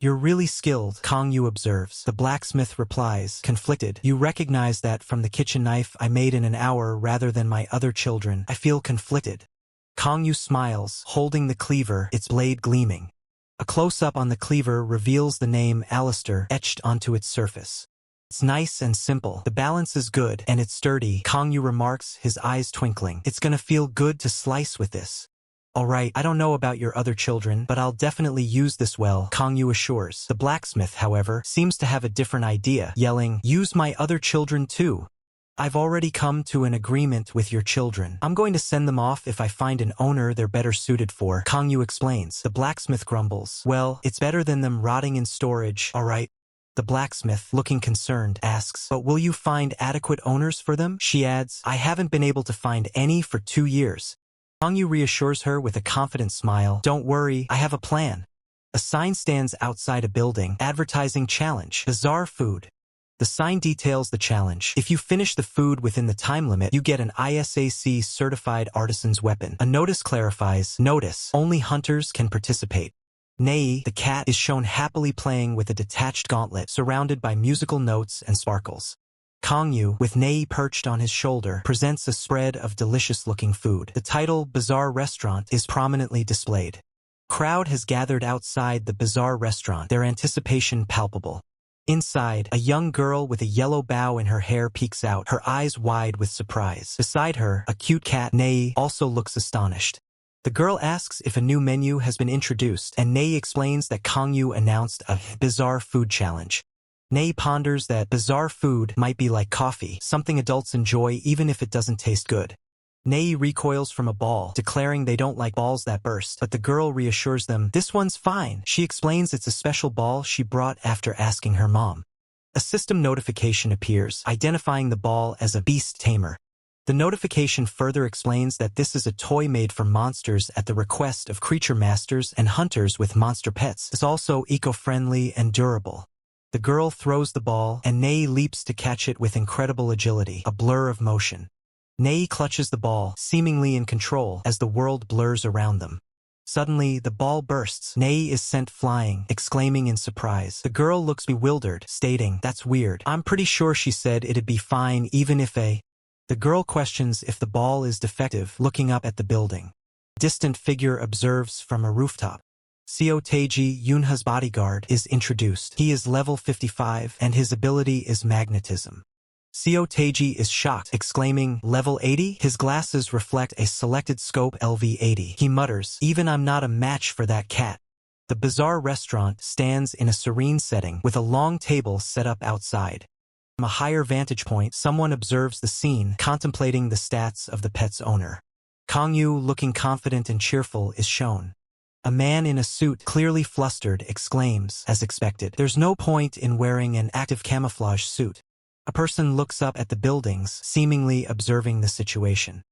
You're really skilled, Kang Yu observes. The blacksmith replies, conflicted, you recognize that from the kitchen knife I made in an hour rather than my other children. I feel conflicted. Kang Yu smiles, holding the cleaver, its blade gleaming. A close-up on the cleaver reveals the name Alistair etched onto its surface. It's nice and simple. The balance is good, and it's sturdy, Kang Yu remarks, his eyes twinkling. It's gonna feel good to slice with this. Alright, I don't know about your other children, but I'll definitely use this well, Kang Yu assures. The blacksmith, however, seems to have a different idea, yelling, use my other children too. I've already come to an agreement with your children. I'm going to send them off if I find an owner they're better suited for, Kang Yu explains. The blacksmith grumbles. Well, it's better than them rotting in storage, alright? The blacksmith, looking concerned, asks, but will you find adequate owners for them? She adds, I haven't been able to find any for 2 years. Kang Yu reassures her with a confident smile. Don't worry, I have a plan. A sign stands outside a building, advertising challenge, bizarre food. The sign details the challenge. If you finish the food within the time limit, you get an ISAC certified artisan's weapon. A notice clarifies, notice, only hunters can participate. Nei, the cat, is shown happily playing with a detached gauntlet surrounded by musical notes and sparkles. Kang Yu, with Nei perched on his shoulder, presents a spread of delicious-looking food. The title, Bizarre Restaurant, is prominently displayed. Crowd has gathered outside the bizarre restaurant, their anticipation palpable. Inside, a young girl with a yellow bow in her hair peeks out, her eyes wide with surprise. Beside her, a cute cat, Nei, also looks astonished. The girl asks if a new menu has been introduced, and Nei explains that Kang Yu announced a bizarre food challenge. Nei ponders that bizarre food might be like coffee, something adults enjoy even if it doesn't taste good. Nei recoils from a ball, declaring they don't like balls that burst, but the girl reassures them, this one's fine. She explains it's a special ball she brought after asking her mom. A system notification appears, identifying the ball as a beast tamer. The notification further explains that this is a toy made for monsters at the request of creature masters and hunters with monster pets. It's also eco-friendly and durable. The girl throws the ball, and Nei leaps to catch it with incredible agility, a blur of motion. Nei clutches the ball, seemingly in control, as the world blurs around them. Suddenly, the ball bursts. Nei is sent flying, exclaiming in surprise. The girl looks bewildered, stating, that's weird. I'm pretty sure she said it'd be fine even if a... The girl questions if the ball is defective, looking up at the building. A distant figure observes from a rooftop. Seo Taiji, Yunha's bodyguard, is introduced. He is level 55, and his ability is magnetism. Seo Taiji is shocked, exclaiming, "Level 80? His glasses reflect a selected scope LV.80. He mutters, "Even I'm not a match for that cat." The bizarre restaurant stands in a serene setting with a long table set up outside. From a higher vantage point, someone observes the scene, contemplating the stats of the pet's owner. Kangyu, looking confident and cheerful, is shown. A man in a suit, clearly flustered, exclaims, as expected, "There's no point in wearing an active camouflage suit." A person looks up at the buildings, seemingly observing the situation.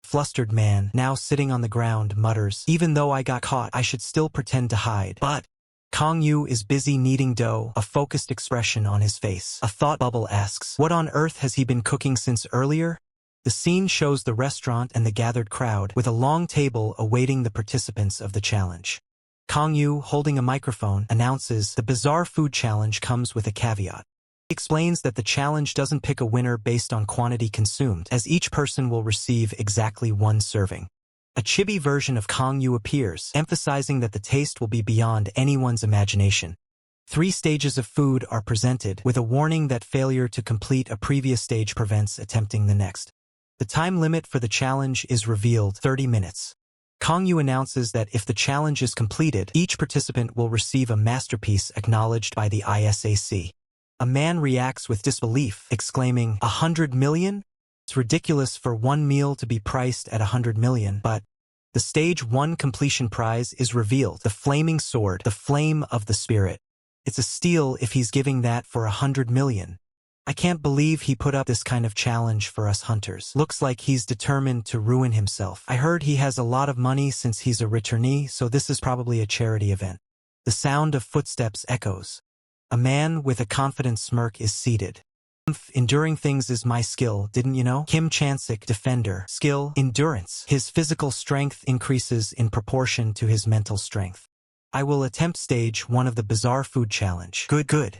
Flustered man, now sitting on the ground, mutters, "Even though I got caught, I should still pretend to hide." But Kangyu is busy kneading dough, a focused expression on his face. A thought bubble asks, "What on earth has he been cooking since earlier?" The scene shows the restaurant and the gathered crowd, with a long table awaiting the participants of the challenge. Kangyu, holding a microphone, announces, "The bizarre food challenge comes with a caveat." He explains that the challenge doesn't pick a winner based on quantity consumed, as each person will receive exactly one serving. A chibi version of Kangyu appears, emphasizing that the taste will be beyond anyone's imagination. 3 stages of food are presented, with a warning that failure to complete a previous stage prevents attempting the next. The time limit for the challenge is revealed, 30 minutes. Kangyu announces that if the challenge is completed, each participant will receive a masterpiece acknowledged by the ISAC. A man reacts with disbelief, exclaiming, "100 million? It's ridiculous for one meal to be priced at 100 million, but..." The Stage 1 completion prize is revealed, the flaming sword, the flame of the spirit. It's a steal if he's giving that for 100 million. I can't believe he put up this kind of challenge for us hunters. Looks like he's determined to ruin himself. I heard he has a lot of money since he's a returnee, so this is probably a charity event. The sound of footsteps echoes. A man with a confident smirk is seated. "Enduring things is my skill, didn't you know?" Kim Chansik, defender. Skill, endurance. His physical strength increases in proportion to his mental strength. "I will attempt stage 1 of the bizarre food challenge." Good.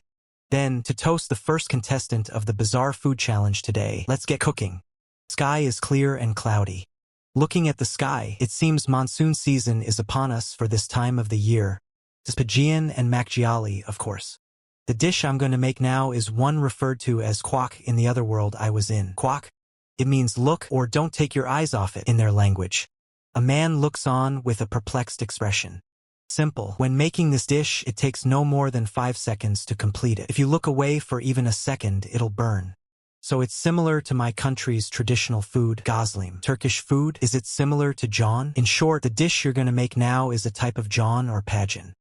Then, to toast the first contestant of the bizarre food challenge today, let's get cooking. Sky is clear and cloudy. Looking at the sky, it seems monsoon season is upon us for this time of the year. It's Pajian and Makjiali, of course. The dish I'm going to make now is one referred to as kwak in the other world I was in. Kwak? It means look or don't take your eyes off it in their language. A man looks on with a perplexed expression. Simple. When making this dish, it takes no more than 5 seconds to complete it. If you look away for even a second, it'll burn. So it's similar to my country's traditional food, gazlim. Turkish food? Is it similar to John? In short, the dish you're going to make now is a type of John or Pajan.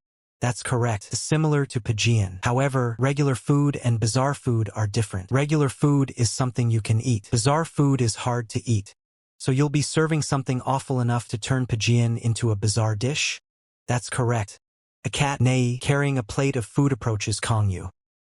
That's correct, similar to Pajian. However, regular food and bizarre food are different. Regular food is something you can eat. Bizarre food is hard to eat. So you'll be serving something awful enough to turn Pajian into a bizarre dish? That's correct. A cat, Nei, carrying a plate of food approaches Kangyu.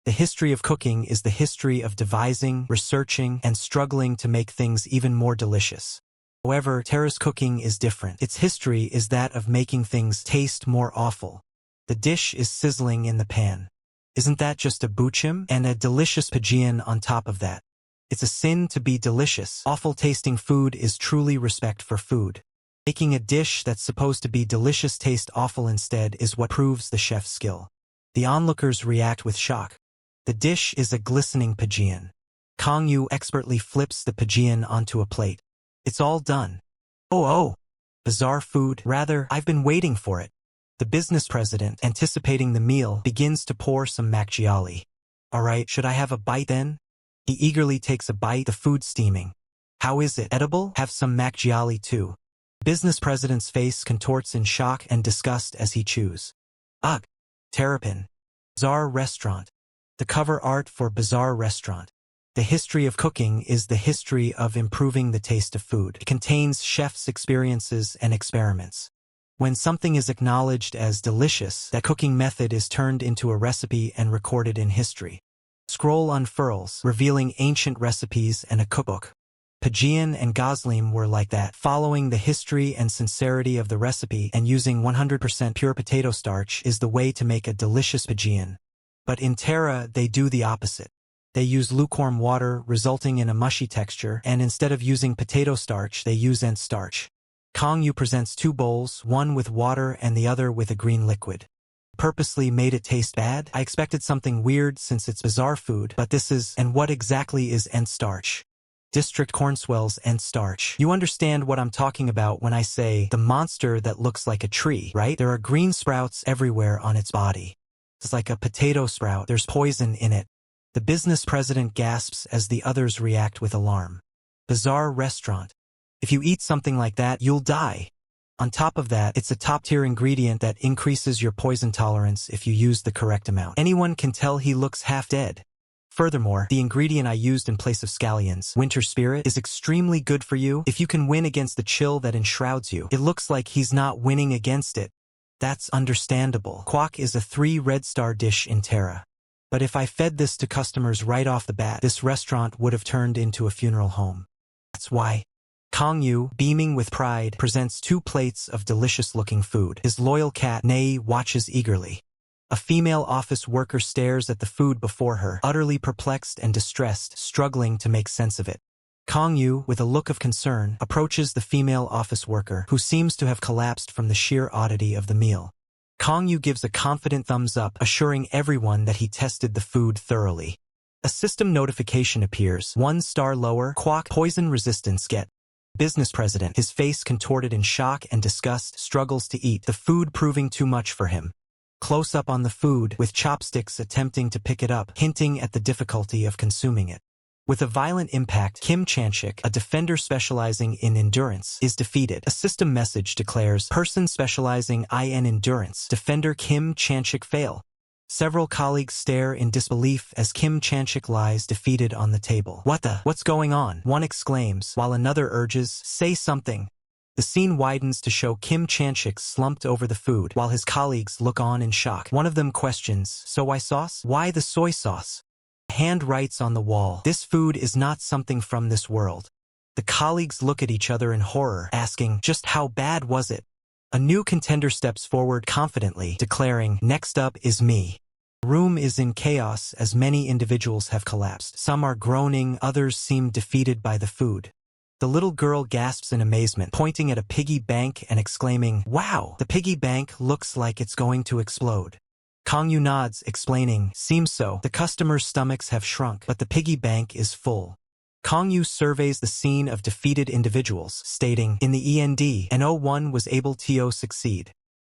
The history of cooking is the history of devising, researching, and struggling to make things even more delicious. However, Terra's cooking is different. Its history is that of making things taste more awful. The dish is sizzling in the pan. Isn't that just a buchim? And a delicious Pajian on top of that. It's a sin to be delicious. Awful tasting food is truly respect for food. Making a dish that's supposed to be delicious taste awful instead is what proves the chef's skill. The onlookers react with shock. The dish is a glistening Pajian. Kangyu expertly flips the Pajian onto a plate. It's all done. Oh. Bizarre food. Rather, I've been waiting for it. The business president, anticipating the meal, begins to pour some makjiali. "Alright, should I have a bite then?" He eagerly takes a bite, the food steaming. "How is it? Edible? Have some makjiali too." Business president's face contorts in shock and disgust as he chews. Ugh. Terrapin. Bizarre restaurant. The cover art for Bizarre Restaurant. The history of cooking is the history of improving the taste of food. It contains chefs' experiences and experiments. When something is acknowledged as delicious, that cooking method is turned into a recipe and recorded in history. Scroll unfurls, revealing ancient recipes and a cookbook. Pajian and gazlim were like that, following the history and sincerity of the recipe and using 100% pure potato starch is the way to make a delicious Pajian. But in Terra, they do the opposite. They use lukewarm water, resulting in a mushy texture, and instead of using potato starch, they use ant starch. Kangyu presents 2 bowls, one with water and the other with a green liquid. Purposely made it taste bad? I expected something weird since it's bizarre food, but this is, and what exactly is starch? District cornswells and starch. You understand what I'm talking about when I say the monster that looks like a tree, right? There are green sprouts everywhere on its body. It's like a potato sprout. There's poison in it. The business president gasps as the others react with alarm. Bizarre restaurant. If you eat something like that, you'll die. On top of that, it's a top-tier ingredient that increases your poison tolerance if you use the correct amount. Anyone can tell he looks half dead. Furthermore, the ingredient I used in place of scallions, winter spirit, is extremely good for you. If you can win against the chill that enshrouds you, it looks like he's not winning against it. That's understandable. Kwok is a 3-red-star dish in Terra. But if I fed this to customers right off the bat, this restaurant would have turned into a funeral home. That's why. Kong Yu, beaming with pride, presents 2 plates of delicious-looking food. His loyal cat, Nei, watches eagerly. A female office worker stares at the food before her, utterly perplexed and distressed, struggling to make sense of it. Kong Yu, with a look of concern, approaches the female office worker, who seems to have collapsed from the sheer oddity of the meal. Kong Yu gives a confident thumbs up, assuring everyone that he tested the food thoroughly. A system notification appears, 1 star lower, Kwok, poison resistance get. Business president, his face contorted in shock and disgust, struggles to eat, the food proving too much for him. Close up on the food, with chopsticks attempting to pick it up, hinting at the difficulty of consuming it. With a violent impact, Kim Chanchik, a defender specializing in endurance, is defeated. A system message declares, person specializing in endurance, defender Kim Chanchik fail. Several colleagues stare in disbelief as Kim Chanchik lies defeated on the table. What's going on? One exclaims, while another urges, say something. The scene widens to show Kim Chanchik slumped over the food, while his colleagues look on in shock. One of them questions, soy sauce? Why the soy sauce? A hand writes on the wall, this food is not something from this world. The colleagues look at each other in horror, asking, just how bad was it? A new contender steps forward confidently, declaring, next up is me. The room is in chaos as many individuals have collapsed. Some are groaning, others seem defeated by the food. The little girl gasps in amazement, pointing at a piggy bank and exclaiming, wow, the piggy bank looks like it's going to explode. Kong Yu nods, explaining, seems so. The customers' stomachs have shrunk, but the piggy bank is full. Kong Yu surveys the scene of defeated individuals, stating, in the END-1 was able to succeed.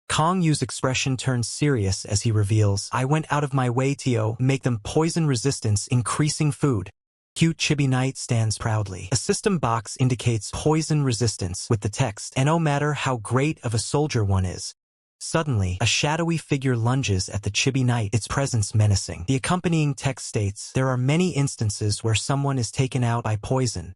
Kong Yu's expression turns serious as he reveals, I went out of my way to make them poison resistance increasing food. Cute Chibi Knight stands proudly. A system box indicates poison resistance with the text, and no matter how great of a soldier one is. Suddenly, a shadowy figure lunges at the Chibi Knight, its presence menacing. The accompanying text states, there are many instances where someone is taken out by poison.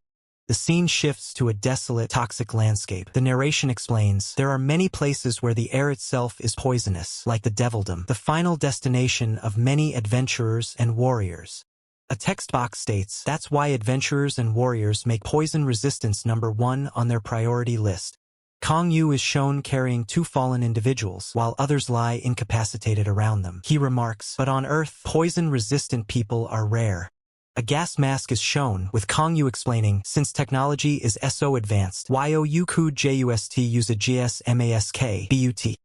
The scene shifts to a desolate, toxic landscape. The narration explains, there are many places where the air itself is poisonous, like the Devildom, the final destination of many adventurers and warriors. A text box states, that's why adventurers and warriors make poison resistance #1 on their priority list. Kong Yu is shown carrying 2 fallen individuals, while others lie incapacitated around them. He remarks, but on Earth, poison-resistant people are rare. A gas mask is shown, with Kong Yu explaining, since technology is so advanced, you could just use a GS mask but.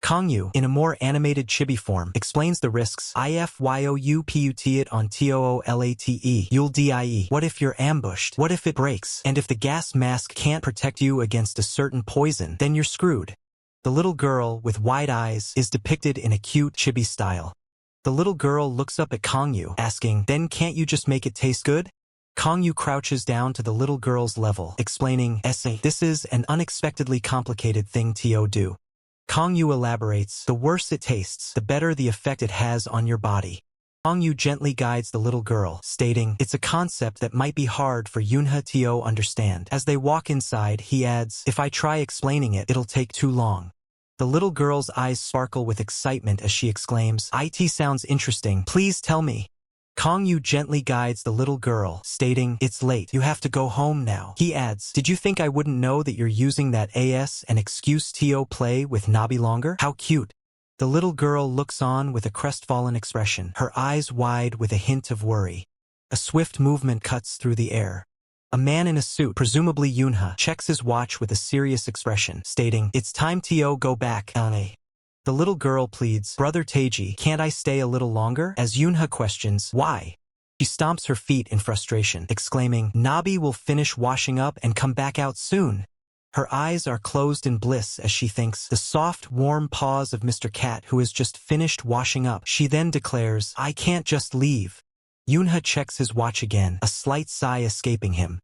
Kong Yu, in a more animated chibi form, explains the risks. If you put it on toolate, you'll die. What if you're ambushed? What if it breaks? And if the gas mask can't protect you against a certain poison, then you're screwed. The little girl, with wide eyes, is depicted in a cute chibi style. The little girl looks up at Kong Yu, asking, then can't you just make it taste good? Kong Yu crouches down to the little girl's level, explaining, this is an unexpectedly complicated thing to do. Kong Yu elaborates, the worse it tastes, the better the effect it has on your body. Kong Yu gently guides the little girl, stating, it's a concept that might be hard for Yunha to understand. As they walk inside, he adds, if I try explaining it, it'll take too long. The little girl's eyes sparkle with excitement as she exclaims, it sounds interesting, please tell me. Kong Yu gently guides the little girl, stating, it's late, you have to go home now. He adds, did you think I wouldn't know that you're using that as an excuse to play with Nabi longer? How cute. The little girl looks on with a crestfallen expression, her eyes wide with a hint of worry. A swift movement cuts through the air. A man in a suit, presumably Yunha, checks his watch with a serious expression, stating, it's time to go back, The little girl pleads, "Brother Taiji, can't I stay a little longer?" As Yoonha questions, "Why?" She stomps her feet in frustration, exclaiming, "Nabi will finish washing up and come back out soon." Her eyes are closed in bliss as she thinks, the soft, warm paws of Mr. Cat who has just finished washing up. She then declares, "I can't just leave." Yoonha checks his watch again, a slight sigh escaping him.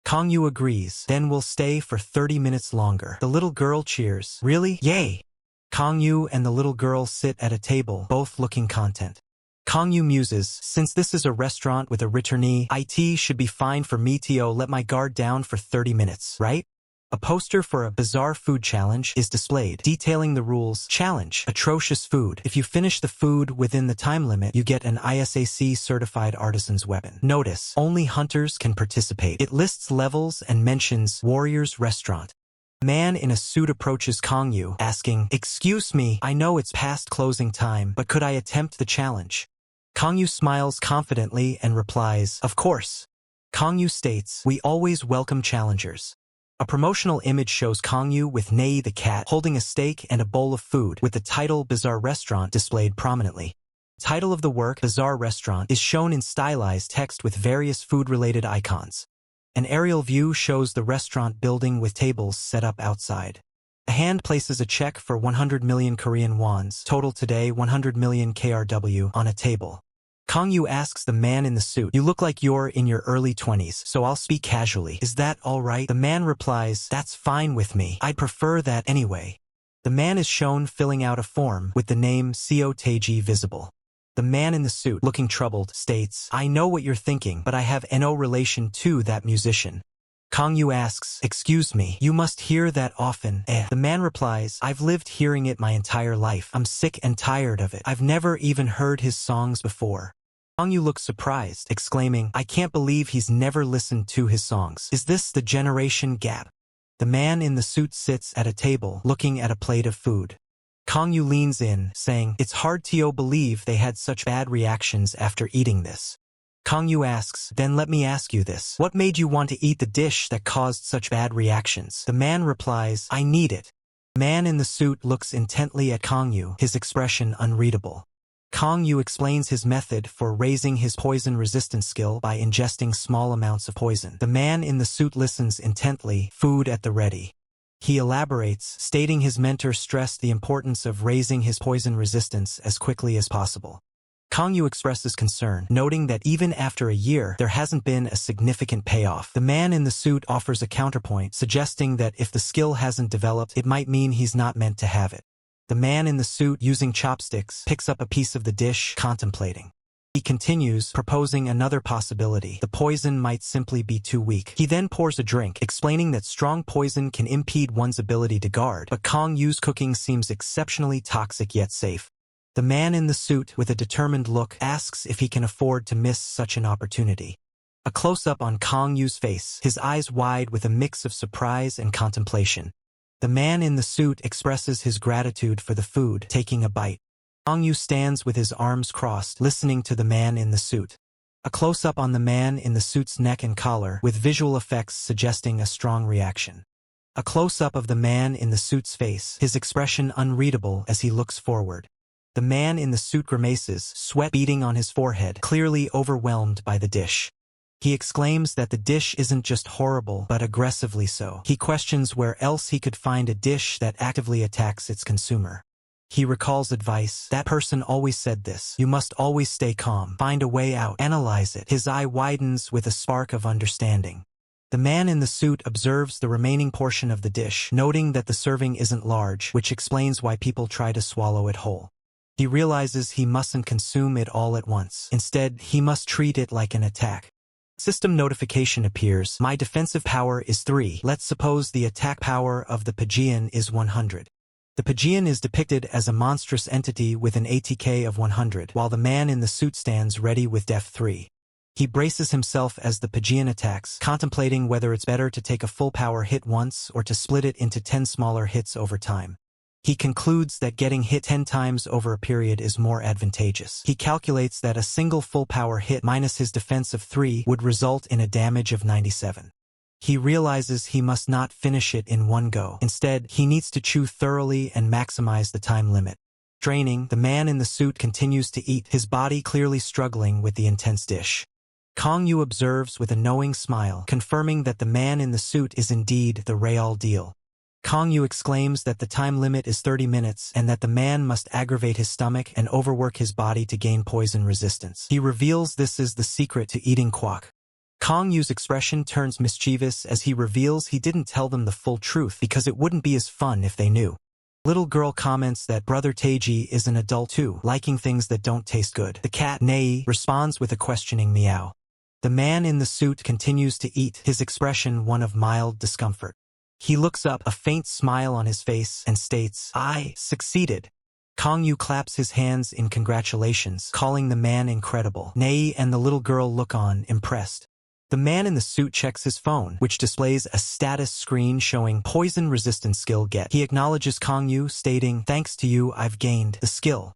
Kangyu agrees, "Then we'll stay for 30 minutes longer." The little girl cheers, "Really? Yay!" Kangyu and the little girl sit at a table, both looking content. Kangyu muses, "Since this is a restaurant with a returnee, it should be fine for me to let my guard down for 30 minutes, right?" A poster for a bizarre food challenge is displayed, detailing the rules. Challenge: atrocious food. If you finish the food within the time limit, you get an ISAC certified artisan's weapon. Notice, only hunters can participate. It lists levels and mentions Warrior's Restaurant. A man in a suit approaches Kangyu, asking, "Excuse me, I know it's past closing time, but could I attempt the challenge?" Kangyu smiles confidently and replies, "Of course." Kangyu states, "We always welcome challengers." A promotional image shows Kangyu with Nei the cat holding a steak and a bowl of food, with the title Bizarre Restaurant displayed prominently. The title of the work, Bizarre Restaurant, is shown in stylized text with various food-related icons. An aerial view shows the restaurant building with tables set up outside. A hand places a check for 100 million Korean wons, total today 100 million KRW, on a table. Kangyu asks the man in the suit, "You look like you're in your early 20s, so I'll speak casually. Is that all right?" The man replies, "That's fine with me. I'd prefer that anyway." The man is shown filling out a form with the name Seo Taiji visible. The man in the suit, looking troubled, states, "I know what you're thinking, but I have no relation to that musician." Kangyu asks, "Excuse me, you must hear that often, eh?" The man replies, "I've lived hearing it my entire life. I'm sick and tired of it. I've never even heard his songs before." Kangyu looks surprised, exclaiming, "I can't believe he's never listened to his songs. Is this the generation gap?" The man in the suit sits at a table, looking at a plate of food. Kangyu leans in, saying, "It's hard to believe they had such bad reactions after eating this." Kangyu asks, "Then let me ask you this. What made you want to eat the dish that caused such bad reactions?" The man replies, "I need it." The man in the suit looks intently at Kangyu, his expression unreadable. Kangyu explains his method for raising his poison resistance skill by ingesting small amounts of poison. The man in the suit listens intently, food at the ready. He elaborates, stating his mentor stressed the importance of raising his poison resistance as quickly as possible. Kangyu expresses concern, noting that even after a year, there hasn't been a significant payoff. The man in the suit offers a counterpoint, suggesting that if the skill hasn't developed, it might mean he's not meant to have it. The man in the suit, using chopsticks, picks up a piece of the dish, contemplating. He continues, proposing another possibility. The poison might simply be too weak. He then pours a drink, explaining that strong poison can impede one's ability to guard, but Kangyu's cooking seems exceptionally toxic yet safe. The man in the suit, with a determined look, asks if he can afford to miss such an opportunity. A close-up on Kangyu's face, his eyes wide with a mix of surprise and contemplation. The man in the suit expresses his gratitude for the food, taking a bite. Kangyu stands with his arms crossed, listening to the man in the suit. A close-up on the man in the suit's neck and collar, with visual effects suggesting a strong reaction. A close-up of the man in the suit's face, his expression unreadable as he looks forward. The man in the suit grimaces, sweat beading on his forehead, clearly overwhelmed by the dish. He exclaims that the dish isn't just horrible, but aggressively so. He questions where else he could find a dish that actively attacks its consumer. He recalls advice. That person always said this. You must always stay calm. Find a way out. Analyze it. His eye widens with a spark of understanding. The man in the suit observes the remaining portion of the dish, noting that the serving isn't large, which explains why people try to swallow it whole. He realizes he mustn't consume it all at once. Instead, he must treat it like an attack. System notification appears. My defensive power is 3. Let's suppose the attack power of the Pajian is 100. The Pajian is depicted as a monstrous entity with an ATK of 100, while the man in the suit stands ready with Def 3. He braces himself as the Pajian attacks, contemplating whether it's better to take a full power hit once or to split it into 10 smaller hits over time. He concludes that getting hit 10 times over a period is more advantageous. He calculates that a single full power hit minus his defense of 3 would result in a damage of 97. He realizes he must not finish it in one go. Instead, he needs to chew thoroughly and maximize the time limit. Draining, the man in the suit continues to eat, his body clearly struggling with the intense dish. Kang Yu observes with a knowing smile, confirming that the man in the suit is indeed the real deal. Kang Yu exclaims that the time limit is 30 minutes and that the man must aggravate his stomach and overwork his body to gain poison resistance. He reveals this is the secret to eating quack. Kang Yu's expression turns mischievous as he reveals he didn't tell them the full truth because it wouldn't be as fun if they knew. Little girl comments that Brother Taiji is an adult too, liking things that don't taste good. The cat, Nei, responds with a questioning meow. The man in the suit continues to eat, his expression one of mild discomfort. He looks up, a faint smile on his face, and states, "I succeeded." Kang Yu claps his hands in congratulations, calling the man incredible. Nei and the little girl look on, impressed. The man in the suit checks his phone, which displays a status screen showing poison resistance skill get. He acknowledges Kang Yu, stating, "Thanks to you, I've gained the skill."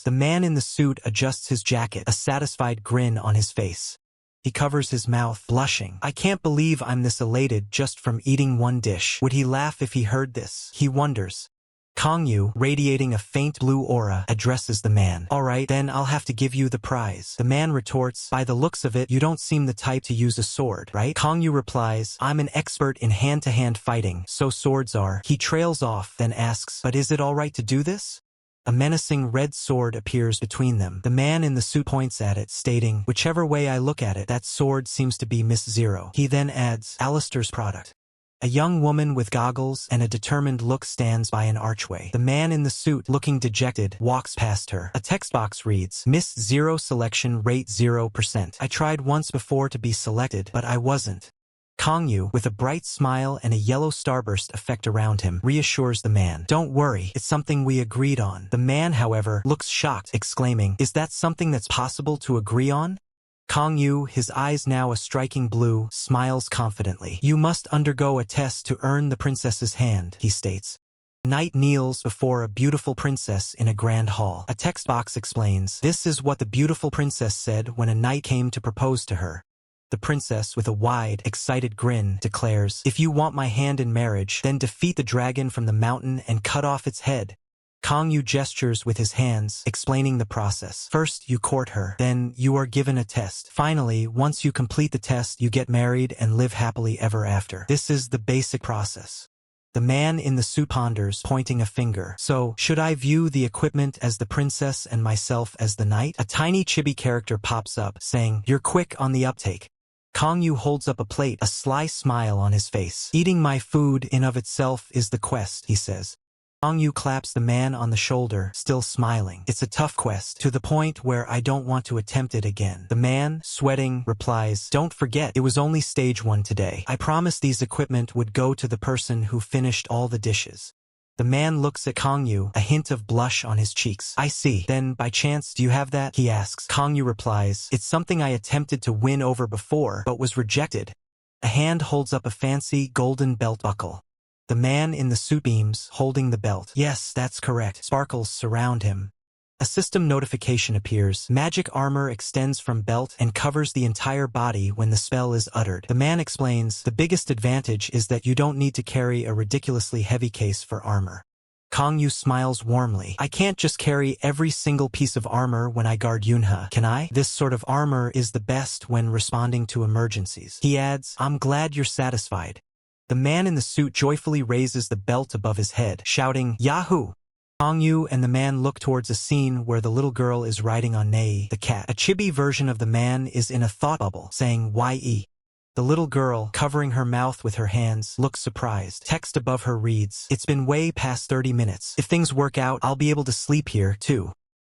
The man in the suit adjusts his jacket, a satisfied grin on his face. He covers his mouth, blushing. "I can't believe I'm this elated just from eating one dish." Would he laugh if he heard this? He wonders. Kang Yu, radiating a faint blue aura, addresses the man. "All right, then I'll have to give you the prize." The man retorts, "By the looks of it, you don't seem the type to use a sword, right?" Kang Yu replies, "I'm an expert in hand-to-hand fighting, so swords are." He trails off, then asks, "But is it all right to do this?" A menacing red sword appears between them. The man in the suit points at it, stating, "Whichever way I look at it, that sword seems to be Miss Zero." He then adds, "Alistair's product." A young woman with goggles and a determined look stands by an archway. The man in the suit, looking dejected, walks past her. A text box reads, "Miss Zero selection rate 0%. I tried once before to be selected, but I wasn't." Kang Yu, with a bright smile and a yellow starburst effect around him, reassures the man. "Don't worry, it's something we agreed on." The man, however, looks shocked, exclaiming, "Is that something that's possible to agree on?" Kang Yu, his eyes now a striking blue, smiles confidently. "You must undergo a test to earn the princess's hand," he states. Knight kneels before a beautiful princess in a grand hall. A text box explains, "This is what the beautiful princess said when a knight came to propose to her." The princess, with a wide, excited grin, declares, "If you want my hand in marriage, then defeat the dragon from the mountain and cut off its head." Kang Yu gestures with his hands, explaining the process. "First, you court her. Then, you are given a test. Finally, once you complete the test, you get married and live happily ever after. This is the basic process." The man in the suit ponders, pointing a finger. "So, should I view the equipment as the princess and myself as the knight?" A tiny chibi character pops up, saying, "You're quick on the uptake." Kang Yu holds up a plate, a sly smile on his face. "Eating my food in of itself is the quest," he says. Kang Yu claps the man on the shoulder, still smiling. "It's a tough quest, to the point where I don't want to attempt it again." The man, sweating, replies, "Don't forget, it was only stage 1 today. I promised these equipment would go to the person who finished all the dishes." The man looks at Kang Yu, a hint of blush on his cheeks. "I see. Then, by chance, do you have that?" he asks. Kang Yu replies, "It's something I attempted to win over before, but was rejected." A hand holds up a fancy, golden belt buckle. The man in the suit beams, holding the belt. "Yes, that's correct." Sparkles surround him. A system notification appears. Magic armor extends from belt and covers the entire body when the spell is uttered. The man explains, "The biggest advantage is that you don't need to carry a ridiculously heavy case for armor." Kang Yu smiles warmly. "I can't just carry every single piece of armor when I guard Yunha, can I? This sort of armor is the best when responding to emergencies." He adds, "I'm glad you're satisfied." The man in the suit joyfully raises the belt above his head, shouting, "Yahoo!" Kang Yu and the man look towards a scene where the little girl is riding on Nei, the cat. A chibi version of the man is in a thought bubble, saying, "Ye." The little girl, covering her mouth with her hands, looks surprised. Text above her reads, "It's been way past 30 minutes. If things work out, I'll be able to sleep here, too."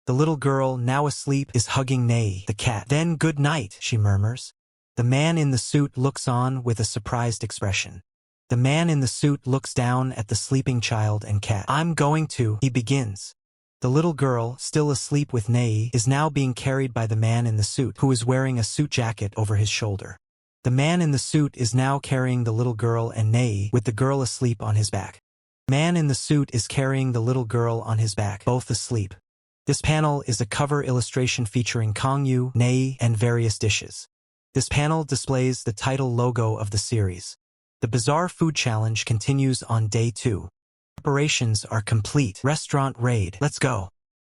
The little girl, now asleep, is hugging Nei, the cat. "Then good night," she murmurs. The man in the suit looks on with a surprised expression. The man in the suit looks down at the sleeping child and cat. "I'm going to," he begins. The little girl, still asleep with Nei, is now being carried by the man in the suit, who is wearing a suit jacket over his shoulder. The man in the suit is now carrying the little girl and Nei, with the girl asleep on his back. Man in the suit is carrying the little girl on his back, both asleep. This panel is a cover illustration featuring Kang Yu, Nei, and various dishes. This panel displays the title logo of the series. The Bizarre Food Challenge continues on day 2. Preparations are complete. Restaurant raid. Let's go.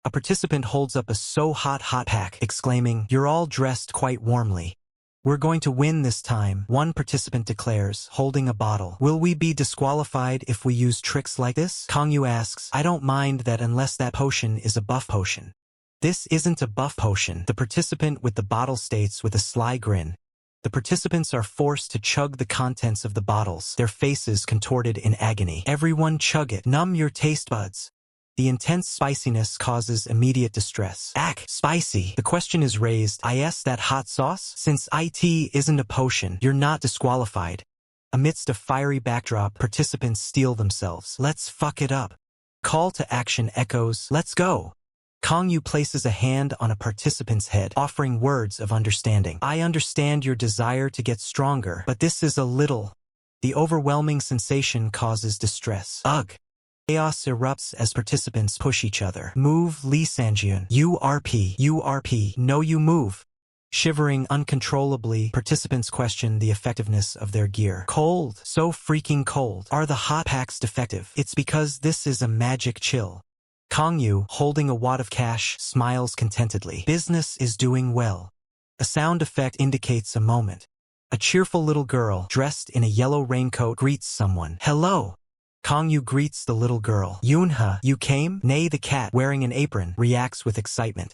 A participant holds up a so hot pack, exclaiming, "You're all dressed quite warmly. We're going to win this time," one participant declares, holding a bottle. "Will we be disqualified if we use tricks like this?" Kangyu asks, "I don't mind that unless that potion is a buff potion." "This isn't a buff potion," the participant with the bottle states with a sly grin. The participants are forced to chug the contents of the bottles, their faces contorted in agony. "Everyone chug it. Numb your taste buds." The intense spiciness causes immediate distress. Spicy. The question is raised, "Is that hot sauce?" Since it isn't a potion, you're not disqualified. Amidst a fiery backdrop, participants steel themselves. "Let's fuck it up." Call to action echoes, "Let's go." Kangyu places a hand on a participant's head, offering words of understanding. "I understand your desire to get stronger, but this is a little." The overwhelming sensation causes distress. Ugh. Chaos erupts as participants push each other. "Move, Lee Sanjian. URP. No, you move." Shivering uncontrollably, participants question the effectiveness of their gear. "Cold. So freaking cold. Are the hot packs defective?" "It's because this is a magic chill." Kangyu, holding a wad of cash, smiles contentedly. "Business is doing well." A sound effect indicates a moment. A cheerful little girl, dressed in a yellow raincoat, greets someone. "Hello." Kangyu greets the little girl. "Yunha, you came?" Nay, the cat, wearing an apron, reacts with excitement.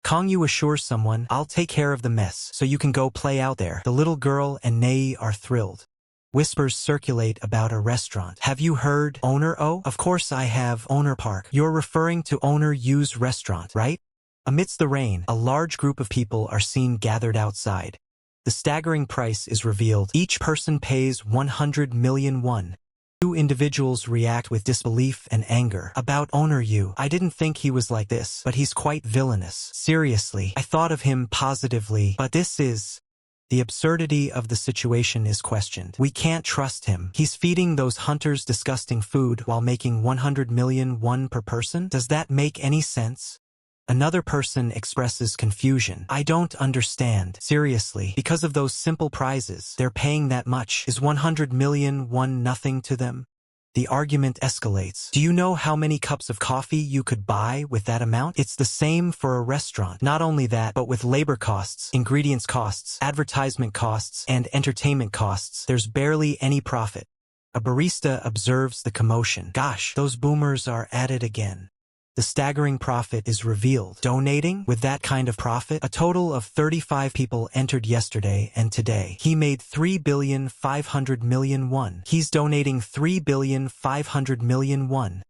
Kangyu assures someone, "I'll take care of the mess, so you can go play out there." The little girl and Nei are thrilled. Whispers circulate about a restaurant. "Have you heard, owner? Oh, of course I have, owner Park. You're referring to owner Yu's restaurant, right?" Amidst the rain, a large group of people are seen gathered outside. The staggering price is revealed. Each person pays 100 million won. Two individuals react with disbelief and anger. "About owner Yu, I didn't think he was like this, but he's quite villainous. Seriously, I thought of him positively, but this is..." The absurdity of the situation is questioned. "We can't trust him. He's feeding those hunters disgusting food while making 100 million won per person? Does that make any sense?" Another person expresses confusion. "I don't understand. Seriously, because of those simple prizes, they're paying that much. Is 100 million won nothing to them?" The argument escalates. "Do you know how many cups of coffee you could buy with that amount? It's the same for a restaurant. Not only that, but with labor costs, ingredients costs, advertisement costs, and entertainment costs, there's barely any profit." A barista observes the commotion. "Gosh, those boomers are at it again." The staggering profit is revealed. Donating? With that kind of profit? A total of 35 people entered yesterday and today. He made 3,500 million won. He's donating 3,500 million won.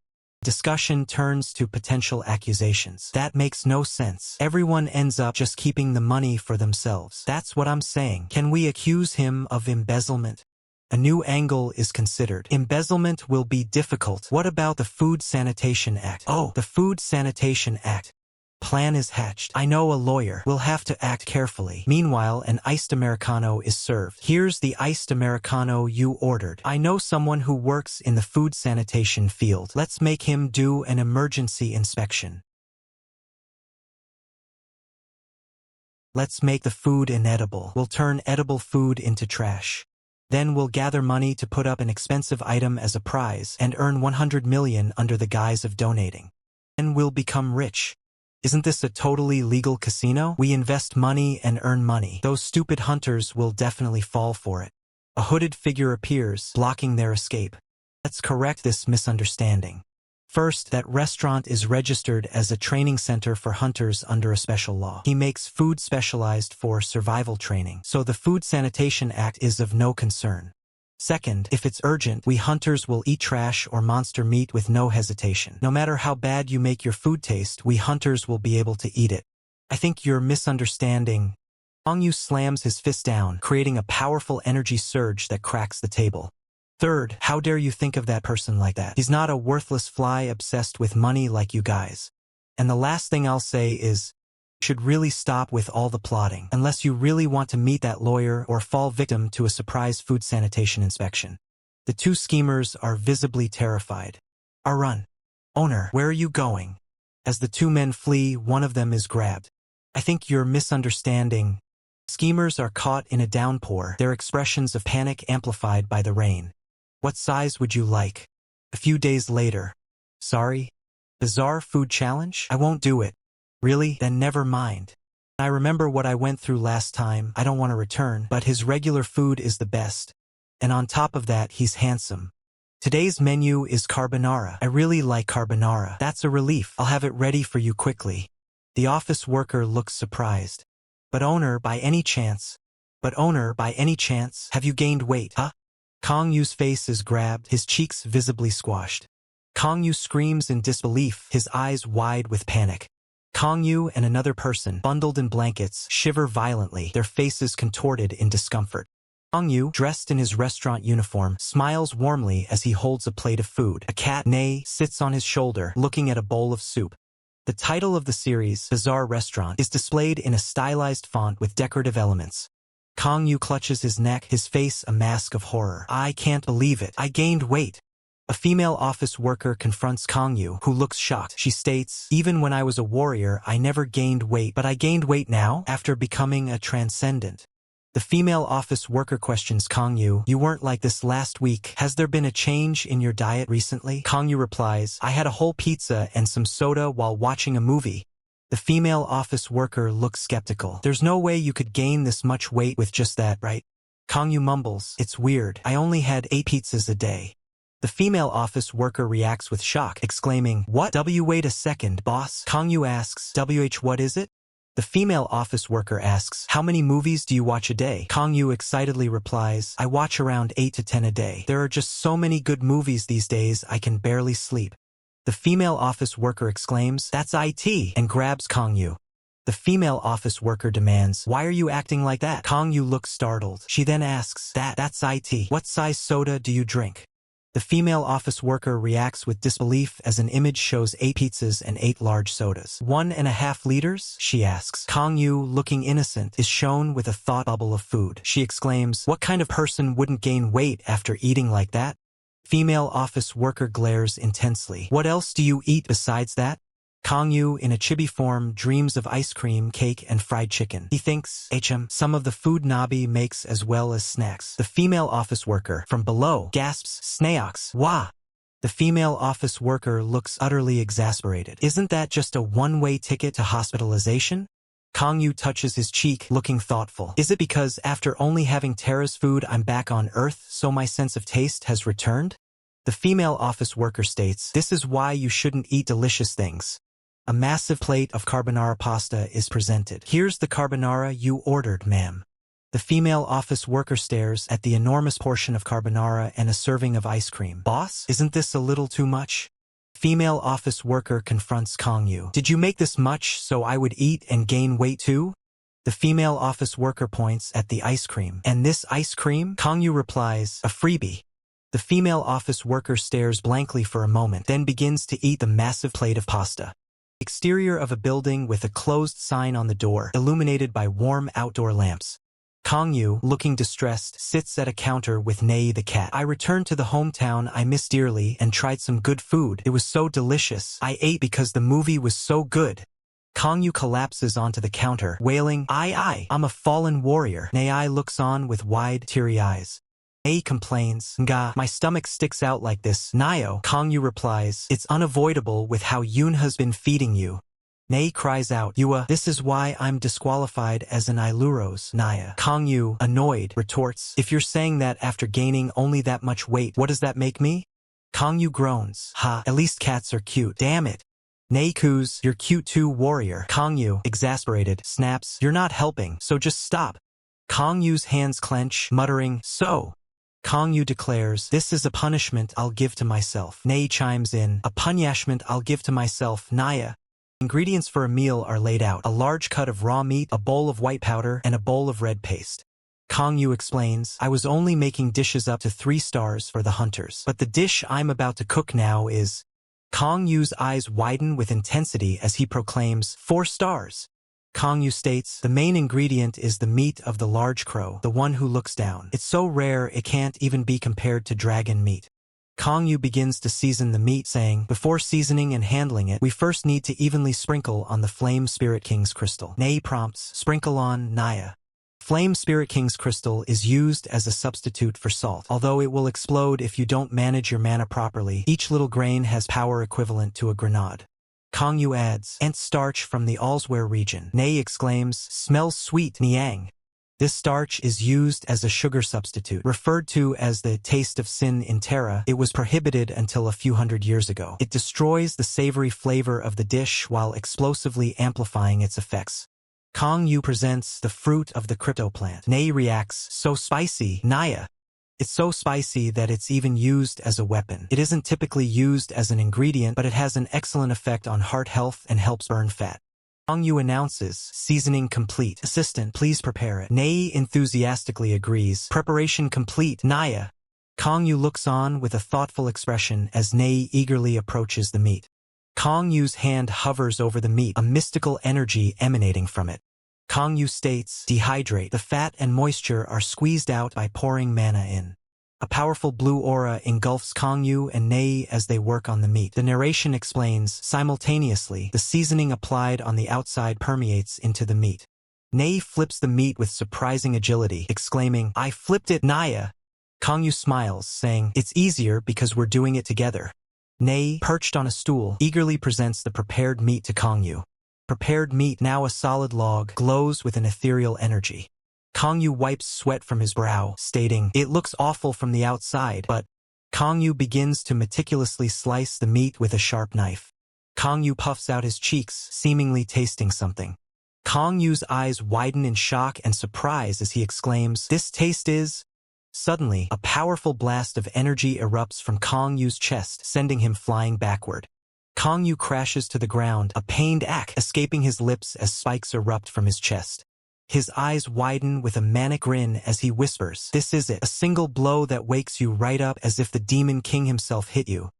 Discussion turns to potential accusations. "That makes no sense. Everyone ends up just keeping the money for themselves. That's what I'm saying. Can we accuse him of embezzlement?" A new angle is considered. "Embezzlement will be difficult. What about the Food Sanitation Act?" "Oh, the Food Sanitation Act. Plan is hatched. I know a lawyer. We'll have to act carefully." Meanwhile, an iced Americano is served. "Here's the iced Americano you ordered. I know someone who works in the food sanitation field. Let's make him do an emergency inspection. Let's make the food inedible. We'll turn edible food into trash. Then we'll gather money to put up an expensive item as a prize and earn 100 million under the guise of donating. Then we'll become rich. Isn't this a totally legal casino? We invest money and earn money. Those stupid hunters will definitely fall for it." A hooded figure appears, blocking their escape. "Let's correct this misunderstanding. First, that restaurant is registered as a training center for hunters under a special law. He makes food specialized for survival training, so the Food Sanitation Act is of no concern. Second, if it's urgent, we hunters will eat trash or monster meat with no hesitation. No matter how bad you make your food taste, we hunters will be able to eat it. I think you're misunderstanding." Kangyu slams his fist down, creating a powerful energy surge that cracks the table. "Third, how dare you think of that person like that? He's not a worthless fly obsessed with money like you guys. And the last thing I'll say is, you should really stop with all the plotting, unless you really want to meet that lawyer or fall victim to a surprise food sanitation inspection." The two schemers are visibly terrified. "Run. Owner, where are you going?" As the two men flee, one of them is grabbed. "I think you're misunderstanding." Schemers are caught in a downpour, their expressions of panic amplified by the rain. "What size would you like?" A few days later. "Sorry?" Bizarre food challenge? I won't do it. Really? Then never mind. I remember what I went through last time. I don't want to return, but his regular food is the best. And on top of that, he's handsome. Today's menu is carbonara. I really like carbonara. That's a relief. I'll have it ready for you quickly. The office worker looks surprised. But owner, by any chance, have you gained weight, huh? Kong Yu's face is grabbed, his cheeks visibly squashed. Kong Yu screams in disbelief, his eyes wide with panic. Kong Yu and another person, bundled in blankets, shiver violently, their faces contorted in discomfort. Kong Yu, dressed in his restaurant uniform, smiles warmly as he holds a plate of food. A cat, Nei, sits on his shoulder, looking at a bowl of soup. The title of the series, Bizarre Restaurant, is displayed in a stylized font with decorative elements. Kong Yu clutches his neck, his face a mask of horror. I can't believe it. I gained weight. A female office worker confronts Kong Yu, who looks shocked. She states, even when I was a warrior, I never gained weight, but I gained weight now, after becoming a transcendent. The female office worker questions Kong Yu, you weren't like this last week. Has there been a change in your diet recently? Kong Yu replies, I had a whole pizza and some soda while watching a movie. The female office worker looks skeptical. There's no way you could gain this much weight with just that, right? Kong Yu mumbles, it's weird. I only had 8 pizzas a day. The female office worker reacts with shock, exclaiming, what? Wait a second, boss. Kong Yu asks, what is it? The female office worker asks, how many movies do you watch a day? Kong Yu excitedly replies, I watch around 8 to 10 a day. There are just so many good movies these days, I can barely sleep. The female office worker exclaims, that's IT, and grabs Kong Yu. The female office worker demands, why are you acting like that? Kong Yu looks startled. She then asks, that's IT. What size soda do you drink? The female office worker reacts with disbelief as an image shows 8 pizzas and 8 large sodas. 1.5 liters? She asks. Kong Yu, looking innocent, is shown with a thought bubble of food. She exclaims, what kind of person wouldn't gain weight after eating like that? Female office worker glares intensely. What else do you eat besides that? Kong Yu, in a chibi form, dreams of ice cream, cake, and fried chicken. He thinks, some of the food Nabi makes as well as snacks. The female office worker, from below, gasps, Snaox, wah! The female office worker looks utterly exasperated. Isn't that just a one-way ticket to hospitalization? Kong Yu touches his cheek, looking thoughtful. Is it because after only having Terra's food I'm back on Earth, so my sense of taste has returned? The female office worker states, this is why you shouldn't eat delicious things. A massive plate of carbonara pasta is presented. Here's the carbonara you ordered, ma'am. The female office worker stares at the enormous portion of carbonara and a serving of ice cream. Boss, isn't this a little too much? Female office worker confronts Kong Yu. Did you make this much so I would eat and gain weight too? The female office worker points at the ice cream. And this ice cream? Kong Yu replies, a freebie. The female office worker stares blankly for a moment, then begins to eat the massive plate of pasta. Exterior of a building with a closed sign on the door, illuminated by warm outdoor lamps. Kong Yu, looking distressed, sits at a counter with Nei the cat. I returned to the hometown I miss dearly and tried some good food. It was so delicious. I ate because the movie was so good. Kong Yu collapses onto the counter, wailing, I'm a fallen warrior. Nei looks on with wide, teary eyes. Nei complains, Nga, my stomach sticks out like this. Nio, Kong Yu replies, it's unavoidable with how Yunha's been feeding you. Nei cries out, Yua, this is why I'm disqualified as an Iluros. Naya. Kong Yu, annoyed, retorts, if you're saying that after gaining only that much weight, what does that make me? Kong Yu groans, ha, at least cats are cute. Damn it. Nei coos, you're cute too, warrior. Kong Yu, exasperated, snaps, you're not helping, so just stop. Kong Yu's hands clench, muttering, so. Kong Yu declares, this is a punishment I'll give to myself. Nei chimes in, a punishment I'll give to myself, Naya. Ingredients for a meal are laid out, a large cut of raw meat, a bowl of white powder, and a bowl of red paste. Kong Yu explains, I was only making dishes up to 3 stars for the hunters, but the dish I'm about to cook now is... Kong Yu's eyes widen with intensity as he proclaims, 4 stars. Kong Yu states, the main ingredient is the meat of the large crow, the one who looks down. It's so rare it can't even be compared to dragon meat. Kong Yu begins to season the meat, saying, before seasoning and handling it, we first need to evenly sprinkle on the Flame Spirit King's crystal. Nei prompts, sprinkle on, Naya. Flame Spirit King's crystal is used as a substitute for salt. Although it will explode if you don't manage your mana properly, each little grain has power equivalent to a grenade. Kang Yu adds, and starch from the Allsware region. Nei exclaims, smells sweet, Niang. This starch is used as a sugar substitute. Referred to as the taste of sin in Terra, it was prohibited until a few hundred years ago. It destroys the savory flavor of the dish while explosively amplifying its effects. Kang Yu presents the fruit of the crypto plant. Nei reacts, so spicy, Naya. It's so spicy that it's even used as a weapon. It isn't typically used as an ingredient, but it has an excellent effect on heart health and helps burn fat. Kang Yu announces, seasoning complete. Assistant, please prepare it. Nei enthusiastically agrees. Preparation complete, Naya. Kang Yu looks on with a thoughtful expression as Nei eagerly approaches the meat. Kang Yu's hand hovers over the meat, a mystical energy emanating from it. Kang Yu states, dehydrate. The fat and moisture are squeezed out by pouring mana in. A powerful blue aura engulfs Kang Yu and Nei as they work on the meat. The narration explains, simultaneously, the seasoning applied on the outside permeates into the meat. Nei flips the meat with surprising agility, exclaiming, I flipped it, Naya. Kang Yu smiles, saying, it's easier because we're doing it together. Nei, perched on a stool, eagerly presents the prepared meat to Kang Yu. Prepared meat, now a solid log, glows with an ethereal energy. Kang Yu wipes sweat from his brow, stating, it looks awful from the outside, but Kang Yu begins to meticulously slice the meat with a sharp knife. Kang Yu puffs out his cheeks, seemingly tasting something. Kang Yu's eyes widen in shock and surprise as he exclaims, this taste is... Suddenly, a powerful blast of energy erupts from Kang Yu's chest, sending him flying backward. Kang Yu crashes to the ground, a pained ack escaping his lips as spikes erupt from his chest. His eyes widen with a manic grin as he whispers, this is it, a single blow that wakes you right up as if the Demon King himself hit you.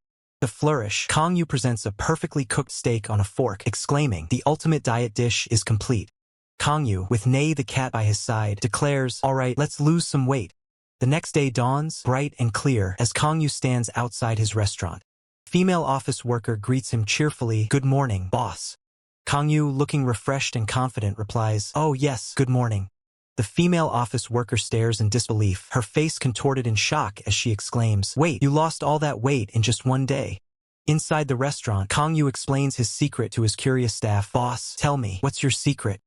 To flourish, Kang Yu presents a perfectly cooked steak on a fork, exclaiming, the ultimate diet dish is complete. Kang Yu, with Nei the cat by his side, declares, alright, let's lose some weight. The next day dawns, bright and clear, as Kang Yu stands outside his restaurant. Female office worker greets him cheerfully, good morning, boss. Kang Yu, looking refreshed and confident, replies, oh yes, good morning. The female office worker stares in disbelief, her face contorted in shock as she exclaims, wait, you lost all that weight in just one day. Inside the restaurant, Kang Yu explains his secret to his curious staff. Boss, tell me, what's your secret?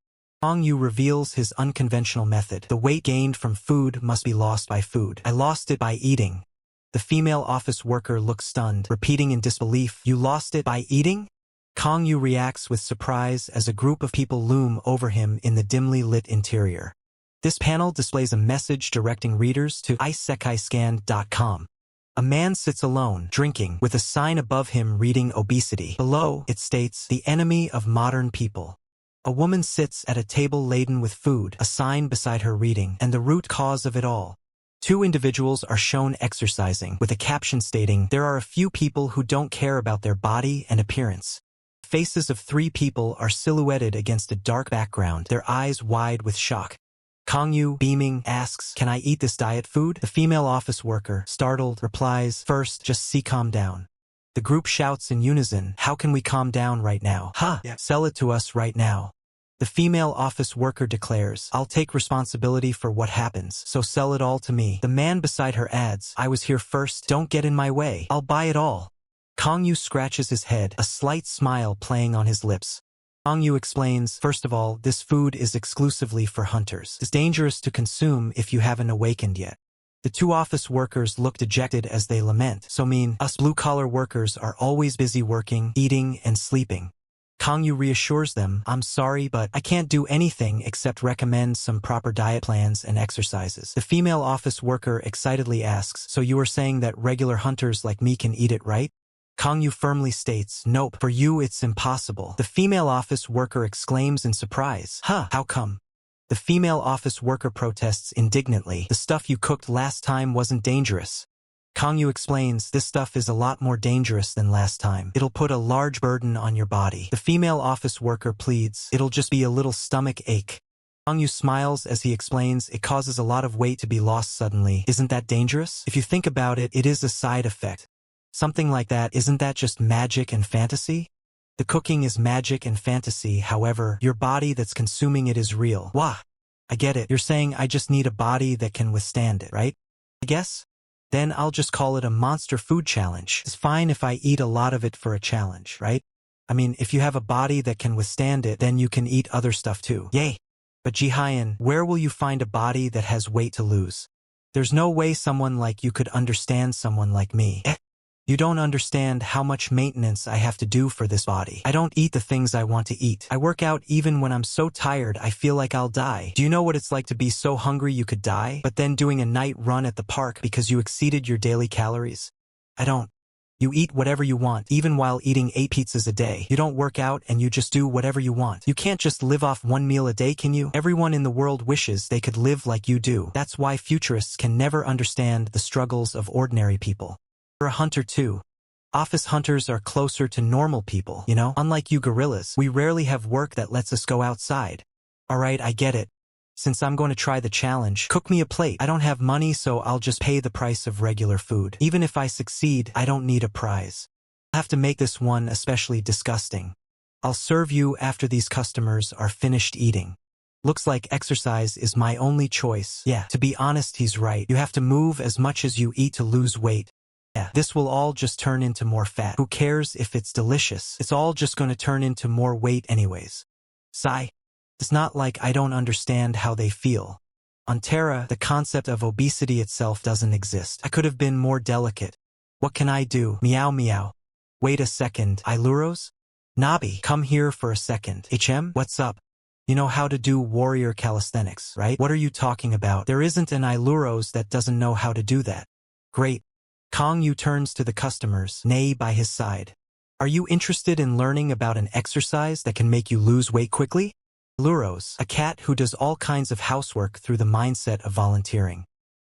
Kang Yu reveals his unconventional method. The weight gained from food must be lost by food. I lost it by eating. The female office worker looks stunned, repeating in disbelief, you lost it by eating? Kang Yu reacts with surprise as a group of people loom over him in the dimly lit interior. This panel displays a message directing readers to isekai-scan.com. A man sits alone, drinking, with a sign above him reading obesity. Below, it states, the enemy of modern people. A woman sits at a table laden with food, a sign beside her reading, and the root cause of it all. Two individuals are shown exercising, with a caption stating, there are a few people who don't care about their body and appearance. Faces of three people are silhouetted against a dark background, their eyes wide with shock. Kang Yu, beaming, asks, can I eat this diet food? The female office worker, startled, replies, first, just calm down. The group shouts in unison, how can we calm down right now? Yeah. Sell it to us right now. The female office worker declares, I'll take responsibility for what happens, so sell it all to me. The man beside her adds, I was here first, don't get in my way, I'll buy it all. Kang Yu scratches his head, a slight smile playing on his lips. Kang Yu explains, first of all, this food is exclusively for hunters. It's dangerous to consume if you haven't awakened yet. The two office workers look dejected as they lament, so mean, us blue-collar workers are always busy working, eating, and sleeping. Kang Yu reassures them, I'm sorry, but I can't do anything except recommend some proper diet plans and exercises. The female office worker excitedly asks, so you are saying that regular hunters like me can eat it, right? Kang Yu firmly states, nope, for you it's impossible. The female office worker exclaims in surprise, how come? The female office worker protests indignantly, the stuff you cooked last time wasn't dangerous. Kang Yu explains, this stuff is a lot more dangerous than last time. It'll put a large burden on your body. The female office worker pleads, it'll just be a little stomach ache. Kang Yu smiles as he explains, it causes a lot of weight to be lost suddenly. Isn't that dangerous? If you think about it, it is a side effect. Something like that, isn't that just magic and fantasy? The cooking is magic and fantasy, however, your body that's consuming it is real. Wah! I get it, you're saying I just need a body that can withstand it, right? I guess? Then I'll just call it a monster food challenge. It's fine if I eat a lot of it for a challenge, right? I mean, if you have a body that can withstand it, then you can eat other stuff too. Yay! But Jihyun, where will you find a body that has weight to lose? There's no way someone like you could understand someone like me. You don't understand how much maintenance I have to do for this body. I don't eat the things I want to eat. I work out even when I'm so tired I feel like I'll die. Do you know what it's like to be so hungry you could die, but then doing a night run at the park because you exceeded your daily calories? I don't. You eat whatever you want, even while eating 8 pizzas a day. You don't work out and you just do whatever you want. You can't just live off 1 meal a day, can you? Everyone in the world wishes they could live like you do. That's why futurists can never understand the struggles of ordinary people. You're a hunter too. Office hunters are closer to normal people, you know? Unlike you gorillas, we rarely have work that lets us go outside. Alright, I get it. Since I'm going to try the challenge, cook me a plate. I don't have money, so I'll just pay the price of regular food. Even if I succeed, I don't need a prize. I'll have to make this one especially disgusting. I'll serve you after these customers are finished eating. Looks like exercise is my only choice. Yeah, to be honest, he's right. You have to move as much as you eat to lose weight. Yeah, this will all just turn into more fat. Who cares if it's delicious? It's all just going to turn into more weight anyways. Sigh. It's not like I don't understand how they feel. On Terra, the concept of obesity itself doesn't exist. I could have been more delicate. What can I do? Meow meow. Wait a second, Iluros? Nabi, come here for a second. HM, what's up? You know how to do warrior calisthenics, right? What are you talking about? There isn't an Iluros that doesn't know how to do that. Great. Kong Yu turns to the customers, Nei by his side. Are you interested in learning about an exercise that can make you lose weight quickly? Luros, a cat who does all kinds of housework through the mindset of volunteering.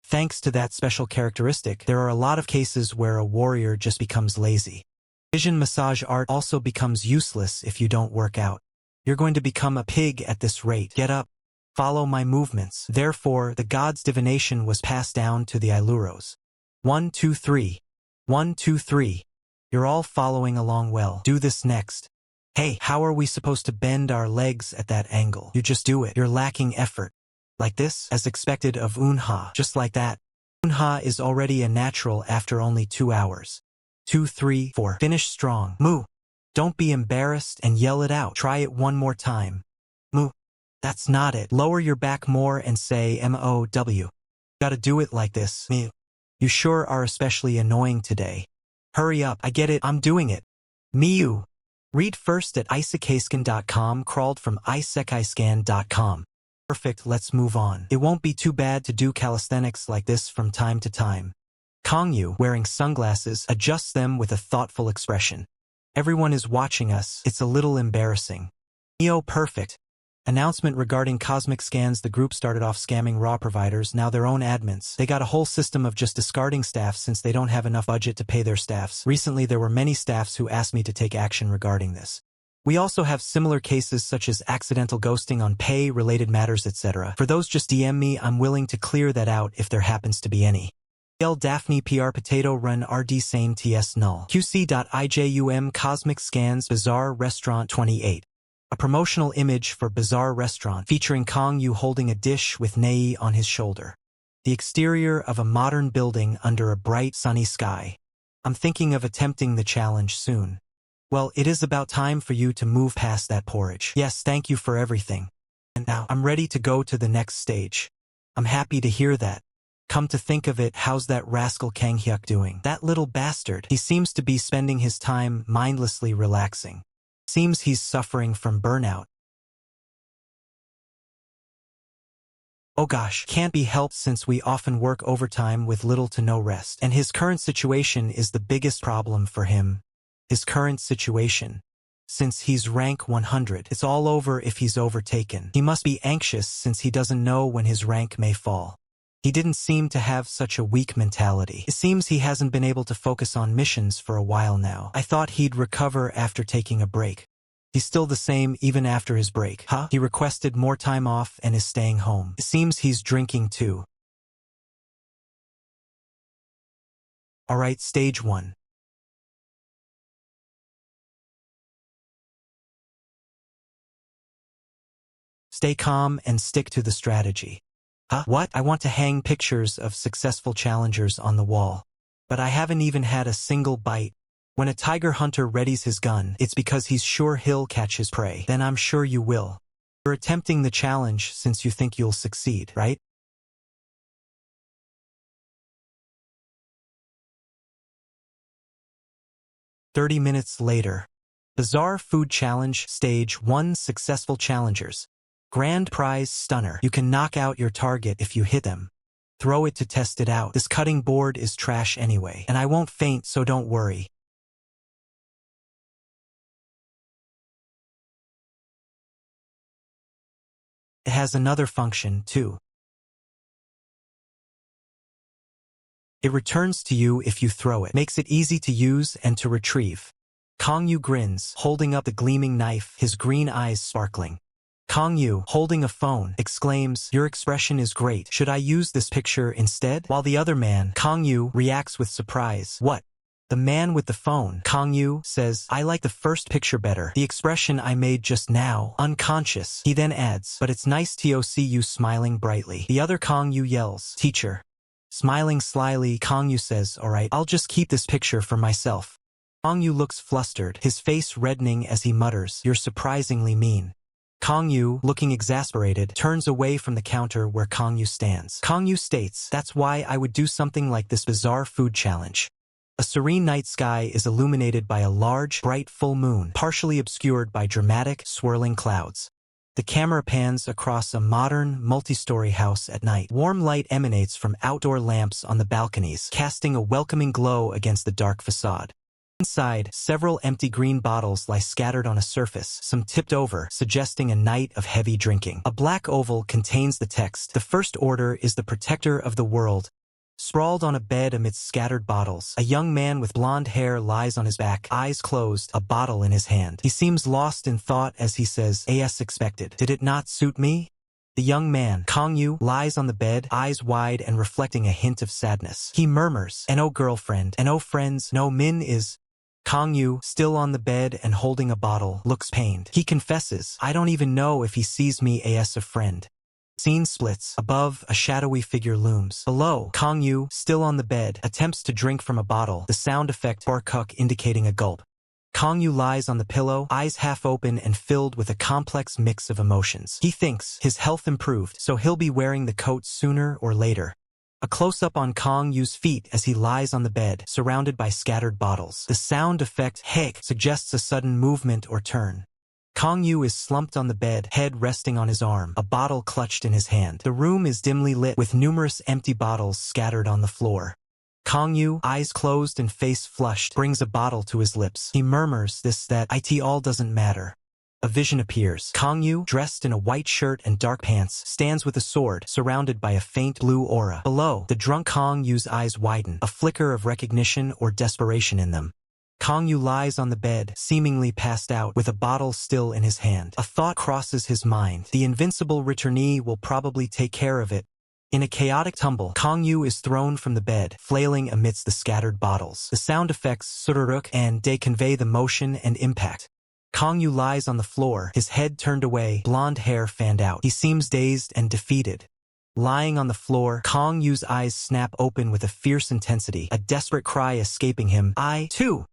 Thanks to that special characteristic, there are a lot of cases where a warrior just becomes lazy. Vision massage art also becomes useless if you don't work out. You're going to become a pig at this rate. Get up. Follow my movements. Therefore, the god's divination was passed down to the Iluros. 1, 2, 3. 1, 2, 3. You're all following along well. Do this next. Hey, how are we supposed to bend our legs at that angle? You just do it. You're lacking effort. Like this, as expected of Unha. Just like that. Unha is already a natural after only 2 hours. 2, 3, 4. Finish strong. Moo. Don't be embarrassed and yell it out. Try it one more time. Moo. That's not it. Lower your back more and say MOW. Gotta do it like this. Mew. You sure are especially annoying today. Hurry up. I get it. I'm doing it. Miu. Read first at isekiscan.com, crawled from isekiscan.com. Perfect, let's move on. It won't be too bad to do calisthenics like this from time to time. Kongyu, wearing sunglasses, adjusts them with a thoughtful expression. Everyone is watching us. It's a little embarrassing. Neo, perfect. Announcement regarding cosmic scans. The group started off scamming raw providers, now their own admins. They got a whole system of just discarding staff since they don't have enough budget to pay their staffs. Recently there were many staffs who asked me to take action regarding this. We also have similar cases such as accidental ghosting on pay-related matters, etc. For those, just DM me. I'm willing to clear that out if there happens to be any. L Daphne PR Potato Run RD Sane TS Null QC.IJUM Cosmic Scans Bazaar Restaurant 28. A promotional image for Bazaar Restaurant featuring Kong Yu holding a dish with Nei on his shoulder. The exterior of a modern building under a bright sunny sky. I'm thinking of attempting the challenge soon. Well, it is about time for you to move past that porridge. Yes, thank you for everything. And now, I'm ready to go to the next stage. I'm happy to hear that. Come to think of it, how's that rascal Kang Hyuk doing? That little bastard. He seems to be spending his time mindlessly relaxing. Seems he's suffering from burnout. Oh gosh, can't be helped since we often work overtime with little to no rest. And his current situation is the biggest problem for him. His current situation. Since he's rank 100, it's all over if he's overtaken. He must be anxious since he doesn't know when his rank may fall. He didn't seem to have such a weak mentality. It seems he hasn't been able to focus on missions for a while now. I thought he'd recover after taking a break. He's still the same even after his break. Huh? He requested more time off and is staying home. It seems he's drinking too. Alright, stage 1. Stay calm and stick to the strategy. Huh? What? I want to hang pictures of successful challengers on the wall. But I haven't even had a single bite. When a tiger hunter readies his gun, it's because he's sure he'll catch his prey. Then I'm sure you will. You're attempting the challenge since you think you'll succeed, right? "30 minutes later. Bizarre Food Challenge Stage 1 Successful Challengers. Grand Prize Stunner. You can knock out your target if you hit them. Throw it to test it out. This cutting board is trash anyway, and I won't faint, so don't worry." It has another function, too. It returns to you if you throw it. Makes it easy to use and to retrieve. Kangyu grins, holding up the gleaming knife, his green eyes sparkling. Kangyu, holding a phone, exclaims, "Your expression is great. Should I use this picture instead?" While the other man, Kangyu, reacts with surprise. "What?" The man with the phone, Kangyu, says, "I like the first picture better. The expression I made just now, unconscious." He then adds, "But it's nice to see you smiling brightly." The other Kangyu yells, "Teacher." Smiling slyly, Kangyu says, "Alright, I'll just keep this picture for myself." Kangyu looks flustered, his face reddening as he mutters, "You're surprisingly mean." Kangyu, looking exasperated, turns away from the counter where Kangyu stands. Kangyu states, "That's why I would do something like this bizarre food challenge." A serene night sky is illuminated by a large, bright full moon, partially obscured by dramatic, swirling clouds. The camera pans across a modern, multi-story house at night. Warm light emanates from outdoor lamps on the balconies, casting a welcoming glow against the dark facade. Inside, several empty green bottles lie scattered on a surface, some tipped over, suggesting a night of heavy drinking. A black oval contains the text, "The First Order is the protector of the world." Sprawled on a bed amidst scattered bottles, a young man with blonde hair lies on his back, eyes closed, a bottle in his hand. He seems lost in thought as he says, "As expected. Did it not suit me?" The young man, Kangyu, lies on the bed, eyes wide and reflecting a hint of sadness. He murmurs, "No girlfriend, no friends, no Min is..." Kangyu, still on the bed and holding a bottle, looks pained. He confesses, "I don't even know if he sees me as a friend." Scene splits. Above, a shadowy figure looms. Below, Kangyu, still on the bed, attempts to drink from a bottle, the sound effect barkuk indicating a gulp. Kangyu lies on the pillow, eyes half open and filled with a complex mix of emotions. He thinks his health improved, so he'll be wearing the coat sooner or later. A close-up on Kangyu's feet as he lies on the bed, surrounded by scattered bottles. The sound effect "hek" suggests a sudden movement or turn. Kangyu is slumped on the bed, head resting on his arm, a bottle clutched in his hand. The room is dimly lit, with numerous empty bottles scattered on the floor. Kangyu, eyes closed and face flushed, brings a bottle to his lips. He murmurs this, that, "It all doesn't matter." A vision appears. Kangyu, dressed in a white shirt and dark pants, stands with a sword, surrounded by a faint blue aura. Below, the drunk Kangyu's eyes widen, a flicker of recognition or desperation in them. Kangyu lies on the bed, seemingly passed out, with a bottle still in his hand. A thought crosses his mind. The invincible returnee will probably take care of it. In a chaotic tumble, Kangyu is thrown from the bed, flailing amidst the scattered bottles. The sound effects sururuk and de convey the motion and impact. Kangyu lies on the floor, his head turned away, blonde hair fanned out. He seems dazed and defeated. Lying on the floor, Kangyu's eyes snap open with a fierce intensity, a desperate cry escaping him. "I, too!"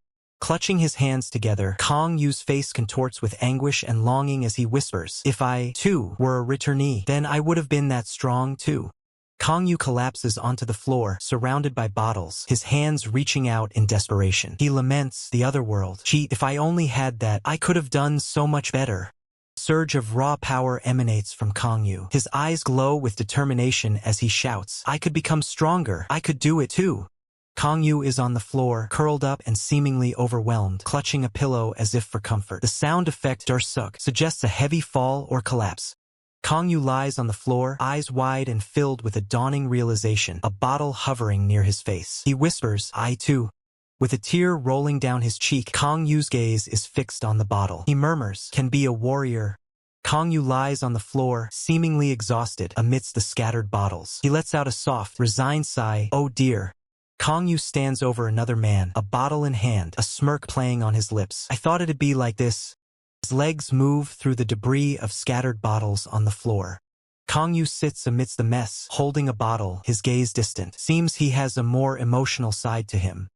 Clutching his hands together, Kangyu's face contorts with anguish and longing as he whispers, "If I, too, were a returnee, then I would have been that strong, too." Kangyu collapses onto the floor, surrounded by bottles, his hands reaching out in desperation. He laments, "The other world. Cheat, if I only had that, I could have done so much better." A surge of raw power emanates from Kangyu. His eyes glow with determination as he shouts, "I could become stronger. I could do it too." Kangyu is on the floor, curled up and seemingly overwhelmed, clutching a pillow as if for comfort. The sound effect darsuk suggests a heavy fall or collapse. Kangyu lies on the floor, eyes wide and filled with a dawning realization, a bottle hovering near his face. He whispers, "I too." With a tear rolling down his cheek, Kangyu's gaze is fixed on the bottle. He murmurs, "Can be a warrior." Kangyu lies on the floor, seemingly exhausted, amidst the scattered bottles. He lets out a soft, resigned sigh, "Oh dear." Kangyu stands over another man, a bottle in hand, a smirk playing on his lips. "I thought it'd be like this." His legs move through the debris of scattered bottles on the floor. Kangyu sits amidst the mess, holding a bottle, his gaze distant. Seems he has a more emotional side to him.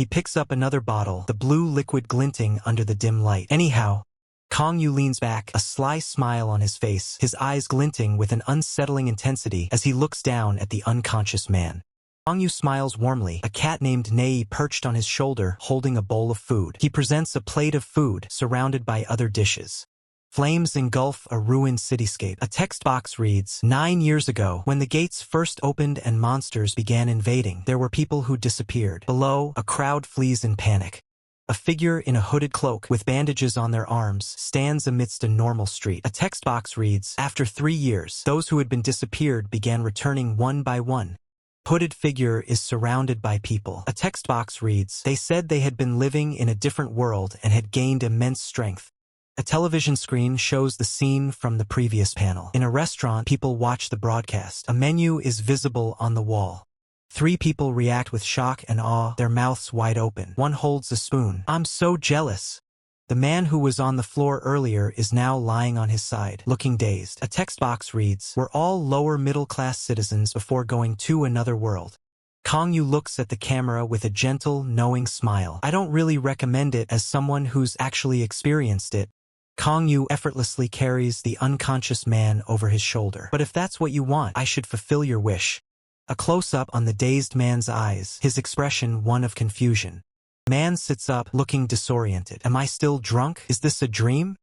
He picks up another bottle, the blue liquid glinting under the dim light. Anyhow, Kong Yu leans back, a sly smile on his face, his eyes glinting with an unsettling intensity as he looks down at the unconscious man. Kong Yu smiles warmly, a cat named Nei perched on his shoulder holding a bowl of food. He presents a plate of food surrounded by other dishes. Flames engulf a ruined cityscape. A text box reads, 9 years ago, when the gates first opened and monsters began invading, there were people who disappeared. Below, a crowd flees in panic. A figure in a hooded cloak with bandages on their arms stands amidst a normal street. A text box reads, after 3 years, those who had been disappeared began returning one by one. Hooded figure is surrounded by people. A text box reads, they said they had been living in a different world and had gained immense strength. A television screen shows the scene from the previous panel. In a restaurant, people watch the broadcast. A menu is visible on the wall. 3 people react with shock and awe, their mouths wide open. One holds a spoon. I'm so jealous. The man who was on the floor earlier is now lying on his side, looking dazed. A text box reads, we're all lower middle-class citizens before going to another world. Kong Yu looks at the camera with a gentle, knowing smile. I don't really recommend it as someone who's actually experienced it. Kong Yu effortlessly carries the unconscious man over his shoulder. But if that's what you want, I should fulfill your wish. A close-up on the dazed man's eyes, his expression one of confusion. Man sits up, looking disoriented. Am I still drunk? Is this a dream?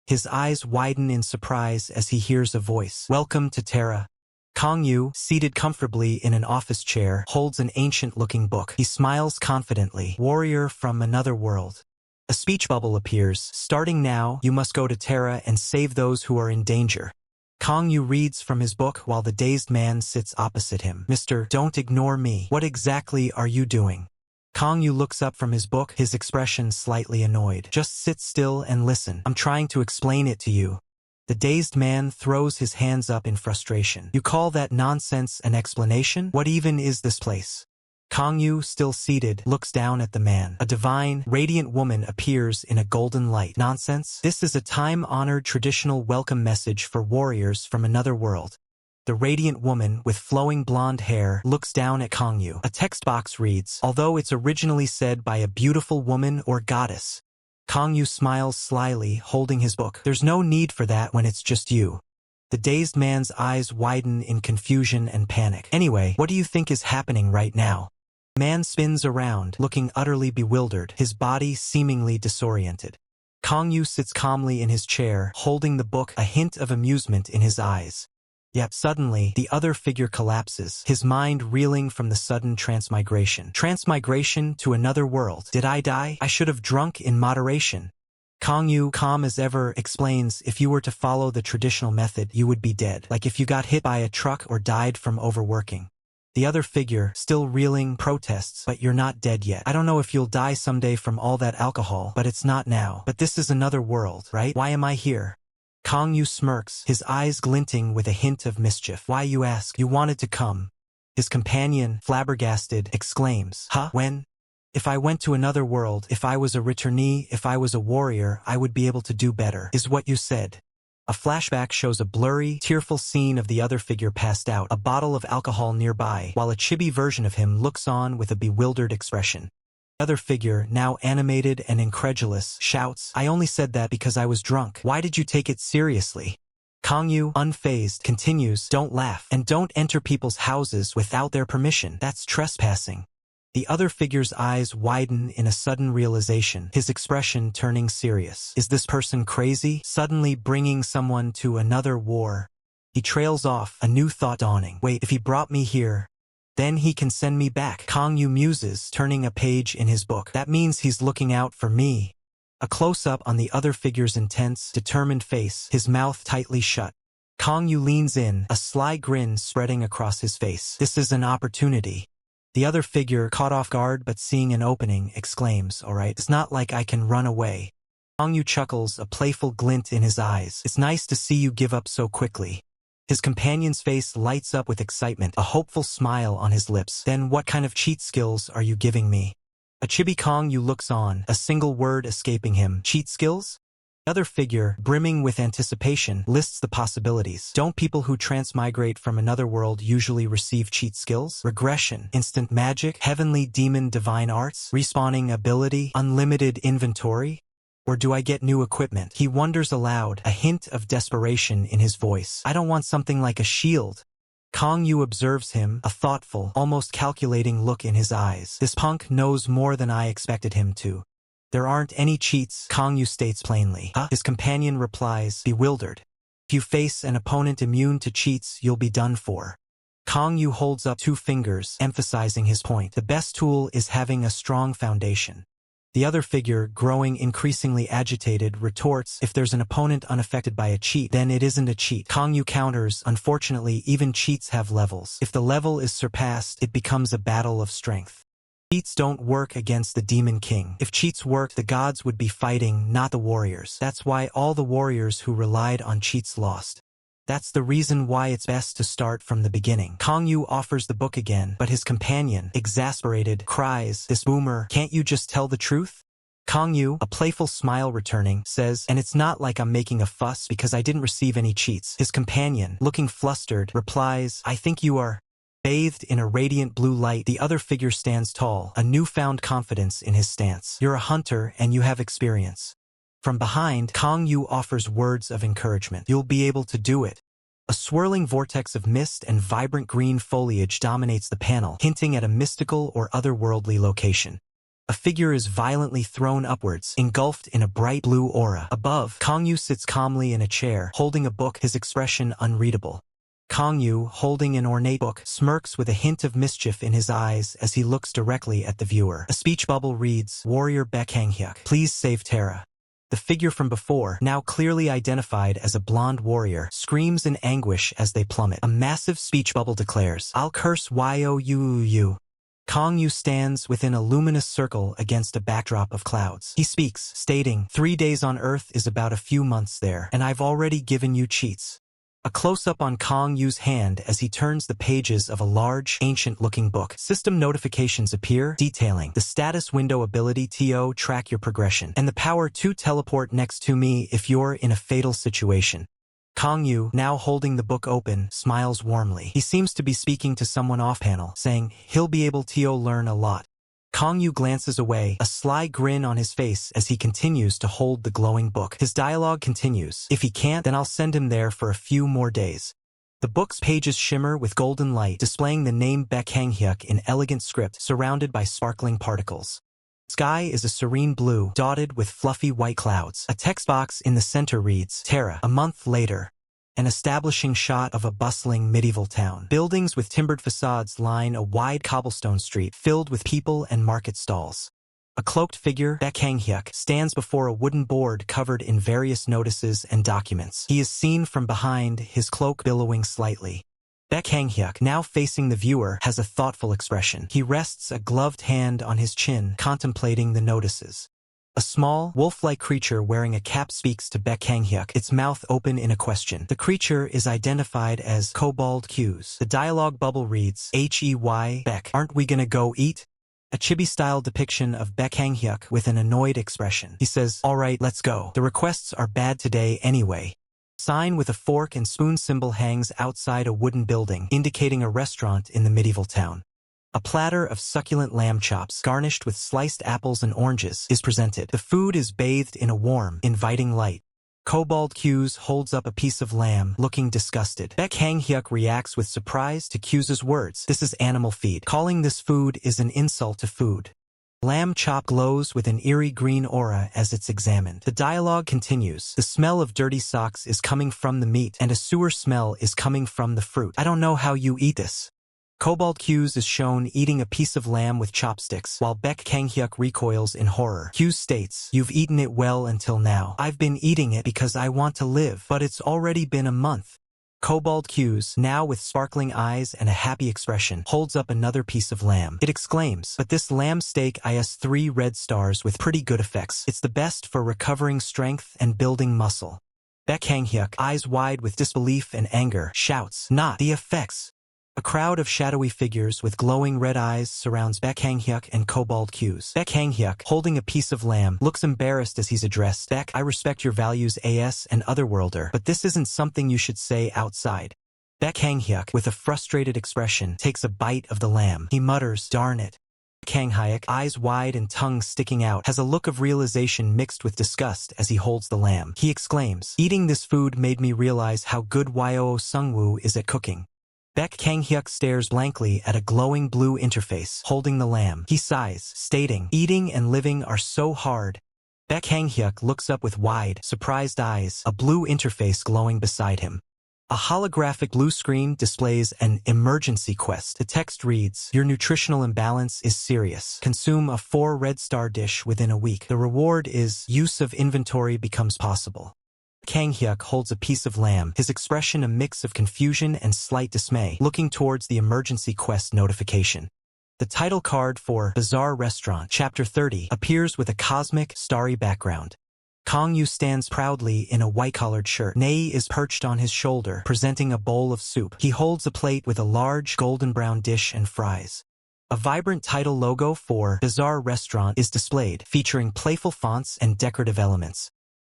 His eyes widen in surprise as he hears a voice. Welcome to Terra. Kong Yu, seated comfortably in an office chair, holds an ancient-looking book. He smiles confidently. Warrior from another world. A speech bubble appears. Starting now, you must go to Terra and save those who are in danger. Kong Yu reads from his book while the dazed man sits opposite him. Mister, don't ignore me. What exactly are you doing? Kong Yu looks up from his book, his expression slightly annoyed. Just sit still and listen. I'm trying to explain it to you. The dazed man throws his hands up in frustration. You call that nonsense an explanation? What even is this place? Kong Yu, still seated, looks down at the man. A divine, radiant woman appears in a golden light. Nonsense? This is a time-honored traditional welcome message for warriors from another world. The radiant woman, with flowing blonde hair, looks down at Kong Yu. A text box reads, although it's originally said by a beautiful woman or goddess. Kong Yu smiles slyly, holding his book. There's no need for that when it's just you. The dazed man's eyes widen in confusion and panic. Anyway, what do you think is happening right now? Man spins around, looking utterly bewildered, his body seemingly disoriented. Kong Yu sits calmly in his chair, holding the book, a hint of amusement in his eyes. Yet suddenly, the other figure collapses, his mind reeling from the sudden transmigration. Transmigration to another world. Did I die? I should have drunk in moderation. Kong Yu, calm as ever, explains, if you were to follow the traditional method, you would be dead. Like if you got hit by a truck or died from overworking. The other figure, still reeling, protests, but you're not dead yet. I don't know if you'll die someday from all that alcohol, but it's not now. But this is another world, right? Why am I here? Kong Yu smirks, his eyes glinting with a hint of mischief. Why, you ask? You wanted to come. His companion, flabbergasted, exclaims, huh? When? If I went to another world, if I was a returnee, if I was a warrior, I would be able to do better, is what you said. A flashback shows a blurry, tearful scene of the other figure passed out, a bottle of alcohol nearby, while a chibi version of him looks on with a bewildered expression. The other figure, now animated and incredulous, shouts, I only said that because I was drunk. Why did you take it seriously? Kong Yu, unfazed, continues, don't laugh, and don't enter people's houses without their permission. That's trespassing. The other figure's eyes widen in a sudden realization, his expression turning serious. Is this person crazy? Suddenly bringing someone to another war? He trails off, a new thought dawning. Wait, if he brought me here, then he can send me back. Kong Yu muses, turning a page in his book. That means he's looking out for me. A close-up on the other figure's intense, determined face, his mouth tightly shut. Kong Yu leans in, a sly grin spreading across his face. This is an opportunity. The other figure, caught off guard but seeing an opening, exclaims, all right, it's not like I can run away. Kong Yu chuckles, a playful glint in his eyes. It's nice to see you give up so quickly. His companion's face lights up with excitement, a hopeful smile on his lips. Then what kind of cheat skills are you giving me? A chibi Kong Yu looks on, a single word escaping him. Cheat skills? The other figure, brimming with anticipation, lists the possibilities. Don't people who transmigrate from another world usually receive cheat skills? Regression, instant magic, heavenly demon divine arts, respawning ability, unlimited inventory? Or do I get new equipment? He wonders aloud, a hint of desperation in his voice. I don't want something like a shield. Kong Yu observes him, a thoughtful, almost calculating look in his eyes. This punk knows more than I expected him to. There aren't any cheats, Kong Yu states plainly. His companion replies, bewildered. If you face an opponent immune to cheats, you'll be done for. Kong Yu holds up 2 fingers, emphasizing his point. The best tool is having a strong foundation. The other figure, growing increasingly agitated, retorts, if there's an opponent unaffected by a cheat, then it isn't a cheat. Kong Yu counters, unfortunately, even cheats have levels. If the level is surpassed, it becomes a battle of strength. Cheats don't work against the Demon King. If cheats worked, the gods would be fighting, not the warriors. That's why all the warriors who relied on cheats lost. That's the reason why it's best to start from the beginning. Kong Yu offers the book again, but his companion, exasperated, cries, this boomer, can't you just tell the truth? Kong Yu, a playful smile returning, says, and it's not like I'm making a fuss because I didn't receive any cheats. His companion, looking flustered, replies, I think you are. Bathed in a radiant blue light, the other figure stands tall, a newfound confidence in his stance. You're a hunter and you have experience. From behind, Kong Yu offers words of encouragement. You'll be able to do it. A swirling vortex of mist and vibrant green foliage dominates the panel, hinting at a mystical or otherworldly location. A figure is violently thrown upwards, engulfed in a bright blue aura. Above, Kong Yu sits calmly in a chair, holding a book, his expression unreadable. Kong Yu, holding an ornate book, smirks with a hint of mischief in his eyes as he looks directly at the viewer. A speech bubble reads, Warrior Baekhyuk, please save Terra. The figure from before, now clearly identified as a blonde warrior, screams in anguish as they plummet. A massive speech bubble declares, I'll curse you. Kong Yu stands within a luminous circle against a backdrop of clouds. He speaks, stating, 3 days on Earth is about a few months there, and I've already given you cheats. A close-up on Kong Yu's hand as he turns the pages of a large, ancient-looking book. System notifications appear, detailing the status window ability to track your progression, and the power to teleport next to me if you're in a fatal situation. Kong Yu, now holding the book open, smiles warmly. He seems to be speaking to someone off-panel, saying he'll be able to learn a lot. Kong Yu glances away, a sly grin on his face as he continues to hold the glowing book. His dialogue continues. If he can't, then I'll send him there for a few more days. The book's pages shimmer with golden light, displaying the name Baekhyuk in elegant script, surrounded by sparkling particles. Sky is a serene blue, dotted with fluffy white clouds. A text box in the center reads, Terra, a month later. An establishing shot of a bustling medieval town. Buildings with timbered facades line a wide cobblestone street filled with people and market stalls. A cloaked figure, Baekhyuk, stands before a wooden board covered in various notices and documents. He is seen from behind, his cloak billowing slightly. Baekhyuk, now facing the viewer, has a thoughtful expression. He rests a gloved hand on his chin, contemplating the notices. A small, wolf-like creature wearing a cap speaks to Baekhyuk, its mouth open in a question. The creature is identified as Kobold Q's. The dialogue bubble reads, Hey, Beck, aren't we gonna go eat? A chibi-style depiction of Baekhyuk with an annoyed expression. He says, alright, let's go. The requests are bad today anyway. Sign with a fork and spoon symbol hangs outside a wooden building, indicating a restaurant in the medieval town. A platter of succulent lamb chops, garnished with sliced apples and oranges, is presented. The food is bathed in a warm, inviting light. Kobold Q's holds up a piece of lamb, looking disgusted. Baekhyuk reacts with surprise to Q's words. This is animal feed. Calling this food is an insult to food. Lamb chop glows with an eerie green aura as it's examined. The dialogue continues. The smell of dirty socks is coming from the meat, and a sewer smell is coming from the fruit. I don't know how you eat this. Kobold Q's is shown eating a piece of lamb with chopsticks, while Baekhyuk recoils in horror. Q's states, you've eaten it well until now. I've been eating it because I want to live, but it's already been a month. Kobold Q's, now with sparkling eyes and a happy expression, holds up another piece of lamb. It exclaims, but this lamb steak is 3 red stars with pretty good effects. It's the best for recovering strength and building muscle. Baekhyuk, eyes wide with disbelief and anger, shouts, not the effects. A crowd of shadowy figures with glowing red eyes surrounds Baek Hang-hyuk and Kobold Q's. Baek Hang-hyuk, holding a piece of lamb, looks embarrassed as he's addressed. Baek, I respect your values as an otherworlder, but this isn't something you should say outside. Baek Hang-hyuk, with a frustrated expression, takes a bite of the lamb. He mutters, darn it. Kang-hyuk, eyes wide and tongue sticking out, has a look of realization mixed with disgust as he holds the lamb. He exclaims, eating this food made me realize how good Yoo Sungwoo is at cooking. Baek Kang-hyuk stares blankly at a glowing blue interface, holding the lamb. He sighs, stating, eating and living are so hard. Baek Kang-hyuk looks up with wide, surprised eyes, a blue interface glowing beside him. A holographic blue screen displays an emergency quest. The text reads, your nutritional imbalance is serious. Consume a 4 red star dish within a week. The reward is use of inventory becomes possible. Kang-hyuk holds a piece of lamb, his expression a mix of confusion and slight dismay, looking towards the emergency quest notification. The title card for Bizarre Restaurant, Chapter 30, appears with a cosmic, starry background. Kang-yu stands proudly in a white-collared shirt. Nae is perched on his shoulder, presenting a bowl of soup. He holds a plate with a large golden-brown dish and fries. A vibrant title logo for Bizarre Restaurant is displayed, featuring playful fonts and decorative elements.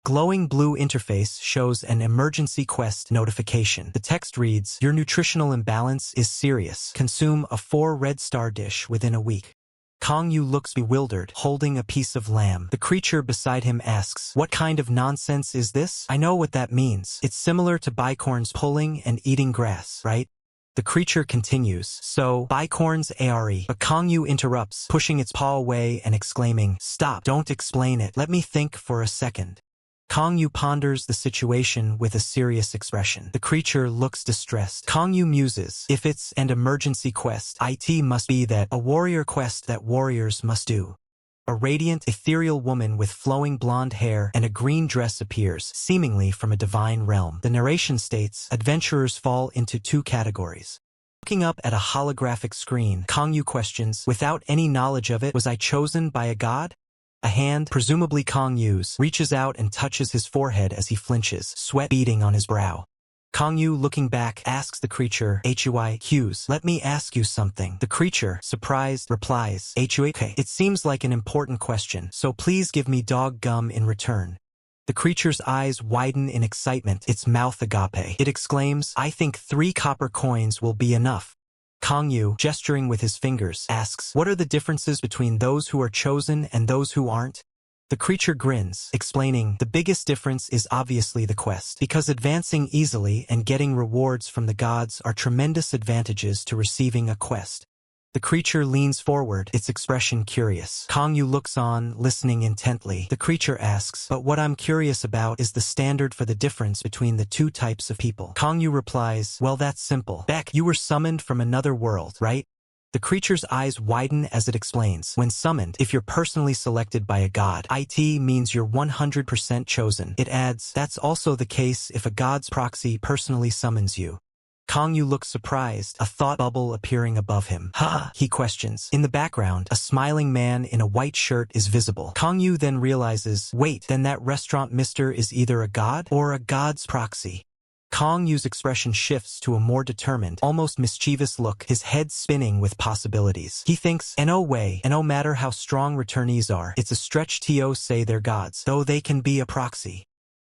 Glowing blue interface shows an emergency quest notification. The text reads, your nutritional imbalance is serious. Consume a 4 red star dish within a week. Kang-yu looks bewildered, holding a piece of lamb. The creature beside him asks, what kind of nonsense is this? I know what that means. It's similar to bicorns pulling and eating grass, right? The creature continues, so, bicorns are, but Kang-yu interrupts, pushing its paw away and exclaiming, stop, don't explain it. Let me think for a second. Kang-yu ponders the situation with a serious expression. The creature looks distressed. Kang-yu muses, if it's an emergency quest, it must be that a warrior quest that warriors must do. A radiant, ethereal woman with flowing blonde hair and a green dress appears, seemingly from a divine realm. The narration states, adventurers fall into 2 categories. Looking up at a holographic screen, Kang-yu questions, without any knowledge of it, was I chosen by a god? A hand, presumably Kang-yu's, reaches out and touches his forehead as he flinches, sweat beading on his brow. Kang-yu, looking back, asks the creature, Hughes, let me ask you something. The creature, surprised, replies, Hui, it seems like an important question, so please give me dog gum in return. The creature's eyes widen in excitement, its mouth agape. It exclaims, I think 3 copper coins will be enough. Kang-yu, gesturing with his fingers, asks, what are the differences between those who are chosen and those who aren't? The creature grins, explaining, the biggest difference is obviously the quest, because advancing easily and getting rewards from the gods are tremendous advantages to receiving a quest. The creature leans forward, its expression curious. Kang-yu looks on, listening intently. The creature asks, but what I'm curious about is the standard for the difference between the 2 types of people. Kang-yu replies, well, that's simple. Baek, you were summoned from another world, right? The creature's eyes widen as it explains, when summoned, if you're personally selected by a god, it means you're 100% chosen. It adds, that's also the case if a god's proxy personally summons you. Kang-yu looks surprised, a thought bubble appearing above him. Ha! He questions. In the background, a smiling man in a white shirt is visible. Kang-yu then realizes, wait, then that restaurant mister is either a god or a god's proxy. Kang-yu's expression shifts to a more determined, almost mischievous look, his head spinning with possibilities. He thinks, no way, and no matter how strong returnees are, it's a stretch to say they're gods, though they can be a proxy.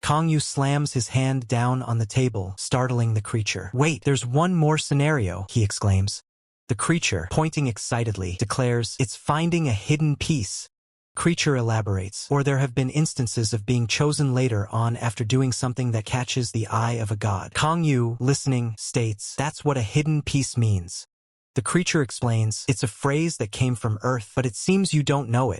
Kang-yu slams his hand down on the table, startling the creature. Wait, there's one more scenario, he exclaims. The creature, pointing excitedly, declares, it's finding a hidden piece. Creature elaborates, or there have been instances of being chosen later on after doing something that catches the eye of a god. Kang-yu, listening, states, that's what a hidden piece means. The creature explains, it's a phrase that came from Earth, but it seems you don't know it.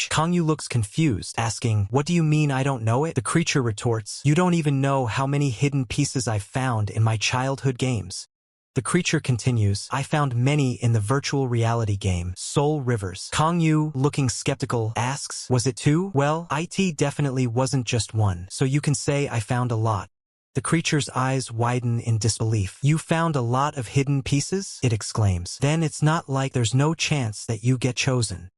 Kang-yu looks confused, asking, what do you mean I don't know it? The creature retorts, you don't even know how many hidden pieces I've found in my childhood games. The creature continues, I found many in the virtual reality game, Soul Rivers. Kang-yu, looking skeptical, asks, was it 2? Well, it definitely wasn't just 1, so you can say I found a lot. The creature's eyes widen in disbelief. You found a lot of hidden pieces? It exclaims. Then it's not like there's no chance that you get chosen.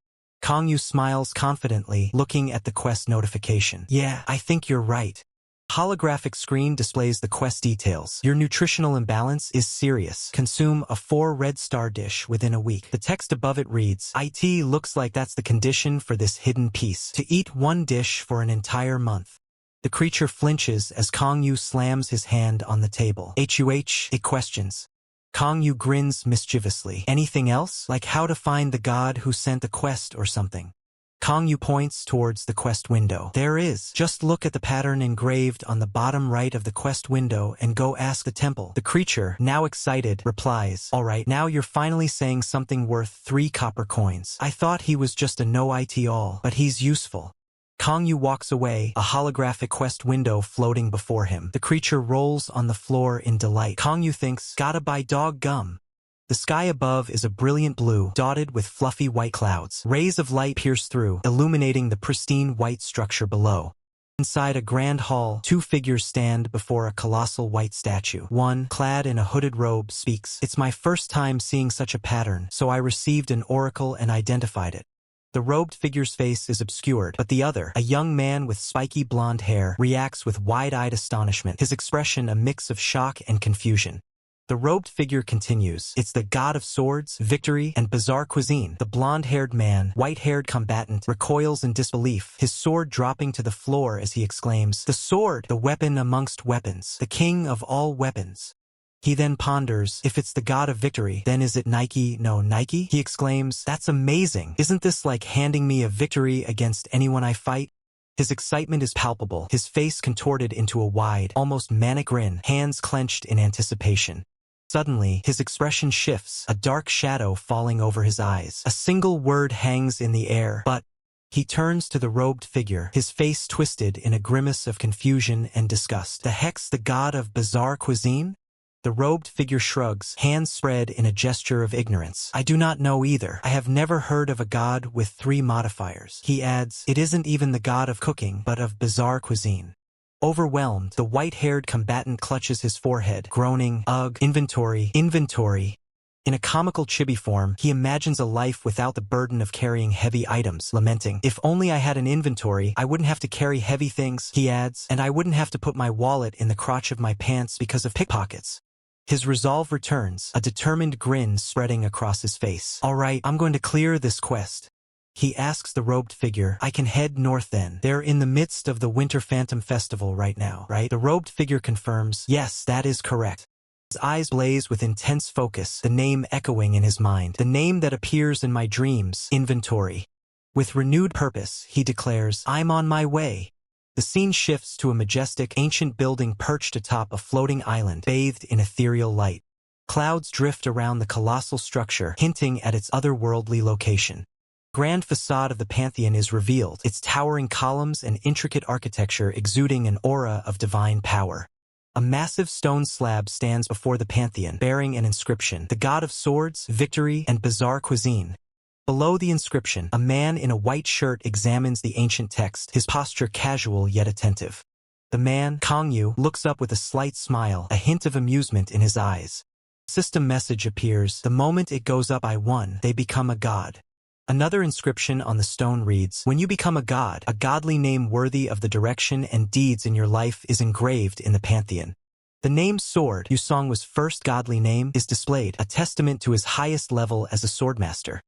Kang-yu smiles confidently, looking at the quest notification. Yeah, I think you're right. Holographic screen displays the quest details. Your nutritional imbalance is serious. Consume a 4 red star dish within a week. The text above it reads, "It looks like that's the condition for this hidden piece. To eat 1 dish for an entire month." The creature flinches as Kong Yu slams his hand on the table. It questions. Kong Yu grins mischievously. "Anything else? Like how to find the god who sent the quest or something?" Kong Yu points towards the quest window. "There is. Just look at the pattern engraved on the bottom right of the quest window and go ask the temple." The creature, now excited, replies, "Alright, now you're finally saying something worth 3 copper coins. I thought he was just a no-it-all, but he's useful." Kong Yu walks away, a holographic quest window floating before him. The creature rolls on the floor in delight. Kong Yu thinks, "Gotta buy dog gum." The sky above is a brilliant blue, dotted with fluffy white clouds. Rays of light pierce through, illuminating the pristine white structure below. Inside a grand hall, 2 figures stand before a colossal white statue. One, clad in a hooded robe, speaks, "It's my first time seeing such a pattern, so I received an oracle and identified it." The robed figure's face is obscured, but the other, a young man with spiky blonde hair, reacts with wide-eyed astonishment, his expression a mix of shock and confusion. The robed figure continues, "It's the god of swords, victory, and bizarre cuisine." The blonde-haired man, white-haired combatant, recoils in disbelief, his sword dropping to the floor as he exclaims, "The sword! The weapon amongst weapons! The king of all weapons!" He then ponders, "If it's the god of victory, then is it Nike? No Nike?" He exclaims, "That's amazing! Isn't this like handing me a victory against anyone I fight?" His excitement is palpable, his face contorted into a wide, almost manic grin, hands clenched in anticipation. Suddenly, his expression shifts, a dark shadow falling over his eyes. A single word hangs in the air, but... He turns to the robed figure, his face twisted in a grimace of confusion and disgust. "The heck's the god of bizarre cuisine?" The robed figure shrugs, hands spread in a gesture of ignorance. "I do not know either. I have never heard of a god with 3 modifiers." He adds, "It isn't even the god of cooking, but of bizarre cuisine." Overwhelmed, the white-haired combatant clutches his forehead, groaning, "Ugh, inventory, inventory." In a comical chibi form, he imagines a life without the burden of carrying heavy items, lamenting, "If only I had an inventory, I wouldn't have to carry heavy things," he adds, "and I wouldn't have to put my wallet in the crotch of my pants because of pickpockets." His resolve returns, a determined grin spreading across his face. "Alright, I'm going to clear this quest." He asks the robed figure, "I can head north then. They're in the midst of the Winter Phantom Festival right now, right?" The robed figure confirms, "Yes, that is correct." His eyes blaze with intense focus, the name echoing in his mind. "The name that appears in my dreams, inventory." With renewed purpose, he declares, "I'm on my way." The scene shifts to a majestic, ancient building perched atop a floating island, bathed in ethereal light. Clouds drift around the colossal structure, hinting at its otherworldly location. Grand facade of the Pantheon is revealed, its towering columns and intricate architecture exuding an aura of divine power. A massive stone slab stands before the Pantheon, bearing an inscription, "The god of swords, victory, and bizarre cuisine." Below the inscription, a man in a white shirt examines the ancient text, his posture casual yet attentive. The man, Kong Yu, looks up with a slight smile, a hint of amusement in his eyes. System message appears, "The moment it goes up by 1, they become a god." Another inscription on the stone reads, "When you become a godly name worthy of the direction and deeds in your life is engraved in the Pantheon." The name Sword, Yusongwoo's first godly name, is displayed, a testament to his highest level as a swordmaster.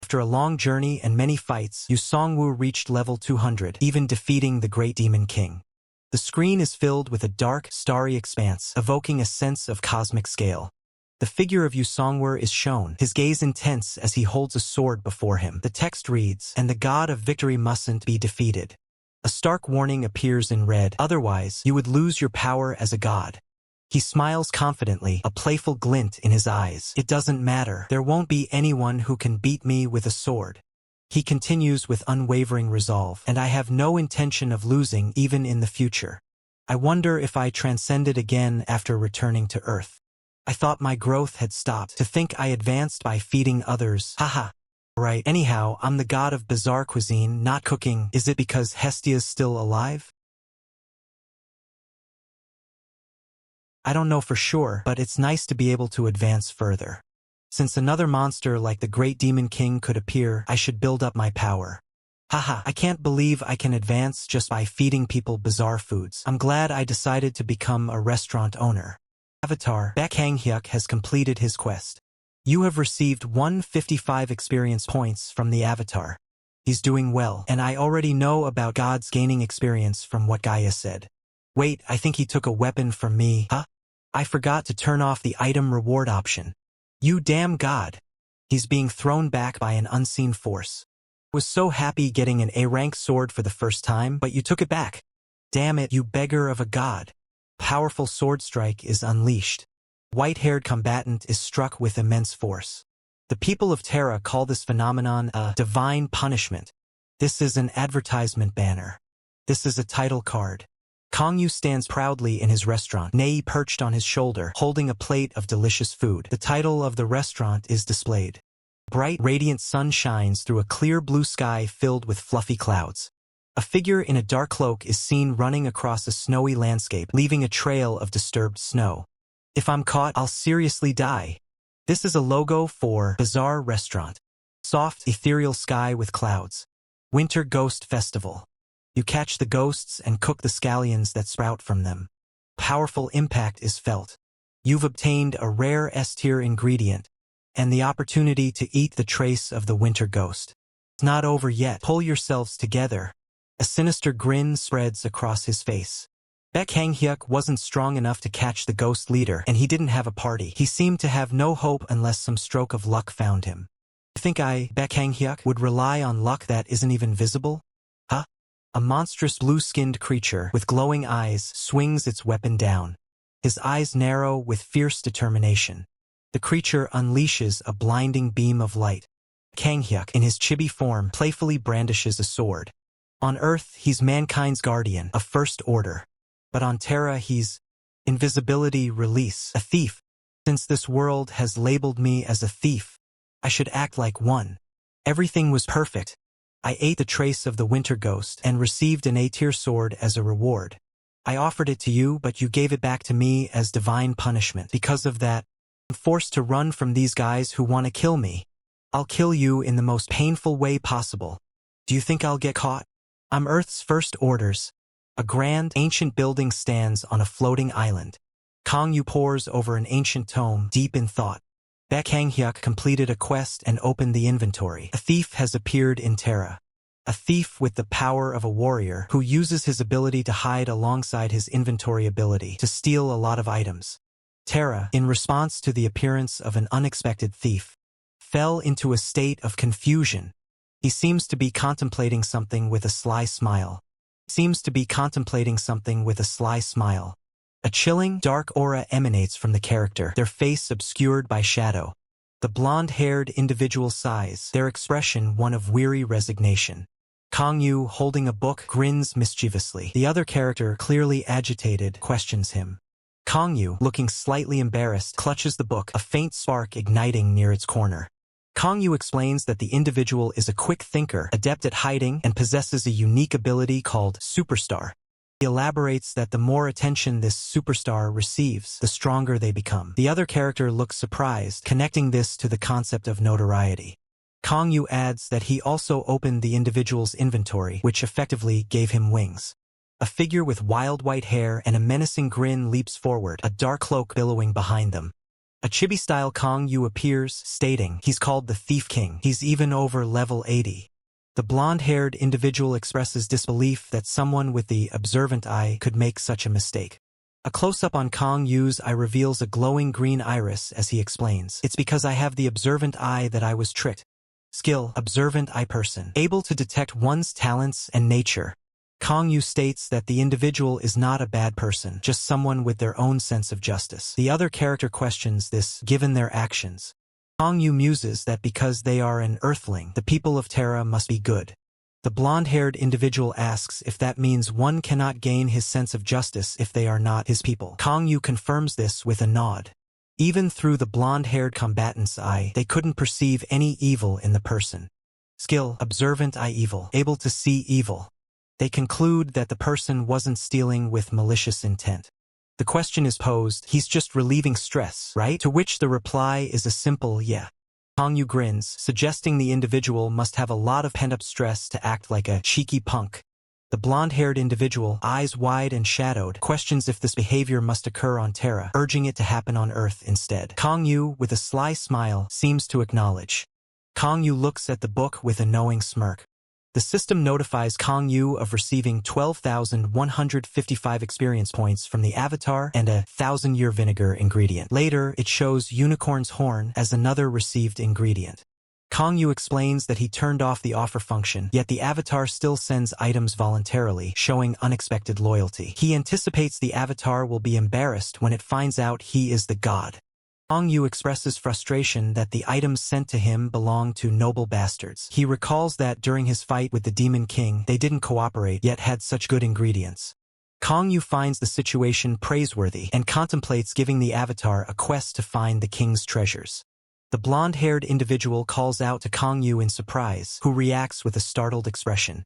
After a long journey and many fights, Yusongwoo reached level 200, even defeating the Great Demon King. The screen is filled with a dark, starry expanse, evoking a sense of cosmic scale. The figure of Yusongwoo is shown, his gaze intense as he holds a sword before him. The text reads, "And the god of victory mustn't be defeated." A stark warning appears in red, "Otherwise, you would lose your power as a god." He smiles confidently, a playful glint in his eyes. "It doesn't matter. There won't be anyone who can beat me with a sword." He continues with unwavering resolve, "And I have no intention of losing even in the future. I wonder if I transcended again after returning to Earth. I thought my growth had stopped. To think I advanced by feeding others. Haha. Right, anyhow, I'm the god of bizarre cuisine, not cooking. Is it because Hestia's still alive? I don't know for sure, but it's nice to be able to advance further. Since another monster like the Great Demon King could appear, I should build up my power. Haha, I can't believe I can advance just by feeding people bizarre foods. I'm glad I decided to become a restaurant owner. Avatar ManhwaCapped has completed his quest. You have received 155 experience points from the avatar. He's doing well, and I already know about gods gaining experience from what Gaia said. Wait, I think he took a weapon from me. Huh? I forgot to turn off the item reward option. You damn god. He's being thrown back by an unseen force. I was so happy getting an A-rank sword for the first time, but you took it back. Damn it, you beggar of a god. Powerful sword strike is unleashed. White-haired combatant is struck with immense force. The people of Terra call this phenomenon a divine punishment. This is an advertisement banner. This is a title card. Kongyu stands proudly in his restaurant, Nei perched on his shoulder, holding a plate of delicious food. The title of the restaurant is displayed. Bright, radiant sun shines through a clear blue sky filled with fluffy clouds. A figure in a dark cloak is seen running across a snowy landscape, leaving a trail of disturbed snow. If I'm caught, I'll seriously die. This is a logo for Bizarre Restaurant. Soft, ethereal sky with clouds. Winter Ghost Festival. You catch the ghosts and cook the scallions that sprout from them. Powerful impact is felt. You've obtained a rare S-tier ingredient and the opportunity to eat the trace of the winter ghost. It's not over yet. Pull yourselves together. A sinister grin spreads across his face. ManhwaCapped wasn't strong enough to catch the ghost leader, and he didn't have a party. He seemed to have no hope unless some stroke of luck found him. You think ManhwaCapped would rely on luck that isn't even visible? Huh? A monstrous blue-skinned creature with glowing eyes swings its weapon down. His eyes narrow with fierce determination. The creature unleashes a blinding beam of light. ManhwaCapped, in his chibi form, playfully brandishes a sword. On Earth, he's mankind's guardian, a first order. But on Terra, he's invisibility release, a thief. Since this world has labeled me as a thief, I should act like one. Everything was perfect. I ate the trace of the winter ghost and received an A-tier sword as a reward. I offered it to you, but you gave it back to me as divine punishment. Because of that, I'm forced to run from these guys who want to kill me. I'll kill you in the most painful way possible. Do you think I'll get caught? I'm Earth's first orders. A grand, ancient building stands on a floating island. Kongyu pores over an ancient tome, deep in thought. ManhwaCapped completed a quest and opened the inventory. A thief has appeared in Terra. A thief with the power of a warrior who uses his ability to hide alongside his inventory ability to steal a lot of items. Terra, in response to the appearance of an unexpected thief, fell into a state of confusion. He seems to be contemplating something with a sly smile. A chilling, dark aura emanates from the character, their face obscured by shadow. The blonde-haired individual sighs, their expression one of weary resignation. Kongyu, holding a book, grins mischievously. The other character, clearly agitated, questions him. Kongyu, looking slightly embarrassed, clutches the book, a faint spark igniting near its corner. Kongyu explains that the individual is a quick thinker, adept at hiding, and possesses a unique ability called Superstar. He elaborates that the more attention this superstar receives, the stronger they become. The other character looks surprised, connecting this to the concept of notoriety. Kongyu adds that he also opened the individual's inventory, which effectively gave him wings. A figure with wild white hair and a menacing grin leaps forward, a dark cloak billowing behind them. A chibi-style Kongyu appears, stating he's called the Thief King. He's even over level 80. The blonde-haired individual expresses disbelief that someone with the observant eye could make such a mistake. A close-up on Kongyu's eye reveals a glowing green iris as he explains. It's because I have the observant eye that I was tricked. Skill, observant eye person, able to detect one's talents and nature. Kongyu states that the individual is not a bad person, just someone with their own sense of justice. The other character questions this, given their actions. Kongyu muses that because they are an earthling, the people of Terra must be good. The blonde-haired individual asks if that means one cannot gain his sense of justice if they are not his people. Kongyu confirms this with a nod. Even through the blonde-haired combatant's eye, they couldn't perceive any evil in the person. Skill, observant eye evil, able to see evil. They conclude that the person wasn't stealing with malicious intent. The question is posed, he's just relieving stress, right? To which the reply is a simple yeah. Kangyu grins, suggesting the individual must have a lot of pent-up stress to act like a cheeky punk. The blonde-haired individual, eyes wide and shadowed, questions if this behavior must occur on Terra, urging it to happen on Earth instead. Kangyu, with a sly smile, seems to acknowledge. Kangyu looks at the book with a knowing smirk. The system notifies Kangyu of receiving 12,155 experience points from the avatar and a 1,000-year vinegar ingredient. Later, it shows Unicorn's Horn as another received ingredient. Kangyu explains that he turned off the offer function, yet the avatar still sends items voluntarily, showing unexpected loyalty. He anticipates the avatar will be embarrassed when it finds out he is the god. Kangyu expresses frustration that the items sent to him belong to noble bastards. He recalls that during his fight with the Demon King, they didn't cooperate yet had such good ingredients. Kangyu finds the situation praiseworthy and contemplates giving the avatar a quest to find the king's treasures. The blonde-haired individual calls out to Kangyu in surprise, who reacts with a startled expression.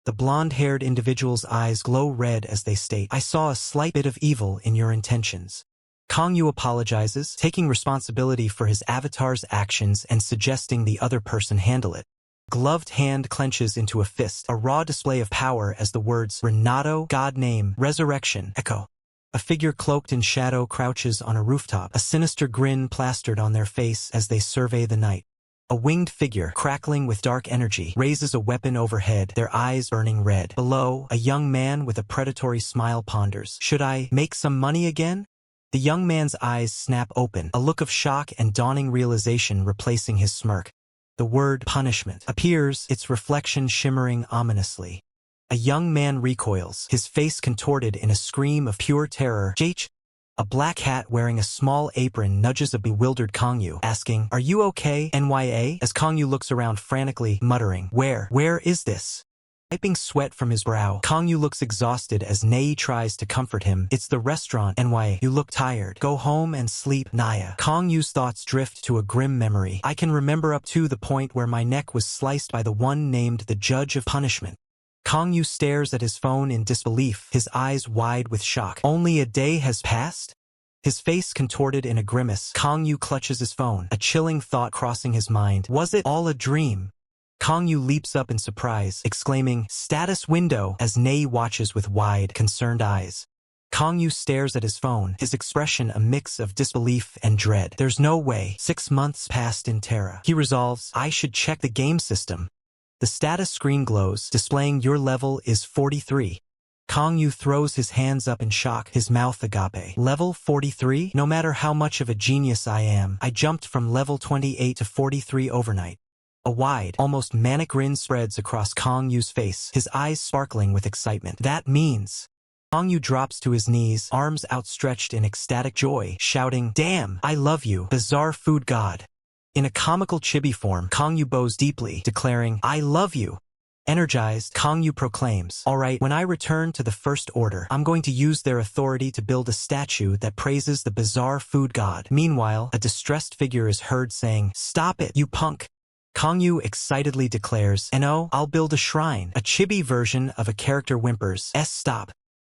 The blonde-haired individual's eyes glow red as they state, "I saw a slight bit of evil in your intentions." Kangyu apologizes, taking responsibility for his avatar's actions and suggesting the other person handle it. Gloved hand clenches into a fist, a raw display of power as the words Renato, God Name, Resurrection echo. A figure cloaked in shadow crouches on a rooftop, a sinister grin plastered on their face as they survey the night. A winged figure, crackling with dark energy, raises a weapon overhead, their eyes burning red. Below, a young man with a predatory smile ponders. Should I make some money again? The young man's eyes snap open, a look of shock and dawning realization replacing his smirk. The word punishment appears, its reflection shimmering ominously. A young man recoils, his face contorted in a scream of pure terror. Jh. A black cat wearing a small apron nudges a bewildered Kangyu, asking, "Are you okay, NYA?" As Kangyu looks around frantically, muttering, Where is this?" Wiping sweat from his brow, Kangyu looks exhausted as Nei tries to comfort him. "It's the restaurant, NYA. You look tired. Go home and sleep, Naya." Kangyu's thoughts drift to a grim memory. "I can remember up to the point where my neck was sliced by the one named the Judge of Punishment." Kangyu stares at his phone in disbelief, his eyes wide with shock. Only a day has passed? His face contorted in a grimace, Kangyu clutches his phone, a chilling thought crossing his mind. Was it all a dream? Kangyu leaps up in surprise, exclaiming, "Status window," as Nei watches with wide, concerned eyes. Kangyu stares at his phone, his expression a mix of disbelief and dread. There's no way. 6 months passed in Terra. He resolves, I should check the game system. The status screen glows, displaying your level is 43. Kangyu throws his hands up in shock, his mouth agape. Level 43? No matter how much of a genius I am, I jumped from level 28 to 43 overnight. A wide, almost manic grin spreads across Kangyu's face, his eyes sparkling with excitement. That means... Kangyu drops to his knees, arms outstretched in ecstatic joy, shouting, "Damn, I love you, bizarre food god." In a comical chibi form, Kangyu bows deeply, declaring, "I love you." Energized, Kangyu proclaims, "Alright, when I return to the First Order, I'm going to use their authority to build a statue that praises the bizarre food god." Meanwhile, a distressed figure is heard saying, "Stop it, you punk." Kangyu excitedly declares, "No, I'll build a shrine." A chibi version of a character whimpers, "Stop."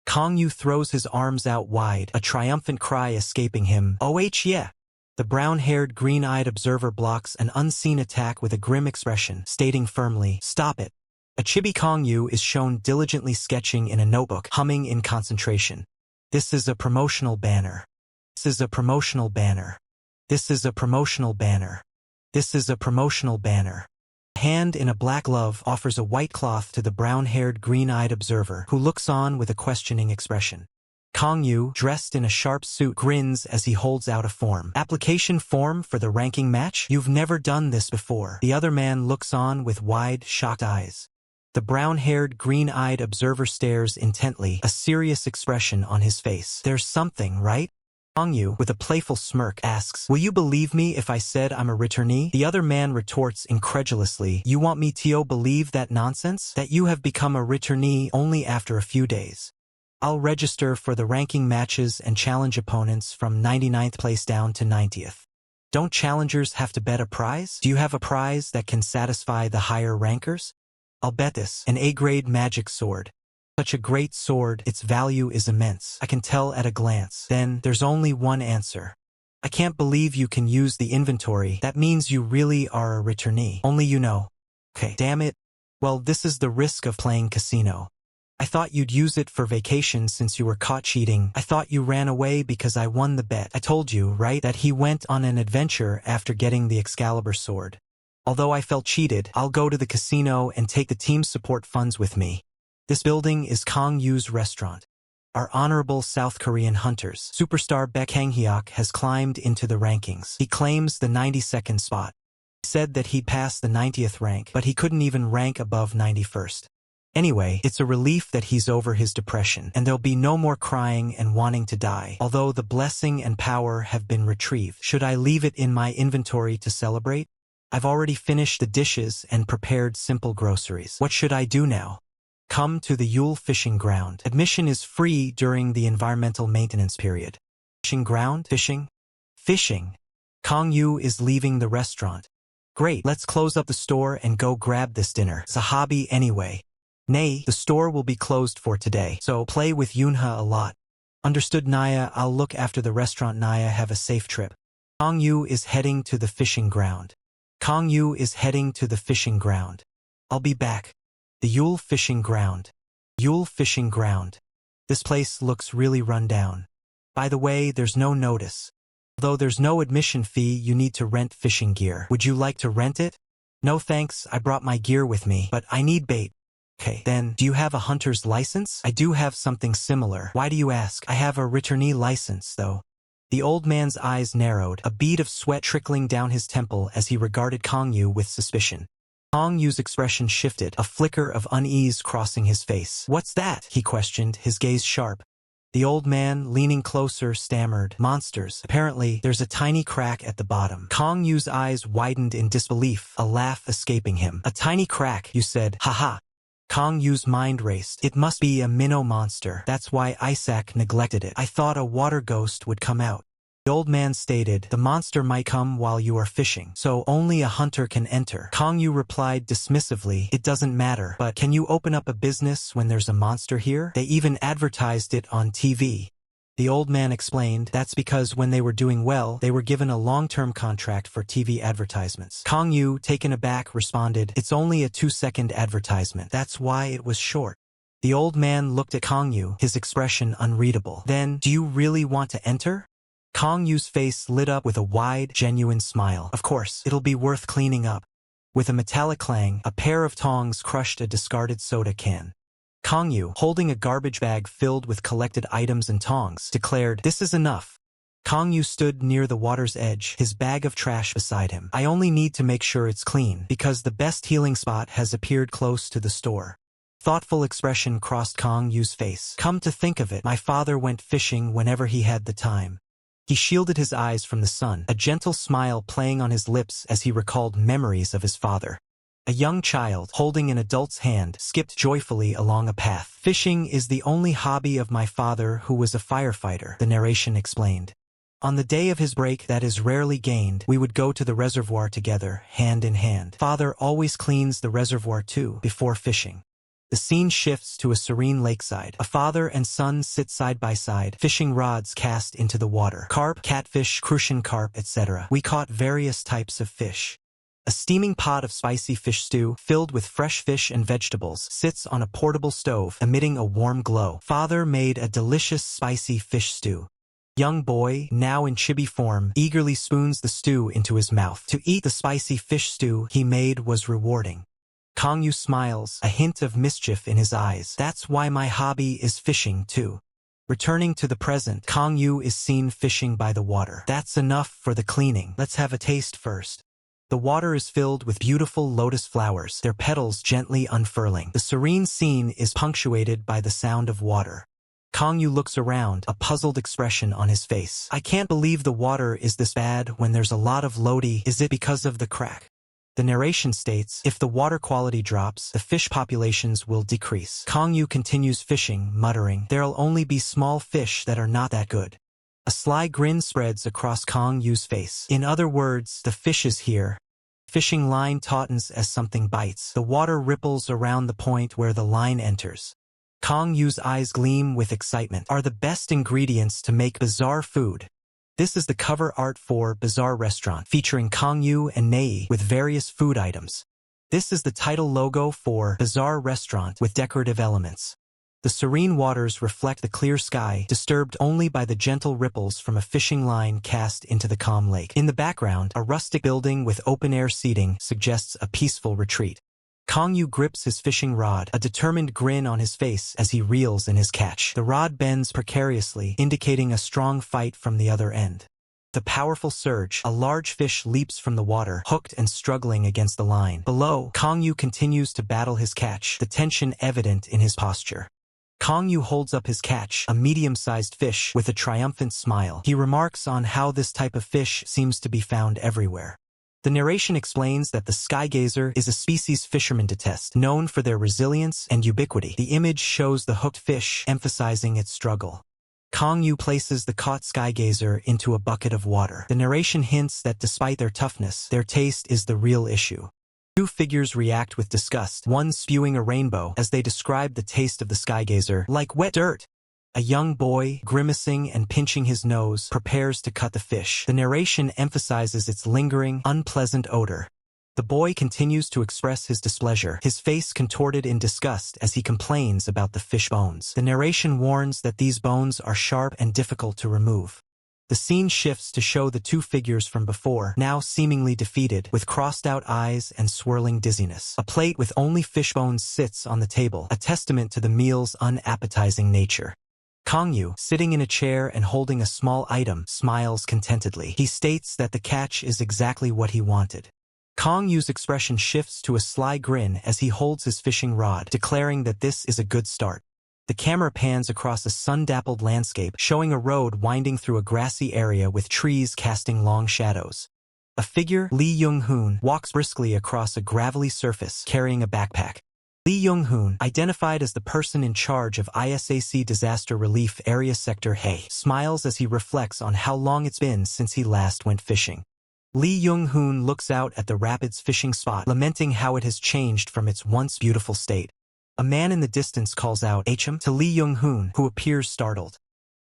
Kangyu throws his arms out wide, a triumphant cry escaping him, "Oh yeah." The brown-haired, green-eyed observer blocks an unseen attack with a grim expression, stating firmly, "Stop it." A chibi Kangyu is shown diligently sketching in a notebook, humming in concentration. This is a promotional banner. This is a promotional banner. This is a promotional banner. This is a promotional banner. A hand in a black glove offers a white cloth to the brown-haired, green-eyed observer, who looks on with a questioning expression. Kangyu, dressed in a sharp suit, grins as he holds out a form. "Application form for the ranking match? You've never done this before." The other man looks on with wide, shocked eyes. The brown-haired, green-eyed observer stares intently, a serious expression on his face. "There's something, right?" Kangyu, with a playful smirk, asks, "Will you believe me if I said I'm a returnee?" The other man retorts incredulously, "You want me to believe that nonsense? That you have become a returnee only after a few days? I'll register for the ranking matches and challenge opponents from 99th place down to 90th. Don't challengers have to bet a prize? Do you have a prize that can satisfy the higher rankers? I'll bet this, an A-grade magic sword. Such a great sword, its value is immense. I can tell at a glance. Then, there's only one answer. I can't believe you can use the inventory. That means you really are a returnee. Only you know. Okay, damn it. Well, this is the risk of playing casino. I thought you'd use it for vacation since you were caught cheating. I thought you ran away because I won the bet. I told you, right, that he went on an adventure after getting the Excalibur sword. Although I felt cheated, I'll go to the casino and take the team's support funds with me. This building is Kang Yu's restaurant. Our honorable South Korean hunters, superstar Baek Hang-hyuk, has climbed into the rankings. He claims the 92nd spot. He said that he'd pass the 90th rank, but he couldn't even rank above 91st. Anyway, it's a relief that he's over his depression, and there'll be no more crying and wanting to die. Although the blessing and power have been retrieved, should I leave it in my inventory to celebrate? I've already finished the dishes and prepared simple groceries. What should I do now? Come to the Yule fishing ground. Admission is free during the environmental maintenance period. Fishing ground? Fishing? Fishing. Kang Yu is leaving the restaurant. Great, let's close up the store and go grab this dinner. It's a hobby anyway. Nay, the store will be closed for today, so play with Yunha a lot. Understood, Naya. I'll look after the restaurant. Naya, have a safe trip. Kang Yu is heading to the fishing ground. Kang Yu is heading to the fishing ground. I'll be back. The Yule fishing ground. Yule fishing ground. This place looks really run down. By the way, there's no notice. Although there's no admission fee, you need to rent fishing gear. Would you like to rent it? No thanks, I brought my gear with me, but I need bait. Okay, then, do you have a hunter's license? I do have something similar. Why do you ask? I have a returnee license, though. The old man's eyes narrowed, a bead of sweat trickling down his temple as he regarded Kang Yu with suspicion. Kang Yu's expression shifted, a flicker of unease crossing his face. What's that? He questioned, his gaze sharp. The old man, leaning closer, stammered, monsters. Apparently, there's a tiny crack at the bottom. Kang Yu's eyes widened in disbelief, a laugh escaping him. A tiny crack, you said, haha. Kang Yu's mind raced. It must be a minnow monster. That's why Isaac neglected it. I thought a water ghost would come out. The old man stated, the monster might come while you are fishing, so only a hunter can enter. Kang Yu replied dismissively, it doesn't matter, but can you open up a business when there's a monster here? They even advertised it on TV. The old man explained, that's because when they were doing well, they were given a long-term contract for TV advertisements. Kang Yu, taken aback, responded, it's only a 2-second advertisement. That's why it was short. The old man looked at Kang Yu, his expression unreadable. Then, do you really want to enter? Kang Yu's face lit up with a wide, genuine smile. Of course, it'll be worth cleaning up. With a metallic clang, a pair of tongs crushed a discarded soda can. Kang Yu, holding a garbage bag filled with collected items and tongs, declared, this is enough. Kang Yu stood near the water's edge, his bag of trash beside him. I only need to make sure it's clean, because the best healing spot has appeared close to the store. Thoughtful expression crossed Kang Yu's face. Come to think of it, my father went fishing whenever he had the time. He shielded his eyes from the sun, a gentle smile playing on his lips as he recalled memories of his father. A young child, holding an adult's hand, skipped joyfully along a path. Fishing is the only hobby of my father, who was a firefighter, the narration explained. On the day of his break that is rarely gained, we would go to the reservoir together, hand in hand. Father always cleans the reservoir too, before fishing. The scene shifts to a serene lakeside. A father and son sit side by side, fishing rods cast into the water. Carp, catfish, crucian carp, etc. We caught various types of fish. A steaming pot of spicy fish stew, filled with fresh fish and vegetables, sits on a portable stove, emitting a warm glow. Father made a delicious spicy fish stew. Young boy, now in chibi form, eagerly spoons the stew into his mouth. To eat the spicy fish stew he made was rewarding. Kang Yu smiles, a hint of mischief in his eyes. That's why my hobby is fishing too. Returning to the present, Kang Yu is seen fishing by the water. That's enough for the cleaning. Let's have a taste first. The water is filled with beautiful lotus flowers, their petals gently unfurling. The serene scene is punctuated by the sound of water. Kang Yu looks around, a puzzled expression on his face. I can't believe the water is this bad when there's a lot of lodi. Is it because of the crack? The narration states, if the water quality drops, the fish populations will decrease. Kang Yu continues fishing, muttering, there'll only be small fish that are not that good. A sly grin spreads across Kang Yu's face. In other words, the fish is here. Fishing line tautens as something bites. The water ripples around the point where the line enters. Kang Yu's eyes gleam with excitement. Are the best ingredients to make bizarre food. This is the cover art for Bizarre Restaurant, featuring Kang Yu and Nei with various food items. This is the title logo for Bizarre Restaurant with decorative elements. The serene waters reflect the clear sky, disturbed only by the gentle ripples from a fishing line cast into the calm lake. In the background, a rustic building with open-air seating suggests a peaceful retreat. Kang Yu grips his fishing rod, a determined grin on his face as he reels in his catch. The rod bends precariously, indicating a strong fight from the other end. The powerful surge, a large fish leaps from the water, hooked and struggling against the line. Below, Kang Yu continues to battle his catch, the tension evident in his posture. Kang Yu holds up his catch, a medium-sized fish, with a triumphant smile. He remarks on how this type of fish seems to be found everywhere. The narration explains that the skygazer is a species fishermen detest, known for their resilience and ubiquity. The image shows the hooked fish, emphasizing its struggle. Kang Yu places the caught skygazer into a bucket of water. The narration hints that despite their toughness, their taste is the real issue. Two figures react with disgust, one spewing a rainbow as they describe the taste of the skygazer like wet dirt. A young boy, grimacing and pinching his nose, prepares to cut the fish. The narration emphasizes its lingering, unpleasant odor. The boy continues to express his displeasure, his face contorted in disgust as he complains about the fish bones. The narration warns that these bones are sharp and difficult to remove. The scene shifts to show the two figures from before, now seemingly defeated, with crossed-out eyes and swirling dizziness. A plate with only fish bones sits on the table, a testament to the meal's unappetizing nature. Kang Yu, sitting in a chair and holding a small item, smiles contentedly. He states that the catch is exactly what he wanted. Kang Yu's expression shifts to a sly grin as he holds his fishing rod, declaring that this is a good start. The camera pans across a sun-dappled landscape, showing a road winding through a grassy area with trees casting long shadows. A figure, Lee Young-hoon, walks briskly across a gravelly surface, carrying a backpack. Lee Young-hoon, identified as the person in charge of ISAC Disaster Relief Area Sector Hae, smiles as he reflects on how long it's been since he last went fishing. Lee Young-hoon looks out at the rapids fishing spot, lamenting how it has changed from its once beautiful state. A man in the distance calls out "Achem" to Lee Young-hoon, who appears startled.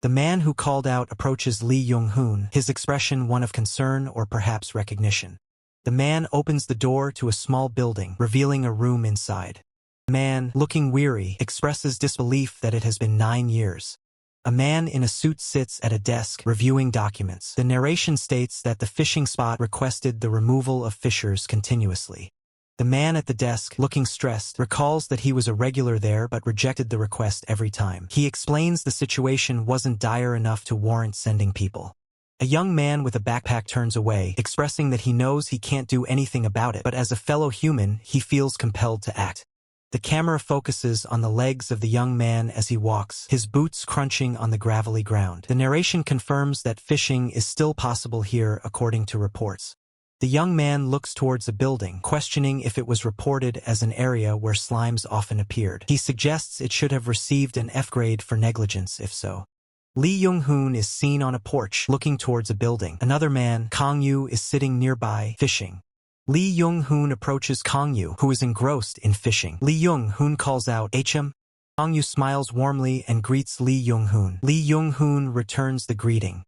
The man who called out approaches Lee Young-hoon, his expression one of concern or perhaps recognition. The man opens the door to a small building, revealing a room inside. The man, looking weary, expresses disbelief that it has been 9 years. A man in a suit sits at a desk, reviewing documents. The narration states that the fishing spot requested the removal of fishers continuously. The man at the desk, looking stressed, recalls that he was a regular there but rejected the request every time. He explains the situation wasn't dire enough to warrant sending people. A young man with a backpack turns away, expressing that he knows he can't do anything about it, but as a fellow human, he feels compelled to act. The camera focuses on the legs of the young man as he walks, his boots crunching on the gravelly ground. The narration confirms that fishing is still possible here according to reports. The young man looks towards a building, questioning if it was reported as an area where slimes often appeared. He suggests it should have received an F grade for negligence if so. Lee Young-hoon is seen on a porch, looking towards a building. Another man, Kang Yu, is sitting nearby, fishing. Lee Young-hoon approaches Kang Yu, who is engrossed in fishing. Lee Young-hoon calls out, "Achem." Kang Yu smiles warmly and greets Lee Young-hoon. Lee Young-hoon returns the greeting.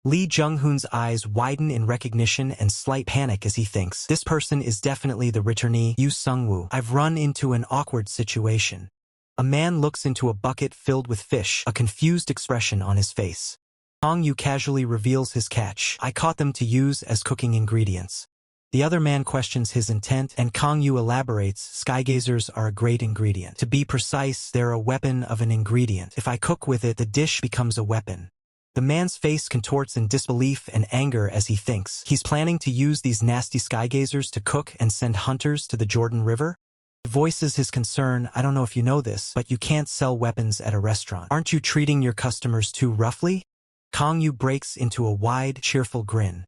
Lee Jung-hoon's eyes widen in recognition and slight panic as he thinks, this person is definitely the returnee, Yu Sung-woo. I've run into an awkward situation. A man looks into a bucket filled with fish, a confused expression on his face. Kang Yu casually reveals his catch. I caught them to use as cooking ingredients. The other man questions his intent, and Kang Yu elaborates, skygazers are a great ingredient. To be precise, they're a weapon of an ingredient. If I cook with it, the dish becomes a weapon. The man's face contorts in disbelief and anger as he thinks. He's planning to use these nasty skygazers to cook and send hunters to the Jordan River? He voices his concern, I don't know if you know this, but you can't sell weapons at a restaurant. Aren't you treating your customers too roughly? Kang Yu breaks into a wide, cheerful grin.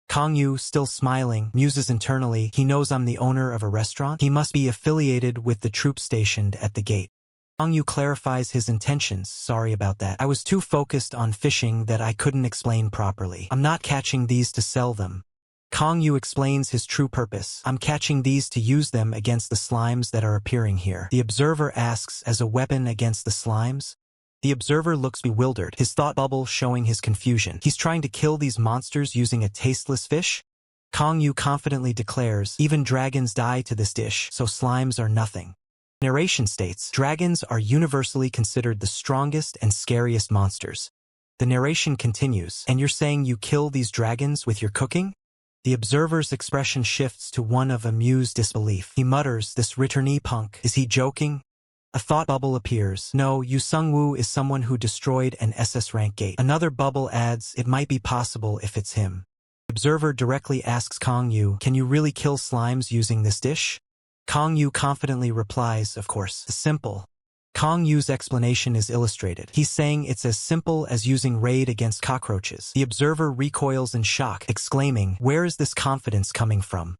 Kang Yu, still smiling, muses internally, he knows I'm the owner of a restaurant? He must be affiliated with the troops stationed at the gate. Kang Yu clarifies his intentions, sorry about that. I was too focused on fishing that I couldn't explain properly. I'm not catching these to sell them. Kang Yu explains his true purpose. I'm catching these to use them against the slimes that are appearing here. The observer asks, as a weapon against the slimes? The observer looks bewildered, his thought bubble showing his confusion. He's trying to kill these monsters using a tasteless fish? Kang Yu confidently declares, even dragons die to this dish, so slimes are nothing. Narration states, dragons are universally considered the strongest and scariest monsters. The narration continues, and you're saying you kill these dragons with your cooking? The observer's expression shifts to one of amused disbelief. He mutters, this returnee punk, is he joking? A thought bubble appears. No, Yu Sung-woo is someone who destroyed an SS rank gate. Another bubble adds, it might be possible if it's him. The observer directly asks Kang Yu, can you really kill slimes using this dish? Kang Yu confidently replies, of course, simple. Kang Yu's explanation is illustrated. He's saying it's as simple as using raid against cockroaches. The observer recoils in shock, exclaiming, where is this confidence coming from?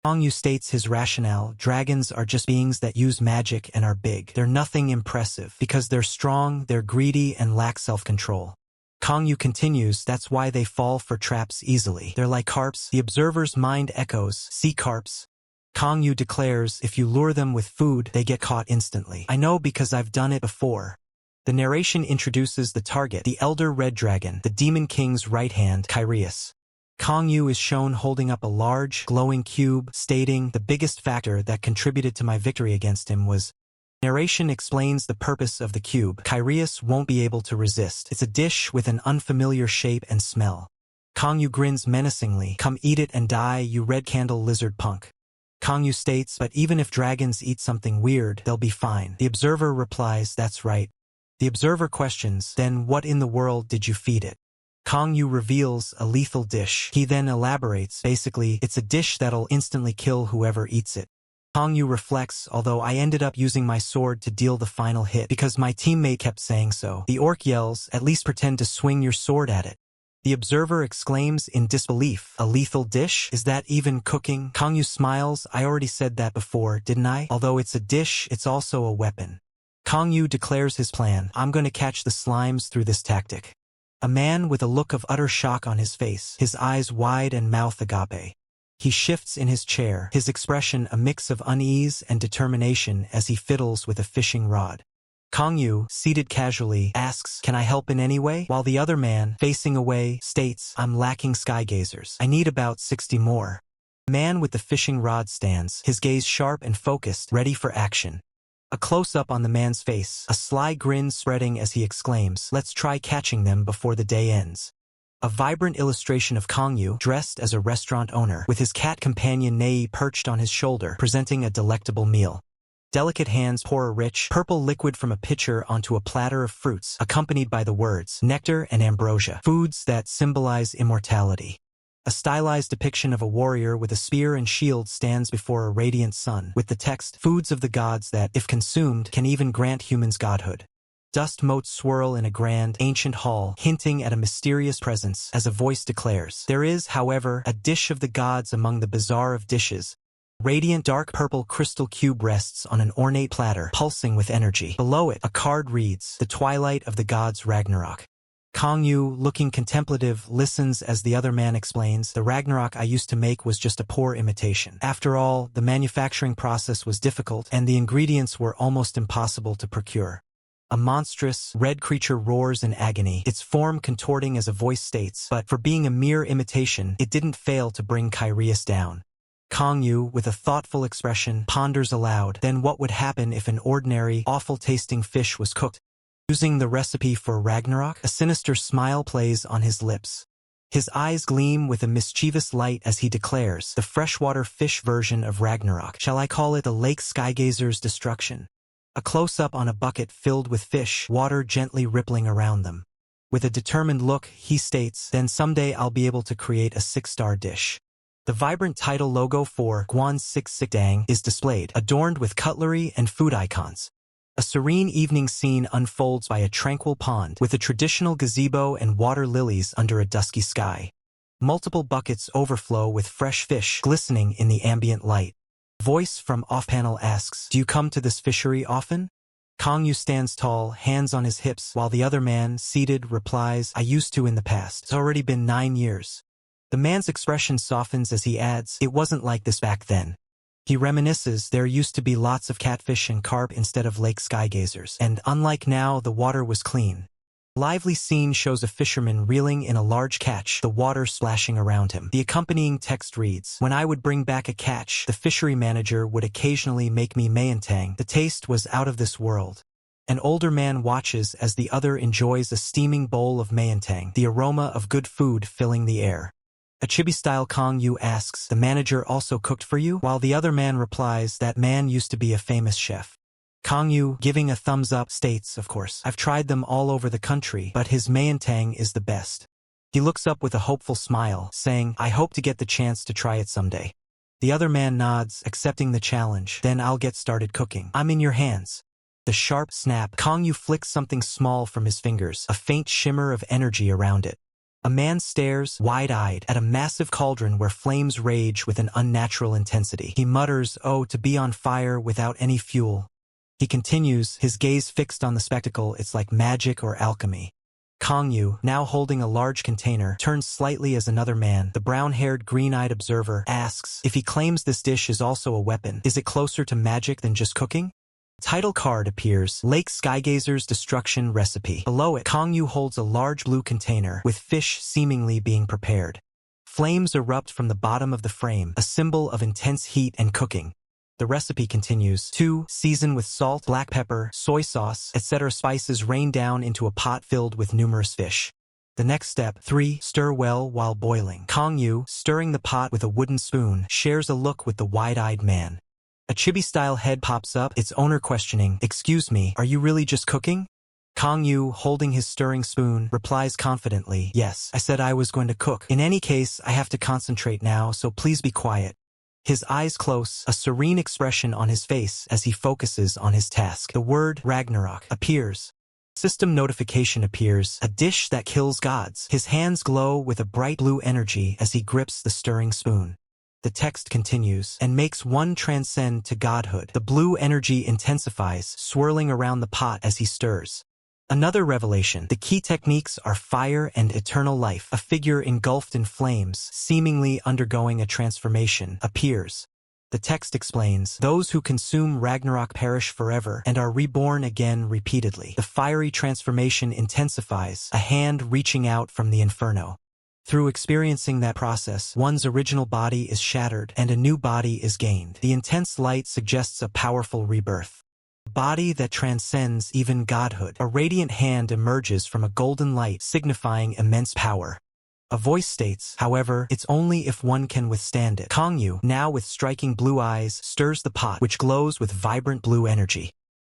Kang Yu states his rationale, dragons are just beings that use magic and are big. They're nothing impressive. Because they're strong, they're greedy, and lack self-control. Kang Yu continues, that's why they fall for traps easily. They're like carps. The observer's mind echoes, sea carps. Kang Yu declares, if you lure them with food, they get caught instantly. I know because I've done it before. The narration introduces the target, the Elder Red Dragon, the Demon King's right hand, Kyrios. Kang Yu is shown holding up a large, glowing cube, stating, the biggest factor that contributed to my victory against him was... Narration explains the purpose of the cube. Kyrios won't be able to resist. It's a dish with an unfamiliar shape and smell. Kang Yu grins menacingly, come eat it and die, you red candle lizard punk. Kang Yu states, but even if dragons eat something weird, they'll be fine. The observer replies, that's right. The observer questions, then what in the world did you feed it? Kang Yu reveals a lethal dish. He then elaborates, basically, it's a dish that'll instantly kill whoever eats it. Kang Yu reflects, although I ended up using my sword to deal the final hit because my teammate kept saying so. The orc yells, at least pretend to swing your sword at it. The observer exclaims in disbelief, a lethal dish? Is that even cooking? Kang Yu smiles, I already said that before, didn't I? Although it's a dish, it's also a weapon. Kang Yu declares his plan, I'm gonna catch the slimes through this tactic. A man with a look of utter shock on his face, his eyes wide and mouth agape. He shifts in his chair, his expression a mix of unease and determination as he fiddles with a fishing rod. Kang Yu, seated casually, asks, can I help in any way? While the other man, facing away, states, I'm lacking skygazers. I need about 60 more. The man with the fishing rod stands, his gaze sharp and focused, ready for action. A close-up on the man's face, a sly grin spreading as he exclaims, let's try catching them before the day ends. A vibrant illustration of Kang Yu, dressed as a restaurant owner, with his cat companion Nei perched on his shoulder, presenting a delectable meal. Delicate hands pour a rich, purple liquid from a pitcher onto a platter of fruits, accompanied by the words, nectar and ambrosia, foods that symbolize immortality. A stylized depiction of a warrior with a spear and shield stands before a radiant sun, with the text, foods of the gods that, if consumed, can even grant humans godhood. Dust motes swirl in a grand, ancient hall, hinting at a mysterious presence, as a voice declares. There is, however, a dish of the gods among the bazaar of dishes. Radiant dark purple crystal cube rests on an ornate platter, pulsing with energy. Below it, a card reads, The Twilight of the Gods Ragnarok. Kang Yu, looking contemplative, listens as the other man explains, the Ragnarok I used to make was just a poor imitation. After all, the manufacturing process was difficult, and the ingredients were almost impossible to procure. A monstrous, red creature roars in agony, its form contorting as a voice states, but for being a mere imitation, it didn't fail to bring Kyrios down. Kang Yu, with a thoughtful expression, ponders aloud, then what would happen if an ordinary, awful-tasting fish was cooked? Using the recipe for Ragnarok, a sinister smile plays on his lips. His eyes gleam with a mischievous light as he declares, the freshwater fish version of Ragnarok. Shall I call it the Lake Skygazer's destruction? A close-up on a bucket filled with fish, water gently rippling around them. With a determined look, he states, then someday I'll be able to create a 6-star dish. The vibrant title logo for Guan Six Sik Dang is displayed, adorned with cutlery and food icons. A serene evening scene unfolds by a tranquil pond, with a traditional gazebo and water lilies under a dusky sky. Multiple buckets overflow with fresh fish glistening in the ambient light. Voice from off-panel asks, do you come to this fishery often? Kang Yu stands tall, hands on his hips, while the other man, seated, replies, I used to in the past. It's already been 9 years. The man's expression softens as he adds, it wasn't like this back then. He reminisces there used to be lots of catfish and carp instead of lake skygazers, and unlike now, the water was clean. Lively scene shows a fisherman reeling in a large catch, the water splashing around him. The accompanying text reads, "When I would bring back a catch, the fishery manager would occasionally make me mayantang. The taste was out of this world." An older man watches as the other enjoys a steaming bowl of mayantang, the aroma of good food filling the air. A chibi-style Kong Yu asks, "The manager also cooked for you?" While the other man replies, "That man used to be a famous chef." Kong Yu, giving a thumbs up, states, "Of course, I've tried them all over the country, but his mayantang is the best." He looks up with a hopeful smile, saying, "I hope to get the chance to try it someday." The other man nods, accepting the challenge. "Then I'll get started cooking. I'm in your hands." The sharp snap, Kong Yu flicks something small from his fingers, a faint shimmer of energy around it. A man stares, wide-eyed, at a massive cauldron where flames rage with an unnatural intensity. He mutters, "Oh, to be on fire without any fuel." He continues, his gaze fixed on the spectacle. It's like magic or alchemy. Kong Yu, now holding a large container, turns slightly as another man, the brown-haired, green-eyed observer, asks, "If he claims this dish is also a weapon, is it closer to magic than just cooking?" Title card appears, Lake Skygazer's Destruction Recipe. Below it, Kong Yu holds a large blue container, with fish seemingly being prepared. Flames erupt from the bottom of the frame, a symbol of intense heat and cooking. The recipe continues. 2. Season with salt, black pepper, soy sauce, etc. Spices rain down into a pot filled with numerous fish. The next step. 3. Stir well while boiling. Kong Yu, stirring the pot with a wooden spoon, shares a look with the wide-eyed man. A chibi-style head pops up, its owner questioning, "Excuse me, are you really just cooking?" Kong Yu, holding his stirring spoon, replies confidently, "Yes, I said I was going to cook. In any case, I have to concentrate now, so please be quiet." His eyes close, a serene expression on his face as he focuses on his task. The word Ragnarok appears. System notification appears, a dish that kills gods. His hands glow with a bright blue energy as he grips the stirring spoon. The text continues, "And makes one transcend to godhood." The blue energy intensifies, swirling around the pot as he stirs. Another revelation, the key techniques are fire and eternal life. A figure engulfed in flames, seemingly undergoing a transformation, appears. The text explains, "Those who consume Ragnarok perish forever and are reborn again repeatedly." The fiery transformation intensifies, a hand reaching out from the inferno. Through experiencing that process, one's original body is shattered and a new body is gained. The intense light suggests a powerful rebirth. A body that transcends even godhood. A radiant hand emerges from a golden light, signifying immense power. A voice states, "However, it's only if one can withstand it." Kong Yu, now with striking blue eyes, stirs the pot, which glows with vibrant blue energy.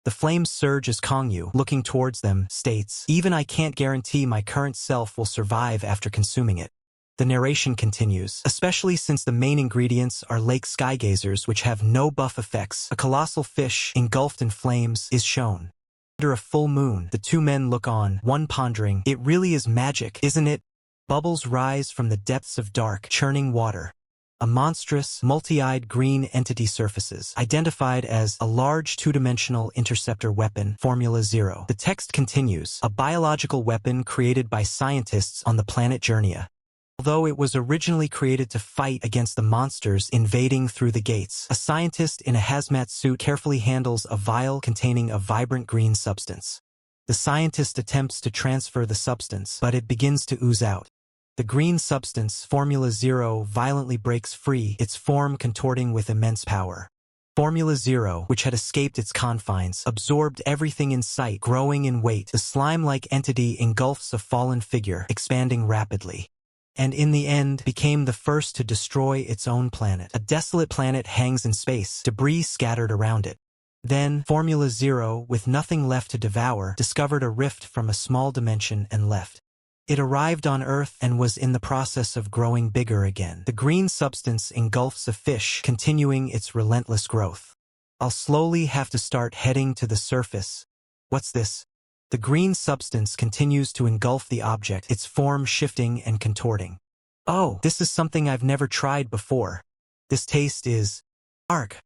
The flames surge as Kong Yu, looking towards them, states, "Even I can't guarantee my current self will survive after consuming it." The narration continues, especially since the main ingredients are lake skygazers which have no buff effects. A colossal fish, engulfed in flames, is shown. Under a full moon, the two men look on, one pondering, "It really is magic, isn't it?" Bubbles rise from the depths of dark, churning water. A monstrous, multi-eyed green entity surfaces, identified as a large two-dimensional interceptor weapon, Formula 0. The text continues, "A biological weapon created by scientists on the planet Journia. Although it was originally created to fight against the monsters invading through the gates, a scientist in a hazmat suit carefully handles a vial containing a vibrant green substance. The scientist attempts to transfer the substance, but it begins to ooze out. The green substance, Formula 0, violently breaks free, its form contorting with immense power. Formula 0, which had escaped its confines, absorbed everything in sight, growing in weight. The slime-like entity engulfs a fallen figure, expanding rapidly. And in the end, became the first to destroy its own planet. A desolate planet hangs in space, debris scattered around it. Then, Formula 0, with nothing left to devour, discovered a rift from a small dimension and left. It arrived on Earth and was in the process of growing bigger again. The green substance engulfs a fish, continuing its relentless growth. I'll slowly have to start heading to the surface. What's this?" The green substance continues to engulf the object, its form shifting and contorting. "Oh, this is something I've never tried before. This taste is arc.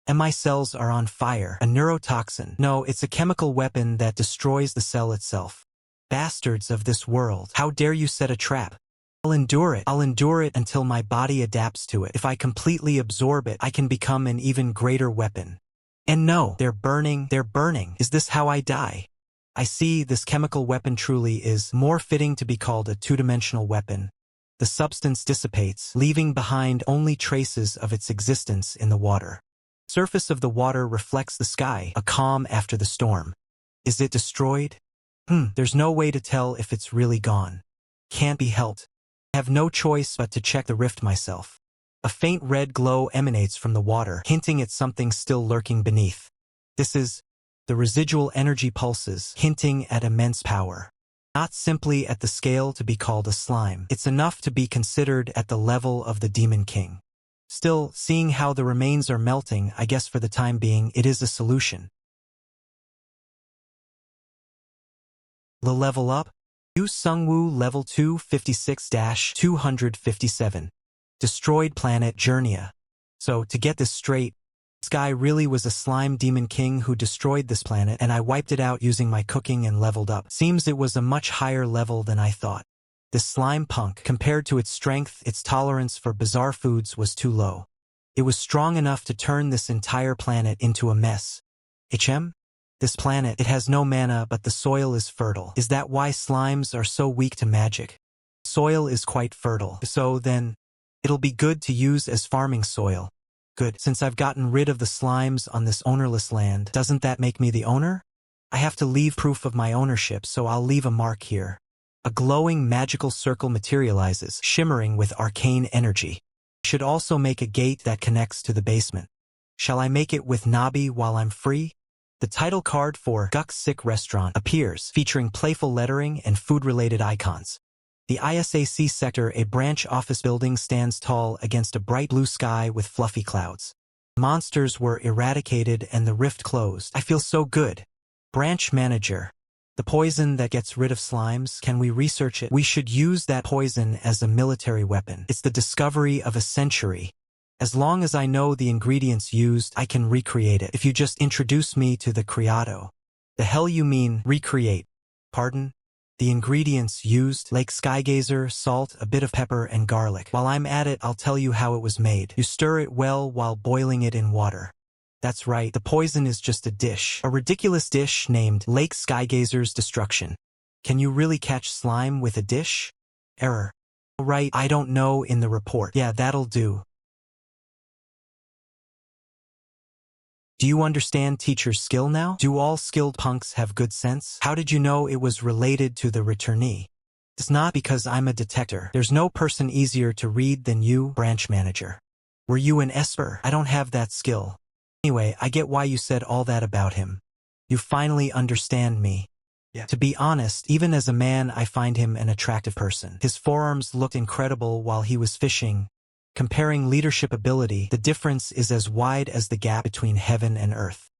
And my cells are on fire. A neurotoxin. No, it's a chemical weapon that destroys the cell itself. Bastards of this world, how dare you set a trap?" I'll endure it. I'll endure it until my body adapts to it. If I completely absorb it, I can become an even greater weapon. And no, they're burning. They're burning. Is this how I die? I see, this chemical weapon truly is more fitting to be called a two-dimensional weapon. The substance dissipates, leaving behind only traces of its existence in the water. The surface of the water reflects the sky, a calm after the storm. Is it destroyed? There's no way to tell if it's really gone. Can't be helped. I have no choice but to check the rift myself. A faint red glow emanates from the water, hinting at something still lurking beneath. This is the residual energy pulses, hinting at immense power. Not simply at the scale to be called a slime. It's enough to be considered at the level of the Demon King. Still, seeing how the remains are melting, I guess for the time being, it is a solution. The level up? Yu Sungwoo Level 2 56-257. Destroyed planet Journia. So, to get this straight, this guy really was a slime demon king who destroyed this planet, and I wiped it out using my cooking and leveled up. Seems it was a much higher level than I thought. This slime punk, compared to its strength, its tolerance for bizarre foods was too low. It was strong enough to turn this entire planet into a mess. This planet, it has no mana, but the soil is fertile. Is that why slimes are so weak to magic? Soil is quite fertile. So then, it'll be good to use as farming soil. Good, since I've gotten rid of the slimes on this ownerless land, doesn't that make me the owner? I have to leave proof of my ownership, so I'll leave a mark here. A glowing magical circle materializes, shimmering with arcane energy. Should also make a gate that connects to the basement. Shall I make it with Nabi while I'm free? The title card for Guk Sik Restaurant appears, featuring playful lettering and food-related icons. The ISAC sector, a branch office building, stands tall against a bright blue sky with fluffy clouds. Monsters were eradicated and the rift closed. I feel so good. Branch manager. The poison that gets rid of slimes, can we research it? We should use that poison as a military weapon. It's the discovery of a century. As long as I know the ingredients used, I can recreate it. If you just introduce me to the creado. The hell you mean, recreate? Pardon? The ingredients used: Lake Skygazer, salt, a bit of pepper, and garlic. While I'm at it, I'll tell you how it was made. You stir it well while boiling it in water. That's right, the poison is just a dish. A ridiculous dish named Lake Skygazer's Destruction. Can you really catch slime with a dish? Error. Right, I don't know in the report. Yeah, that'll do. Do you understand teacher's skill now? Do all skilled punks have good sense? How did you know it was related to the returnee? It's not because I'm a detector. There's no person easier to read than you, branch manager. Were you an Esper? I don't have that skill. Anyway, I get why you said all that about him. You finally understand me. Yeah. To be honest, even as a man, I find him an attractive person. His forearms looked incredible while he was fishing. Comparing leadership ability, the difference is as wide as the gap between heaven and earth.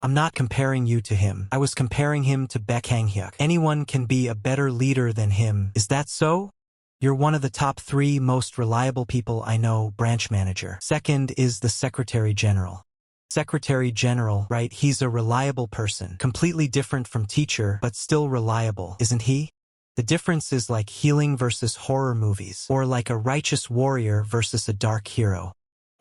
I'm not comparing you to him. I was comparing him to Baekhyuk. Anyone can be a better leader than him. Is that so? You're one of the top 3 most reliable people I know, branch manager. Second is the Secretary General. Secretary General, right, he's a reliable person. Completely different from teacher, but still reliable, isn't he? The difference is like healing versus horror movies, or like a righteous warrior versus a dark hero.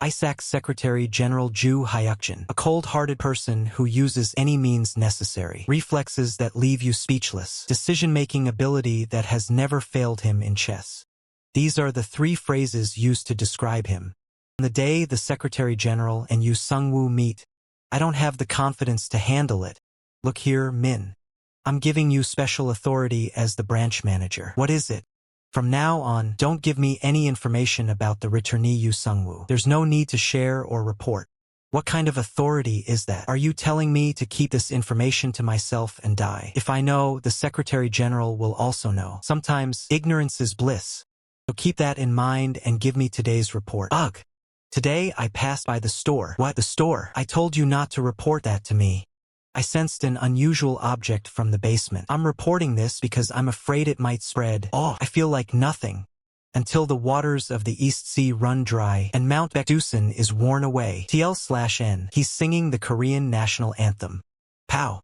ISAC Secretary General Ju Hyukjin, a cold-hearted person who uses any means necessary. Reflexes that leave you speechless. Decision-making ability that has never failed him in chess. These are the 3 phrases used to describe him. On the day the Secretary General and Yu Sungwoo meet, I don't have the confidence to handle it. Look here, Min. I'm giving you special authority as the branch manager. What is it? From now on, don't give me any information about the returnee Yu Sungwoo. There's no need to share or report. What kind of authority is that? Are you telling me to keep this information to myself and die? If I know, the Secretary General will also know. Sometimes, ignorance is bliss. So keep that in mind and give me today's report. Ugh! Today I passed by the store. What? The store? I told you not to report that to me. I sensed an unusual object from the basement. I'm reporting this because I'm afraid it might spread. Oh, I feel like nothing. Until the waters of the East Sea run dry and Mount Baekdusan is worn away. TL/N. He's singing the Korean national anthem. Pow.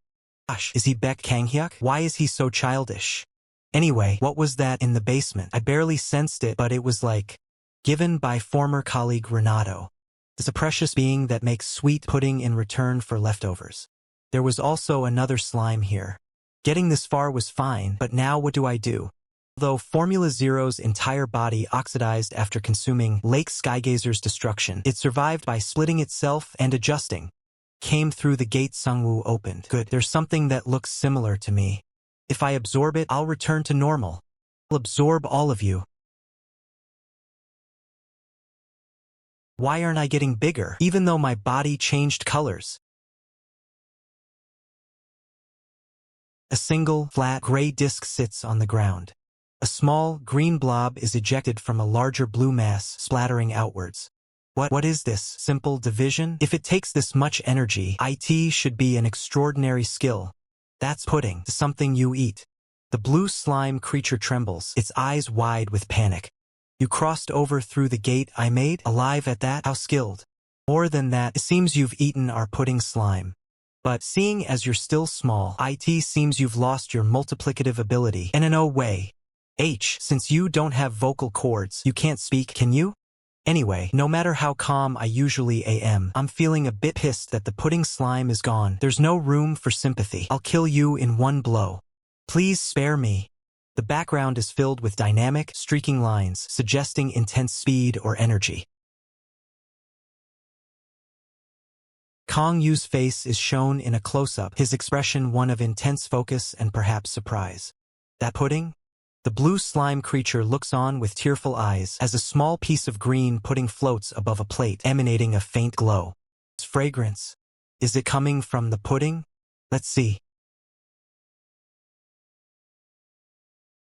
Gosh, is he Baek Kanghyuk? Why is he so childish? Anyway, what was that in the basement? I barely sensed it, but it was like, given by former colleague Renato. It's a precious being that makes sweet pudding in return for leftovers. There was also another slime here. Getting this far was fine, but now what do I do? Though Formula Zero's entire body oxidized after consuming Lake Skygazer's destruction, it survived by splitting itself and adjusting. Came through the gate Sungwoo opened. Good, there's something that looks similar to me. If I absorb it, I'll return to normal. I'll absorb all of you. Why aren't I getting bigger, even though my body changed colors? A single, flat, gray disc sits on the ground. A small, green blob is ejected from a larger blue mass, splattering outwards. What is this? Simple division? If it takes this much energy, it should be an extraordinary skill. That's pudding, something you eat. The blue slime creature trembles, its eyes wide with panic. You crossed over through the gate I made? Alive at that? How skilled? More than that, it seems you've eaten our pudding slime. But seeing as you're still small, it seems you've lost your multiplicative ability. And in a way. Since you don't have vocal cords, you can't speak, can you? Anyway, no matter how calm I usually am, I'm feeling a bit pissed that the pudding slime is gone. There's no room for sympathy. I'll kill you in one blow. Please spare me. The background is filled with dynamic, streaking lines, suggesting intense speed or energy. Kang Yu's face is shown in a close-up, his expression one of intense focus and perhaps surprise. That pudding? The blue slime creature looks on with tearful eyes as a small piece of green pudding floats above a plate, emanating a faint glow. Its fragrance. Is it coming from the pudding? Let's see.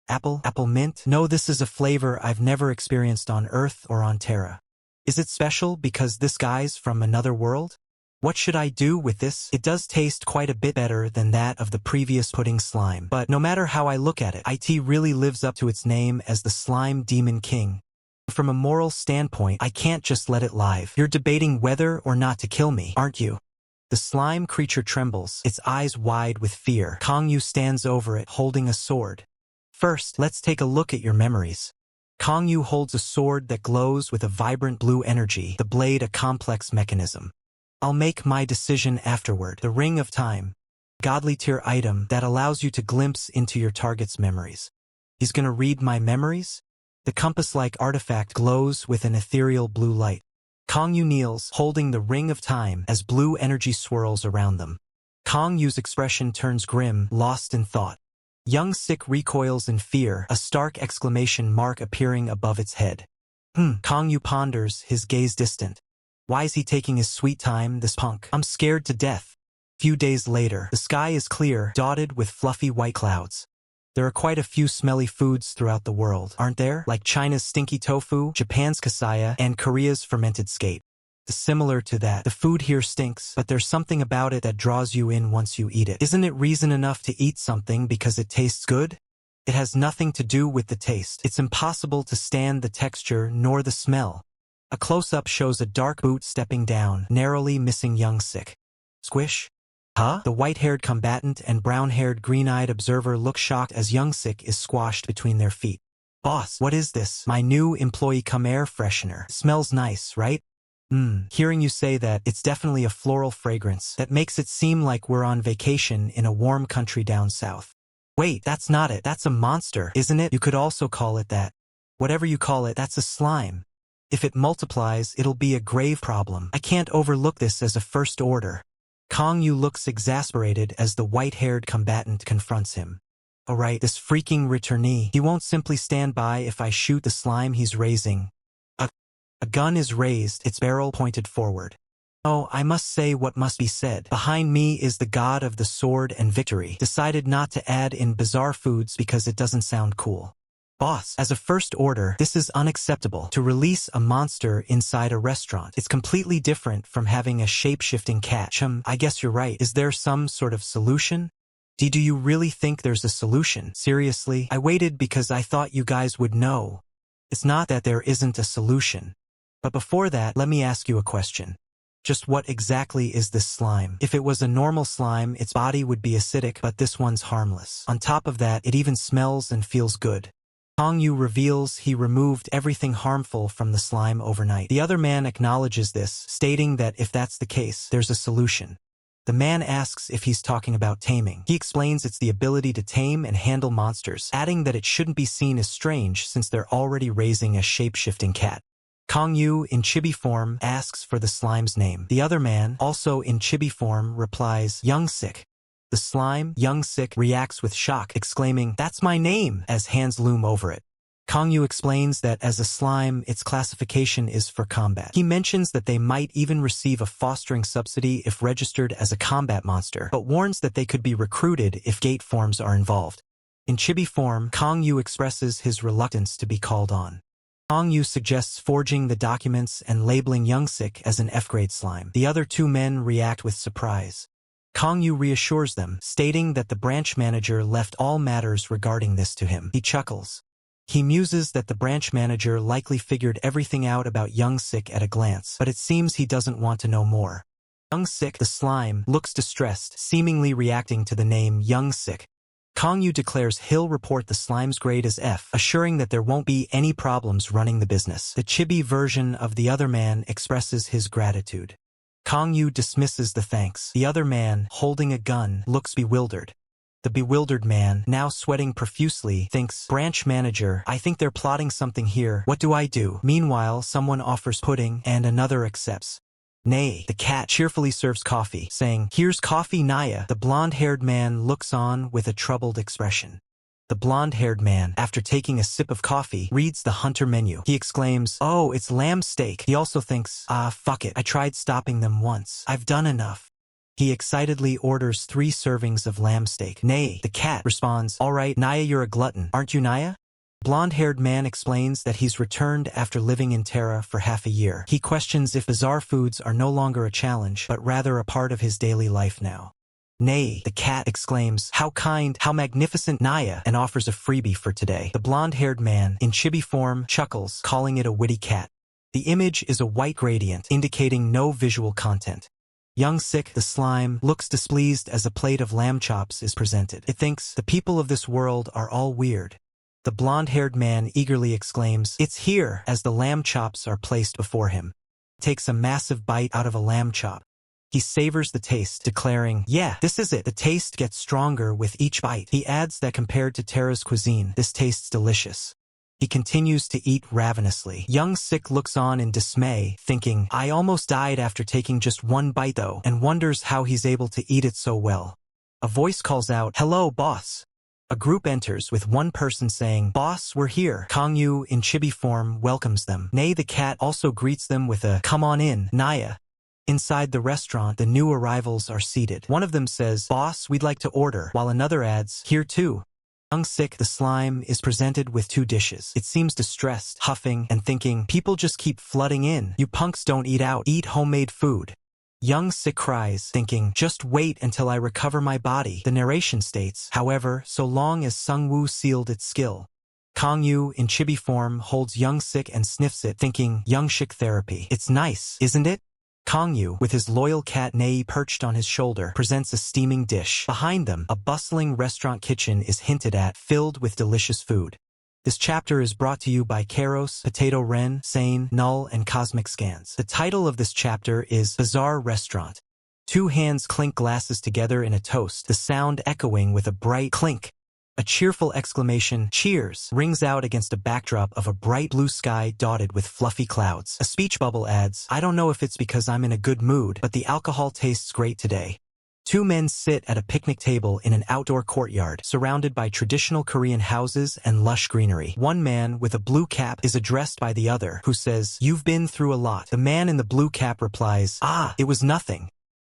Apple mint? No, this is a flavor I've never experienced on Earth or on Terra. Is it special because this guy's from another world? What should I do with this? It does taste quite a bit better than that of the previous pudding slime, but no matter how I look at it, it really lives up to its name as the Slime Demon King. From a moral standpoint, I can't just let it live. You're debating whether or not to kill me, aren't you? The slime creature trembles, its eyes wide with fear. Kang Yu stands over it, holding a sword. First, let's take a look at your memories. Kang Yu holds a sword that glows with a vibrant blue energy, the blade a complex mechanism. I'll make my decision afterward. The Ring of Time. Godly tier item that allows you to glimpse into your target's memories. He's gonna read my memories? The compass-like artifact glows with an ethereal blue light. Kang Yu kneels, holding the Ring of Time as blue energy swirls around them. Kang Yu's expression turns grim, lost in thought. Young Sik recoils in fear, a stark exclamation mark appearing above its head. Kang Yu ponders, his gaze distant. Why is he taking his sweet time, this punk? I'm scared to death. Few days later, the sky is clear, dotted with fluffy white clouds. There are quite a few smelly foods throughout the world, aren't there? Like China's stinky tofu, Japan's kasaya, and Korea's fermented skate. Similar to that, the food here stinks, but there's something about it that draws you in once you eat it. Isn't it reason enough to eat something because it tastes good? It has nothing to do with the taste. It's impossible to stand the texture nor the smell. A close-up shows a dark boot stepping down, narrowly missing young Sik. Squish? Huh? The white-haired combatant and brown-haired green-eyed observer look shocked as young Sik is squashed between their feet. Boss, what is this? My new employee come air freshener. Smells nice, right? Hearing you say that, it's definitely a floral fragrance that makes it seem like we're on vacation in a warm country down south. Wait, that's not it. That's a monster, isn't it? You could also call it that. Whatever you call it, that's a slime. If it multiplies, it'll be a grave problem. I can't overlook this as a first order. Kang Yu looks exasperated as the white-haired combatant confronts him. Alright, this freaking returnee. He won't simply stand by if I shoot the slime he's raising. A gun is raised, its barrel pointed forward. Oh, I must say what must be said. Behind me is the god of the sword and victory. Decided not to add in bizarre foods because it doesn't sound cool. Boss, as a first order, this is unacceptable. To release a monster inside a restaurant. It's completely different from having a shape-shifting cat. I guess you're right. Is there some sort of solution? Do you really think there's a solution? Seriously? I waited because I thought you guys would know. It's not that there isn't a solution. But before that, let me ask you a question. Just what exactly is this slime? If it was a normal slime, its body would be acidic, but this one's harmless. On top of that, it even smells and feels good. Kang Yu reveals he removed everything harmful from the slime overnight. The other man acknowledges this, stating that if that's the case, there's a solution. The man asks if he's talking about taming. He explains it's the ability to tame and handle monsters, adding that it shouldn't be seen as strange since they're already raising a shape-shifting cat. Kang Yu, in chibi form, asks for the slime's name. The other man, also in chibi form, replies, Young-sik. The slime, Young-sik, reacts with shock, exclaiming, "That's my name!" as hands loom over it. Kang Yu explains that as a slime, its classification is for combat. He mentions that they might even receive a fostering subsidy if registered as a combat monster, but warns that they could be recruited if gate forms are involved. In chibi form, Kang Yu expresses his reluctance to be called on. Kang Yu suggests forging the documents and labeling Young-sik as an F-grade slime. The other two men react with surprise. Kang Yu reassures them, stating that the branch manager left all matters regarding this to him. He chuckles. He muses that the branch manager likely figured everything out about Young-sik at a glance, but it seems he doesn't want to know more. Young-sik, the slime, looks distressed, seemingly reacting to the name Young-sik. Kang Yu declares he'll report the slime's grade as F, assuring that there won't be any problems running the business. The chibi version of the other man expresses his gratitude. Kang Yu dismisses the thanks. The other man, holding a gun, looks bewildered. The bewildered man, now sweating profusely, thinks, "Branch manager, I think they're plotting something here. What do I do?" Meanwhile, someone offers pudding, and another accepts. Nay, the cat cheerfully serves coffee, saying, "Here's coffee, Naya." The blonde-haired man looks on with a troubled expression. The blonde-haired man, after taking a sip of coffee, reads the hunter menu. He exclaims, "Oh, it's lamb steak." He also thinks, fuck it, I tried stopping them once. I've done enough." He excitedly orders 3 servings of lamb steak. Nay, the cat responds, "All right, Naya, you're a glutton, aren't you, Naya?" Blonde-haired man explains that he's returned after living in Terra for half a year. He questions if bizarre foods are no longer a challenge, but rather a part of his daily life now. "Nay," the cat exclaims, "How kind, how magnificent, Naya," and offers a freebie for today. The blonde-haired man, in chibi form, chuckles, calling it a witty cat. The image is a white gradient, indicating no visual content. Young-sik, the slime, looks displeased as a plate of lamb chops is presented. It thinks, "The people of this world are all weird." The blonde-haired man eagerly exclaims, "It's here," as the lamb chops are placed before him. He takes a massive bite out of a lamb chop. He savors the taste, declaring, "Yeah, this is it." The taste gets stronger with each bite. He adds that compared to Terra's cuisine, this tastes delicious. He continues to eat ravenously. Young-sik looks on in dismay, thinking, "I almost died after taking just one bite though," and wonders how he's able to eat it so well. A voice calls out, "Hello, boss." A group enters with one person saying, "Boss, we're here." Kang Yu, in chibi form, welcomes them. Nay, the cat also greets them with a, "Come on in, Naya." Inside the restaurant, the new arrivals are seated. One of them says, "Boss, we'd like to order," while another adds, "Here too." Young-sik, the slime, is presented with 2 dishes. It seems distressed, huffing, and thinking, "People just keep flooding in. You punks don't eat out. Eat homemade food." Young-sik cries, thinking, "Just wait until I recover my body." The narration states, however, so long as Sungwoo sealed its skill. Kang Yu, in chibi form, holds Young-sik and sniffs it, thinking, "Young-sik therapy. It's nice, isn't it?" Kang Yu, with his loyal cat Nei perched on his shoulder, presents a steaming dish. Behind them, a bustling restaurant kitchen is hinted at, filled with delicious food. This chapter is brought to you by Karos, Potato Ren, Sane, Null, and Cosmic Scans. The title of this chapter is Bizarre Restaurant. 2 hands clink glasses together in a toast, the sound echoing with a bright clink. A cheerful exclamation, "Cheers!" rings out against a backdrop of a bright blue sky dotted with fluffy clouds. A speech bubble adds, "I don't know if it's because I'm in a good mood, but the alcohol tastes great today." 2 men sit at a picnic table in an outdoor courtyard, surrounded by traditional Korean houses and lush greenery. One man, with a blue cap, is addressed by the other, who says, "You've been through a lot." The man in the blue cap replies, It was nothing."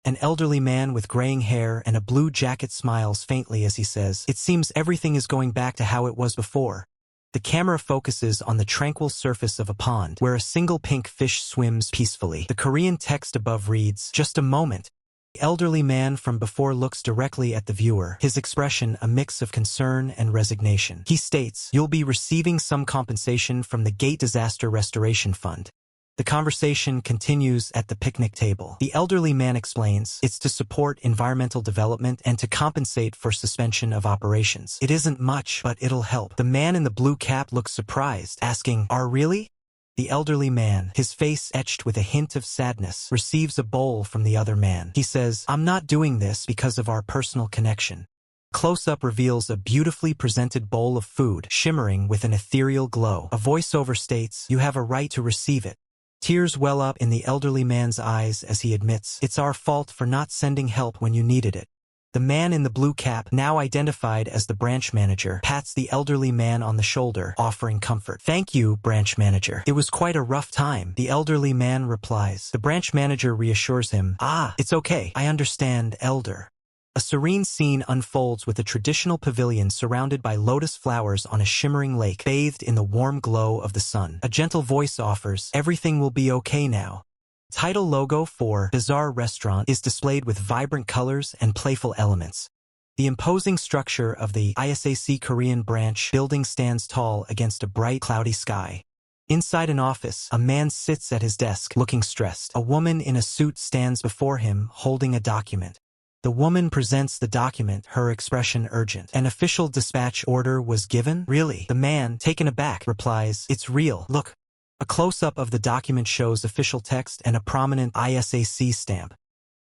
An elderly man with graying hair and a blue jacket smiles faintly as he says, "It seems everything is going back to how it was before." The camera focuses on the tranquil surface of a pond, where a single pink fish swims peacefully. The Korean text above reads, "Just a moment." The elderly man from before looks directly at the viewer, his expression a mix of concern and resignation. He states, "You'll be receiving some compensation from the Gate Disaster Restoration Fund." The conversation continues at the picnic table. The elderly man explains it's to support environmental development and to compensate for suspension of operations. It isn't much, but it'll help. The man in the blue cap looks surprised, asking, "Are really?" The elderly man, his face etched with a hint of sadness, receives a bowl from the other man. He says, "I'm not doing this because of our personal connection." Close-up reveals a beautifully presented bowl of food, shimmering with an ethereal glow. A voiceover states, "You have a right to receive it." Tears well up in the elderly man's eyes as he admits, "It's our fault for not sending help when you needed it." The man in the blue cap, now identified as the branch manager, pats the elderly man on the shoulder, offering comfort. "Thank you, branch manager. It was quite a rough time," the elderly man replies. The branch manager reassures him, "It's okay. I understand, elder." A serene scene unfolds with a traditional pavilion surrounded by lotus flowers on a shimmering lake, bathed in the warm glow of the sun. A gentle voice offers, "Everything will be okay now." Title logo for Bizarre Restaurant is displayed with vibrant colors and playful elements. The imposing structure of the ISAC Korean branch building stands tall against a bright, cloudy sky. Inside an office, a man sits at his desk, looking stressed. A woman in a suit stands before him, holding a document. The woman presents the document, her expression urgent. "An official dispatch order was given?" "Really?" The man, taken aback, replies, "It's real. Look." A close-up of the document shows official text and a prominent ISAC stamp.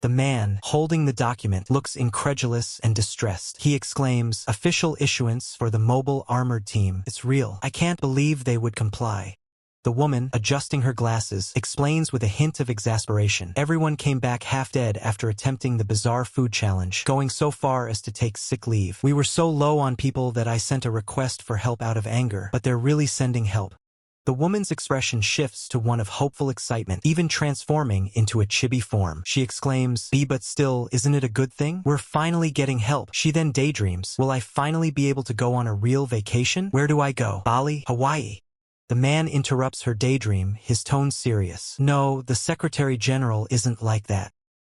The man, holding the document, looks incredulous and distressed. He exclaims, "Official issuance for the mobile armored team. It's real. I can't believe they would comply." The woman, adjusting her glasses, explains with a hint of exasperation. "Everyone came back half dead after attempting the bizarre food challenge, going so far as to take sick leave. We were so low on people that I sent a request for help out of anger, but they're really sending help." The woman's expression shifts to one of hopeful excitement, even transforming into a chibi form. She exclaims, But still, isn't it a good thing? We're finally getting help." She then daydreams, "Will I finally be able to go on a real vacation? Where do I go? Bali? Hawaii?" The man interrupts her daydream, his tone serious. "No, the Secretary General isn't like that."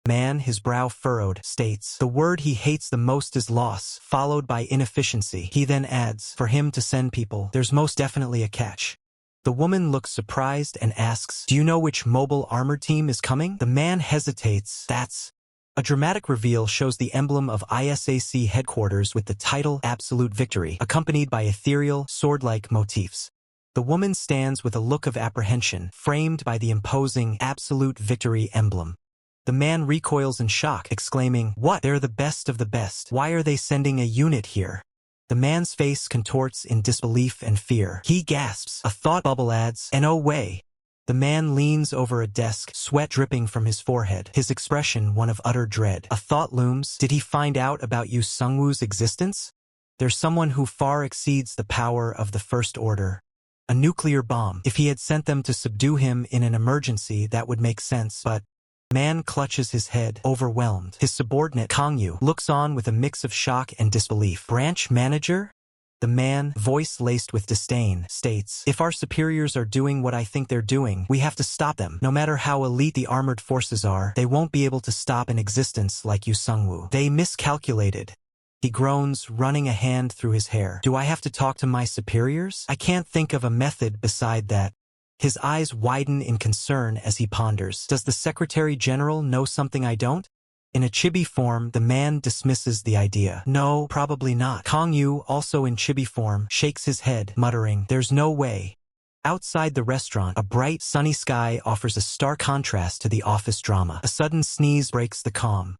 Man, his brow furrowed, states, "The word he hates the most is loss, followed by inefficiency." He then adds, "For him to send people, there's most definitely a catch." The woman looks surprised and asks, "Do you know which mobile armored team is coming?" The man hesitates. "That's..." A dramatic reveal shows the emblem of ISAC headquarters with the title Absolute Victory, accompanied by ethereal, sword-like motifs. The woman stands with a look of apprehension, framed by the imposing Absolute Victory emblem. The man recoils in shock, exclaiming, "What? They're the best of the best. Why are they sending a unit here?" The man's face contorts in disbelief and fear. He gasps. A thought bubble adds, "No way." The man leans over a desk, sweat dripping from his forehead, his expression one of utter dread. A thought looms. Did he find out about Yu Sungwoo's existence? There's someone who far exceeds the power of the First Order. A nuclear bomb. If he had sent them to subdue him in an emergency, that would make sense, but... Man clutches his head, overwhelmed. His subordinate, Kang Yu, looks on with a mix of shock and disbelief. "Branch manager?" The man, voice laced with disdain, states, "If our superiors are doing what I think they're doing, we have to stop them. No matter how elite the armored forces are, they won't be able to stop an existence like Yu Sungwoo. They miscalculated." He groans, running a hand through his hair. "Do I have to talk to my superiors? I can't think of a method beside that." His eyes widen in concern as he ponders. Does the Secretary General know something I don't? In a chibi form, the man dismisses the idea. "No, probably not." Kang Yu, also in chibi form, shakes his head, muttering, "There's no way." Outside the restaurant, a bright, sunny sky offers a stark contrast to the office drama. A sudden sneeze breaks the calm.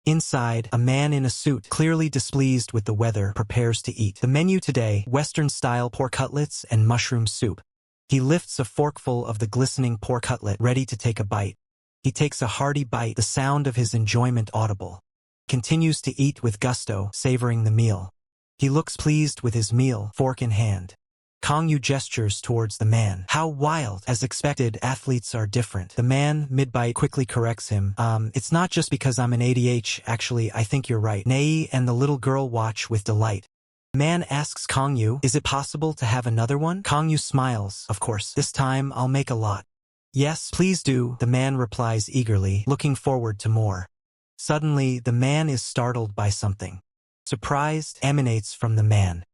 Inside, a man in a suit, clearly displeased with the weather, prepares to eat. The menu today, Western-style pork cutlets and mushroom soup. He lifts a forkful of the glistening pork cutlet, ready to take a bite. He takes a hearty bite, the sound of his enjoyment audible. Continues to eat with gusto, savoring the meal. He looks pleased with his meal, fork in hand. Kang Yu gestures towards the man. "How wild. As expected, athletes are different." The man, mid-bite, quickly corrects him. It's not just because I'm an ADH, actually, I think you're right." Nei and the little girl watch with delight. Man asks Kang Yu, "Is it possible to have another one?" Kang Yu smiles. "Of course. This time I'll make a lot." "Yes, please do," the man replies eagerly, looking forward to more. Suddenly, the man is startled by something. Surprise emanates from the man.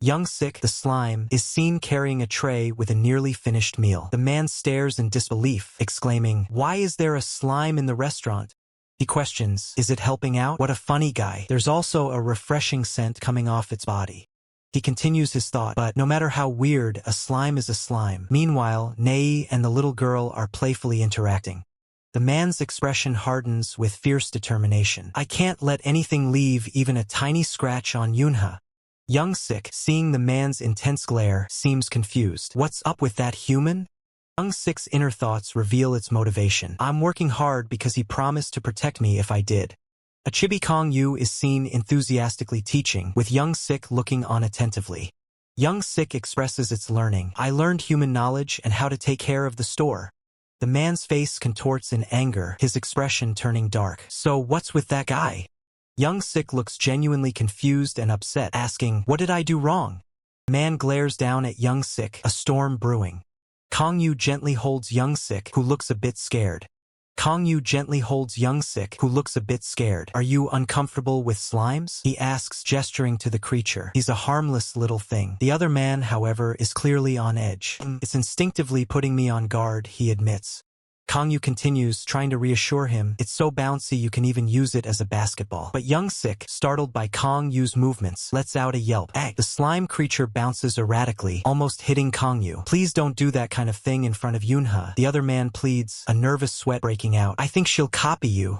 Young Sik, the slime, is seen carrying a tray with a nearly finished meal. The man stares in disbelief, exclaiming, "Why is there a slime in the restaurant?" He questions, "Is it helping out? What a funny guy." There's also a refreshing scent coming off its body. He continues his thought, but no matter how weird, a slime is a slime. Meanwhile, Nei and the little girl are playfully interacting. The man's expression hardens with fierce determination. "I can't let anything leave, even a tiny scratch on Yunha." Young Sik, seeing the man's intense glare, seems confused. What's up with that human? Young Sik's inner thoughts reveal its motivation. "I'm working hard because he promised to protect me if I did." A chibi Kong Yu is seen enthusiastically teaching, with Young Sik looking on attentively. Young Sik expresses its learning. "I learned human knowledge and how to take care of the store." The man's face contorts in anger, his expression turning dark. "So what's with that guy?" Young Sik looks genuinely confused and upset, asking, "What did I do wrong?" The man glares down at Young Sik, a storm brewing. Kong Yu gently holds Young Sik, who looks a bit scared. Kong Yu gently holds Young Sik, who looks a bit scared. "Are you uncomfortable with slimes?" he asks, gesturing to the creature. He's a harmless little thing. The other man, however, is clearly on edge. "It's instinctively putting me on guard," he admits. Kong Yu continues, trying to reassure him, "It's so bouncy you can even use it as a basketball." But Young Sik, startled by Kong Yu's movements, lets out a yelp. The slime creature bounces erratically, almost hitting Kong Yu. "Please don't do that kind of thing in front of Yunha," the other man pleads, a nervous sweat breaking out. "I think she'll copy you."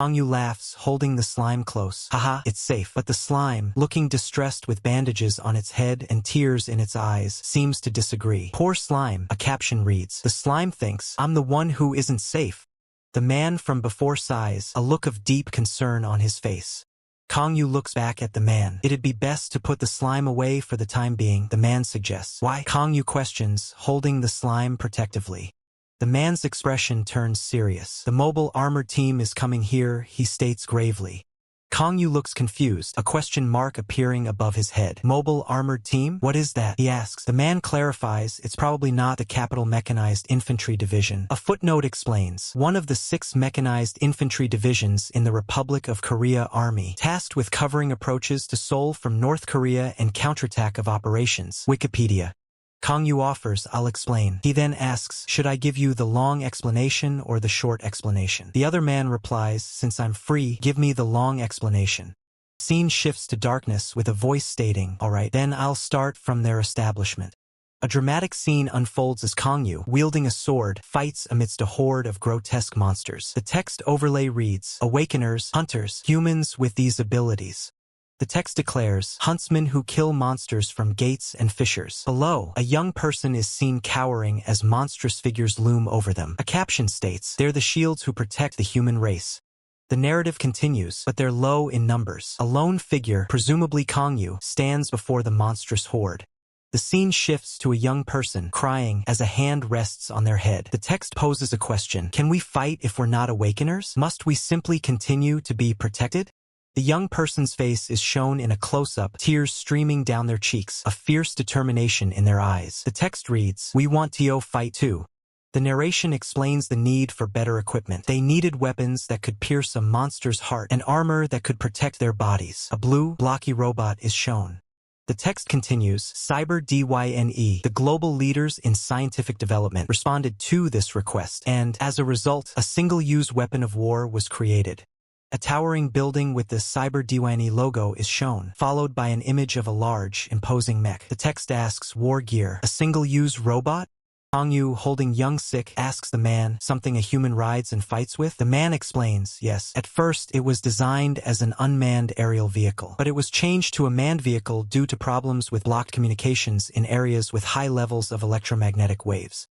Kong Yu laughs, holding the slime close. "Haha, it's safe." But the slime, looking distressed with bandages on its head and tears in its eyes, seems to disagree. "Poor slime," a caption reads. "The slime thinks, I'm the one who isn't safe." The man from before sighs, a look of deep concern on his face. Kong Yu looks back at the man. "It'd be best to put the slime away for the time being," the man suggests. "Why?" Kong Yu questions, holding the slime protectively. The man's expression turns serious. "The mobile armored team is coming here," he states gravely. Kong Yu looks confused, a question mark appearing above his head. "Mobile armored team? What is that?" he asks. The man clarifies, "It's probably not the Capital Mechanized Infantry Division." A footnote explains, "One of the 6 mechanized infantry divisions in the Republic of Korea Army, tasked with covering approaches to Seoul from North Korea and counterattack of operations." Wikipedia. Kong Yu offers, "I'll explain." He then asks, "Should I give you the long explanation or the short explanation?" The other man replies, "Since I'm free, give me the long explanation." Scene shifts to darkness with a voice stating, "Alright, then I'll start from their establishment." A dramatic scene unfolds as Kong Yu, wielding a sword, fights amidst a horde of grotesque monsters. The text overlay reads, "Awakeners, hunters, humans with these abilities." The text declares, "Huntsmen who kill monsters from gates and fissures." Below, a young person is seen cowering as monstrous figures loom over them. A caption states, "They're the shields who protect the human race." The narrative continues, but they're low in numbers. A lone figure, presumably Kong Yu, stands before the monstrous horde. The scene shifts to a young person, crying, as a hand rests on their head. The text poses a question, "Can we fight if we're not awakeners? Must we simply continue to be protected?" The young person's face is shown in a close-up, tears streaming down their cheeks, a fierce determination in their eyes. The text reads, "We want to fight too." The narration explains the need for better equipment. They needed weapons that could pierce a monster's heart and armor that could protect their bodies. A blue, blocky robot is shown. The text continues, "CyberDyne, the global leaders in scientific development, responded to this request, and, as a result, a single-use weapon of war was created." A towering building with the CyberDyne logo is shown, followed by an image of a large, imposing mech. The text asks, "War gear, a single-use robot?" Kong Yu, holding Young Sik, asks the man, "Something a human rides and fights with?" The man explains, "Yes. At first, it was designed as an unmanned aerial vehicle, but it was changed to a manned vehicle due to problems with blocked communications in areas with high levels of electromagnetic waves."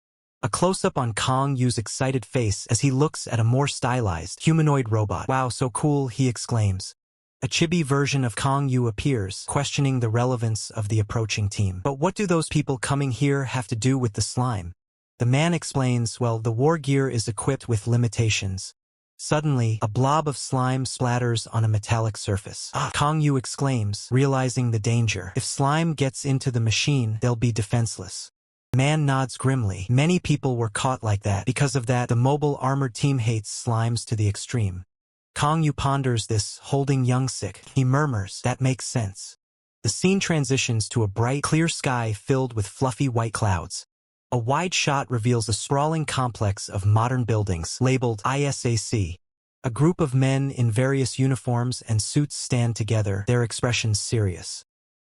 A close-up on Kong Yu's excited face as he looks at a more stylized, humanoid robot. "Wow, so cool," he exclaims. A chibi version of Kong Yu appears, questioning the relevance of the approaching team. "But what do those people coming here have to do with the slime?" The man explains, "Well, the war gear is equipped with limitations." Suddenly, a blob of slime splatters on a metallic surface. Kong Yu exclaims, realizing the danger. If slime gets into the machine, they'll be defenseless. Man nods grimly. Many people were caught like that. Because of that, the mobile armored team hates slimes to the extreme. Kong Yu ponders this, holding Young Sik. He murmurs, "That makes sense." The scene transitions to a bright, clear sky filled with fluffy white clouds. A wide shot reveals a sprawling complex of modern buildings, labeled ISAC. A group of men in various uniforms and suits stand together, their expressions serious.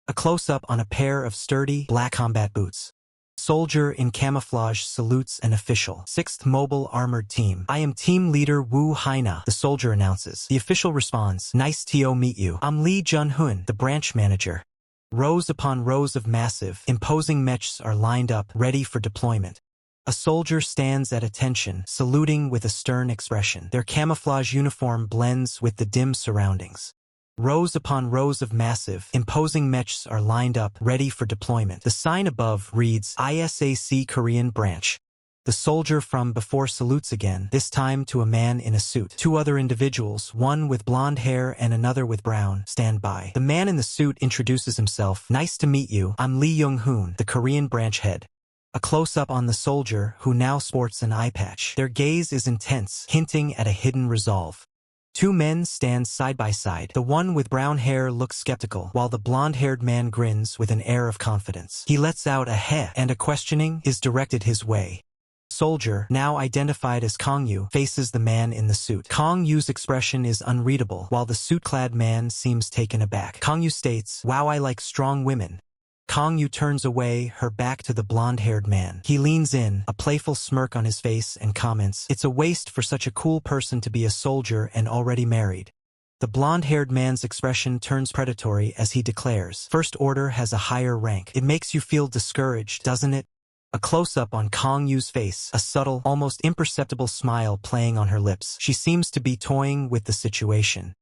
A close-up on a pair of sturdy, black combat boots. Soldier in camouflage salutes an official. 6th Mobile Armored Team. I am Team Leader Wu Haina, the soldier announces. The official responds, Nice to meet you. I'm Lee Jun-hun, the branch manager. Rows upon rows of massive, imposing mechs are lined up, ready for deployment. A soldier stands at attention, saluting with a stern expression. Their camouflage uniform blends with the dim surroundings. Rows upon rows of massive, imposing mechs are lined up, ready for deployment. The sign above reads, ISAC Korean Branch. The soldier from before salutes again, this time to a man in a suit. 2 other individuals, one with blonde hair and another with brown, stand by. The man in the suit introduces himself. Nice to meet you, I'm Lee Young-hoon, the Korean branch head. A close-up on the soldier, who now sports an eye patch. Their gaze is intense, hinting at a hidden resolve. 2 men stand side by side. The one with brown hair looks skeptical, while the blonde-haired man grins with an air of confidence. He lets out a heh, and a questioning is directed his way. Soldier, now identified as Kong Yu, faces the man in the suit. Kong Yu's expression is unreadable, while the suit-clad man seems taken aback. Kong Yu states, Wow, I like strong women. Kong Yu turns away, her back to the blonde-haired man. He leans in, a playful smirk on his face, and comments, It's a waste for such a cool person to be a soldier and already married. The blonde-haired man's expression turns predatory as he declares, First Order has a higher rank. It makes you feel discouraged, doesn't it? A close-up on Kong Yu's face, a subtle, almost imperceptible smile playing on her lips. She seems to be toying with the situation.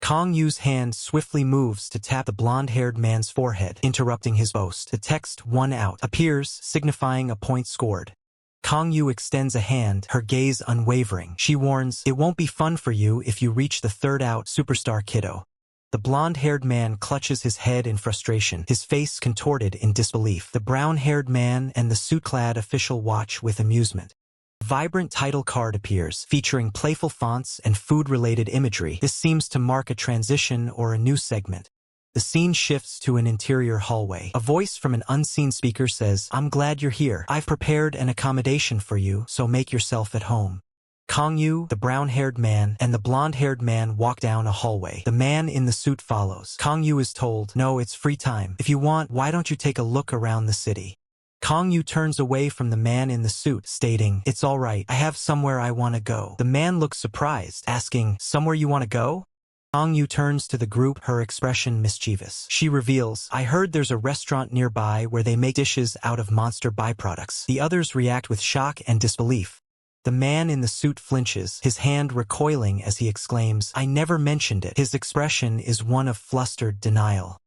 Kong Yu's hand swiftly moves to tap the blonde-haired man's forehead, interrupting his boast. The text 1 out appears, signifying a point scored. Kong Yu extends a hand, her gaze unwavering. She warns, It won't be fun for you if you reach the 3rd out, superstar kiddo. The blonde-haired man clutches his head in frustration, his face contorted in disbelief. The brown-haired man and the suit-clad official watch with amusement. A vibrant title card appears, featuring playful fonts and food-related imagery. This seems to mark a transition or a new segment. The scene shifts to an interior hallway. A voice from an unseen speaker says, I'm glad you're here. I've prepared an accommodation for you, so make yourself at home. Kong Yu, the brown-haired man, and the blonde-haired man walk down a hallway. The man in the suit follows. Kong Yu is told, No, it's free time. If you want, why don't you take a look around the city? Kong Yu turns away from the man in the suit, stating, It's all right, I have somewhere I want to go. The man looks surprised, asking, Somewhere you want to go? Kong Yu turns to the group, her expression mischievous. She reveals, I heard there's a restaurant nearby where they make dishes out of monster byproducts. The others react with shock and disbelief. The man in the suit flinches, his hand recoiling as he exclaims, I never mentioned it. His expression is one of flustered denial.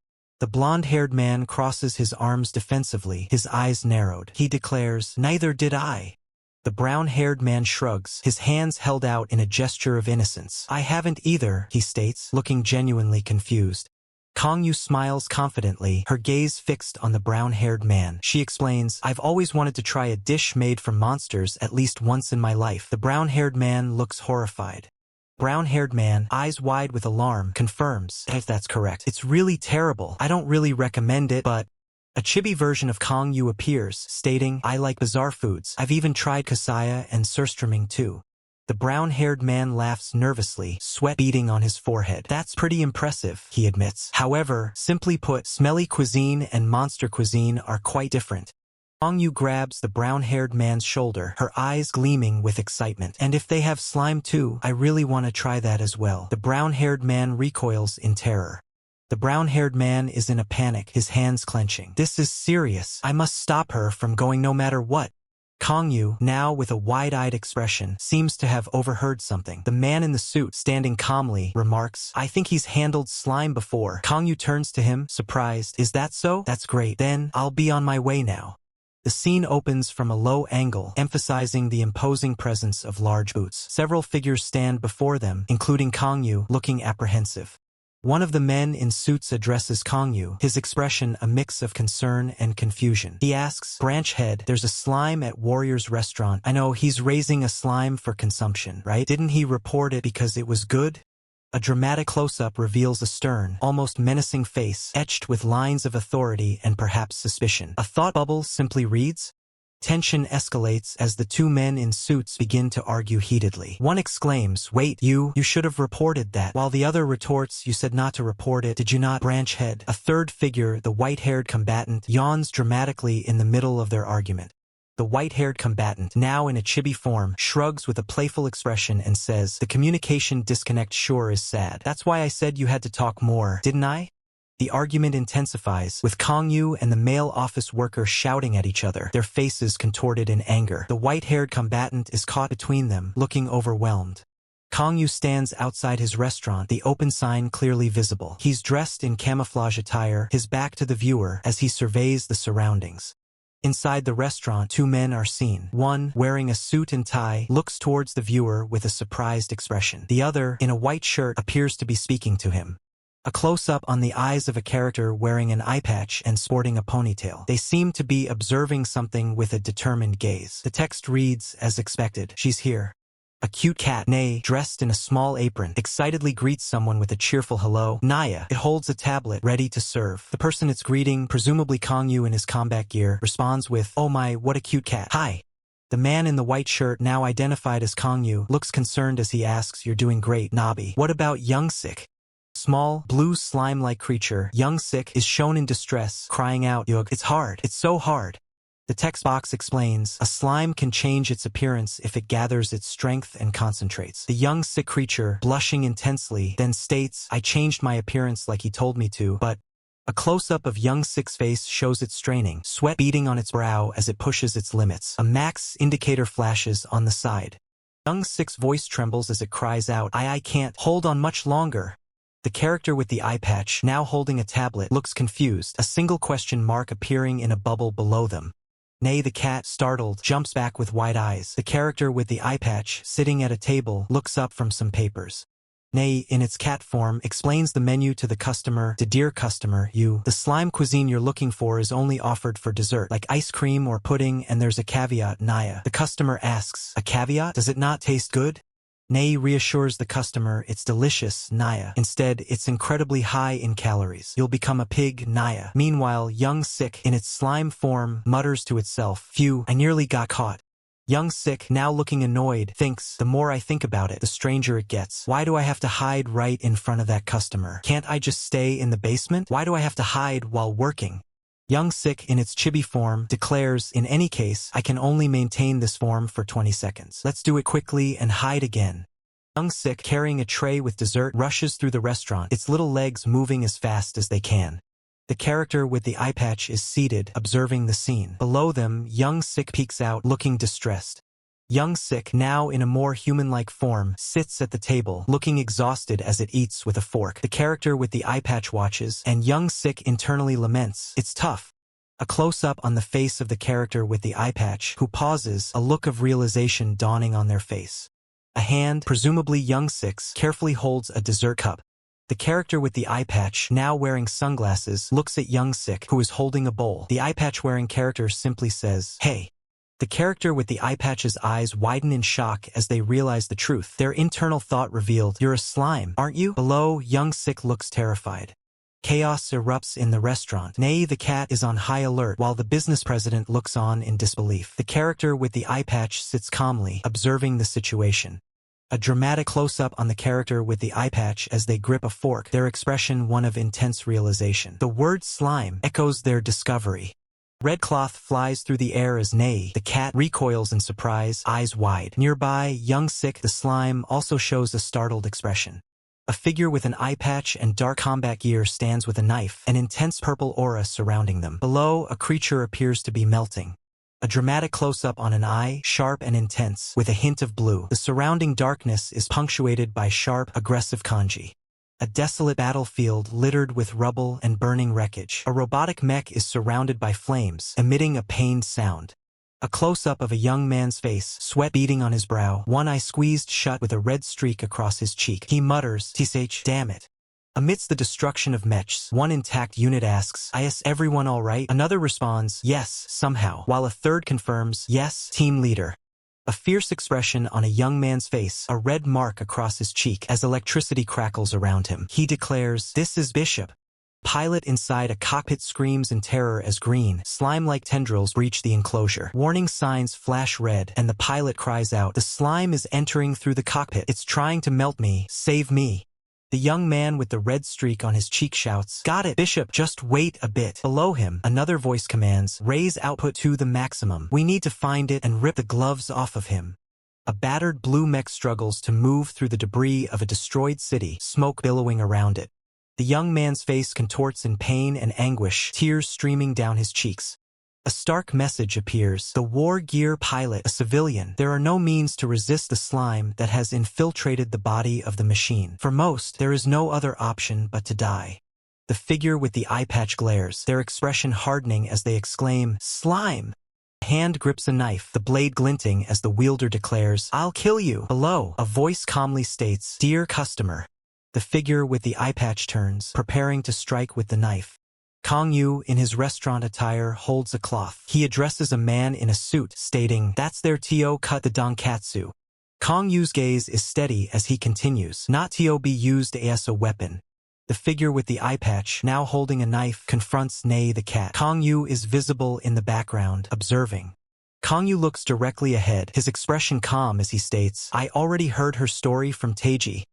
The blonde-haired man crosses his arms defensively, his eyes narrowed. He declares, Neither did I. The brown-haired man shrugs, his hands held out in a gesture of innocence. I haven't either, he states, looking genuinely confused. Kong Yu smiles confidently, her gaze fixed on the brown-haired man. She explains, I've always wanted to try a dish made from monsters at least once in my life. The brown-haired man looks horrified. Brown-haired man, eyes wide with alarm, confirms, if that's correct. It's really terrible. I don't really recommend it, but... A chibi version of Kong Yu appears, stating, I like bizarre foods. I've even tried kasaya and surströmming too. The brown-haired man laughs nervously, sweat beading on his forehead. That's pretty impressive, he admits. However, simply put, smelly cuisine and monster cuisine are quite different. Kong Yu grabs the brown-haired man's shoulder, her eyes gleaming with excitement. And if they have slime too, I really want to try that as well. The brown-haired man recoils in terror. The brown-haired man is in a panic, his hands clenching. This is serious. I must stop her from going no matter what. Kong Yu, now with a wide-eyed expression, seems to have overheard something. The man in the suit, standing calmly, remarks, I think he's handled slime before. Kong Yu turns to him, surprised. Is that so? That's great. Then, I'll be on my way now. The scene opens from a low angle, emphasizing the imposing presence of large boots. Several figures stand before them, including Kong Yu, looking apprehensive. One of the men in suits addresses Kong Yu, his expression a mix of concern and confusion. He asks, Branch head, there's a slime at Warrior's restaurant. I know he's raising a slime for consumption, right? Didn't he report it because it was good? A dramatic close-up reveals a stern, almost menacing face, etched with lines of authority and perhaps suspicion. A thought bubble simply reads, tension escalates as the two men in suits begin to argue heatedly. One exclaims, "Wait, you should have reported that," while the other retorts, "You said not to report it, did you not, branch head?" A third figure, the white-haired combatant, yawns dramatically in the middle of their argument. The white-haired combatant, now in a chibi form, shrugs with a playful expression and says, "The communication disconnect sure is sad. That's why I said you had to talk more, didn't I?" The argument intensifies, with Kangyu and the male office worker shouting at each other, their faces contorted in anger. The white-haired combatant is caught between them, looking overwhelmed. Kangyu stands outside his restaurant, the open sign clearly visible. He's dressed in camouflage attire, his back to the viewer, as he surveys the surroundings. Inside the restaurant, two men are seen. One, wearing a suit and tie, looks towards the viewer with a surprised expression. The other, in a white shirt, appears to be speaking to him. A close-up on the eyes of a character wearing an eye patch and sporting a ponytail. They seem to be observing something with a determined gaze. The text reads, as expected, "She's here." A cute cat, Nay, dressed in a small apron, excitedly greets someone with a cheerful hello. Naya, it holds a tablet, ready to serve. The person it's greeting, presumably Kangyu in his combat gear, responds with, "Oh my, what a cute cat. Hi." The man in the white shirt, now identified as Kangyu, looks concerned as he asks, "You're doing great, Nabi. What about Youngsik?" Small, blue slime-like creature, Youngsik, is shown in distress, crying out, "Yug, it's hard. It's so hard." The text box explains, a slime can change its appearance if it gathers its strength and concentrates. The young sick creature, blushing intensely, then states, "I changed my appearance like he told me to, but..." A close-up of young sick's face shows it straining, sweat beading on its brow as it pushes its limits. A max indicator flashes on the side. Young sick's voice trembles as it cries out, I can't hold on much longer." The character with the eye patch, now holding a tablet, looks confused, a single question mark appearing in a bubble below them. Nay, the cat, startled, jumps back with wide eyes. The character with the eye patch, sitting at a table, looks up from some papers. Nay, in its cat form, explains the menu to the customer. "Dear customer, the slime cuisine you're looking for is only offered for dessert, like ice cream or pudding, and there's a caveat, Naya." The customer asks, "A caveat? Does it not taste good?" Nay reassures the customer, "It's delicious, Naya. Instead, it's incredibly high in calories. You'll become a pig, Naya." Meanwhile, young sick, in its slime form, mutters to itself, "Phew, I nearly got caught." Young sick, now looking annoyed, thinks, "The more I think about it, the stranger it gets. Why do I have to hide right in front of that customer? Can't I just stay in the basement? Why do I have to hide while working?" Young sick, in its chibi form, declares, "In any case, I can only maintain this form for 20 seconds. Let's do it quickly and hide again." Young sick, carrying a tray with dessert, rushes through the restaurant, its little legs moving as fast as they can. The character with the eye patch is seated, observing the scene. Below them, young sick peeks out, looking distressed. Young sick, now in a more human-like form, sits at the table, looking exhausted as it eats with a fork. The character with the eye patch watches, and young sick internally laments, "It's tough." A close-up on the face of the character with the eye patch, who pauses, a look of realization dawning on their face. A hand, presumably young sick's, carefully holds a dessert cup. The character with the eye patch, now wearing sunglasses, looks at young sick, who is holding a bowl. The eye patch-wearing character simply says, "Hey." The character with the eye patch's eyes widen in shock as they realize the truth. Their internal thought revealed, "You're a slime, aren't you?" Below, young sick looks terrified. Chaos erupts in the restaurant. Nay, the cat, is on high alert, while the business president looks on in disbelief. The character with the eye patch sits calmly, observing the situation. A dramatic close-up on the character with the eye patch as they grip a fork, their expression one of intense realization. The word slime echoes their discovery. Red cloth flies through the air as Nay, the cat, recoils in surprise, eyes wide. Nearby, young sick, the slime, also shows a startled expression. A figure with an eye patch and dark combat gear stands with a knife, an intense purple aura surrounding them. Below, a creature appears to be melting. A dramatic close-up on an eye, sharp and intense, with a hint of blue. The surrounding darkness is punctuated by sharp, aggressive kanji. A desolate battlefield littered with rubble and burning wreckage. A robotic mech is surrounded by flames, emitting a pained sound. A close-up of a young man's face, sweat beading on his brow, one eye squeezed shut with a red streak across his cheek. He mutters, "Tsh, damn it." Amidst the destruction of mechs, one intact unit asks, "Is everyone alright?" Another responds, "Yes, somehow," while a third confirms, "Yes, team leader." A fierce expression on a young man's face, a red mark across his cheek as electricity crackles around him. He declares, "This is Bishop." Pilot inside a cockpit screams in terror as green, slime-like tendrils breach the enclosure. Warning signs flash red, and the pilot cries out, "The slime is entering through the cockpit. It's trying to melt me. Save me." The young man with the red streak on his cheek shouts, "Got it, Bishop, just wait a bit." Below him, another voice commands, "Raise output to the maximum. We need to find it and rip the gloves off of him." A battered blue mech struggles to move through the debris of a destroyed city, smoke billowing around it. The young man's face contorts in pain and anguish, tears streaming down his cheeks. A stark message appears. The war gear pilot, a civilian. There are no means to resist the slime that has infiltrated the body of the machine. For most, there is no other option but to die. The figure with the eye patch glares, their expression hardening as they exclaim, "Slime!" A hand grips a knife, the blade glinting as the wielder declares, "I'll kill you." Below, a voice calmly states, "Dear customer." The figure with the eye patch turns, preparing to strike with the knife. Kong Yu, in his restaurant attire, holds a cloth. He addresses a man in a suit, stating, "That's their to cut the donkatsu." Kong Yu's gaze is steady as he continues, "Not to be used as a weapon." The figure with the eye patch, now holding a knife, confronts Nei the cat. Kong Yu is visible in the background, observing. Kong Yu looks directly ahead, his expression calm as he states, "I already heard her story from Teiji."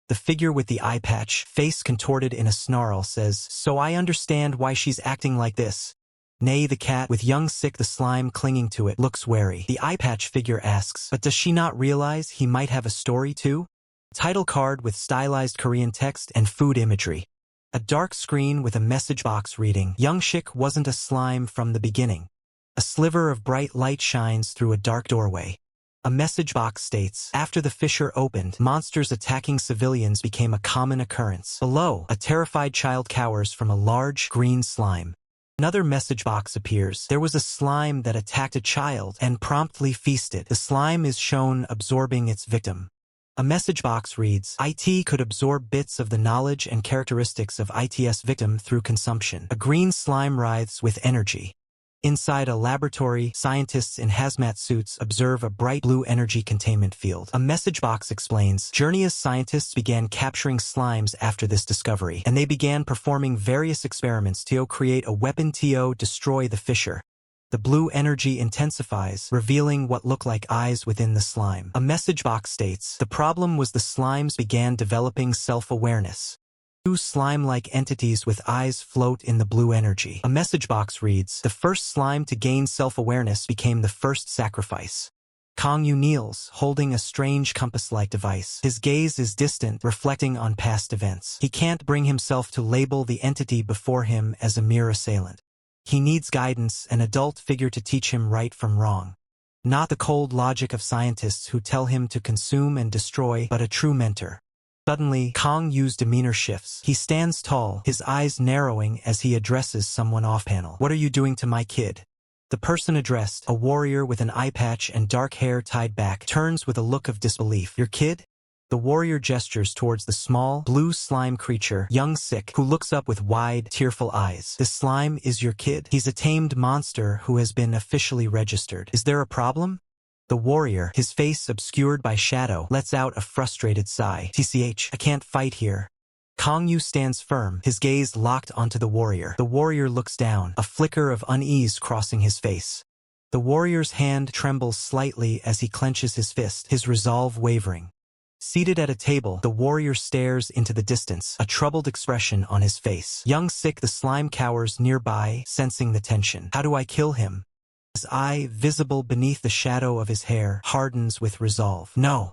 The figure with the eye patch, face contorted in a snarl, says, "So I understand why she's acting like this." Nei the cat, with young sick the slime clinging to it, looks wary. The eye patch figure asks, "But does she not realize he might have a story too?" Title card with stylized Korean text and food imagery. A dark screen with a message box reading, "Young Shik wasn't a slime from the beginning." A sliver of bright light shines through a dark doorway. A message box states, "After the fissure opened, monsters attacking civilians became a common occurrence." Below, a terrified child cowers from a large, green slime. Another message box appears. "There was a slime that attacked a child and promptly feasted. The slime is shown absorbing its victim." A message box reads, "IT could absorb bits of the knowledge and characteristics of IT's victim through consumption." A green slime writhes with energy. Inside a laboratory, scientists in hazmat suits observe a bright blue energy containment field. A message box explains, Journey's scientists began capturing slimes after this discovery, and they began performing various experiments to create a weapon to destroy the fissure. The blue energy intensifies, revealing what look like eyes within the slime. A message box states, "The problem was the slimes began developing self-awareness. Two slime-like entities with eyes float in the blue energy." A message box reads, "The first slime to gain self-awareness became the first sacrifice." Kong Yu kneels, holding a strange compass-like device. His gaze is distant, reflecting on past events. He can't bring himself to label the entity before him as a mere assailant. He needs guidance, an adult figure to teach him right from wrong. Not the cold logic of scientists who tell him to consume and destroy, but a true mentor. Suddenly, Kong Yu's demeanor shifts. He stands tall, his eyes narrowing as he addresses someone off-panel. "What are you doing to my kid?" The person addressed, a warrior with an eye patch and dark hair tied back, turns with a look of disbelief. "Your kid?" The warrior gestures towards the small, blue slime creature, young Sick, who looks up with wide, tearful eyes. "This slime is your kid? He's a tamed monster who has been officially registered. Is there a problem?" The warrior, his face obscured by shadow, lets out a frustrated sigh. "TCH, I can't fight here." Kong Yu stands firm, his gaze locked onto the warrior. The warrior looks down, a flicker of unease crossing his face. The warrior's hand trembles slightly as he clenches his fist, his resolve wavering. Seated at a table, the warrior stares into the distance, a troubled expression on his face. Young Sick the slime cowers nearby, sensing the tension. "How do I kill him?" His eye, visible beneath the shadow of his hair, hardens with resolve. "No."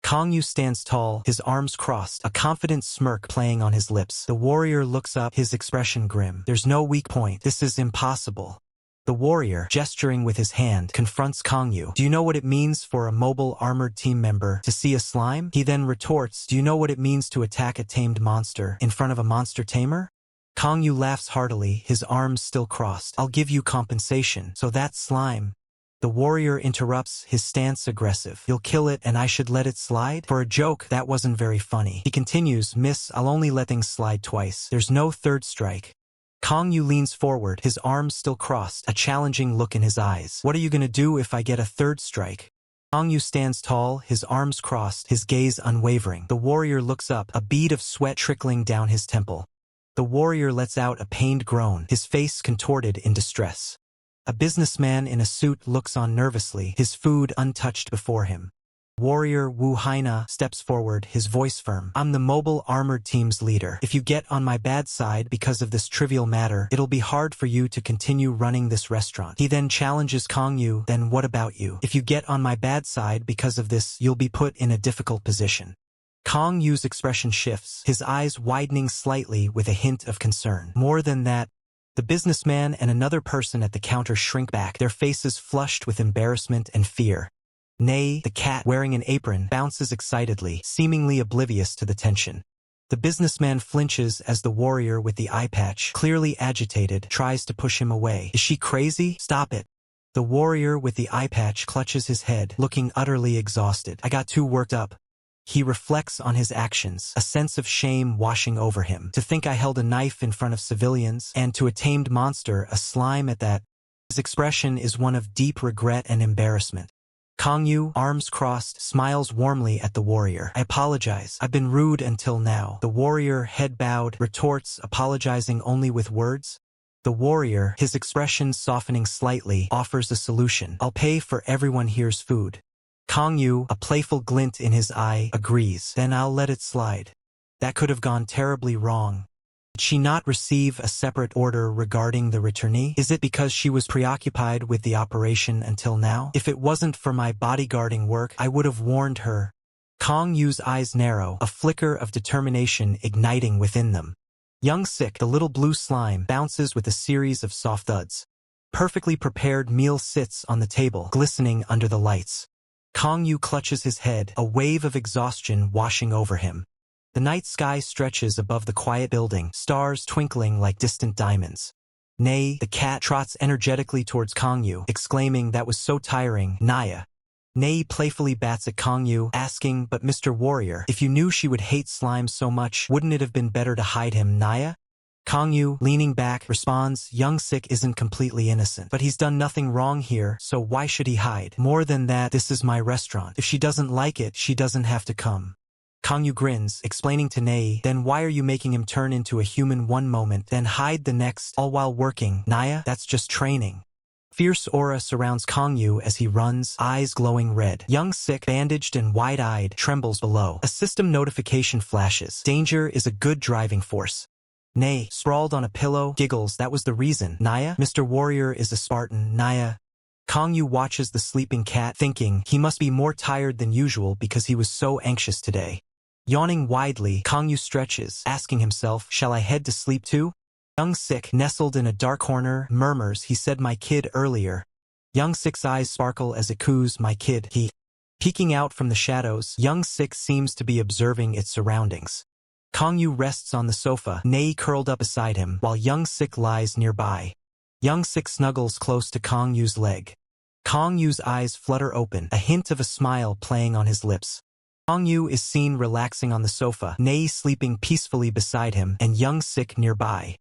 Kong Yu stands tall, his arms crossed, a confident smirk playing on his lips. The warrior looks up, his expression grim. "There's no weak point. This is impossible." The warrior, gesturing with his hand, confronts Kong Yu. "Do you know what it means for a mobile armored team member to see a slime?" He then retorts, "Do you know what it means to attack a tamed monster in front of a monster tamer?" Kong Yu laughs heartily, his arms still crossed. "I'll give you compensation. So that slime." The warrior interrupts, his stance aggressive. "You'll kill it and I should let it slide? For a joke, that wasn't very funny." He continues, "Miss, I'll only let things slide twice. There's no third strike." Kong Yu leans forward, his arms still crossed, a challenging look in his eyes. "What are you gonna do if I get a third strike?" Kang Yu stands tall, his arms crossed, his gaze unwavering. The warrior looks up, a bead of sweat trickling down his temple. The warrior lets out a pained groan, his face contorted in distress. A businessman in a suit looks on nervously, his food untouched before him. Warrior Wu Haina steps forward, his voice firm. I'm the mobile armored team's leader. If you get on my bad side because of this trivial matter, it'll be hard for you to continue running this restaurant. He then challenges Kang Yu, then what about you? If you get on my bad side because of this, you'll be put in a difficult position. Kang Yu's expression shifts, his eyes widening slightly with a hint of concern. More than that, the businessman and another person at the counter shrink back, their faces flushed with embarrassment and fear. Nay, the cat, wearing an apron, bounces excitedly, seemingly oblivious to the tension. The businessman flinches as the warrior with the eye patch, clearly agitated, tries to push him away. Is she crazy? Stop it. The warrior with the eye patch clutches his head, looking utterly exhausted. I got too worked up. He reflects on his actions, a sense of shame washing over him. To think I held a knife in front of civilians, and to a tamed monster, a slime at that. His expression is one of deep regret and embarrassment. Kang Yu, arms crossed, smiles warmly at the warrior. I apologize. I've been rude until now. The warrior, head bowed, retorts, apologizing only with words. The warrior, his expression softening slightly, offers a solution. I'll pay for everyone here's food. Kang Yu, a playful glint in his eye, agrees. Then I'll let it slide. That could have gone terribly wrong. Did she not receive a separate order regarding the returnee? Is it because she was preoccupied with the operation until now? If it wasn't for my bodyguarding work, I would have warned her. Kang Yu's eyes narrow, a flicker of determination igniting within them. Young Sik, the little blue slime, bounces with a series of soft thuds. Perfectly prepared meal sits on the table, glistening under the lights. Kang Yu clutches his head, a wave of exhaustion washing over him. The night sky stretches above the quiet building, stars twinkling like distant diamonds. Nay, the cat trots energetically towards Kang Yu, exclaiming that was so tiring, Naya. Nay playfully bats at Kang Yu, asking, but Mr. Warrior, if you knew she would hate slime so much, wouldn't it have been better to hide him, Naya? Kang Yu, leaning back, responds, young Sik isn't completely innocent, but he's done nothing wrong here, so why should he hide? More than that, this is my restaurant. If she doesn't like it, she doesn't have to come. Kang Yu grins, explaining to Nei, then why are you making him turn into a human one moment, then hide the next, all while working? Naya, that's just training. Fierce aura surrounds Kang Yu as he runs, eyes glowing red. Young Sik, bandaged and wide-eyed, trembles below. A system notification flashes. Danger is a good driving force. Nei, sprawled on a pillow, giggles, that was the reason. Naya, Mr. Warrior is a Spartan, Naya. Kang Yu watches the sleeping cat, thinking, he must be more tired than usual because he was so anxious today. Yawning widely, Kang Yu stretches, asking himself, shall I head to sleep too? Young Sik, nestled in a dark corner, murmurs, he said my kid earlier. Young Sik's eyes sparkle as it coos, my kid, he. Peeking out from the shadows, Young Sik seems to be observing its surroundings. Kang Yu rests on the sofa, Nei curled up beside him, while Young Sik lies nearby. Young Sik snuggles close to Kang Yu's leg. Kang Yu's eyes flutter open, a hint of a smile playing on his lips. Kang Yu is seen relaxing on the sofa, Nei sleeping peacefully beside him, and Young Sik nearby.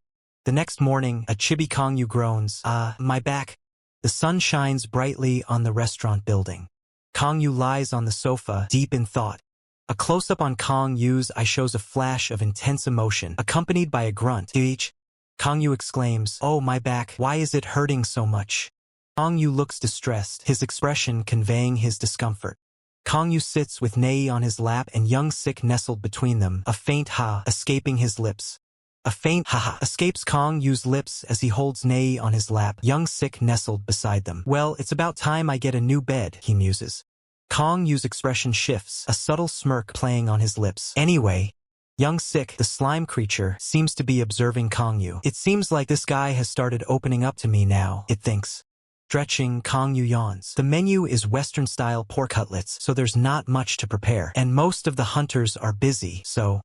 The next morning, a chibi Kang Yu groans, my back. The sun shines brightly on the restaurant building. Kang Yu lies on the sofa, deep in thought. A close-up on Kang Yu's eye shows a flash of intense emotion, accompanied by a grunt. Each. Kang Yu exclaims, oh my back, why is it hurting so much? Kang Yu looks distressed, his expression conveying his discomfort. Kang Yu sits with Nei on his lap and Young Sik nestled between them, a faint ha escaping his lips. A faint ha-ha escapes Kang Yu's lips as he holds Nei on his lap, Young Sik nestled beside them. Well, it's about time I get a new bed, he muses. Kang Yu's expression shifts, a subtle smirk playing on his lips. Anyway, Young Sik, the slime creature, seems to be observing Kang Yu. It seems like this guy has started opening up to me now, it thinks. Stretching, Kang Yu yawns. The menu is Western-style pork cutlets, so there's not much to prepare, and most of the hunters are busy, so.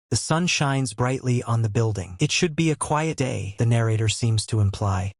The sun shines brightly on the building. It should be a quiet day, the narrator seems to imply.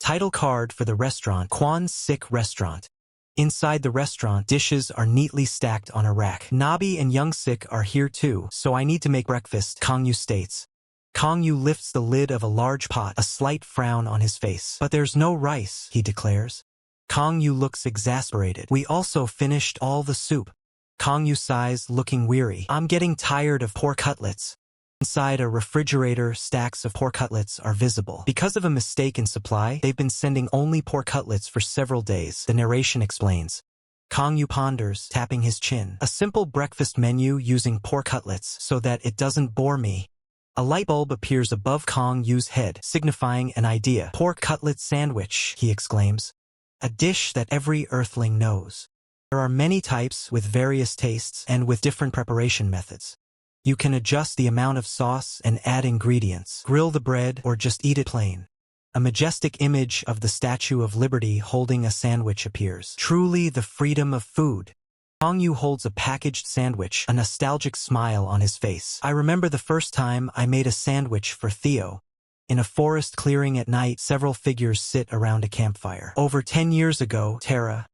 Title card for the restaurant, Kwan Sik Restaurant. Inside the restaurant, dishes are neatly stacked on a rack. Nabi and Young Sik are here too, so I need to make breakfast, Kang Yu states. Kang Yu lifts the lid of a large pot, a slight frown on his face. But there's no rice, he declares. Kang Yu looks exasperated. We also finished all the soup. Kang Yu sighs, looking weary. I'm getting tired of pork cutlets. Inside a refrigerator, stacks of pork cutlets are visible. Because of a mistake in supply, they've been sending only pork cutlets for several days, the narration explains. Kang Yu ponders, tapping his chin. A simple breakfast menu using pork cutlets so that it doesn't bore me. A light bulb appears above Kang Yu's head, signifying an idea. Pork cutlet sandwich, he exclaims. A dish that every earthling knows. There are many types with various tastes and with different preparation methods. You can adjust the amount of sauce and add ingredients, grill the bread, or just eat it plain. A majestic image of the Statue of Liberty holding a sandwich appears. Truly the freedom of food. Kang Yu holds a packaged sandwich, a nostalgic smile on his face. I remember the first time I made a sandwich for Theo. In a forest clearing at night, several figures sit around a campfire. Over 10 years ago, Terra,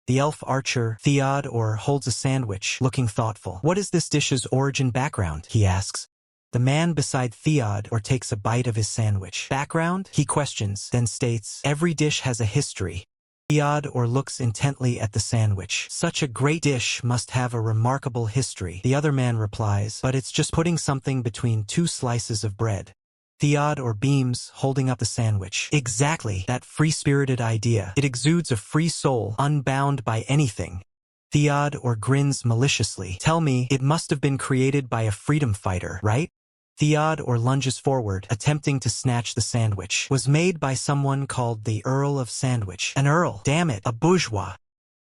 the elf archer, Theodore holds a sandwich, looking thoughtful. What is this dish's origin background? He asks. The man beside Theodore takes a bite of his sandwich. Background? He questions, then states, every dish has a history. Theodore looks intently at the sandwich. Such a great dish must have a remarkable history. The other man replies, but it's just putting something between two slices of bread. Theodore beams, holding up the sandwich. Exactly, that free-spirited idea. It exudes a free soul, unbound by anything. Theodore grins maliciously. Tell me, it must have been created by a freedom fighter, right? Theodore lunges forward, attempting to snatch the sandwich. Was made by someone called the Earl of Sandwich. An earl? Damn it, a bourgeois.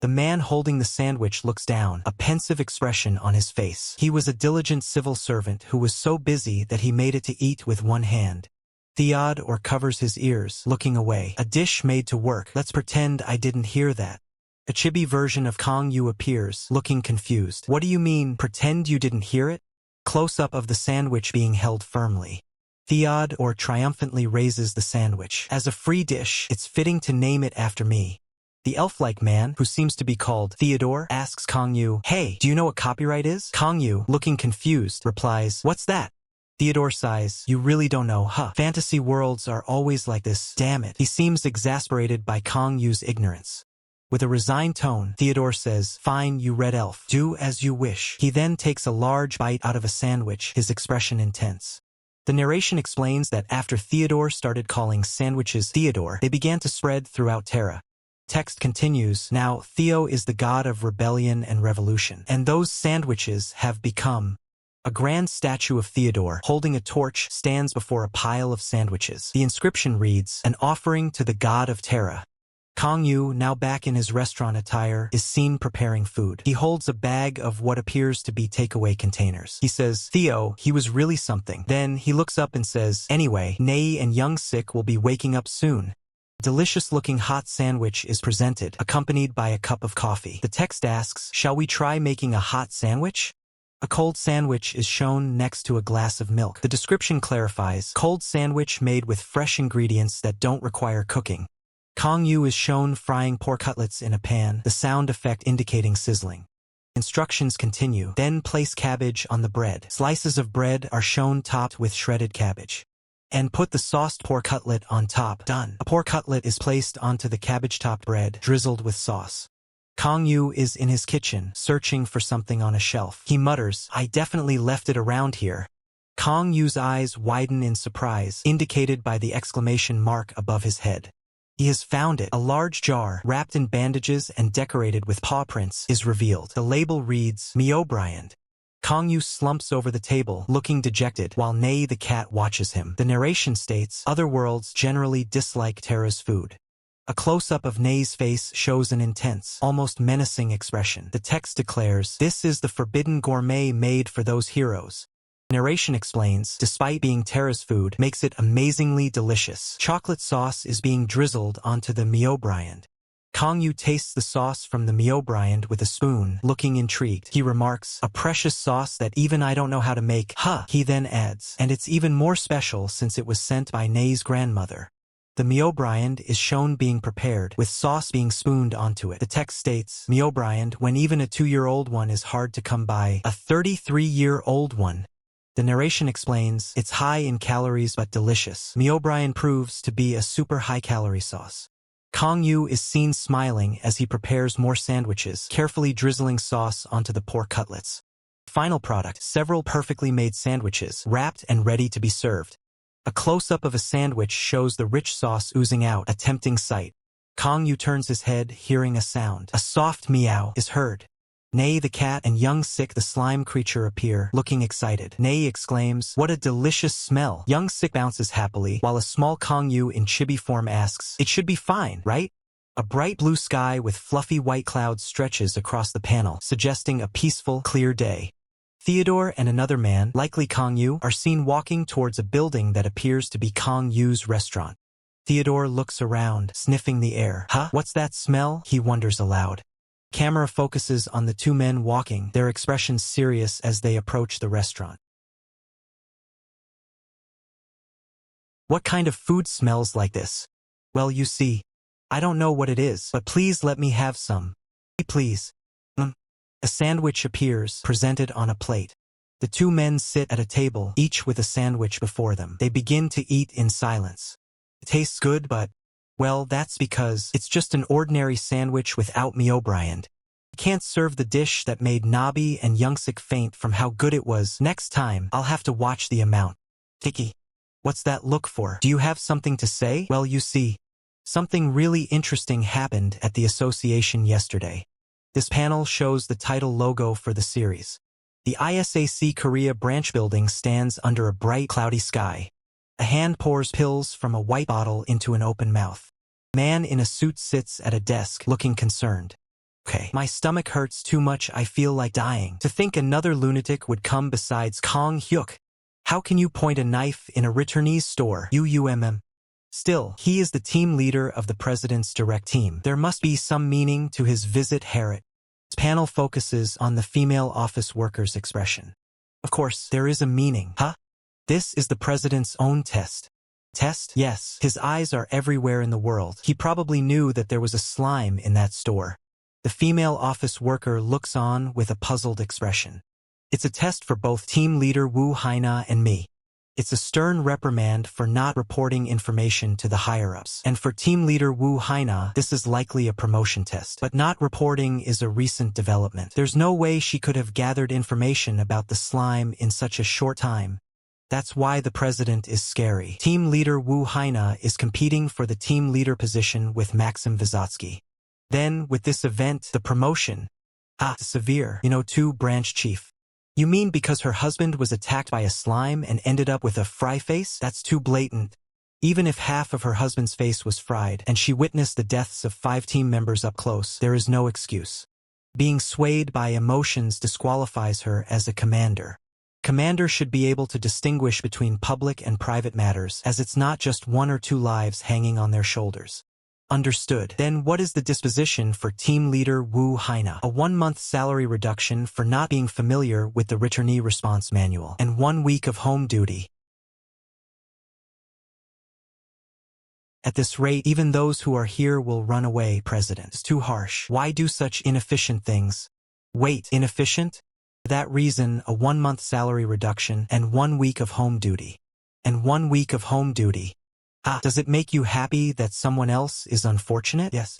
The man holding the sandwich looks down, a pensive expression on his face. He was a diligent civil servant who was so busy that he made it to eat with one hand. Theodore covers his ears, looking away. A dish made to work. Let's pretend I didn't hear that. A chibi version of Kang Yu appears, looking confused. What do you mean, pretend you didn't hear it? Close-up of the sandwich being held firmly. Theodore triumphantly raises the sandwich. As a free dish, it's fitting to name it after me. The elf-like man, who seems to be called Theodore, asks Kang Yu, hey, do you know what copyright is? Kang Yu, looking confused, replies, what's that? Theodore sighs, you really don't know, huh? Fantasy worlds are always like this, damn it. He seems exasperated by Kang Yu's ignorance. With a resigned tone, Theodore says, fine, you red elf, do as you wish. He then takes a large bite out of a sandwich, his expression intense. The narration explains that after Theodore started calling sandwiches Theodore, they began to spread throughout Terra. Text continues, now Theo is the god of rebellion and revolution, and those sandwiches have become. A grand statue of Theodore, holding a torch, stands before a pile of sandwiches. The inscription reads, an offering to the god of Terra. Kang Yu, now back in his restaurant attire, is seen preparing food. He holds a bag of what appears to be takeaway containers. He says, Theo, he was really something. Then he looks up and says, anyway, Nei and Young Sik will be waking up soon. Delicious-looking hot sandwich is presented, accompanied by a cup of coffee. The text asks, shall we try making a hot sandwich? A cold sandwich is shown next to a glass of milk. The description clarifies, cold sandwich made with fresh ingredients that don't require cooking. Kang Yu is shown frying pork cutlets in a pan, the sound effect indicating sizzling. Instructions continue, then place cabbage on the bread. Slices of bread are shown topped with shredded cabbage. And put the sauced pork cutlet on top. Done. A pork cutlet is placed onto the cabbage-topped bread, drizzled with sauce. Kang Yu is in his kitchen, searching for something on a shelf. He mutters, I definitely left it around here. Kang Yu's eyes widen in surprise, indicated by the exclamation mark above his head. He has found it. A large jar, wrapped in bandages and decorated with paw prints, is revealed. The label reads, O'Brien. Kang Yu slumps over the table, looking dejected, while Nei the cat watches him. The narration states, other worlds generally dislike Terra's food. A close-up of Nei's face shows an intense, almost menacing expression. The text declares, this is the forbidden gourmet made for those heroes. Narration explains, despite being Terra's food, makes it amazingly delicious. Chocolate sauce is being drizzled onto the O'Brien. Kang Yu tastes the sauce from the O'Brien with a spoon, looking intrigued. He remarks, a precious sauce that even I don't know how to make. Huh. He then adds, and it's even more special since it was sent by Nei's grandmother. The O'Brien is shown being prepared, with sauce being spooned onto it. The text states, O'Brien, when even a 2-year-old one is hard to come by, a 33-year-old one. The narration explains, it's high in calories but delicious. O'Brien proves to be a super high-calorie sauce. Kang Yu is seen smiling as he prepares more sandwiches, carefully drizzling sauce onto the pork cutlets. Final product, several perfectly made sandwiches, wrapped and ready to be served. A close-up of a sandwich shows the rich sauce oozing out, a tempting sight. Kang Yu turns his head, hearing a sound. A soft meow is heard. Nei the cat and Young Sik the slime creature appear, looking excited. Nei exclaims, "What a delicious smell." Young Sik bounces happily, while a small Kang Yu in chibi form asks, "It should be fine, right?" A bright blue sky with fluffy white clouds stretches across the panel, suggesting a peaceful, clear day. Theodore and another man, likely Kang Yu, are seen walking towards a building that appears to be Kang Yu's restaurant. Theodore looks around, sniffing the air. "Huh? What's that smell?" he wonders aloud. Camera focuses on the two men walking, their expressions serious as they approach the restaurant. "What kind of food smells like this?" "Well, you see, I don't know what it is, but please let me have some. Please." A sandwich appears, presented on a plate. The two men sit at a table, each with a sandwich before them. They begin to eat in silence. "It tastes good, but, well, that's because it's just an ordinary sandwich without me, O'Brien. I can't serve the dish that made Nabi and Youngsik faint from how good it was. Next time, I'll have to watch the amount." "Tiki, what's that look for? Do you have something to say?" "Well, you see, something really interesting happened at the association yesterday." This panel shows the title logo for the series. The ISAC Korea branch building stands under a bright, cloudy sky. A hand pours pills from a white bottle into an open mouth. A man in a suit sits at a desk, looking concerned. "Okay, my stomach hurts too much, I feel like dying. To think another lunatic would come besides Kang Hyuk. How can you point a knife in a returnee's store? Still, he is the team leader of the president's direct team. There must be some meaning to his visit Harriet." This panel focuses on the female office worker's expression. "Of course, there is a meaning." "Huh? This is the president's own test." "Test?" "Yes, his eyes are everywhere in the world. He probably knew that there was a slime in that store." The female office worker looks on with a puzzled expression. "It's a test for both team leader Wu Haina and me. It's a stern reprimand for not reporting information to the higher-ups. And for team leader Wu Haina, this is likely a promotion test. But not reporting is a recent development. There's no way she could have gathered information about the slime in such a short time. That's why the president is scary. Team leader Wu Haina is competing for the team leader position with Maxim Vysotsky. Then, with this event, the promotion. Severe. Too, branch chief. You mean because her husband was attacked by a slime and ended up with a fry face? That's too blatant. Even if half of her husband's face was fried and she witnessed the deaths of 5 team members up close, there is no excuse. Being swayed by emotions disqualifies her as a commander. Commander should be able to distinguish between public and private matters, as it's not just 1 or 2 lives hanging on their shoulders. Understood. Then what is the disposition for team leader Wu Haina? A 1-month salary reduction for not being familiar with the returnee response manual, and 1 week of home duty. At this rate, even those who are here will run away, President. It's too harsh. Why do such inefficient things? Wait, inefficient? For that reason, a 1-month salary reduction and 1 week of home duty. And 1 week of home duty. Does it make you happy that someone else is unfortunate? Yes.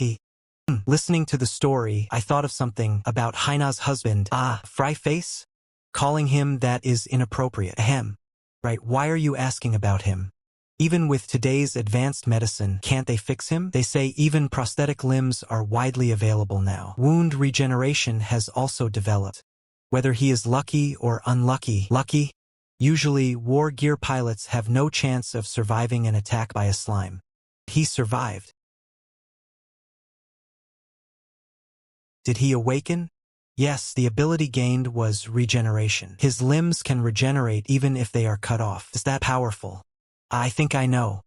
Listening to the story, I thought of something about Haina's husband. Fry face? Calling him that is inappropriate. Ahem. Right, why are you asking about him? Even with today's advanced medicine, can't they fix him? They say even prosthetic limbs are widely available now. Wound regeneration has also developed. Whether he is lucky or unlucky, lucky? Usually, war gear pilots have no chance of surviving an attack by a slime. He survived. Did he awaken? Yes, the ability gained was regeneration. His limbs can regenerate even if they are cut off. Is that powerful? I think I know.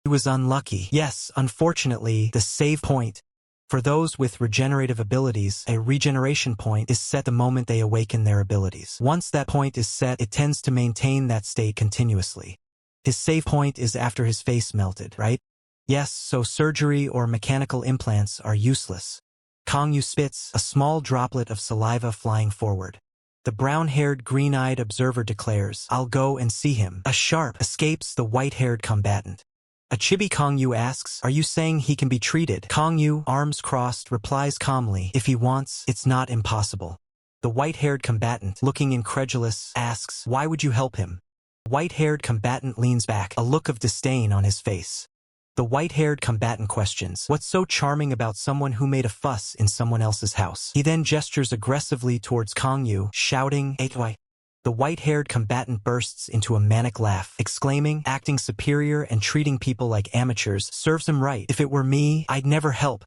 He was unlucky. Yes, unfortunately, the save point. For those with regenerative abilities, a regeneration point is set the moment they awaken their abilities. Once that point is set, it tends to maintain that state continuously. His save point is after his face melted, right? Yes, so surgery or mechanical implants are useless. Kang Yu spits, a small droplet of saliva flying forward. The brown-haired, green-eyed observer declares, "I'll go and see him." A sharp escapes the white-haired combatant. A chibi Kong Yu asks, "Are you saying he can be treated?" Kong Yu, arms crossed, replies calmly, "If he wants, it's not impossible." The white-haired combatant, looking incredulous, asks, "Why would you help him?" The white-haired combatant leans back, a look of disdain on his face. The white-haired combatant questions, "What's so charming about someone who made a fuss in someone else's house?" He then gestures aggressively towards Kong Yu, shouting, "Atoi." The white-haired combatant bursts into a manic laugh, exclaiming, "Acting superior and treating people like amateurs serves him right. If it were me, I'd never help."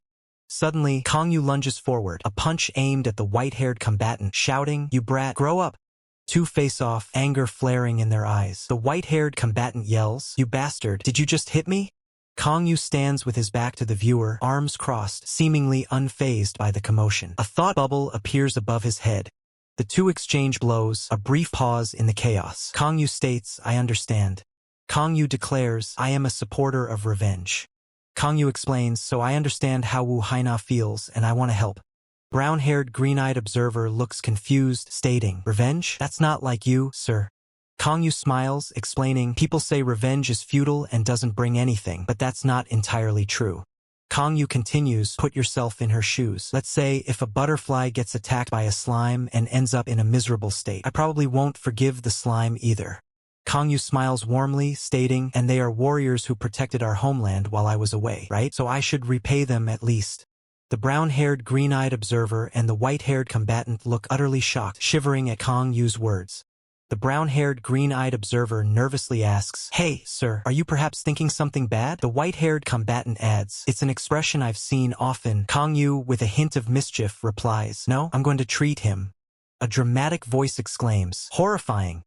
Suddenly, Kong Yu lunges forward, a punch aimed at the white-haired combatant, shouting, "You brat, grow up." Two face off, anger flaring in their eyes. The white-haired combatant yells, "You bastard, did you just hit me?" Kong Yu stands with his back to the viewer, arms crossed, seemingly unfazed by the commotion. A thought bubble appears above his head. The two exchange blows, a brief pause in the chaos. Kong Yu states, "I understand." Kong Yu declares, "I am a supporter of revenge." Kong Yu explains, "So I understand how Wu Haina feels, and I want to help." Brown-haired, green-eyed observer looks confused, stating, "Revenge? That's not like you, sir." Kong Yu smiles, explaining, "People say revenge is futile and doesn't bring anything, but that's not entirely true." Kong Yu continues, "Put yourself in her shoes. Let's say if a butterfly gets attacked by a slime and ends up in a miserable state. I probably won't forgive the slime either." Kong Yu smiles warmly, stating, "And they are warriors who protected our homeland while I was away, right? So I should repay them at least." The brown-haired, green-eyed observer and the white-haired combatant look utterly shocked, shivering at Kong Yu's words. The brown-haired, green-eyed observer nervously asks, "Hey, sir, are you perhaps thinking something bad?" The white-haired combatant adds, "It's an expression I've seen often." Kong Yu, with a hint of mischief, replies, "No, I'm going to treat him." A dramatic voice exclaims, "Horrifying!"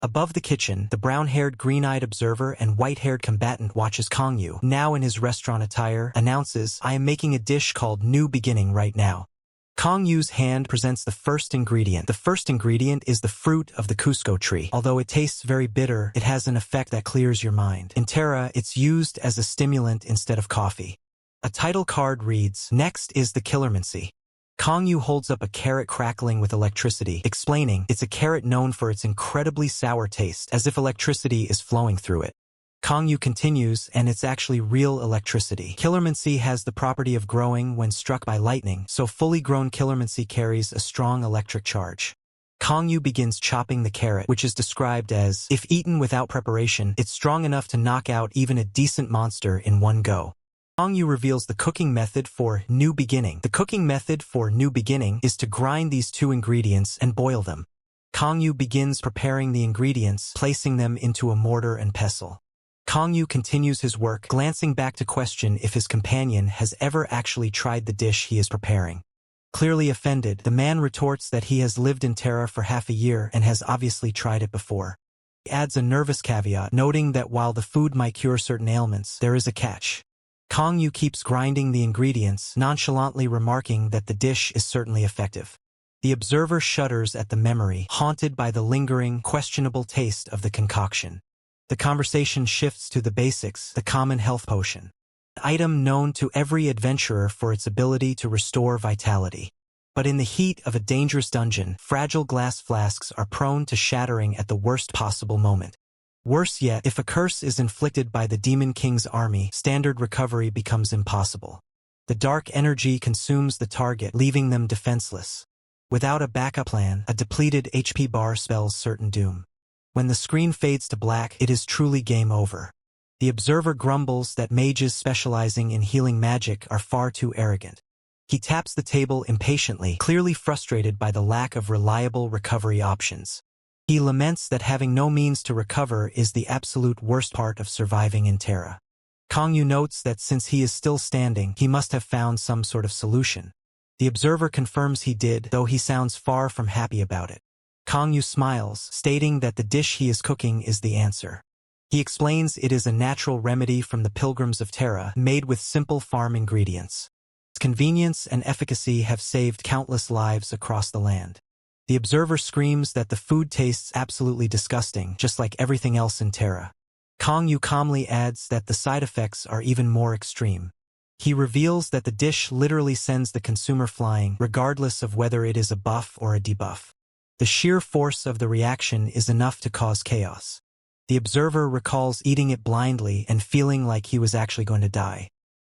Above the kitchen, the brown-haired, green-eyed observer and white-haired combatant watches Kong Yu, now in his restaurant attire, announces, "I am making a dish called New Beginning right now." Kong Yu's hand presents the first ingredient. The first ingredient is the fruit of the Cusco tree. Although it tastes very bitter, it has an effect that clears your mind. In Terra, it's used as a stimulant instead of coffee. A title card reads, "Next is the Killermancy." Kong Yu holds up a carrot crackling with electricity, explaining, "It's a carrot known for its incredibly sour taste, as if electricity is flowing through it." Kong Yu continues, "And it's actually real electricity. Killermancy has the property of growing when struck by lightning, so fully grown Killermancy carries a strong electric charge." Kong Yu begins chopping the carrot, which is described as, "If eaten without preparation, it's strong enough to knock out even a decent monster in one go." Kong Yu reveals the cooking method for New Beginning. The cooking method for New Beginning is to grind these two ingredients and boil them. Kong Yu begins preparing the ingredients, placing them into a mortar and pestle. Kong Yu continues his work, glancing back to question if his companion has ever actually tried the dish he is preparing. Clearly offended, the man retorts that he has lived in Terra for half a year and has obviously tried it before. He adds a nervous caveat, noting that while the food might cure certain ailments, there is a catch. Kong Yu keeps grinding the ingredients, nonchalantly remarking that the dish is certainly effective. The observer shudders at the memory, haunted by the lingering, questionable taste of the concoction. The conversation shifts to the basics, the common health potion. An item known to every adventurer for its ability to restore vitality. But in the heat of a dangerous dungeon, fragile glass flasks are prone to shattering at the worst possible moment. Worse yet, if a curse is inflicted by the Demon King's army, standard recovery becomes impossible. The dark energy consumes the target, leaving them defenseless. Without a backup plan, a depleted HP bar spells certain doom. When the screen fades to black, it is truly game over. The observer grumbles that mages specializing in healing magic are far too arrogant. He taps the table impatiently, clearly frustrated by the lack of reliable recovery options. He laments that having no means to recover is the absolute worst part of surviving in Terra. Kong Yu notes that since he is still standing, he must have found some sort of solution. The observer confirms he did, though he sounds far from happy about it. Kong Yu smiles, stating that the dish he is cooking is the answer. He explains it is a natural remedy from the pilgrims of Terra, made with simple farm ingredients. Its convenience and efficacy have saved countless lives across the land. The observer screams that the food tastes absolutely disgusting, just like everything else in Terra. Kong Yu calmly adds that the side effects are even more extreme. He reveals that the dish literally sends the consumer flying, regardless of whether it is a buff or a debuff. The sheer force of the reaction is enough to cause chaos. The The observer recalls eating it blindly and feeling like he was actually going to die.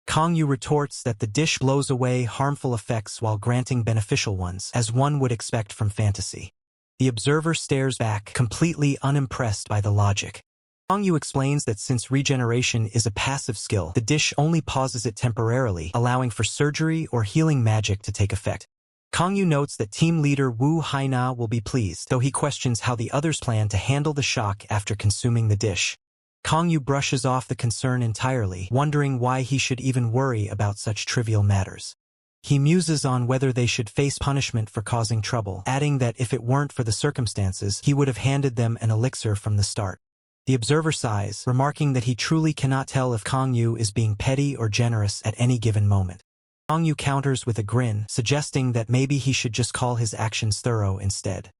Kangyu retorts that the dish blows away harmful effects while granting beneficial ones, as one would expect from fantasy. The observer stares back, completely unimpressed by the logic. Kangyu explains that since regeneration is a passive skill, the dish only pauses it temporarily, allowing for surgery or healing magic to take effect. Kangyu notes that team leader Wu Haina will be pleased, though he questions how the others plan to handle the shock after consuming the dish. Kangyu brushes off the concern entirely, wondering why he should even worry about such trivial matters. He muses on whether they should face punishment for causing trouble, adding that if it weren't for the circumstances, he would have handed them an elixir from the start. The observer sighs, remarking that he truly cannot tell if Kangyu is being petty or generous at any given moment. Kangyu counters with a grin, suggesting that maybe he should just call his actions thorough instead.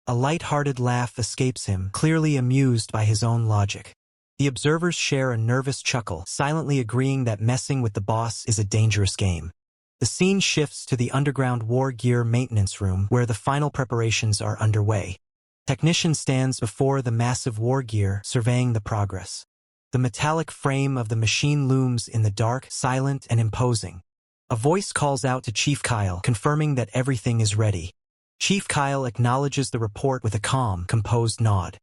A light-hearted laugh escapes him, clearly amused by his own logic. The observers share a nervous chuckle, silently agreeing that messing with the boss is a dangerous game. The scene shifts to the underground war gear maintenance room, where the final preparations are underway. Technician stands before the massive war gear, surveying the progress. The metallic frame of the machine looms in the dark, silent and imposing. A voice calls out to Chief Kyle, confirming that everything is ready. Chief Kyle acknowledges the report with a calm, composed nod.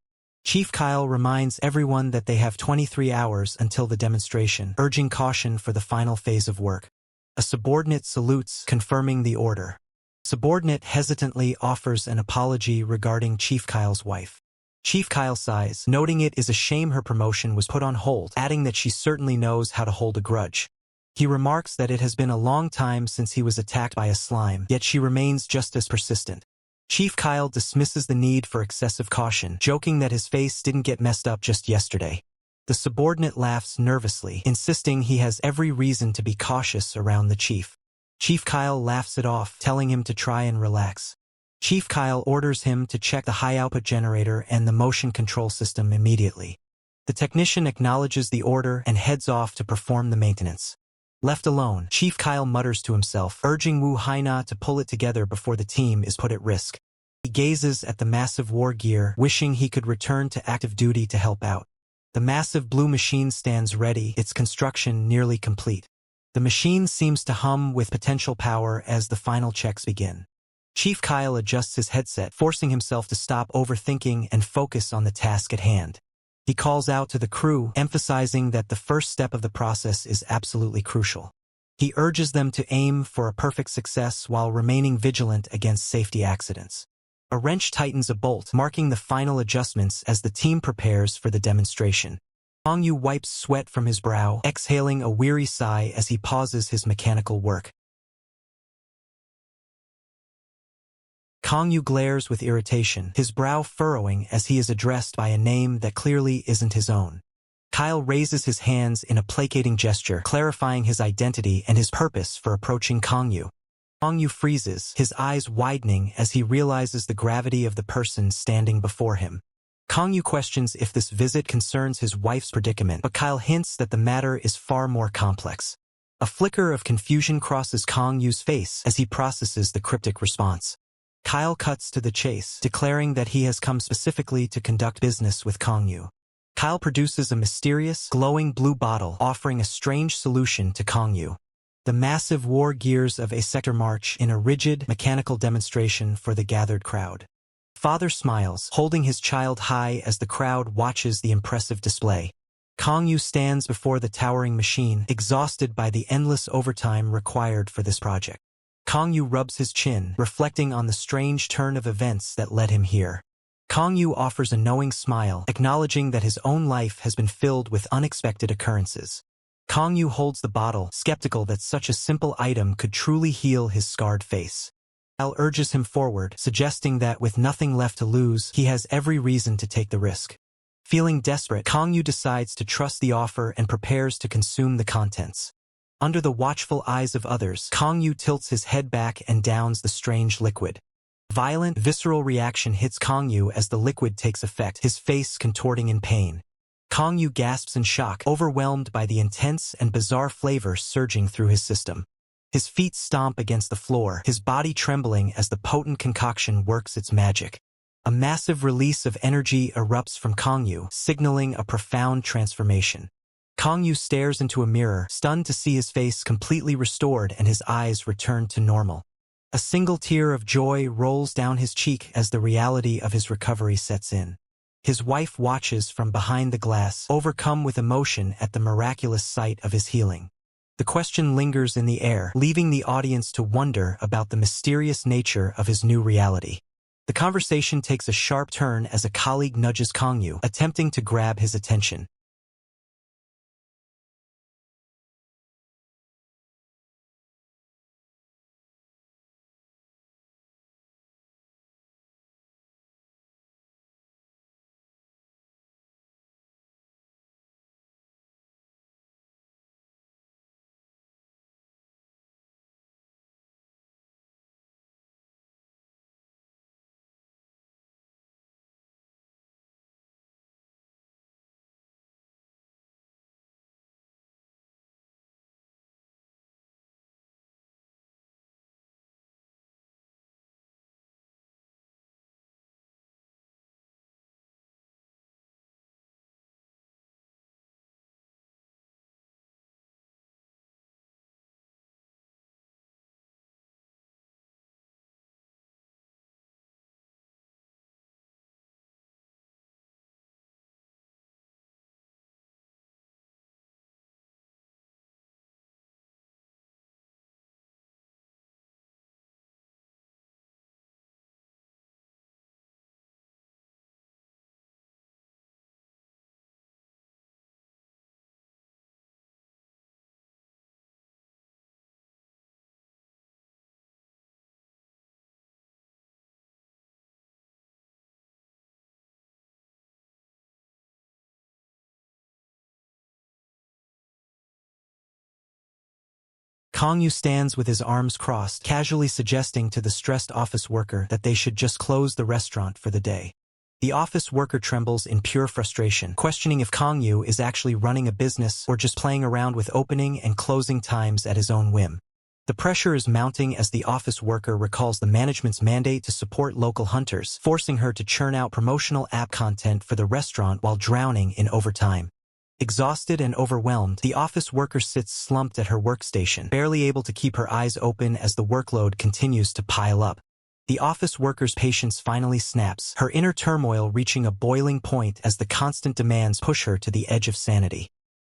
Chief Kyle reminds everyone that they have 23 hours until the demonstration, urging caution for the final phase of work. A subordinate salutes, confirming the order. Subordinate hesitantly offers an apology regarding Chief Kyle's wife. Chief Kyle sighs, noting it is a shame her promotion was put on hold, adding that she certainly knows how to hold a grudge. He remarks that it has been a long time since he was attacked by a slime, yet she remains just as persistent. Chief Kyle dismisses the need for excessive caution, joking that his face didn't get messed up just yesterday. The subordinate laughs nervously, insisting he has every reason to be cautious around the chief. Chief Kyle laughs it off, telling him to try and relax. Chief Kyle orders him to check the high-output generator and the motion control system immediately. The technician acknowledges the order and heads off to perform the maintenance. Left alone, Chief Kyle mutters to himself, urging Wu Haina to pull it together before the team is put at risk. He gazes at the massive war gear, wishing he could return to active duty to help out. The massive blue machine stands ready, its construction nearly complete. The machine seems to hum with potential power as the final checks begin. Chief Kyle adjusts his headset, forcing himself to stop overthinking and focus on the task at hand. He calls out to the crew, emphasizing that the first step of the process is absolutely crucial. He urges them to aim for a perfect success while remaining vigilant against safety accidents. A wrench tightens a bolt, marking the final adjustments as the team prepares for the demonstration. Kangyu wipes sweat from his brow, exhaling a weary sigh as he pauses his mechanical work. Kangyu glares with irritation, his brow furrowing as he is addressed by a name that clearly isn't his own. Kyle raises his hands in a placating gesture, clarifying his identity and his purpose for approaching Kangyu. Kangyu freezes, his eyes widening as he realizes the gravity of the person standing before him. Kangyu questions if this visit concerns his wife's predicament, but Kyle hints that the matter is far more complex. A flicker of confusion crosses Kangyu's face as he processes the cryptic response. Kyle cuts to the chase, declaring that he has come specifically to conduct business with Kangyu. Kyle produces a mysterious, glowing blue bottle, offering a strange solution to Kangyu. The massive war gears of a sector march in a rigid, mechanical demonstration for the gathered crowd. Father smiles, holding his child high as the crowd watches the impressive display. Kangyu stands before the towering machine, exhausted by the endless overtime required for this project. Kangyu rubs his chin, reflecting on the strange turn of events that led him here. Kangyu offers a knowing smile, acknowledging that his own life has been filled with unexpected occurrences. Kangyu holds the bottle, skeptical that such a simple item could truly heal his scarred face. Kyle urges him forward, suggesting that with nothing left to lose, he has every reason to take the risk. Feeling desperate, Kangyu decides to trust the offer and prepares to consume the contents. Under the watchful eyes of others, Kangyu tilts his head back and downs the strange liquid. Violent, visceral reaction hits Kangyu as the liquid takes effect, his face contorting in pain. Kangyu gasps in shock, overwhelmed by the intense and bizarre flavor surging through his system. His feet stomp against the floor, his body trembling as the potent concoction works its magic. A massive release of energy erupts from Kangyu, signaling a profound transformation. Kangyu stares into a mirror, stunned to see his face completely restored and his eyes returned to normal. A single tear of joy rolls down his cheek as the reality of his recovery sets in. His wife watches from behind the glass, overcome with emotion at the miraculous sight of his healing. The question lingers in the air, leaving the audience to wonder about the mysterious nature of his new reality. The conversation takes a sharp turn as a colleague nudges Kangyu, attempting to grab his attention. Kangyu stands with his arms crossed, casually suggesting to the stressed office worker that they should just close the restaurant for the day. The office worker trembles in pure frustration, questioning if Kangyu is actually running a business or just playing around with opening and closing times at his own whim. The pressure is mounting as the office worker recalls the management's mandate to support local hunters, forcing her to churn out promotional app content for the restaurant while drowning in overtime. Exhausted and overwhelmed, the office worker sits slumped at her workstation, barely able to keep her eyes open as the workload continues to pile up. The office worker's patience finally snaps, her inner turmoil reaching a boiling point as the constant demands push her to the edge of sanity.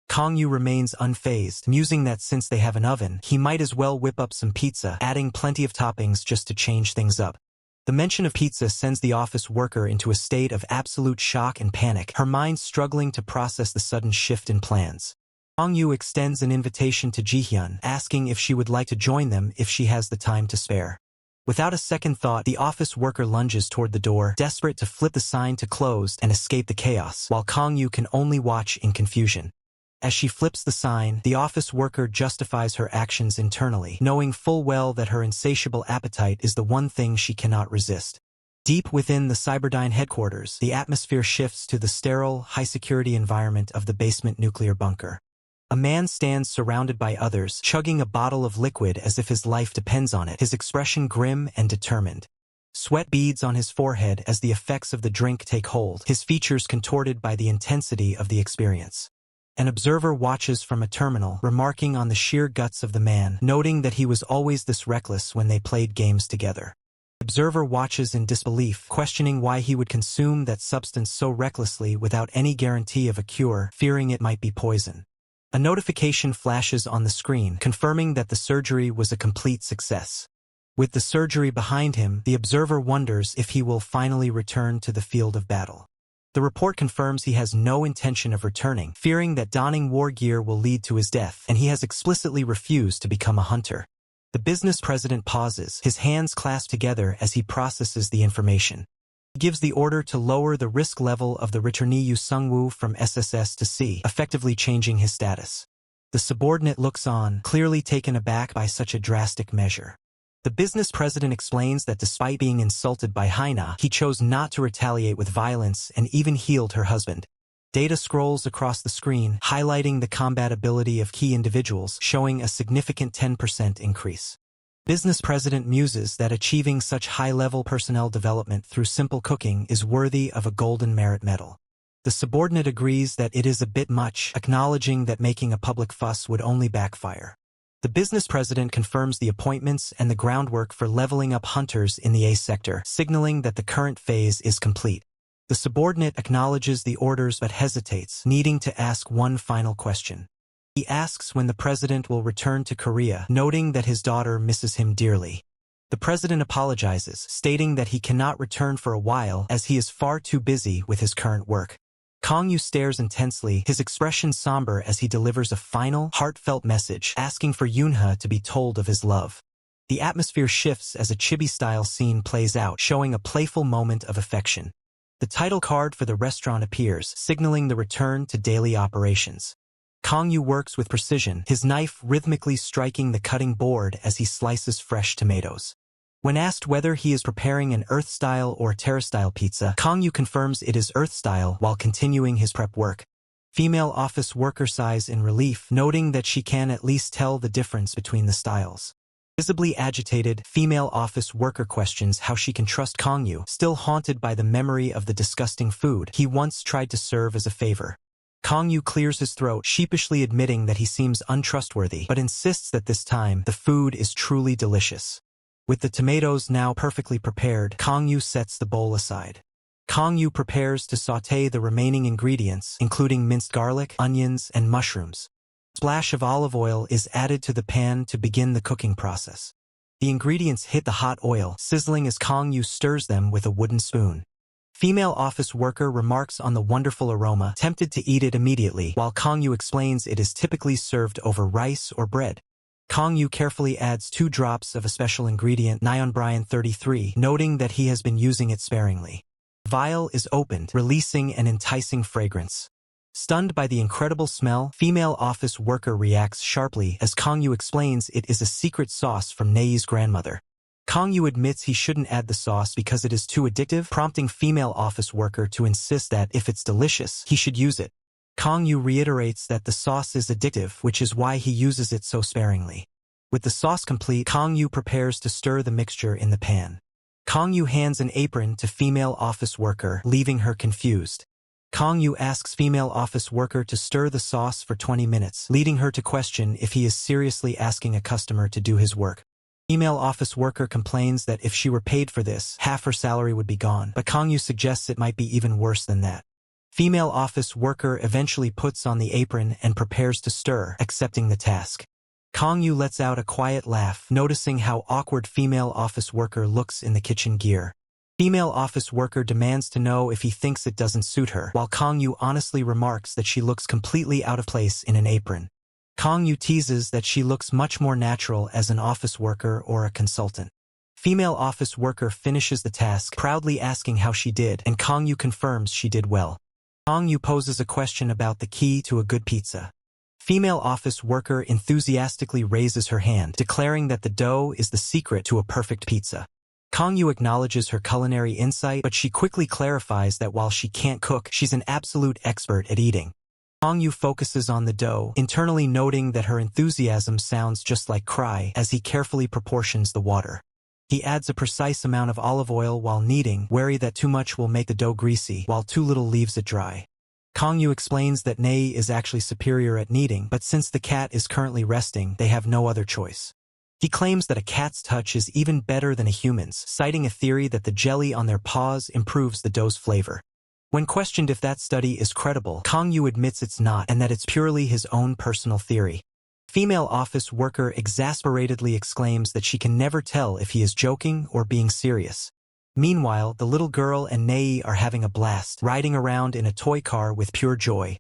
Kangyu remains unfazed, musing that since they have an oven, he might as well whip up some pizza, adding plenty of toppings just to change things up. The mention of pizza sends the office worker into a state of absolute shock and panic, her mind struggling to process the sudden shift in plans. Kangyu extends an invitation to Jihyun, asking if she would like to join them if she has the time to spare. Without a second thought, the office worker lunges toward the door, desperate to flip the sign to closed and escape the chaos, while Kangyu can only watch in confusion. As she flips the sign, the office worker justifies her actions internally, knowing full well that her insatiable appetite is the one thing she cannot resist. Deep within the Cyberdyne headquarters, the atmosphere shifts to the sterile, high-security environment of the basement nuclear bunker. A man stands surrounded by others, chugging a bottle of liquid as if his life depends on it, his expression grim and determined. Sweat beads on his forehead as the effects of the drink take hold, his features contorted by the intensity of the experience. An observer watches from a terminal, remarking on the sheer guts of the man, noting that he was always this reckless when they played games together. The observer watches in disbelief, questioning why he would consume that substance so recklessly without any guarantee of a cure, fearing it might be poison. A notification flashes on the screen, confirming that the surgery was a complete success. With the surgery behind him, the observer wonders if he will finally return to the field of battle. The report confirms he has no intention of returning, fearing that donning war gear will lead to his death, and he has explicitly refused to become a hunter. The business president pauses, his hands clasped together as he processes the information. He gives the order to lower the risk level of the returnee Yu Sungwoo from SSS to C, effectively changing his status. The subordinate looks on, clearly taken aback by such a drastic measure. The business president explains that despite being insulted by Haina, he chose not to retaliate with violence and even healed her husband. Data scrolls across the screen, highlighting the combat ability of key individuals, showing a significant 10% increase. Business president muses that achieving such high-level personnel development through simple cooking is worthy of a golden merit medal. The subordinate agrees that it is a bit much, acknowledging that making a public fuss would only backfire. The business president confirms the appointments and the groundwork for leveling up hunters in the A sector, signaling that the current phase is complete. The subordinate acknowledges the orders but hesitates, needing to ask one final question. He asks when the president will return to Korea, noting that his daughter misses him dearly. The president apologizes, stating that he cannot return for a while as he is far too busy with his current work. Kang-yu stares intensely, his expression somber as he delivers a final, heartfelt message, asking for Yoonha to be told of his love. The atmosphere shifts as a chibi-style scene plays out, showing a playful moment of affection. The title card for the restaurant appears, signaling the return to daily operations. Kang-yu works with precision, his knife rhythmically striking the cutting board as he slices fresh tomatoes. When asked whether he is preparing an Earth-style or Terra-style pizza, Kang-yu confirms it is Earth-style while continuing his prep work. Female office worker sighs in relief, noting that she can at least tell the difference between the styles. Visibly agitated, female office worker questions how she can trust Kang-yu, still haunted by the memory of the disgusting food he once tried to serve as a favor. Kang-yu clears his throat, sheepishly admitting that he seems untrustworthy, but insists that this time the food is truly delicious. With the tomatoes now perfectly prepared, Kang-yu sets the bowl aside. Kang-yu prepares to sauté the remaining ingredients, including minced garlic, onions, and mushrooms. A splash of olive oil is added to the pan to begin the cooking process. The ingredients hit the hot oil, sizzling as Kang-yu stirs them with a wooden spoon. Female office worker remarks on the wonderful aroma, tempted to eat it immediately, while Kang-yu explains it is typically served over rice or bread. Kang-yu carefully adds 2 drops of a special ingredient, Neonbrion 33, noting that he has been using it sparingly. The vial is opened, releasing an enticing fragrance. Stunned by the incredible smell, female office worker reacts sharply as Kang-yu explains it is a secret sauce from Nei's grandmother. Kang-yu admits he shouldn't add the sauce because it is too addictive, prompting female office worker to insist that if it's delicious, he should use it. Kang-yu reiterates that the sauce is addictive, which is why he uses it so sparingly. With the sauce complete, Kang-yu prepares to stir the mixture in the pan. Kang-yu hands an apron to female office worker, leaving her confused. Kang-yu asks female office worker to stir the sauce for 20 minutes, leading her to question if he is seriously asking a customer to do his work. Female office worker complains that if she were paid for this, half her salary would be gone, but Kang-yu suggests it might be even worse than that. Female office worker eventually puts on the apron and prepares to stir, accepting the task. Kang-yu lets out a quiet laugh, noticing how awkward female office worker looks in the kitchen gear. Female office worker demands to know if he thinks it doesn't suit her, while Kang-yu honestly remarks that she looks completely out of place in an apron. Kang-yu teases that she looks much more natural as an office worker or a consultant. Female office worker finishes the task, proudly asking how she did, and Kang-yu confirms she did well. Kang-yu poses a question about the key to a good pizza. Female office worker enthusiastically raises her hand, declaring that the dough is the secret to a perfect pizza. Kang-yu acknowledges her culinary insight, but she quickly clarifies that while she can't cook, she's an absolute expert at eating. Kang-yu focuses on the dough, internally noting that her enthusiasm sounds just like cry as he carefully proportions the water. He adds a precise amount of olive oil while kneading, wary that too much will make the dough greasy, while too little leaves it dry. Kang-yu explains that Nei is actually superior at kneading, but since the cat is currently resting, they have no other choice. He claims that a cat's touch is even better than a human's, citing a theory that the jelly on their paws improves the dough's flavor. When questioned if that study is credible, Kang-yu admits it's not and that it's purely his own personal theory. Female office worker exasperatedly exclaims that she can never tell if he is joking or being serious. Meanwhile, the little girl and Nei are having a blast, riding around in a toy car with pure joy.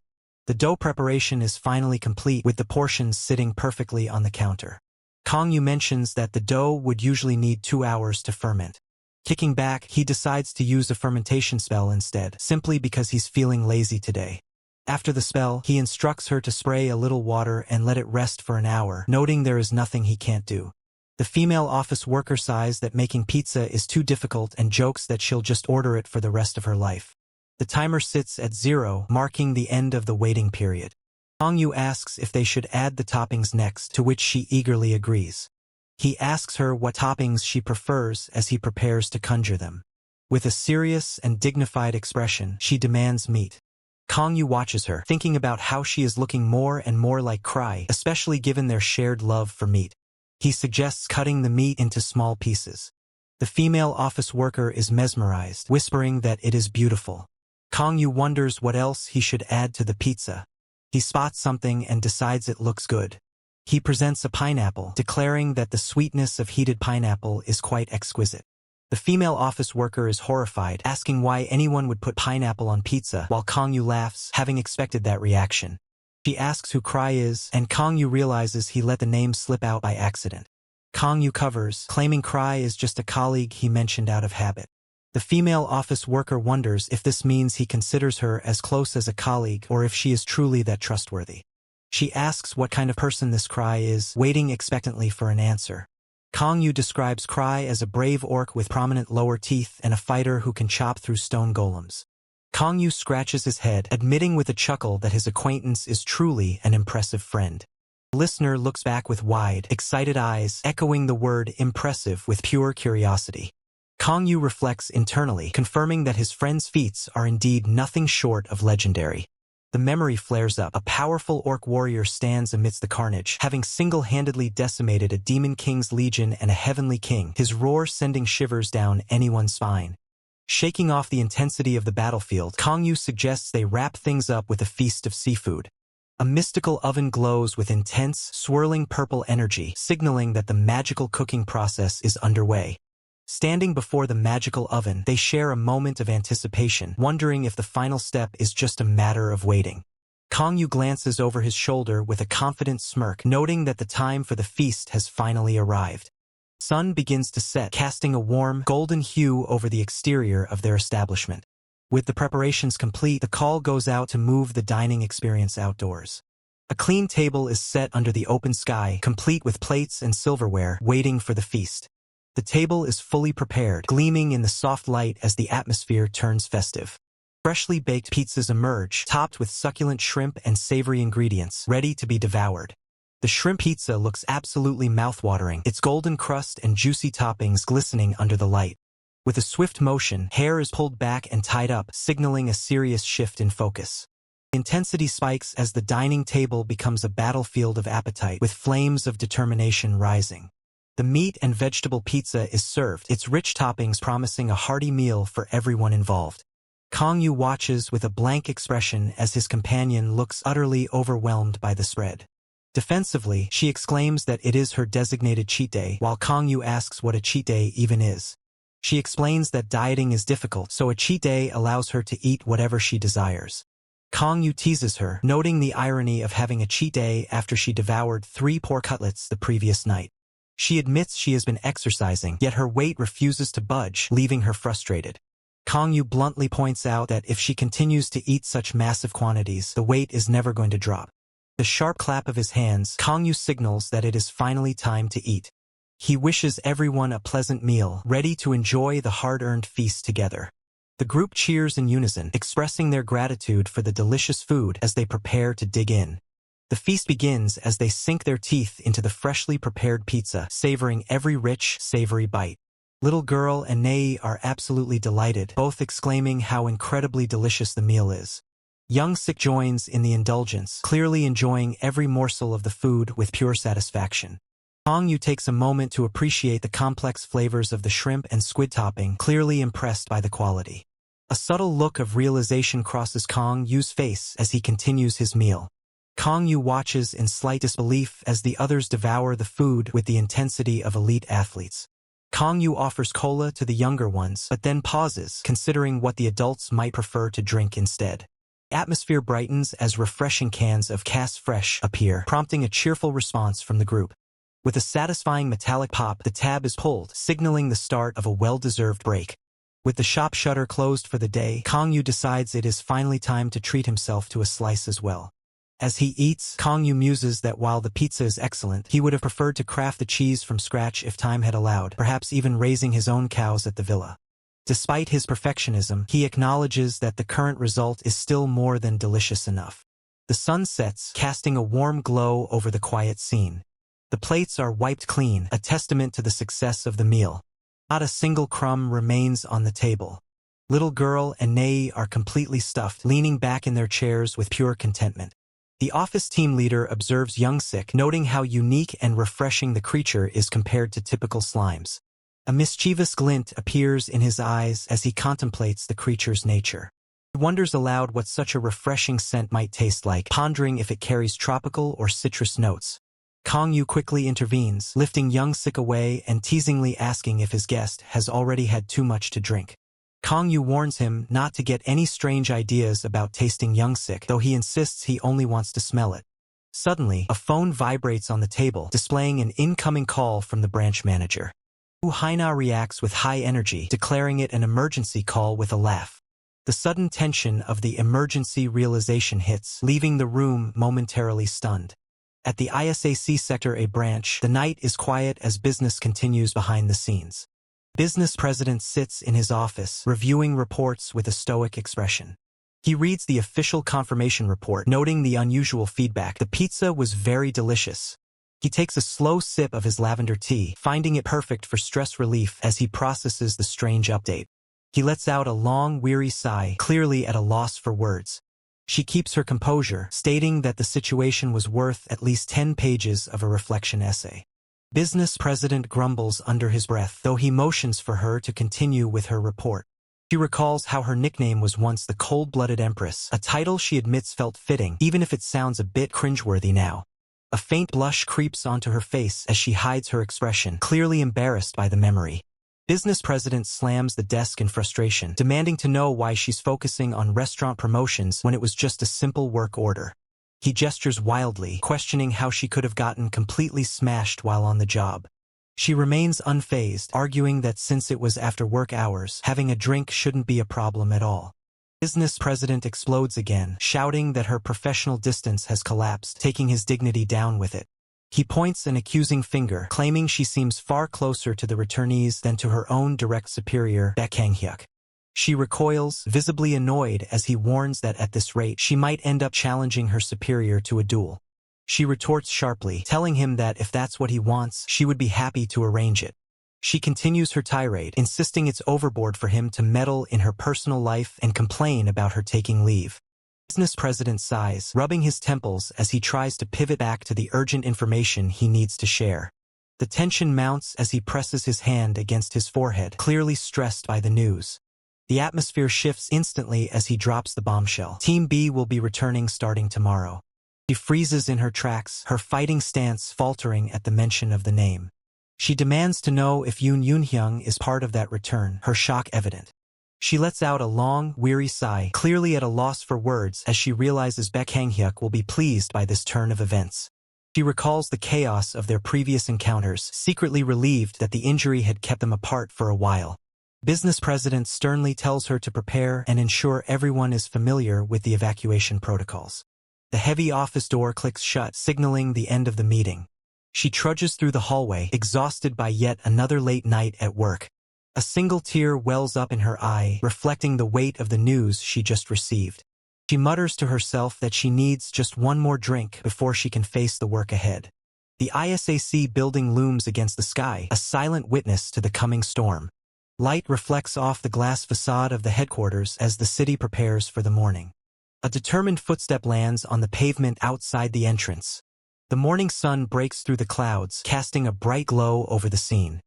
The dough preparation is finally complete, with the portions sitting perfectly on the counter. Kang-yu mentions that the dough would usually need 2 hours to ferment. Kicking back, he decides to use a fermentation spell instead, simply because he's feeling lazy today. After the spell, he instructs her to spray a little water and let it rest for an hour, noting there is nothing he can't do. The female office worker sighs that making pizza is too difficult and jokes that she'll just order it for the rest of her life. The timer sits at 0, marking the end of the waiting period. Kang-yu asks if they should add the toppings next, to which she eagerly agrees. He asks her what toppings she prefers as he prepares to conjure them. With a serious and dignified expression, she demands meat. Kang Yu watches her, thinking about how she is looking more and more like Cry, especially given their shared love for meat. He suggests cutting the meat into small pieces. The female office worker is mesmerized, whispering that it is beautiful. Kang Yu wonders what else he should add to the pizza. He spots something and decides it looks good. He presents a pineapple, declaring that the sweetness of heated pineapple is quite exquisite. The female office worker is horrified, asking why anyone would put pineapple on pizza, while Kang Yu laughs, having expected that reaction. She asks who Cry is, and Kang Yu realizes he let the name slip out by accident. Kang Yu covers, claiming Cry is just a colleague he mentioned out of habit. The female office worker wonders if this means he considers her as close as a colleague or if she is truly that trustworthy. She asks what kind of person this Cry is, waiting expectantly for an answer. Kang Yu describes Cry as a brave orc with prominent lower teeth and a fighter who can chop through stone golems. Kang Yu scratches his head, admitting with a chuckle that his acquaintance is truly an impressive friend. The listener looks back with wide, excited eyes, echoing the word impressive with pure curiosity. Kang Yu reflects internally, confirming that his friend's feats are indeed nothing short of legendary. The memory flares up. A powerful orc warrior stands amidst the carnage, having single-handedly decimated a demon king's legion and a heavenly king, his roar sending shivers down anyone's spine. Shaking off the intensity of the battlefield, Kang Yu suggests they wrap things up with a feast of seafood. A mystical oven glows with intense, swirling purple energy, signaling that the magical cooking process is underway. Standing before the magical oven, they share a moment of anticipation, wondering if the final step is just a matter of waiting. Kang Yu glances over his shoulder with a confident smirk, noting that the time for the feast has finally arrived. Sun begins to set, casting a warm, golden hue over the exterior of their establishment. With the preparations complete, the call goes out to move the dining experience outdoors. A clean table is set under the open sky, complete with plates and silverware, waiting for the feast. The table is fully prepared, gleaming in the soft light as the atmosphere turns festive. Freshly baked pizzas emerge, topped with succulent shrimp and savory ingredients, ready to be devoured. The shrimp pizza looks absolutely mouthwatering, its golden crust and juicy toppings glistening under the light. With a swift motion, hair is pulled back and tied up, signaling a serious shift in focus. Intensity spikes as the dining table becomes a battlefield of appetite, with flames of determination rising. The meat and vegetable pizza is served, its rich toppings promising a hearty meal for everyone involved. Kang Yu watches with a blank expression as his companion looks utterly overwhelmed by the spread. Defensively, she exclaims that it is her designated cheat day, while Kang Yu asks what a cheat day even is. She explains that dieting is difficult, so a cheat day allows her to eat whatever she desires. Kang Yu teases her, noting the irony of having a cheat day after she devoured 3 pork cutlets the previous night. She admits she has been exercising, yet her weight refuses to budge, leaving her frustrated. Kang Yu bluntly points out that if she continues to eat such massive quantities, the weight is never going to drop. The sharp clap of his hands, Kang Yu signals that it is finally time to eat. He wishes everyone a pleasant meal, ready to enjoy the hard-earned feast together. The group cheers in unison, expressing their gratitude for the delicious food as they prepare to dig in. The feast begins as they sink their teeth into the freshly prepared pizza, savoring every rich, savory bite. Little girl and Nei are absolutely delighted, both exclaiming how incredibly delicious the meal is. Young Sik joins in the indulgence, clearly enjoying every morsel of the food with pure satisfaction. Kang Yu takes a moment to appreciate the complex flavors of the shrimp and squid topping, clearly impressed by the quality. A subtle look of realization crosses Kang Yu's face as he continues his meal. Kang Yu watches in slight disbelief as the others devour the food with the intensity of elite athletes. Kang Yu offers cola to the younger ones, but then pauses, considering what the adults might prefer to drink instead. The atmosphere brightens as refreshing cans of Cass Fresh appear, prompting a cheerful response from the group. With a satisfying metallic pop, the tab is pulled, signaling the start of a well-deserved break. With the shop shutter closed for the day, Kang Yu decides it is finally time to treat himself to a slice as well. As he eats, Kang Yu muses that while the pizza is excellent, he would have preferred to craft the cheese from scratch if time had allowed, perhaps even raising his own cows at the villa. Despite his perfectionism, he acknowledges that the current result is still more than delicious enough. The sun sets, casting a warm glow over the quiet scene. The plates are wiped clean, a testament to the success of the meal. Not a single crumb remains on the table. Little girl and Nei are completely stuffed, leaning back in their chairs with pure contentment. The office team leader observes Young-sik, noting how unique and refreshing the creature is compared to typical slimes. A mischievous glint appears in his eyes as he contemplates the creature's nature. He wonders aloud what such a refreshing scent might taste like, pondering if it carries tropical or citrus notes. Kang-yu quickly intervenes, lifting Young-sik away and teasingly asking if his guest has already had too much to drink. Kang-yu warns him not to get any strange ideas about tasting Young-sik, though he insists he only wants to smell it. Suddenly, a phone vibrates on the table, displaying an incoming call from the branch manager. Haina reacts with high energy, declaring it an emergency call with a laugh. The sudden tension of the emergency realization hits, leaving the room momentarily stunned. At the ISAC Sector A branch, the night is quiet as business continues behind the scenes. Business president sits in his office, reviewing reports with a stoic expression. He reads the official confirmation report, noting the unusual feedback. The pizza was very delicious. He takes a slow sip of his lavender tea, finding it perfect for stress relief as he processes the strange update. He lets out a long, weary sigh, clearly at a loss for words. She keeps her composure, stating that the situation was worth at least 10 pages of a reflection essay. Business president grumbles under his breath, though he motions for her to continue with her report. She recalls how her nickname was once the Cold-Blooded Empress, a title she admits felt fitting, even if it sounds a bit cringeworthy now. A faint blush creeps onto her face as she hides her expression, clearly embarrassed by the memory. Business president slams the desk in frustration, demanding to know why she's focusing on restaurant promotions when it was just a simple work order. He gestures wildly, questioning how she could have gotten completely smashed while on the job. She remains unfazed, arguing that since it was after work hours, having a drink shouldn't be a problem at all. Business president explodes again, shouting that her professional distance has collapsed, taking his dignity down with it. He points an accusing finger, claiming she seems far closer to the returnees than to her own direct superior, Baek Hang-hyuk. She recoils, visibly annoyed as he warns that at this rate she might end up challenging her superior to a duel. She retorts sharply, telling him that if that's what he wants, she would be happy to arrange it. She continues her tirade, insisting it's overboard for him to meddle in her personal life and complain about her taking leave. Business president sighs, rubbing his temples as he tries to pivot back to the urgent information he needs to share. The tension mounts as he presses his hand against his forehead, clearly stressed by the news. The atmosphere shifts instantly as he drops the bombshell. Team B will be returning starting tomorrow. She freezes in her tracks, her fighting stance faltering at the mention of the name. She demands to know if Yoon Yoon-hyung is part of that return, her shock evident. She lets out a long, weary sigh, clearly at a loss for words as she realizes Baek Hang-hyuk will be pleased by this turn of events. She recalls the chaos of their previous encounters, secretly relieved that the injury had kept them apart for a while. Business president sternly tells her to prepare and ensure everyone is familiar with the evacuation protocols. The heavy office door clicks shut, signaling the end of the meeting. She trudges through the hallway, exhausted by yet another late night at work. A single tear wells up in her eye, reflecting the weight of the news she just received. She mutters to herself that she needs just one more drink before she can face the work ahead. The ISAC building looms against the sky, a silent witness to the coming storm. Light reflects off the glass facade of the headquarters as the city prepares for the morning. A determined footstep lands on the pavement outside the entrance. The morning sun breaks through the clouds, casting a bright glow over the scene.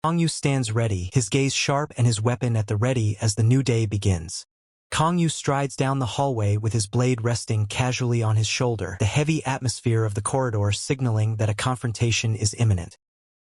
Kang-yu stands ready, his gaze sharp and his weapon at the ready as the new day begins. Kang-yu strides down the hallway with his blade resting casually on his shoulder, the heavy atmosphere of the corridor signaling that a confrontation is imminent.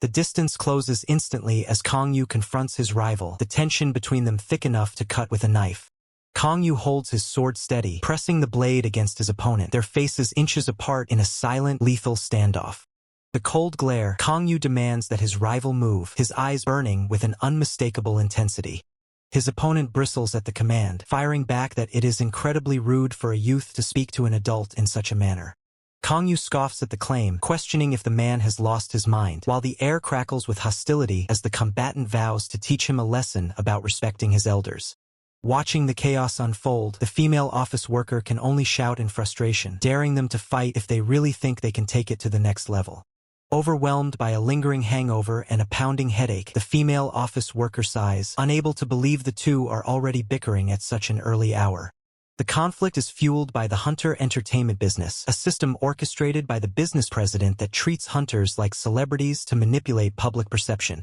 The distance closes instantly as Kang-yu confronts his rival, the tension between them thick enough to cut with a knife. Kang-yu holds his sword steady, pressing the blade against his opponent, their faces inches apart in a silent, lethal standoff. The cold glare, Kang-yu demands that his rival move, his eyes burning with an unmistakable intensity. His opponent bristles at the command, firing back that it is incredibly rude for a youth to speak to an adult in such a manner. Kang-yu scoffs at the claim, questioning if the man has lost his mind, while the air crackles with hostility as the combatant vows to teach him a lesson about respecting his elders. Watching the chaos unfold, the female office worker can only shout in frustration, daring them to fight if they really think they can take it to the next level. Overwhelmed by a lingering hangover and a pounding headache, the female office worker sighs, unable to believe the two are already bickering at such an early hour. The conflict is fueled by the Hunter Entertainment business, a system orchestrated by the business president that treats hunters like celebrities to manipulate public perception.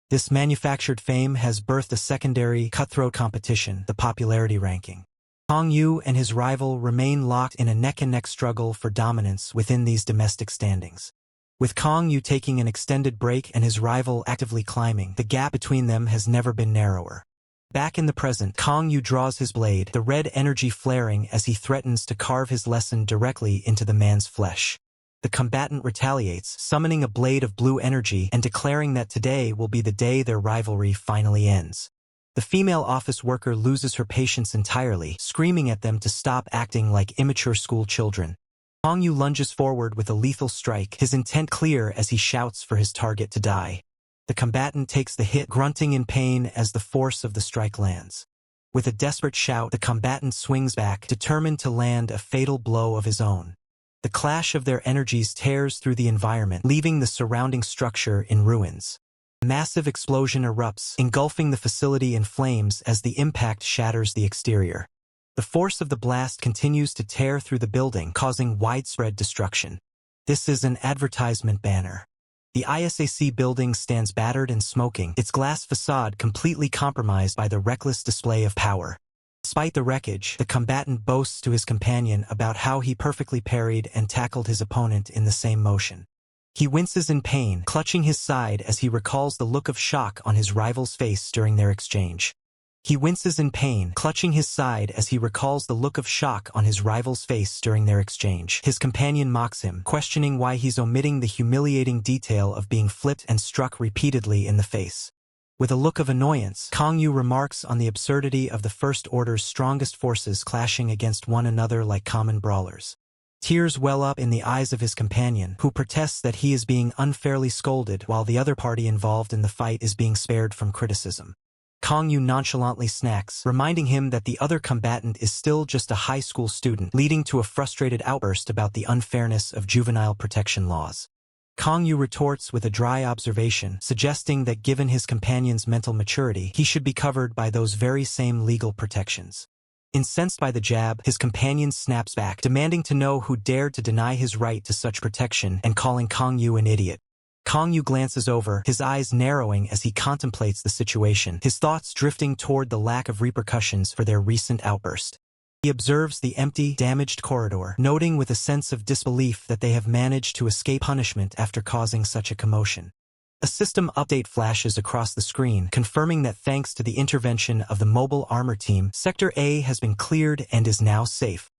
This manufactured fame has birthed a secondary, cutthroat competition, the popularity ranking. Kong Yu and his rival remain locked in a neck-and-neck struggle for dominance within these domestic standings. With Kong Yu taking an extended break and his rival actively climbing, the gap between them has never been narrower. Back in the present, Kong Yu draws his blade, the red energy flaring as he threatens to carve his lesson directly into the man's flesh. The combatant retaliates, summoning a blade of blue energy and declaring that today will be the day their rivalry finally ends. The female office worker loses her patience entirely, screaming at them to stop acting like immature school children. Kong Yu lunges forward with a lethal strike, his intent clear as he shouts for his target to die. The combatant takes the hit, grunting in pain as the force of the strike lands. With a desperate shout, the combatant swings back, determined to land a fatal blow of his own. The clash of their energies tears through the environment, leaving the surrounding structure in ruins. A massive explosion erupts, engulfing the facility in flames as the impact shatters the exterior. The force of the blast continues to tear through the building, causing widespread destruction. This is an advertisement banner. The ISAC building stands battered and smoking, its glass facade completely compromised by the reckless display of power. Despite the wreckage, the combatant boasts to his companion about how he perfectly parried and tackled his opponent in the same motion. He winces in pain, clutching his side as he recalls the look of shock on his rival's face during their exchange. His companion mocks him, questioning why he's omitting the humiliating detail of being flipped and struck repeatedly in the face. With a look of annoyance, Kong Yu remarks on the absurdity of the First Order's strongest forces clashing against one another like common brawlers. Tears well up in the eyes of his companion, who protests that he is being unfairly scolded while the other party involved in the fight is being spared from criticism. Kong Yu nonchalantly snacks, reminding him that the other combatant is still just a high school student, leading to a frustrated outburst about the unfairness of juvenile protection laws. Kong Yu retorts with a dry observation, suggesting that given his companion's mental maturity, he should be covered by those very same legal protections. Incensed by the jab, his companion snaps back, demanding to know who dared to deny his right to such protection and calling Kong Yu an idiot. Kong Yu glances over, his eyes narrowing as he contemplates the situation, his thoughts drifting toward the lack of repercussions for their recent outburst. He observes the empty, damaged corridor, noting with a sense of disbelief that they have managed to escape punishment after causing such a commotion. A system update flashes across the screen, confirming that thanks to the intervention of the mobile armor team, Sector A has been cleared and is now safe.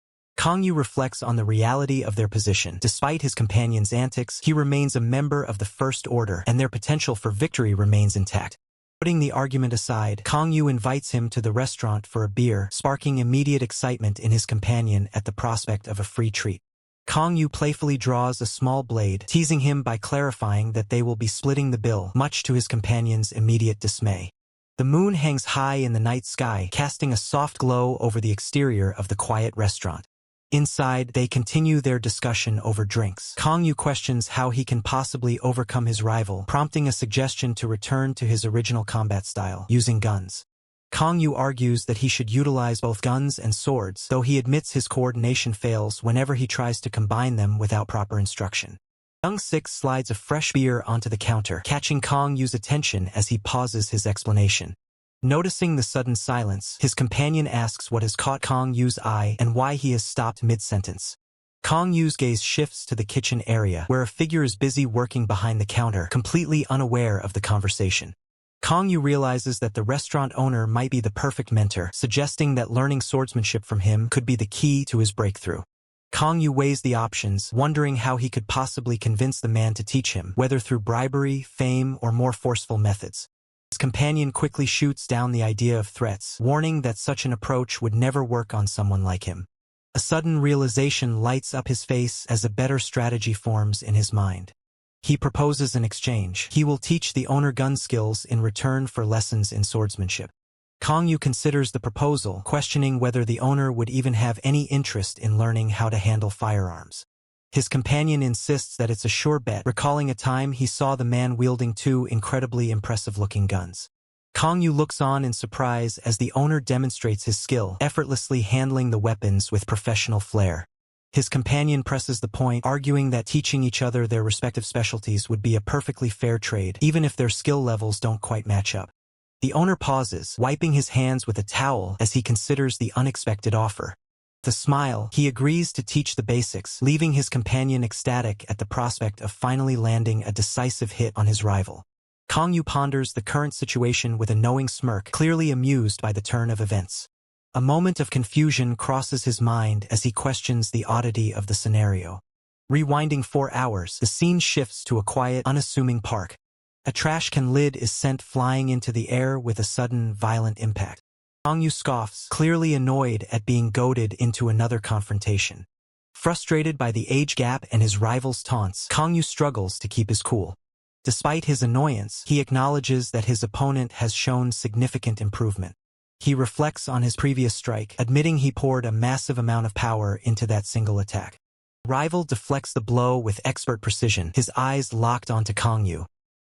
Kong Yu reflects on the reality of their position. Despite his companion's antics, he remains a member of the First Order, and their potential for victory remains intact. Putting the argument aside, Kong Yu invites him to the restaurant for a beer, sparking immediate excitement in his companion at the prospect of a free treat. Kong Yu playfully draws a small blade, teasing him by clarifying that they will be splitting the bill, much to his companion's immediate dismay. The moon hangs high in the night sky, casting a soft glow over the exterior of the quiet restaurant. Inside, they continue their discussion over drinks. Kong Yu questions how he can possibly overcome his rival, prompting a suggestion to return to his original combat style, using guns. Kong Yu argues that he should utilize both guns and swords, though he admits his coordination fails whenever he tries to combine them without proper instruction. Young Six slides a fresh beer onto the counter, catching Kong Yu's attention as he pauses his explanation. Noticing the sudden silence, his companion asks what has caught Kong Yu's eye and why he has stopped mid-sentence. Kong Yu's gaze shifts to the kitchen area, where a figure is busy working behind the counter, completely unaware of the conversation. Kong Yu realizes that the restaurant owner might be the perfect mentor, suggesting that learning swordsmanship from him could be the key to his breakthrough. Kong Yu weighs the options, wondering how he could possibly convince the man to teach him, whether through bribery, fame, or more forceful methods. His companion quickly shoots down the idea of threats, warning that such an approach would never work on someone like him. A sudden realization lights up his face as a better strategy forms in his mind. He proposes an exchange. He will teach the owner gun skills in return for lessons in swordsmanship. Kong Yu considers the proposal, questioning whether the owner would even have any interest in learning how to handle firearms. His companion insists that it's a sure bet, recalling a time he saw the man wielding two incredibly impressive-looking guns. Kang Yu looks on in surprise as the owner demonstrates his skill, effortlessly handling the weapons with professional flair. His companion presses the point, arguing that teaching each other their respective specialties would be a perfectly fair trade, even if their skill levels don't quite match up. The owner pauses, wiping his hands with a towel as he considers the unexpected offer. With a smile, he agrees to teach the basics, leaving his companion ecstatic at the prospect of finally landing a decisive hit on his rival. Kang Yu ponders the current situation with a knowing smirk, clearly amused by the turn of events. A moment of confusion crosses his mind as he questions the oddity of the scenario. Rewinding 4 hours, the scene shifts to a quiet, unassuming park. A trash can lid is sent flying into the air with a sudden, violent impact. Kang Yu scoffs, clearly annoyed at being goaded into another confrontation. Frustrated by the age gap and his rival's taunts, Kang Yu struggles to keep his cool. Despite his annoyance, he acknowledges that his opponent has shown significant improvement. He reflects on his previous strike, admitting he poured a massive amount of power into that single attack. Rival deflects the blow with expert precision, his eyes locked onto Kang Yu.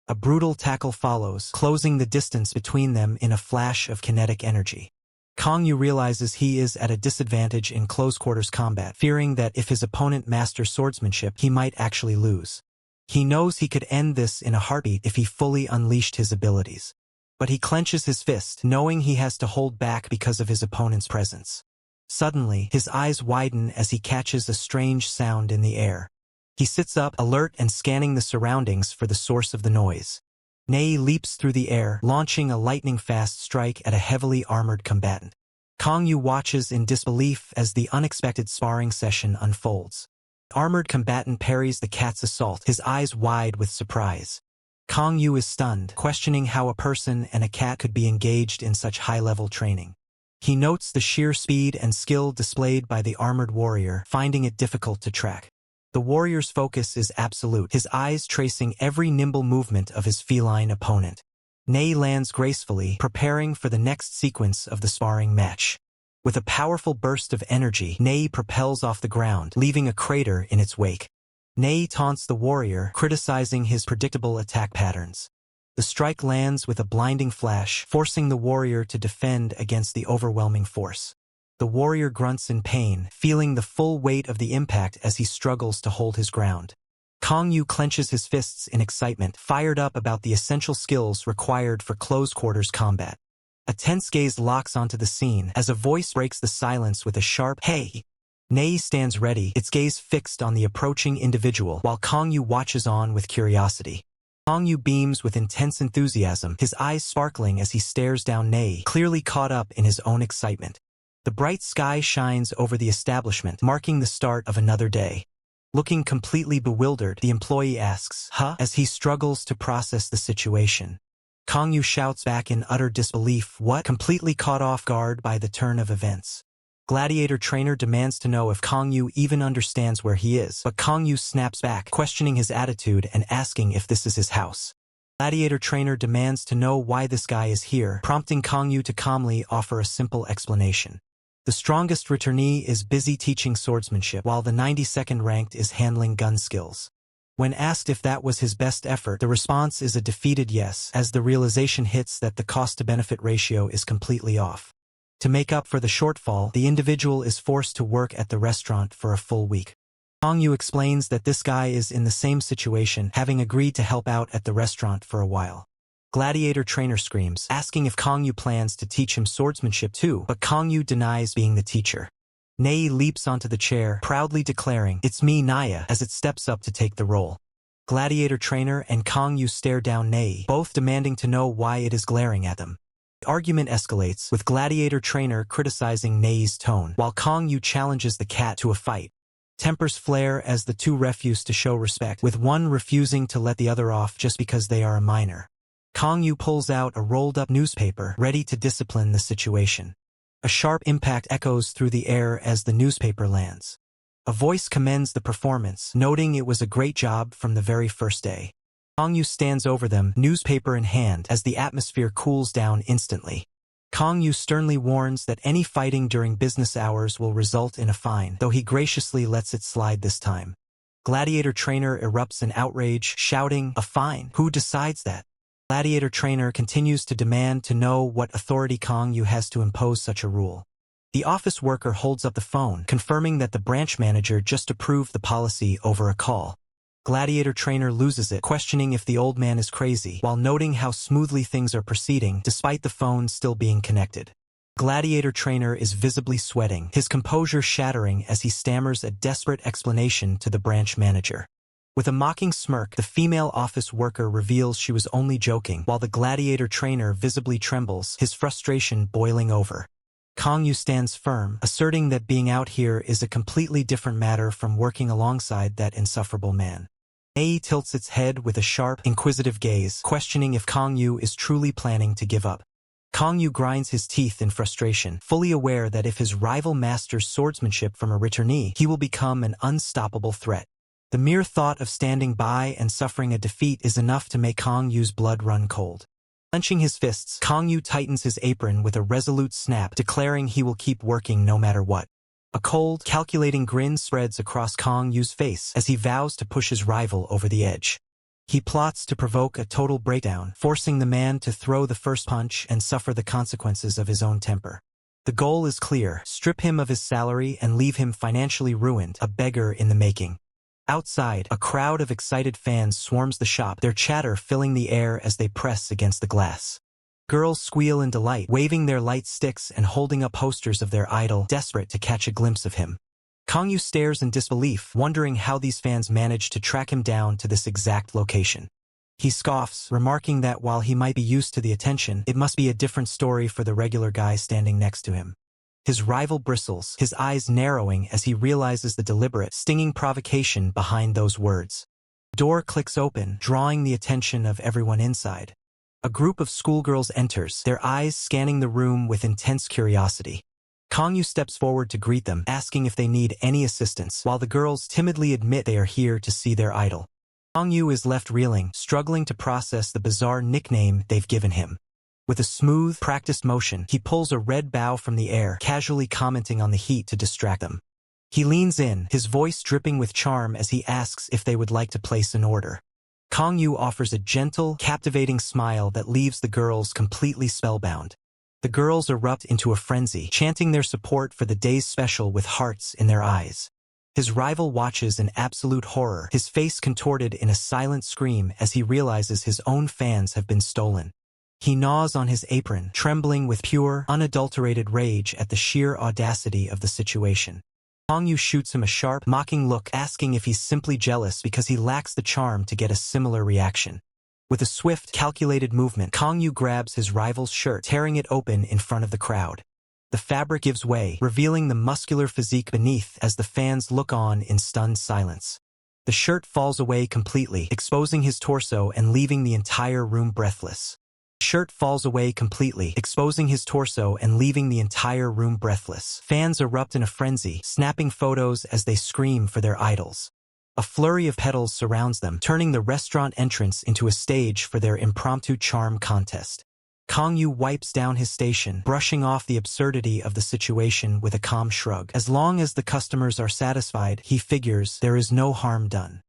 A brutal tackle follows, closing the distance between them in a flash of kinetic energy. Kang Yu realizes he is at a disadvantage in close-quarters combat, fearing that if his opponent masters swordsmanship, he might actually lose. He knows he could end this in a heartbeat if he fully unleashed his abilities. But he clenches his fist, knowing he has to hold back because of his opponent's presence. Suddenly, his eyes widen as he catches a strange sound in the air. He sits up, alert and scanning the surroundings for the source of the noise. Nei leaps through the air, launching a lightning-fast strike at a heavily armored combatant. Kang Yu watches in disbelief as the unexpected sparring session unfolds. The armored combatant parries the cat's assault, his eyes wide with surprise. Kang Yu is stunned, questioning how a person and a cat could be engaged in such high-level training. He notes the sheer speed and skill displayed by the armored warrior, finding it difficult to track. The warrior's focus is absolute, his eyes tracing every nimble movement of his feline opponent. Nei lands gracefully, preparing for the next sequence of the sparring match. With a powerful burst of energy, Nei propels off the ground, leaving a crater in its wake. Nei taunts the warrior, criticizing his predictable attack patterns. The strike lands with a blinding flash, forcing the warrior to defend against the overwhelming force. The warrior grunts in pain, feeling the full weight of the impact as he struggles to hold his ground. Kang Yu clenches his fists in excitement, fired up about the essential skills required for close-quarters combat. A tense gaze locks onto the scene as a voice breaks the silence with a sharp, "Hey!" Nei stands ready, its gaze fixed on the approaching individual, while Kang Yu watches on with curiosity. Kang Yu beams with intense enthusiasm, his eyes sparkling as he stares down Nei, clearly caught up in his own excitement. The bright sky shines over the establishment, marking the start of another day. Looking completely bewildered, the employee asks, "Huh?" as he struggles to process the situation. Kang Yu shouts back in utter disbelief, "What?" completely caught off guard by the turn of events. Gladiator trainer demands to know if Kang Yu even understands where he is, but Kang Yu snaps back, questioning his attitude and asking if this is his house. Gladiator trainer demands to know why this guy is here, prompting Kang Yu to calmly offer a simple explanation. The strongest returnee is busy teaching swordsmanship, while the 92nd ranked is handling gun skills. When asked if that was his best effort, the response is a defeated yes, as the realization hits that the cost-to-benefit ratio is completely off. To make up for the shortfall, the individual is forced to work at the restaurant for a full week. Kang Yu explains that this guy is in the same situation, having agreed to help out at the restaurant for a while. Gladiator trainer screams, asking if Kang Yu plans to teach him swordsmanship too, but Kang Yu denies being the teacher. Nei leaps onto the chair, proudly declaring, "It's me, Naya," as it steps up to take the role. Gladiator trainer and Kang Yu stare down Nei, both demanding to know why it is glaring at them. The argument escalates, with Gladiator trainer criticizing Nei's tone, while Kang Yu challenges the cat to a fight. Tempers flare as the two refuse to show respect, with one refusing to let the other off just because they are a minor. Kang Yu pulls out a rolled-up newspaper, ready to discipline the situation. A sharp impact echoes through the air as the newspaper lands. A voice commends the performance, noting it was a great job from the very first day. Kang Yu stands over them, newspaper in hand, as the atmosphere cools down instantly. Kang Yu sternly warns that any fighting during business hours will result in a fine, though he graciously lets it slide this time. Gladiator trainer erupts in outrage, shouting, "A fine! Who decides that?" Gladiator trainer continues to demand to know what authority Kang Yu has to impose such a rule. The office worker holds up the phone, confirming that the branch manager just approved the policy over a call. Gladiator trainer loses it, questioning if the old man is crazy, while noting how smoothly things are proceeding despite the phone still being connected. Gladiator trainer is visibly sweating, his composure shattering as he stammers a desperate explanation to the branch manager. With a mocking smirk, the female office worker reveals she was only joking, while the gladiator trainer visibly trembles, his frustration boiling over. Kang Yu stands firm, asserting that being out here is a completely different matter from working alongside that insufferable man. Ae tilts its head with a sharp, inquisitive gaze, questioning if Kang Yu is truly planning to give up. Kang Yu grinds his teeth in frustration, fully aware that if his rival masters swordsmanship from a returnee, he will become an unstoppable threat. The mere thought of standing by and suffering a defeat is enough to make Kang Yu's blood run cold. Clenching his fists, Kang Yu tightens his apron with a resolute snap, declaring he will keep working no matter what. A cold, calculating grin spreads across Kang Yu's face as he vows to push his rival over the edge. He plots to provoke a total breakdown, forcing the man to throw the first punch and suffer the consequences of his own temper. The goal is clear: strip him of his salary and leave him financially ruined, a beggar in the making. Outside, a crowd of excited fans swarms the shop, their chatter filling the air as they press against the glass. Girls squeal in delight, waving their light sticks and holding up posters of their idol, desperate to catch a glimpse of him. Kang Yu stares in disbelief, wondering how these fans managed to track him down to this exact location. He scoffs, remarking that while he might be used to the attention, it must be a different story for the regular guy standing next to him. His rival bristles, his eyes narrowing as he realizes the deliberate, stinging provocation behind those words. The door clicks open, drawing the attention of everyone inside. A group of schoolgirls enters, their eyes scanning the room with intense curiosity. Kang Yu steps forward to greet them, asking if they need any assistance, while the girls timidly admit they are here to see their idol. Kang Yu is left reeling, struggling to process the bizarre nickname they've given him. With a smooth, practiced motion, he pulls a red bow from the air, casually commenting on the heat to distract them. He leans in, his voice dripping with charm as he asks if they would like to place an order. Kang Yu offers a gentle, captivating smile that leaves the girls completely spellbound. The girls erupt into a frenzy, chanting their support for the day's special with hearts in their eyes. His rival watches in absolute horror, his face contorted in a silent scream as he realizes his own fans have been stolen. He gnaws on his apron, trembling with pure, unadulterated rage at the sheer audacity of the situation. Kang Yu shoots him a sharp, mocking look, asking if he's simply jealous because he lacks the charm to get a similar reaction. With a swift, calculated movement, Kang Yu grabs his rival's shirt, tearing it open in front of the crowd. The fabric gives way, revealing the muscular physique beneath as the fans look on in stunned silence. The shirt falls away completely, exposing his torso and leaving the entire room breathless. Shirt falls away completely, exposing his torso and leaving the entire room breathless. Fans erupt in a frenzy, snapping photos as they scream for their idols. A flurry of petals surrounds them, turning the restaurant entrance into a stage for their impromptu charm contest. Kang Yu wipes down his station, brushing off the absurdity of the situation with a calm shrug. As long as the customers are satisfied, he figures, there is no harm done.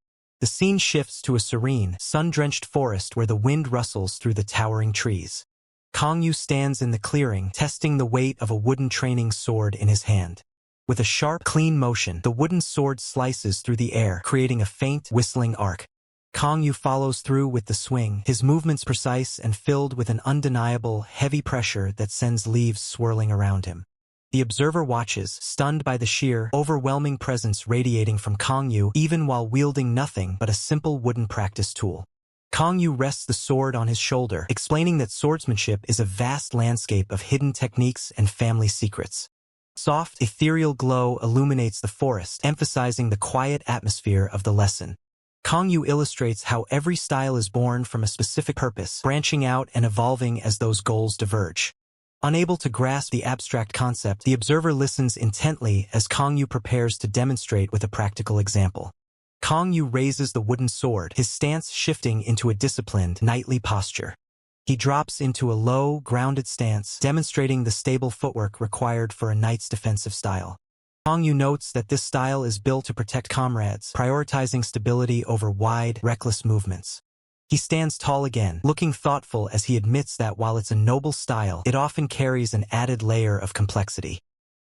The scene shifts to a serene, sun-drenched forest where the wind rustles through the towering trees. Kang Yu stands in the clearing, testing the weight of a wooden training sword in his hand. With a sharp, clean motion, the wooden sword slices through the air, creating a faint, whistling arc. Kang Yu follows through with the swing, his movements precise and filled with an undeniable, heavy pressure that sends leaves swirling around him. The observer watches, stunned by the sheer, overwhelming presence radiating from Kang Yu, even while wielding nothing but a simple wooden practice tool. Kang Yu rests the sword on his shoulder, explaining that swordsmanship is a vast landscape of hidden techniques and family secrets. Soft, ethereal glow illuminates the forest, emphasizing the quiet atmosphere of the lesson. Kang Yu illustrates how every style is born from a specific purpose, branching out and evolving as those goals diverge. Unable to grasp the abstract concept, the observer listens intently as Kang Yu prepares to demonstrate with a practical example. Kang Yu raises the wooden sword, his stance shifting into a disciplined, knightly posture. He drops into a low, grounded stance, demonstrating the stable footwork required for a knight's defensive style. Kang Yu notes that this style is built to protect comrades, prioritizing stability over wide, reckless movements. He stands tall again, looking thoughtful as he admits that while it's a noble style, it often carries an added layer of complexity.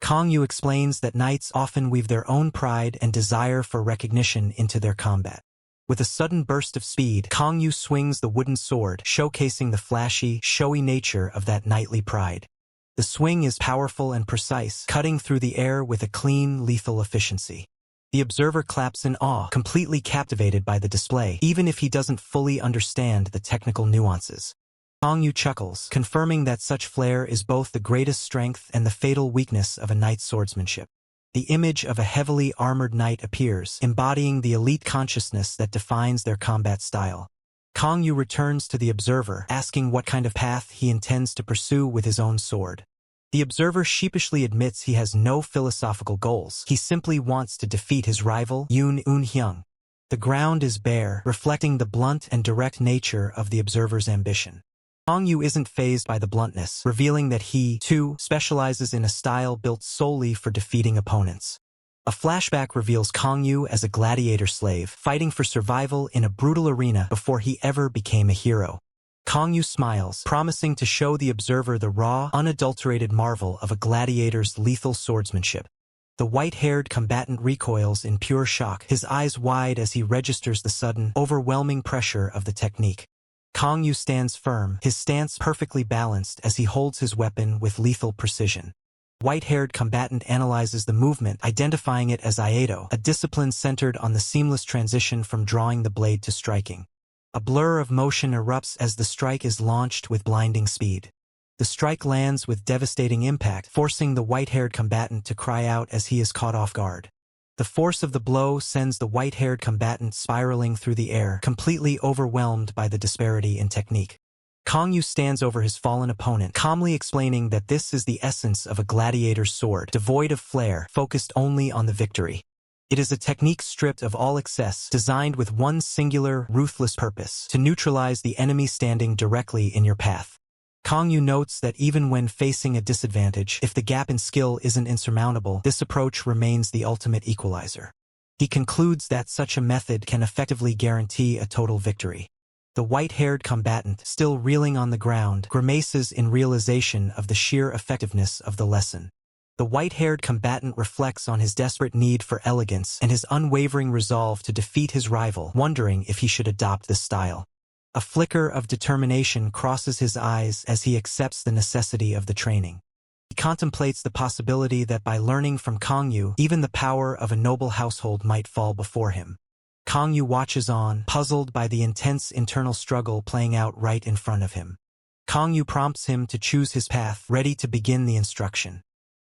Kang Yu explains that knights often weave their own pride and desire for recognition into their combat. With a sudden burst of speed, Kang Yu swings the wooden sword, showcasing the flashy, showy nature of that knightly pride. The swing is powerful and precise, cutting through the air with a clean, lethal efficiency. The observer claps in awe, completely captivated by the display, even if he doesn't fully understand the technical nuances. Kang Yu chuckles, confirming that such flair is both the greatest strength and the fatal weakness of a knight's swordsmanship. The image of a heavily armored knight appears, embodying the elite consciousness that defines their combat style. Kang Yu returns to the observer, asking what kind of path he intends to pursue with his own sword. The observer sheepishly admits he has no philosophical goals. He simply wants to defeat his rival, Yoon Eun-hyung. The ground is bare, reflecting the blunt and direct nature of the observer's ambition. Kang Yu isn't fazed by the bluntness, revealing that he, too, specializes in a style built solely for defeating opponents. A flashback reveals Kang Yu as a gladiator slave, fighting for survival in a brutal arena before he ever became a hero. Kang Yu smiles, promising to show the observer the raw, unadulterated marvel of a gladiator's lethal swordsmanship. The white-haired combatant recoils in pure shock, his eyes wide as he registers the sudden, overwhelming pressure of the technique. Kang Yu stands firm, his stance perfectly balanced as he holds his weapon with lethal precision. White-haired combatant analyzes the movement, identifying it as Yahello, a discipline centered on the seamless transition from drawing the blade to striking. A blur of motion erupts as the strike is launched with blinding speed. The strike lands with devastating impact, forcing the white-haired combatant to cry out as he is caught off guard. The force of the blow sends the white-haired combatant spiraling through the air, completely overwhelmed by the disparity in technique. Kang Yu stands over his fallen opponent, calmly explaining that this is the essence of a gladiator's sword, devoid of flair, focused only on the victory. It is a technique stripped of all excess, designed with one singular, ruthless purpose, to neutralize the enemy standing directly in your path. Kang Yu notes that even when facing a disadvantage, if the gap in skill isn't insurmountable, this approach remains the ultimate equalizer. He concludes that such a method can effectively guarantee a total victory. The white-haired combatant, still reeling on the ground, grimaces in realization of the sheer effectiveness of the lesson. The white-haired combatant reflects on his desperate need for elegance and his unwavering resolve to defeat his rival, wondering if he should adopt this style. A flicker of determination crosses his eyes as he accepts the necessity of the training. He contemplates the possibility that by learning from Kang Yu, even the power of a noble household might fall before him. Kang Yu watches on, puzzled by the intense internal struggle playing out right in front of him. Kang Yu prompts him to choose his path, ready to begin the instruction.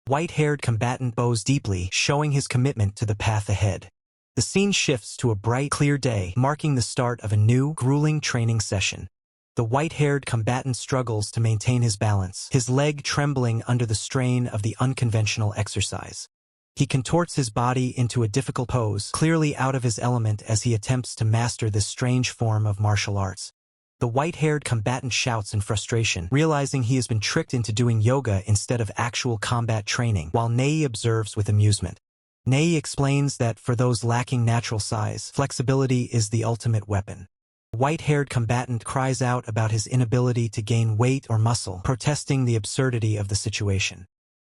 White-haired combatant bows deeply, showing his commitment to the path ahead. The scene shifts to a bright, clear day, marking the start of a new, grueling training session. The white-haired combatant struggles to maintain his balance, his leg trembling under the strain of the unconventional exercise. He contorts his body into a difficult pose, clearly out of his element as he attempts to master this strange form of martial arts. The white-haired combatant shouts in frustration, realizing he has been tricked into doing yoga instead of actual combat training, while Nei observes with amusement. Nei explains that for those lacking natural size, flexibility is the ultimate weapon. The white-haired combatant cries out about his inability to gain weight or muscle, protesting the absurdity of the situation.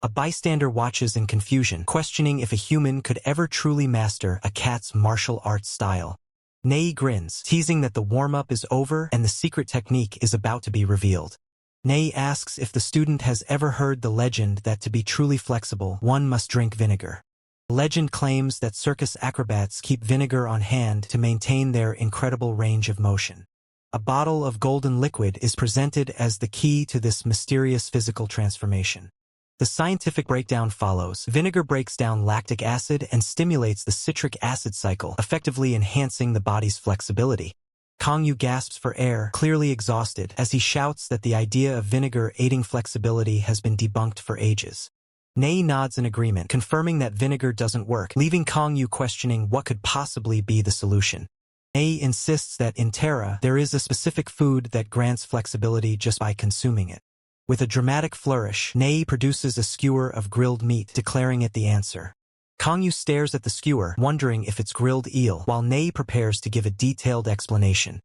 A bystander watches in confusion, questioning if a human could ever truly master a cat's martial arts style. Nei grins, teasing that the warm-up is over and the secret technique is about to be revealed. Nei asks if the student has ever heard the legend that to be truly flexible, one must drink vinegar. Legend claims that circus acrobats keep vinegar on hand to maintain their incredible range of motion. A bottle of golden liquid is presented as the key to this mysterious physical transformation. The scientific breakdown follows. Vinegar breaks down lactic acid and stimulates the citric acid cycle, effectively enhancing the body's flexibility. Kang Yu gasps for air, clearly exhausted, as he shouts that the idea of vinegar aiding flexibility has been debunked for ages. Nei nods in agreement, confirming that vinegar doesn't work, leaving Kang Yu questioning what could possibly be the solution. Nei insists that in Terra, there is a specific food that grants flexibility just by consuming it. With a dramatic flourish, Nei produces a skewer of grilled meat, declaring it the answer. Kang Yu stares at the skewer, wondering if it's grilled eel, while Nei prepares to give a detailed explanation.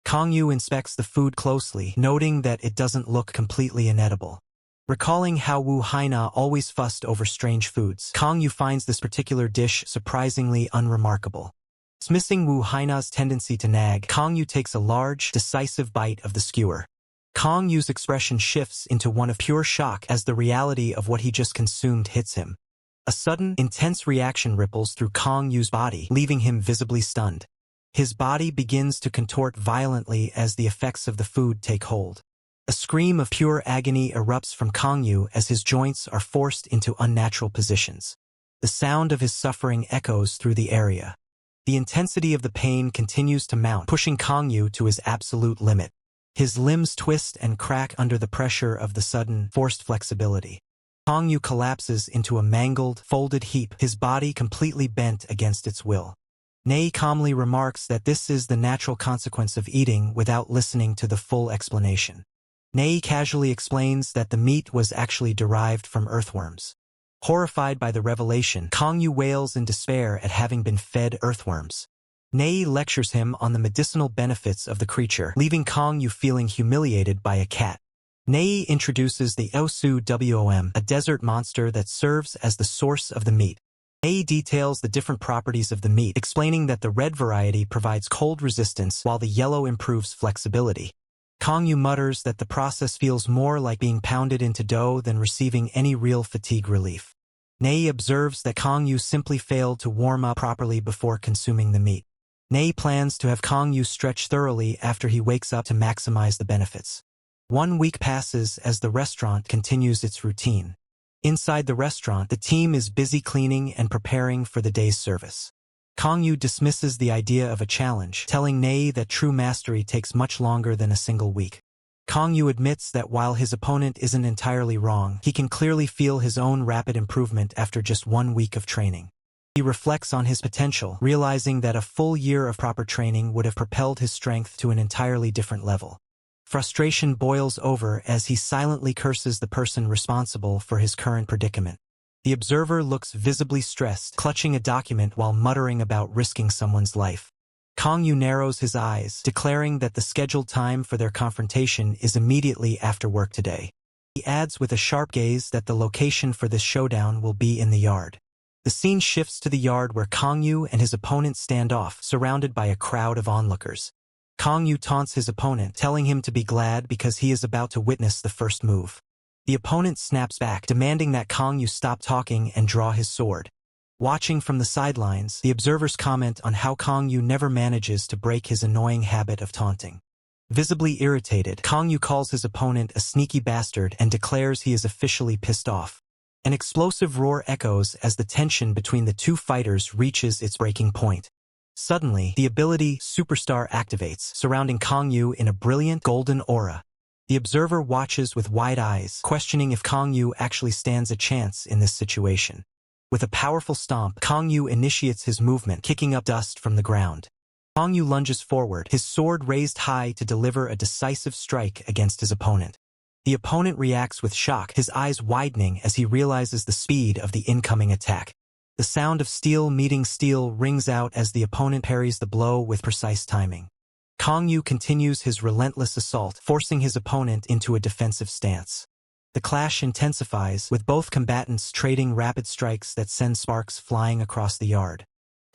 Kang Yu inspects the food closely, noting that it doesn't look completely inedible. Recalling how Wu Haina always fussed over strange foods, Kang Yu finds this particular dish surprisingly unremarkable. Dismissing Wu Haina's tendency to nag, Kang Yu takes a large, decisive bite of the skewer. Kang Yu's expression shifts into one of pure shock as the reality of what he just consumed hits him. A sudden, intense reaction ripples through Kang Yu's body, leaving him visibly stunned. His body begins to contort violently as the effects of the food take hold. A scream of pure agony erupts from Kang Yu as his joints are forced into unnatural positions. The sound of his suffering echoes through the area. The intensity of the pain continues to mount, pushing Kang Yu to his absolute limit. His limbs twist and crack under the pressure of the sudden, forced flexibility. Kang Yu collapses into a mangled, folded heap, his body completely bent against its will. Nei calmly remarks that this is the natural consequence of eating without listening to the full explanation. Nei casually explains that the meat was actually derived from earthworms. Horrified by the revelation, Kang Yu wails in despair at having been fed earthworms. Nei lectures him on the medicinal benefits of the creature, leaving Kang Yu feeling humiliated by a cat. Nei introduces the LV.1, a desert monster that serves as the source of the meat. Nei details the different properties of the meat, explaining that the red variety provides cold resistance while the yellow improves flexibility. Kang Yu mutters that the process feels more like being pounded into dough than receiving any real fatigue relief. Nei observes that Kang Yu simply failed to warm up properly before consuming the meat. Nei plans to have Kang Yu stretch thoroughly after he wakes up to maximize the benefits. 1 week passes as the restaurant continues its routine. Inside the restaurant, the team is busy cleaning and preparing for the day's service. Kang Yu dismisses the idea of a challenge, telling Nei that true mastery takes much longer than a single week. Kang Yu admits that while his opponent isn't entirely wrong, he can clearly feel his own rapid improvement after just 1 week of training. He reflects on his potential, realizing that a full year of proper training would have propelled his strength to an entirely different level. Frustration boils over as he silently curses the person responsible for his current predicament. The observer looks visibly stressed, clutching a document while muttering about risking someone's life. Kang Yu narrows his eyes, declaring that the scheduled time for their confrontation is immediately after work today. He adds with a sharp gaze that the location for this showdown will be in the yard. The scene shifts to the yard where Kang Yu and his opponent stand off, surrounded by a crowd of onlookers. Kang Yu taunts his opponent, telling him to be glad because he is about to witness the first move. The opponent snaps back, demanding that Kang Yu stop talking and draw his sword. Watching from the sidelines, the observers comment on how Kang Yu never manages to break his annoying habit of taunting. Visibly irritated, Kang Yu calls his opponent a sneaky bastard and declares he is officially pissed off. An explosive roar echoes as the tension between the two fighters reaches its breaking point. Suddenly, the ability Superstar activates, surrounding Kang Yu in a brilliant golden aura. The observer watches with wide eyes, questioning if Kang Yu actually stands a chance in this situation. With a powerful stomp, Kang Yu initiates his movement, kicking up dust from the ground. Kang Yu lunges forward, his sword raised high to deliver a decisive strike against his opponent. The opponent reacts with shock, his eyes widening as he realizes the speed of the incoming attack. The sound of steel meeting steel rings out as the opponent parries the blow with precise timing. Kang Yu continues his relentless assault, forcing his opponent into a defensive stance. The clash intensifies, with both combatants trading rapid strikes that send sparks flying across the yard.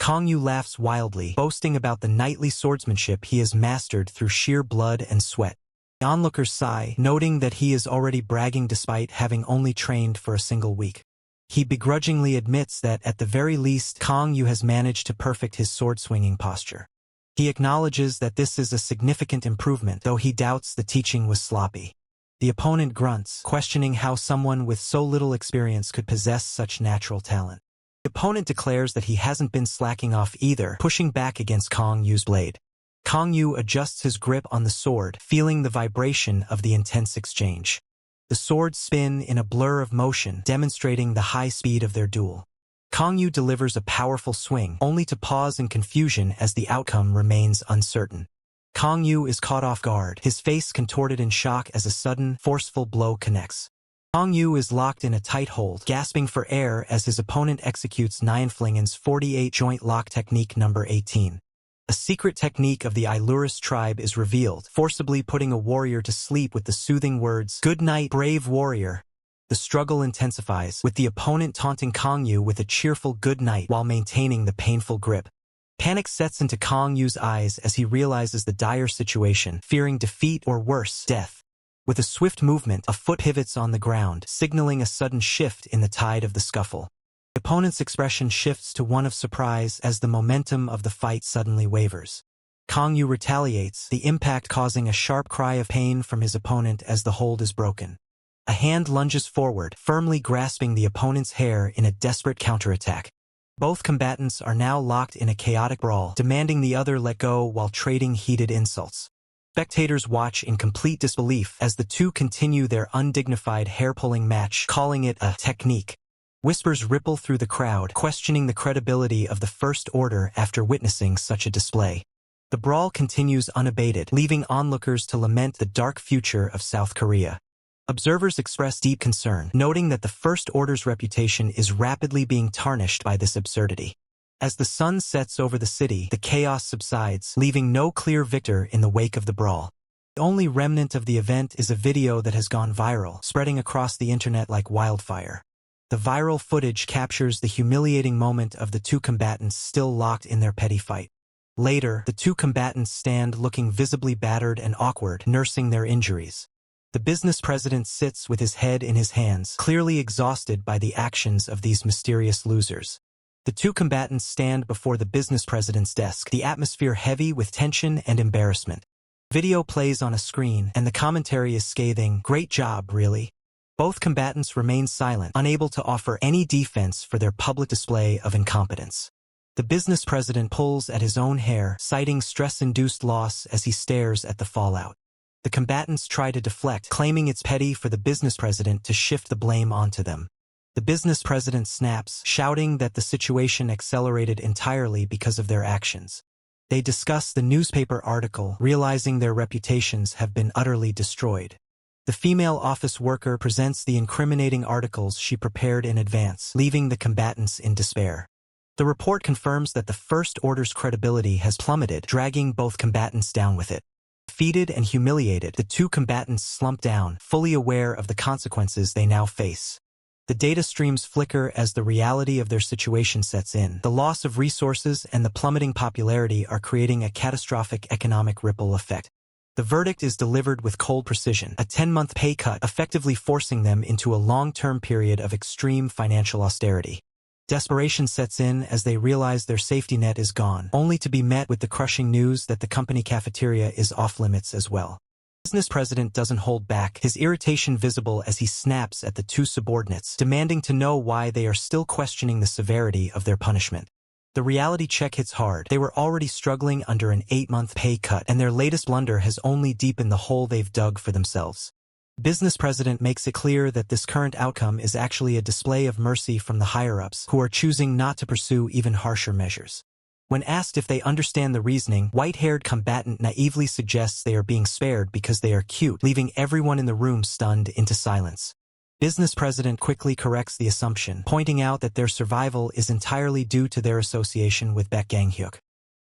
Kang Yu laughs wildly, boasting about the knightly swordsmanship he has mastered through sheer blood and sweat. The onlookers sigh, noting that he is already bragging despite having only trained for a single week. He begrudgingly admits that at the very least, Kang Yu has managed to perfect his sword-swinging posture. He acknowledges that this is a significant improvement, though he doubts the teaching was sloppy. The opponent grunts, questioning how someone with so little experience could possess such natural talent. The opponent declares that he hasn't been slacking off either, pushing back against Kang Yu's blade. Kang Yu adjusts his grip on the sword, feeling the vibration of the intense exchange. The swords spin in a blur of motion, demonstrating the high speed of their duel. Kang Yu delivers a powerful swing, only to pause in confusion as the outcome remains uncertain. Kang Yu is caught off guard, his face contorted in shock as a sudden, forceful blow connects. Kang Yu is locked in a tight hold, gasping for air as his opponent executes Nyanflingen's 48-joint lock technique number 18. A secret technique of the Ilurus tribe is revealed, forcibly putting a warrior to sleep with the soothing words, "Good night, brave warrior." The struggle intensifies, with the opponent taunting Kang Yu with a cheerful good night while maintaining the painful grip. Panic sets into Kang Yu's eyes as he realizes the dire situation, fearing defeat or worse, death. With a swift movement, a foot pivots on the ground, signaling a sudden shift in the tide of the scuffle. The opponent's expression shifts to one of surprise as the momentum of the fight suddenly wavers. Kang Yu retaliates, the impact causing a sharp cry of pain from his opponent as the hold is broken. A hand lunges forward, firmly grasping the opponent's hair in a desperate counterattack. Both combatants are now locked in a chaotic brawl, demanding the other let go while trading heated insults. Spectators watch in complete disbelief as the two continue their undignified hair-pulling match, calling it a technique. Whispers ripple through the crowd, questioning the credibility of the First Order after witnessing such a display. The brawl continues unabated, leaving onlookers to lament the dark future of South Korea. Observers express deep concern, noting that the First Order's reputation is rapidly being tarnished by this absurdity. As the sun sets over the city, the chaos subsides, leaving no clear victor in the wake of the brawl. The only remnant of the event is a video that has gone viral, spreading across the internet like wildfire. The viral footage captures the humiliating moment of the two combatants still locked in their petty fight. Later, the two combatants stand looking visibly battered and awkward, nursing their injuries. The business president sits with his head in his hands, clearly exhausted by the actions of these mysterious losers. The two combatants stand before the business president's desk, the atmosphere heavy with tension and embarrassment. Video plays on a screen, and the commentary is scathing, "Great job, really?" Both combatants remain silent, unable to offer any defense for their public display of incompetence. The business president pulls at his own hair, citing stress-induced loss as he stares at the fallout. The combatants try to deflect, claiming it's petty for the business president to shift the blame onto them. The business president snaps, shouting that the situation accelerated entirely because of their actions. They discuss the newspaper article, realizing their reputations have been utterly destroyed. The female office worker presents the incriminating articles she prepared in advance, leaving the combatants in despair. The report confirms that the First Order's credibility has plummeted, dragging both combatants down with it. Defeated and humiliated, the two combatants slump down, fully aware of the consequences they now face. The data streams flicker as the reality of their situation sets in. The loss of resources and the plummeting popularity are creating a catastrophic economic ripple effect. The verdict is delivered with cold precision, a 10-month pay cut effectively forcing them into a long-term period of extreme financial austerity. Desperation sets in as they realize their safety net is gone, only to be met with the crushing news that the company cafeteria is off-limits as well. The business president doesn't hold back, his irritation visible as he snaps at the two subordinates, demanding to know why they are still questioning the severity of their punishment. The reality check hits hard. They were already struggling under an 8-month pay cut, and their latest blunder has only deepened the hole they've dug for themselves. Business president makes it clear that this current outcome is actually a display of mercy from the higher-ups, who are choosing not to pursue even harsher measures. When asked if they understand the reasoning, white-haired combatant naively suggests they are being spared because they are cute, leaving everyone in the room stunned into silence. Business president quickly corrects the assumption, pointing out that their survival is entirely due to their association with Baek Gang-hyuk.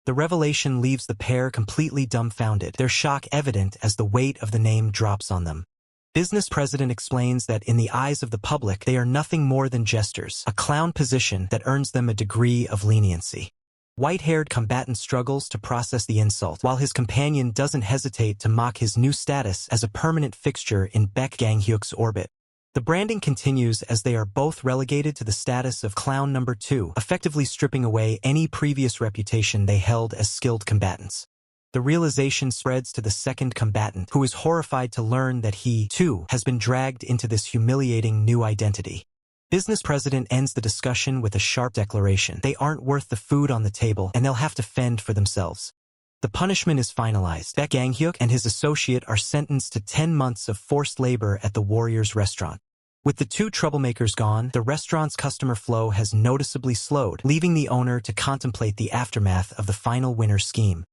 The revelation leaves the pair completely dumbfounded, their shock evident as the weight of the name drops on them. Business president explains that in the eyes of the public, they are nothing more than jesters, a clown position that earns them a degree of leniency. White-haired combatant struggles to process the insult, while his companion doesn't hesitate to mock his new status as a permanent fixture in Baek Gang-hyuk's orbit. The branding continues as they are both relegated to the status of clown number 2, effectively stripping away any previous reputation they held as skilled combatants. The realization spreads to the second combatant, who is horrified to learn that he, too, has been dragged into this humiliating new identity. Business president ends the discussion with a sharp declaration. They aren't worth the food on the table, and they'll have to fend for themselves. The punishment is finalized. Baek Gang-hyuk and his associate are sentenced to 10 months of forced labor at the Warriors restaurant. With the two troublemakers gone, the restaurant's customer flow has noticeably slowed, leaving the owner to contemplate the aftermath of the final winner scheme.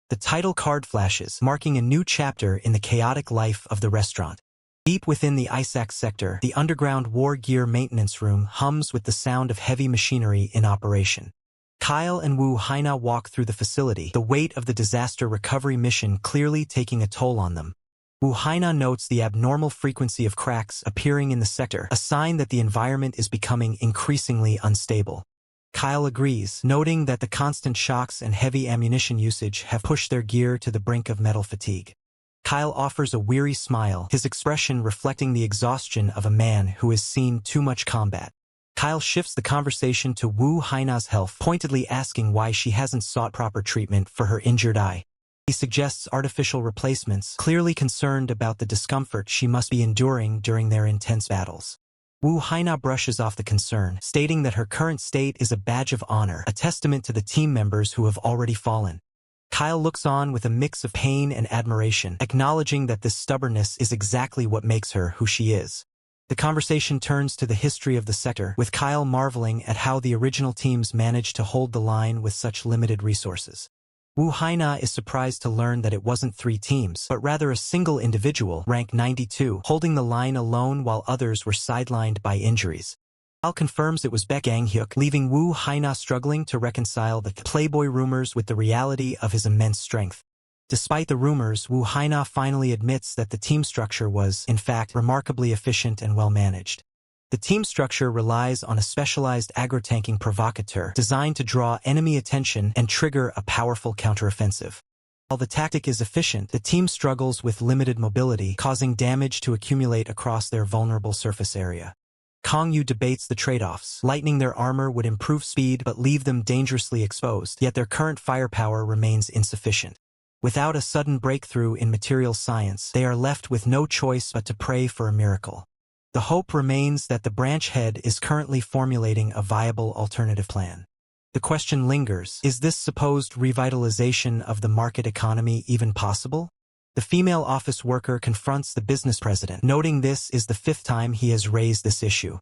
The title card flashes, marking a new chapter in the chaotic life of the restaurant. Deep within the Isaac sector, the underground war gear maintenance room hums with the sound of heavy machinery in operation. Kyle and Wu Haina walk through the facility, the weight of the disaster recovery mission clearly taking a toll on them. Wu Haina notes the abnormal frequency of cracks appearing in the sector, a sign that the environment is becoming increasingly unstable. Kyle agrees, noting that the constant shocks and heavy ammunition usage have pushed their gear to the brink of metal fatigue. Kyle offers a weary smile, his expression reflecting the exhaustion of a man who has seen too much combat. Kyle shifts the conversation to Wu Haina's health, pointedly asking why she hasn't sought proper treatment for her injured eye. He suggests artificial replacements, clearly concerned about the discomfort she must be enduring during their intense battles. Wu Haina brushes off the concern, stating that her current state is a badge of honor, a testament to the team members who have already fallen. Kyle looks on with a mix of pain and admiration, acknowledging that this stubbornness is exactly what makes her who she is. The conversation turns to the history of the sector, with Kyle marveling at how the original teams managed to hold the line with such limited resources. Wu Haina is surprised to learn that it wasn't 3 teams, but rather a single individual, rank 92, holding the line alone while others were sidelined by injuries. Kyle confirms it was Gang Hyuk, leaving Wu Haina struggling to reconcile the Playboy rumors with the reality of his immense strength. Despite the rumors, Wu Haina finally admits that the team structure was, in fact, remarkably efficient and well-managed. The team structure relies on a specialized aggro-tanking provocateur designed to draw enemy attention and trigger a powerful counteroffensive. While the tactic is efficient, the team struggles with limited mobility, causing damage to accumulate across their vulnerable surface area. Kong Yu debates the trade-offs. Lightening their armor would improve speed but leave them dangerously exposed, yet their current firepower remains insufficient. Without a sudden breakthrough in material science, they are left with no choice but to pray for a miracle. The hope remains that the branch head is currently formulating a viable alternative plan. The question lingers, is this supposed revitalization of the market economy even possible? The female office worker confronts the business president, noting this is the 5th time he has raised this issue.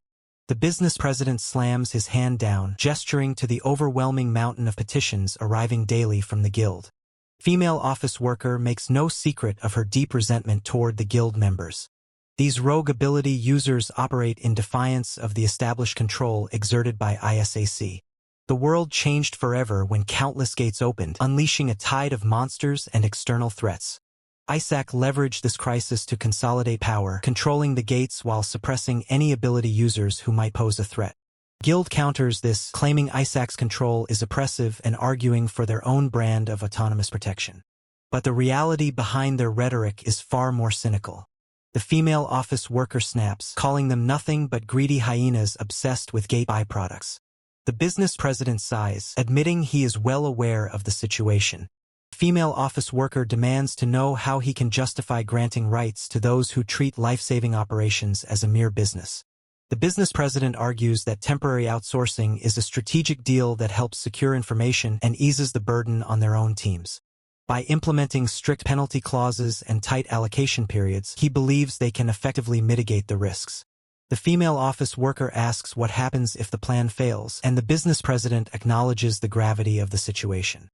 The business president slams his hand down, gesturing to the overwhelming mountain of petitions arriving daily from the guild. Female office worker makes no secret of her deep resentment toward the guild members. These rogue ability users operate in defiance of the established control exerted by ISAC. The world changed forever when countless gates opened, unleashing a tide of monsters and external threats. Isaac leveraged this crisis to consolidate power, controlling the gates while suppressing any ability users who might pose a threat. Guild counters this, claiming Isaac's control is oppressive and arguing for their own brand of autonomous protection. But the reality behind their rhetoric is far more cynical. The female office worker snaps, calling them nothing but greedy hyenas obsessed with gate byproducts. The business president sighs, admitting he is well aware of the situation. The female office worker demands to know how he can justify granting rights to those who treat life-saving operations as a mere business. The business president argues that temporary outsourcing is a strategic deal that helps secure information and eases the burden on their own teams. By implementing strict penalty clauses and tight allocation periods, he believes they can effectively mitigate the risks. The female office worker asks what happens if the plan fails, and the business president acknowledges the gravity of the situation.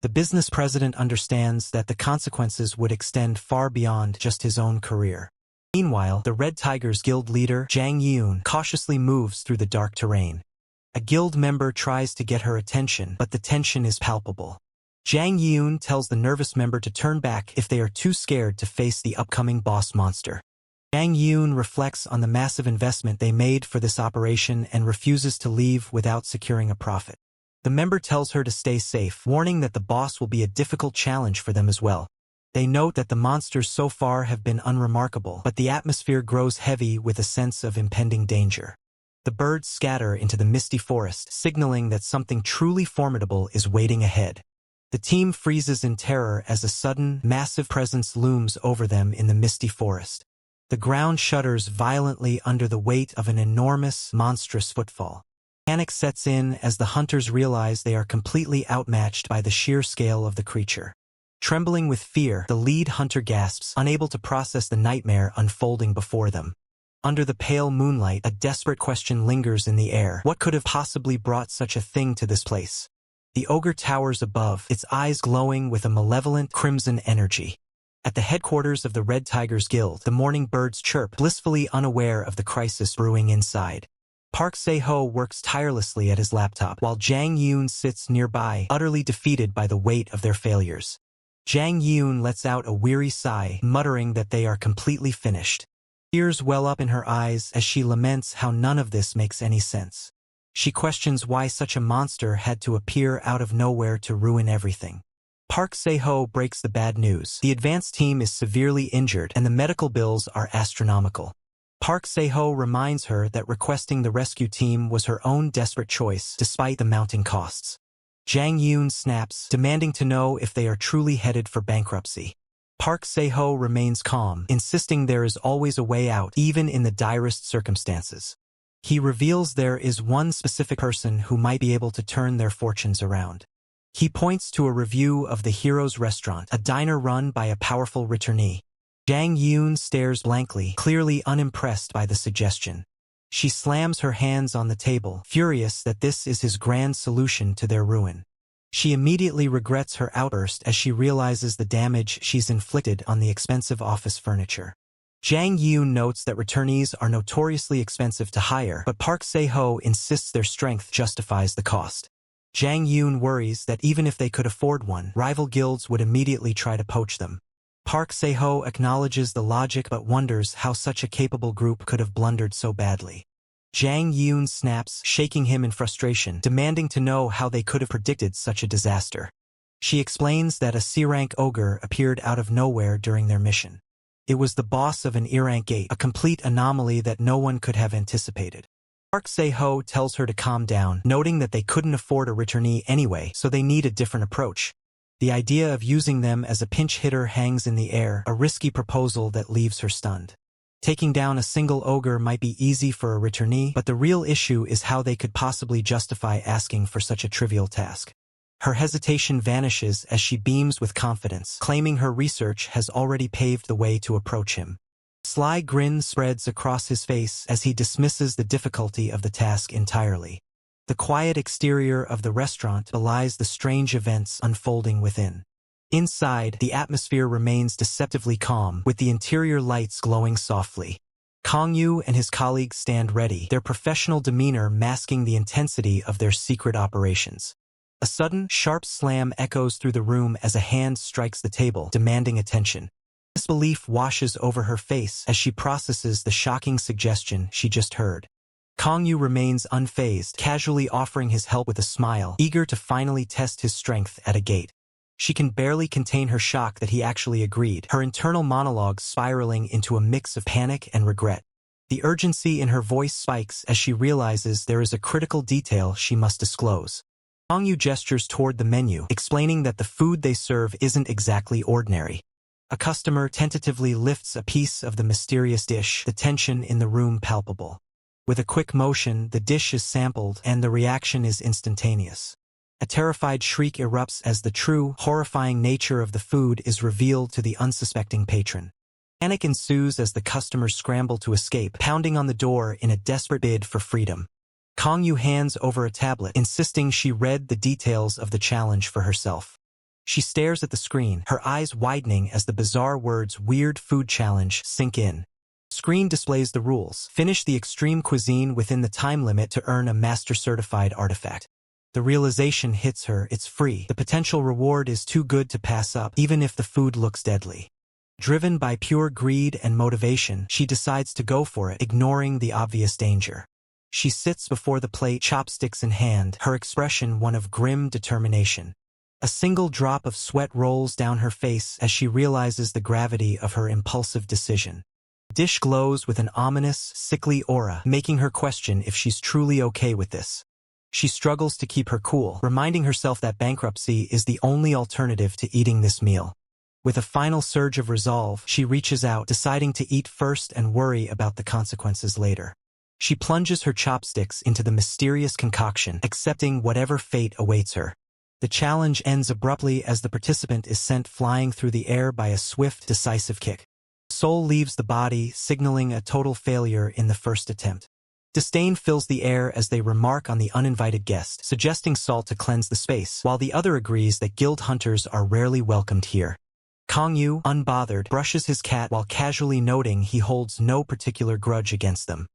The business president understands that the consequences would extend far beyond just his own career. Meanwhile, the Red Tigers guild leader, Jang Yeun, cautiously moves through the dark terrain. A guild member tries to get her attention, but the tension is palpable. Jang Yeun tells the nervous member to turn back if they are too scared to face the upcoming boss monster. Jang Yeun reflects on the massive investment they made for this operation and refuses to leave without securing a profit. The member tells her to stay safe, warning that the boss will be a difficult challenge for them as well. They note that the monsters so far have been unremarkable, but the atmosphere grows heavy with a sense of impending danger. The birds scatter into the misty forest, signaling that something truly formidable is waiting ahead. The team freezes in terror as a sudden, massive presence looms over them in the misty forest. The ground shudders violently under the weight of an enormous, monstrous footfall. Panic sets in as the hunters realize they are completely outmatched by the sheer scale of the creature. Trembling with fear, the lead hunter gasps, unable to process the nightmare unfolding before them. Under the pale moonlight, a desperate question lingers in the air. What could have possibly brought such a thing to this place? The ogre towers above, its eyes glowing with a malevolent, crimson energy. At the headquarters of the Red Tigers Guild, the morning birds chirp, blissfully unaware of the crisis brewing inside. Park Se-ho works tirelessly at his laptop, while Jang Yoon sits nearby, utterly defeated by the weight of their failures. Jang Yoon lets out a weary sigh, muttering that they are completely finished. Tears well up in her eyes as she laments how none of this makes any sense. She questions why such a monster had to appear out of nowhere to ruin everything. Park Se-ho breaks the bad news. The advance team is severely injured and the medical bills are astronomical. Park Se-ho reminds her that requesting the rescue team was her own desperate choice despite the mounting costs. Jang Yoon snaps, demanding to know if they are truly headed for bankruptcy. Park Se-ho remains calm, insisting there is always a way out, even in the direst circumstances. He reveals there is one specific person who might be able to turn their fortunes around. He points to a review of the Hero's Restaurant, a diner run by a powerful returnee. Jang Yoon stares blankly, clearly unimpressed by the suggestion. She slams her hands on the table, furious that this is his grand solution to their ruin. She immediately regrets her outburst as she realizes the damage she's inflicted on the expensive office furniture. Jang Yoon notes that returnees are notoriously expensive to hire, but Park Se-ho insists their strength justifies the cost. Jang Yoon worries that even if they could afford one, rival guilds would immediately try to poach them. Park Se-ho acknowledges the logic but wonders how such a capable group could have blundered so badly. Jang Yoon snaps, shaking him in frustration, demanding to know how they could have predicted such a disaster. She explains that a C-rank ogre appeared out of nowhere during their mission. It was the boss of an E-rank gate, a complete anomaly that no one could have anticipated. Park Se-ho tells her to calm down, noting that they couldn't afford a returnee anyway, so they need a different approach. The idea of using them as a pinch hitter hangs in the air, a risky proposal that leaves her stunned. Taking down a single ogre might be easy for a returnee, but the real issue is how they could possibly justify asking for such a trivial task. Her hesitation vanishes as she beams with confidence, claiming her research has already paved the way to approach him. A sly grin spreads across his face as he dismisses the difficulty of the task entirely. The quiet exterior of the restaurant belies the strange events unfolding within. Inside, the atmosphere remains deceptively calm, with the interior lights glowing softly. Kangyu and his colleagues stand ready, their professional demeanor masking the intensity of their secret operations. A sudden, sharp slam echoes through the room as a hand strikes the table, demanding attention. Disbelief washes over her face as she processes the shocking suggestion she just heard. Kangyu remains unfazed, casually offering his help with a smile, eager to finally test his strength at a gate. She can barely contain her shock that he actually agreed, her internal monologue spiraling into a mix of panic and regret. The urgency in her voice spikes as she realizes there is a critical detail she must disclose. Kangyu gestures toward the menu, explaining that the food they serve isn't exactly ordinary. A customer tentatively lifts a piece of the mysterious dish, the tension in the room palpable. With a quick motion, the dish is sampled, and the reaction is instantaneous. A terrified shriek erupts as the true, horrifying nature of the food is revealed to the unsuspecting patron. Panic ensues as the customers scramble to escape, pounding on the door in a desperate bid for freedom. Kangyu hands over a tablet, insisting she read the details of the challenge for herself. She stares at the screen, her eyes widening as the bizarre words "Weird Food Challenge" sink in. Screen displays the rules. Finish the extreme cuisine within the time limit to earn a master-certified artifact. The realization hits her, it's free. The potential reward is too good to pass up, even if the food looks deadly. Driven by pure greed and motivation, she decides to go for it, ignoring the obvious danger. She sits before the plate, chopsticks in hand, her expression one of grim determination. A single drop of sweat rolls down her face as she realizes the gravity of her impulsive decision. The dish glows with an ominous, sickly aura, making her question if she's truly okay with this. She struggles to keep her cool, reminding herself that bankruptcy is the only alternative to eating this meal. With a final surge of resolve, she reaches out, deciding to eat first and worry about the consequences later. She plunges her chopsticks into the mysterious concoction, accepting whatever fate awaits her. The challenge ends abruptly as the participant is sent flying through the air by a swift, decisive kick. Soul leaves the body, signaling a total failure in the first attempt. Disdain fills the air as they remark on the uninvited guest, suggesting salt to cleanse the space, while the other agrees that guild hunters are rarely welcomed here. Kang Yu, unbothered, brushes his cat while casually noting he holds no particular grudge against them.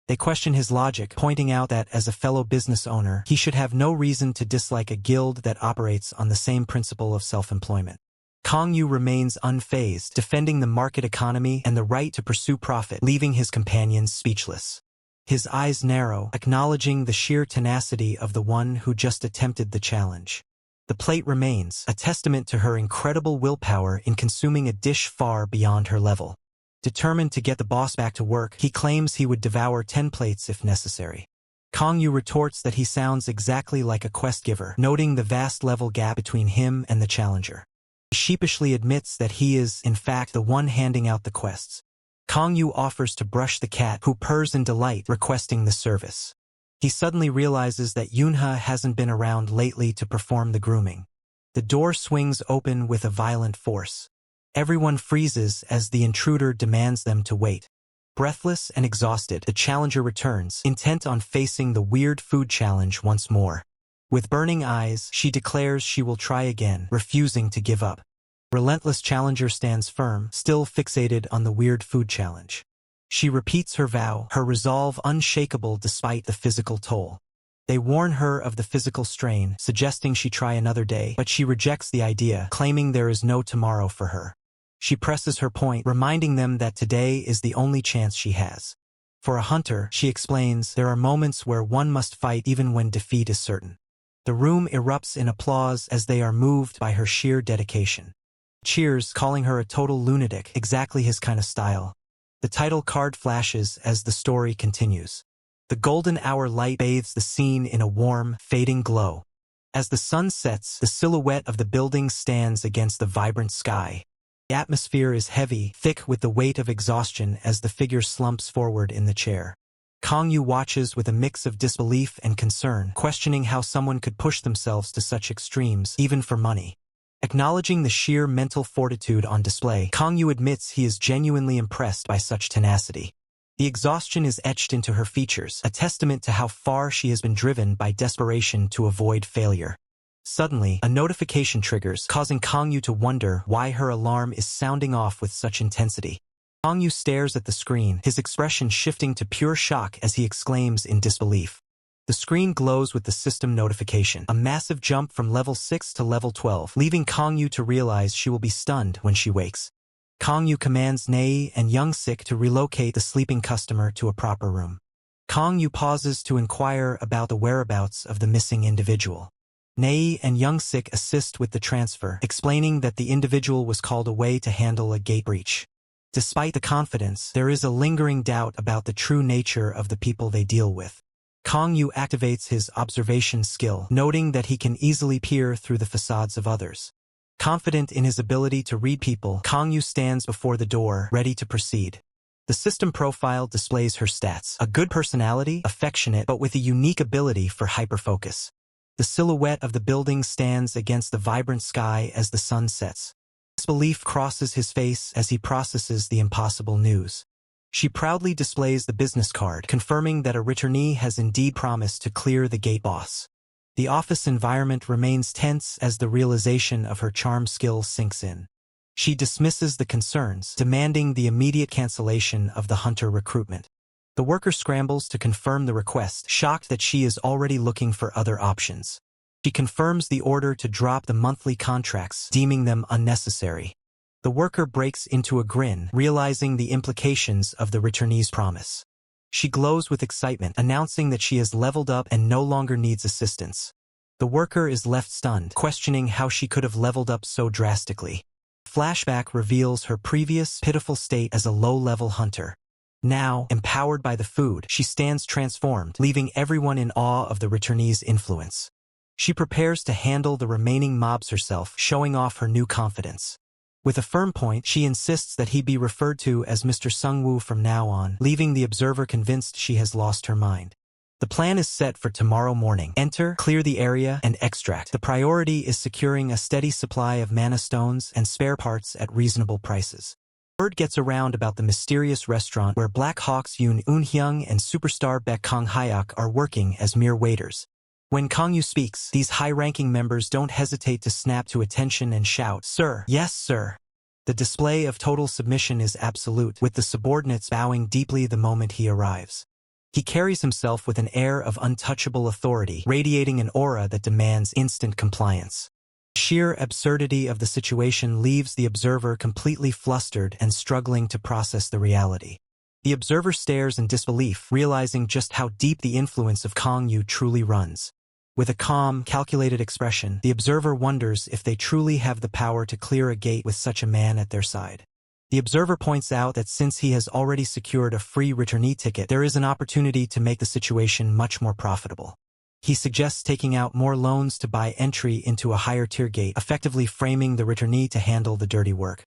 They question his logic, pointing out that as a fellow business owner, he should have no reason to dislike a guild that operates on the same principle of self-employment. Kang Yu remains unfazed, defending the market economy and the right to pursue profit, leaving his companions speechless. His eyes narrow, acknowledging the sheer tenacity of the one who just attempted the challenge. The plate remains, a testament to her incredible willpower in consuming a dish far beyond her level. Determined to get the boss back to work, he claims he would devour 10 plates if necessary. Kang Yu retorts that he sounds exactly like a quest giver, noting the vast level gap between him and the challenger. He sheepishly admits that he is, in fact, the one handing out the quests. Kang Yu offers to brush the cat, who purrs in delight, requesting the service. He suddenly realizes that Yunha hasn't been around lately to perform the grooming. The door swings open with a violent force. Everyone freezes as the intruder demands them to wait. Breathless and exhausted, the challenger returns, intent on facing the weird food challenge once more. With burning eyes, she declares she will try again, refusing to give up. Relentless challenger stands firm, still fixated on the weird food challenge. She repeats her vow, her resolve unshakable despite the physical toll. They warn her of the physical strain, suggesting she try another day, but she rejects the idea, claiming there is no tomorrow for her. She presses her point, reminding them that today is the only chance she has. For a hunter, she explains, there are moments where one must fight even when defeat is certain. The room erupts in applause as they are moved by her sheer dedication. Cheers, calling her a total lunatic, exactly his kind of style. The title card flashes as the story continues. The golden hour light bathes the scene in a warm, fading glow. As the sun sets, the silhouette of the building stands against the vibrant sky. The atmosphere is heavy, thick with the weight of exhaustion as the figure slumps forward in the chair. Kang Yu watches with a mix of disbelief and concern, questioning how someone could push themselves to such extremes, even for money. Acknowledging the sheer mental fortitude on display, Kang Yu admits he is genuinely impressed by such tenacity. The exhaustion is etched into her features, a testament to how far she has been driven by desperation to avoid failure. Suddenly, a notification triggers, causing Kang Yu to wonder why her alarm is sounding off with such intensity. Kang Yu stares at the screen, his expression shifting to pure shock as he exclaims in disbelief. The screen glows with the system notification, a massive jump from level 6 to level 12, leaving Kang Yu to realize she will be stunned when she wakes. Kang Yu commands Nei and Young Sik to relocate the sleeping customer to a proper room. Kang Yu pauses to inquire about the whereabouts of the missing individual. Nei and Young Sik assist with the transfer, explaining that the individual was called away to handle a gate breach. Despite the confidence, there is a lingering doubt about the true nature of the people they deal with. Kang Yu activates his observation skill, noting that he can easily peer through the facades of others. Confident in his ability to read people, Kang Yu stands before the door, ready to proceed. The system profile displays her stats: a good personality, affectionate, but with a unique ability for hyperfocus. The silhouette of the building stands against the vibrant sky as the sun sets. Disbelief crosses his face as he processes the impossible news. She proudly displays the business card, confirming that a returnee has indeed promised to clear the gate boss. The office environment remains tense as the realization of her charm skill sinks in. She dismisses the concerns, demanding the immediate cancellation of the hunter recruitment. The worker scrambles to confirm the request, shocked that she is already looking for other options. She confirms the order to drop the monthly contracts, deeming them unnecessary. The worker breaks into a grin, realizing the implications of the returnee's promise. She glows with excitement, announcing that she has leveled up and no longer needs assistance. The worker is left stunned, questioning how she could have leveled up so drastically. Flashback reveals her previous pitiful state as a low-level hunter. Now, empowered by the food, she stands transformed, leaving everyone in awe of the returnee's influence. She prepares to handle the remaining mobs herself, showing off her new confidence. With a firm point, she insists that he be referred to as Mr. Sungwoo from now on, leaving the observer convinced she has lost her mind. The plan is set for tomorrow morning. Enter, clear the area, and extract. The priority is securing a steady supply of mana stones and spare parts at reasonable prices. Word gets around about the mysterious restaurant where Black Hawks Yoon Eun-hyung and superstar Baek Kang Hyuk are working as mere waiters. When Kang Yu speaks, these high-ranking members don't hesitate to snap to attention and shout, "Sir!" "Yes, sir!" The display of total submission is absolute, with the subordinates bowing deeply the moment he arrives. He carries himself with an air of untouchable authority, radiating an aura that demands instant compliance. The sheer absurdity of the situation leaves the observer completely flustered and struggling to process the reality. The observer stares in disbelief, realizing just how deep the influence of Kang Yu truly runs. With a calm, calculated expression, the observer wonders if they truly have the power to clear a gate with such a man at their side. The observer points out that since he has already secured a free returnee ticket, there is an opportunity to make the situation much more profitable. He suggests taking out more loans to buy entry into a higher-tier gate, effectively framing the returnee to handle the dirty work.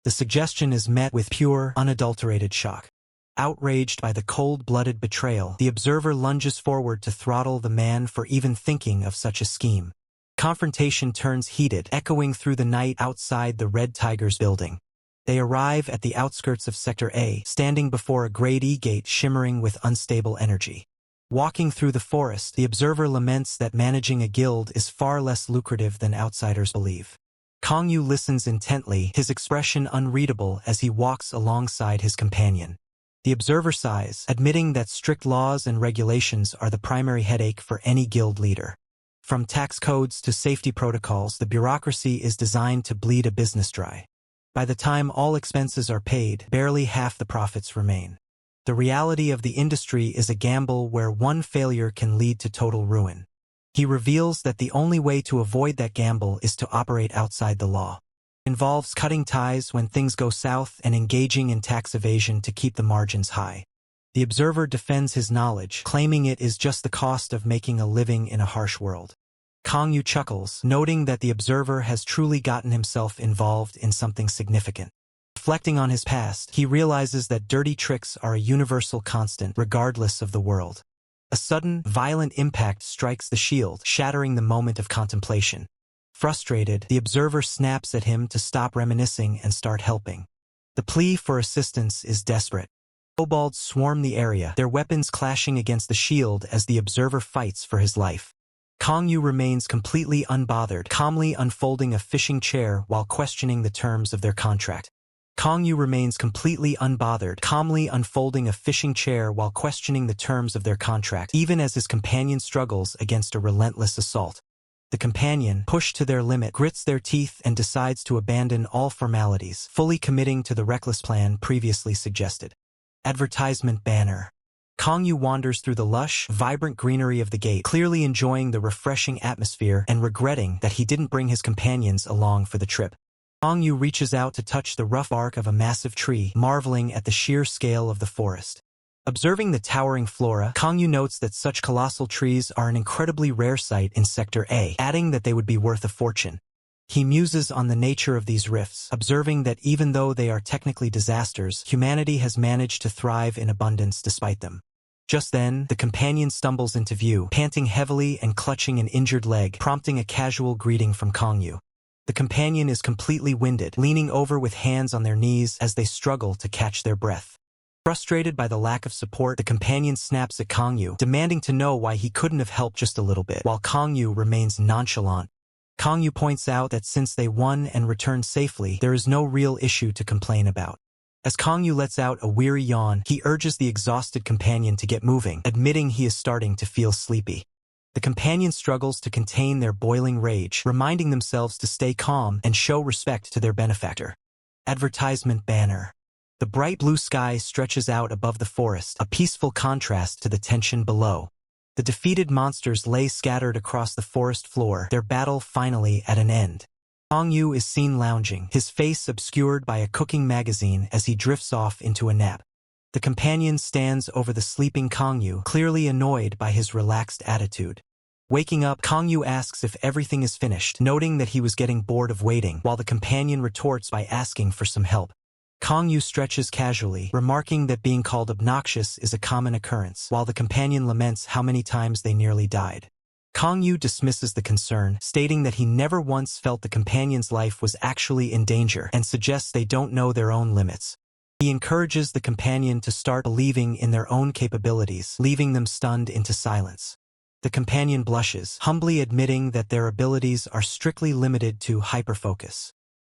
The suggestion is met with pure, unadulterated shock. Outraged by the cold-blooded betrayal, the observer lunges forward to throttle the man for even thinking of such a scheme. Confrontation turns heated, echoing through the night outside the Red Tiger's building. They arrive at the outskirts of Sector A, standing before a Grade E gate shimmering with unstable energy. Walking through the forest, the observer laments that managing a guild is far less lucrative than outsiders believe. Kang Yu listens intently, his expression unreadable as he walks alongside his companion. The observer sighs, admitting that strict laws and regulations are the primary headache for any guild leader. From tax codes to safety protocols, the bureaucracy is designed to bleed a business dry. By the time all expenses are paid, barely half the profits remain. The reality of the industry is a gamble where one failure can lead to total ruin. He reveals that the only way to avoid that gamble is to operate outside the law. Involves cutting ties when things go south and engaging in tax evasion to keep the margins high. The observer defends his knowledge, claiming it is just the cost of making a living in a harsh world. Kang Yu chuckles, noting that the observer has truly gotten himself involved in something significant. Reflecting on his past, he realizes that dirty tricks are a universal constant, regardless of the world. A sudden, violent impact strikes the shield, shattering the moment of contemplation. Frustrated, the observer snaps at him to stop reminiscing and start helping. The plea for assistance is desperate. Kobolds swarm the area, their weapons clashing against the shield as the observer fights for his life. Kang Yu remains completely unbothered, calmly unfolding a fishing chair while questioning the terms of their contract. Kang Yu remains completely unbothered, calmly unfolding a fishing chair while questioning the terms of their contract, even as his companion struggles against a relentless assault. The companion, pushed to their limit, grits their teeth and decides to abandon all formalities, fully committing to the reckless plan previously suggested. Advertisement banner. Kang Yu wanders through the lush, vibrant greenery of the gate, clearly enjoying the refreshing atmosphere and regretting that he didn't bring his companions along for the trip. Kang Yu reaches out to touch the rough bark of a massive tree, marveling at the sheer scale of the forest. Observing the towering flora, Kang Yu notes that such colossal trees are an incredibly rare sight in Sector A, adding that they would be worth a fortune. He muses on the nature of these rifts, observing that even though they are technically disasters, humanity has managed to thrive in abundance despite them. Just then, the companion stumbles into view, panting heavily and clutching an injured leg, prompting a casual greeting from Kang Yu. The companion is completely winded, leaning over with hands on their knees as they struggle to catch their breath. Frustrated by the lack of support, the companion snaps at Kang Yu, demanding to know why he couldn't have helped just a little bit, while Kang Yu remains nonchalant. Kang Yu points out that since they won and returned safely, there is no real issue to complain about. As Kang Yu lets out a weary yawn, he urges the exhausted companion to get moving, admitting he is starting to feel sleepy. The companion struggles to contain their boiling rage, reminding themselves to stay calm and show respect to their benefactor. Advertisement banner. The bright blue sky stretches out above the forest, a peaceful contrast to the tension below. The defeated monsters lay scattered across the forest floor, their battle finally at an end. Kang Yu is seen lounging, his face obscured by a cooking magazine as he drifts off into a nap. The companion stands over the sleeping Kang Yu, clearly annoyed by his relaxed attitude. Waking up, Kang Yu asks if everything is finished, noting that he was getting bored of waiting, while the companion retorts by asking for some help. Kang Yu stretches casually, remarking that being called obnoxious is a common occurrence, while the companion laments how many times they nearly died. Kang Yu dismisses the concern, stating that he never once felt the companion's life was actually in danger and suggests they don't know their own limits. He encourages the companion to start believing in their own capabilities, leaving them stunned into silence. The companion blushes, humbly admitting that their abilities are strictly limited to hyperfocus.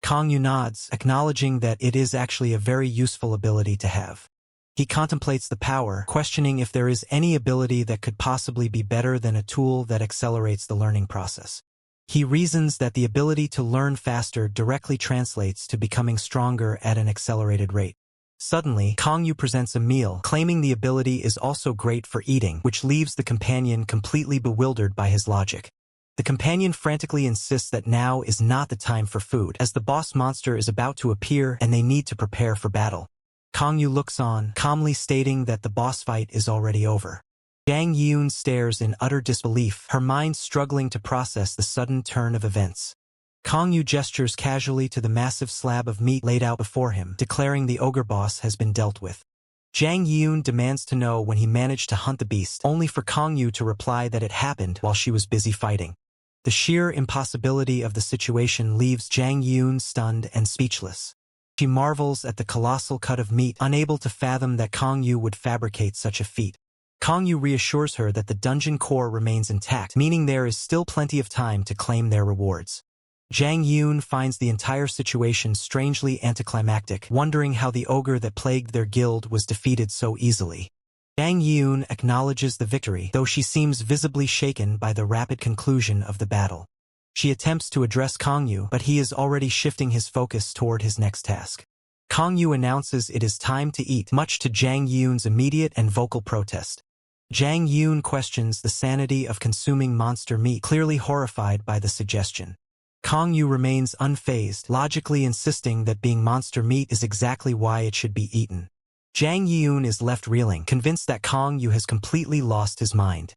Kang Yu nods, acknowledging that it is actually a very useful ability to have. He contemplates the power, questioning if there is any ability that could possibly be better than a tool that accelerates the learning process. He reasons that the ability to learn faster directly translates to becoming stronger at an accelerated rate. Suddenly, Kang Yu presents a meal, claiming the ability is also great for eating, which leaves the companion completely bewildered by his logic. The companion frantically insists that now is not the time for food, as the boss monster is about to appear and they need to prepare for battle. Kang Yu looks on, calmly stating that the boss fight is already over. Jang Yeun stares in utter disbelief, her mind struggling to process the sudden turn of events. Kang Yu gestures casually to the massive slab of meat laid out before him, declaring the ogre boss has been dealt with. Jang Yeun demands to know when he managed to hunt the beast, only for Kang Yu to reply that it happened while she was busy fighting. The sheer impossibility of the situation leaves Jang Yeun stunned and speechless. She marvels at the colossal cut of meat, unable to fathom that Kang Yu would fabricate such a feat. Kang Yu reassures her that the dungeon core remains intact, meaning there is still plenty of time to claim their rewards. Jang Yeun finds the entire situation strangely anticlimactic, wondering how the ogre that plagued their guild was defeated so easily. Jang Yeun acknowledges the victory, though she seems visibly shaken by the rapid conclusion of the battle. She attempts to address Kang Yu, but he is already shifting his focus toward his next task. Kang Yu announces it is time to eat, much to Jang Yeun's immediate and vocal protest. Jang Yeun questions the sanity of consuming monster meat, clearly horrified by the suggestion. Kang Yu remains unfazed, logically insisting that being monster meat is exactly why it should be eaten. Jang Yeun is left reeling, convinced that Kang Yu has completely lost his mind.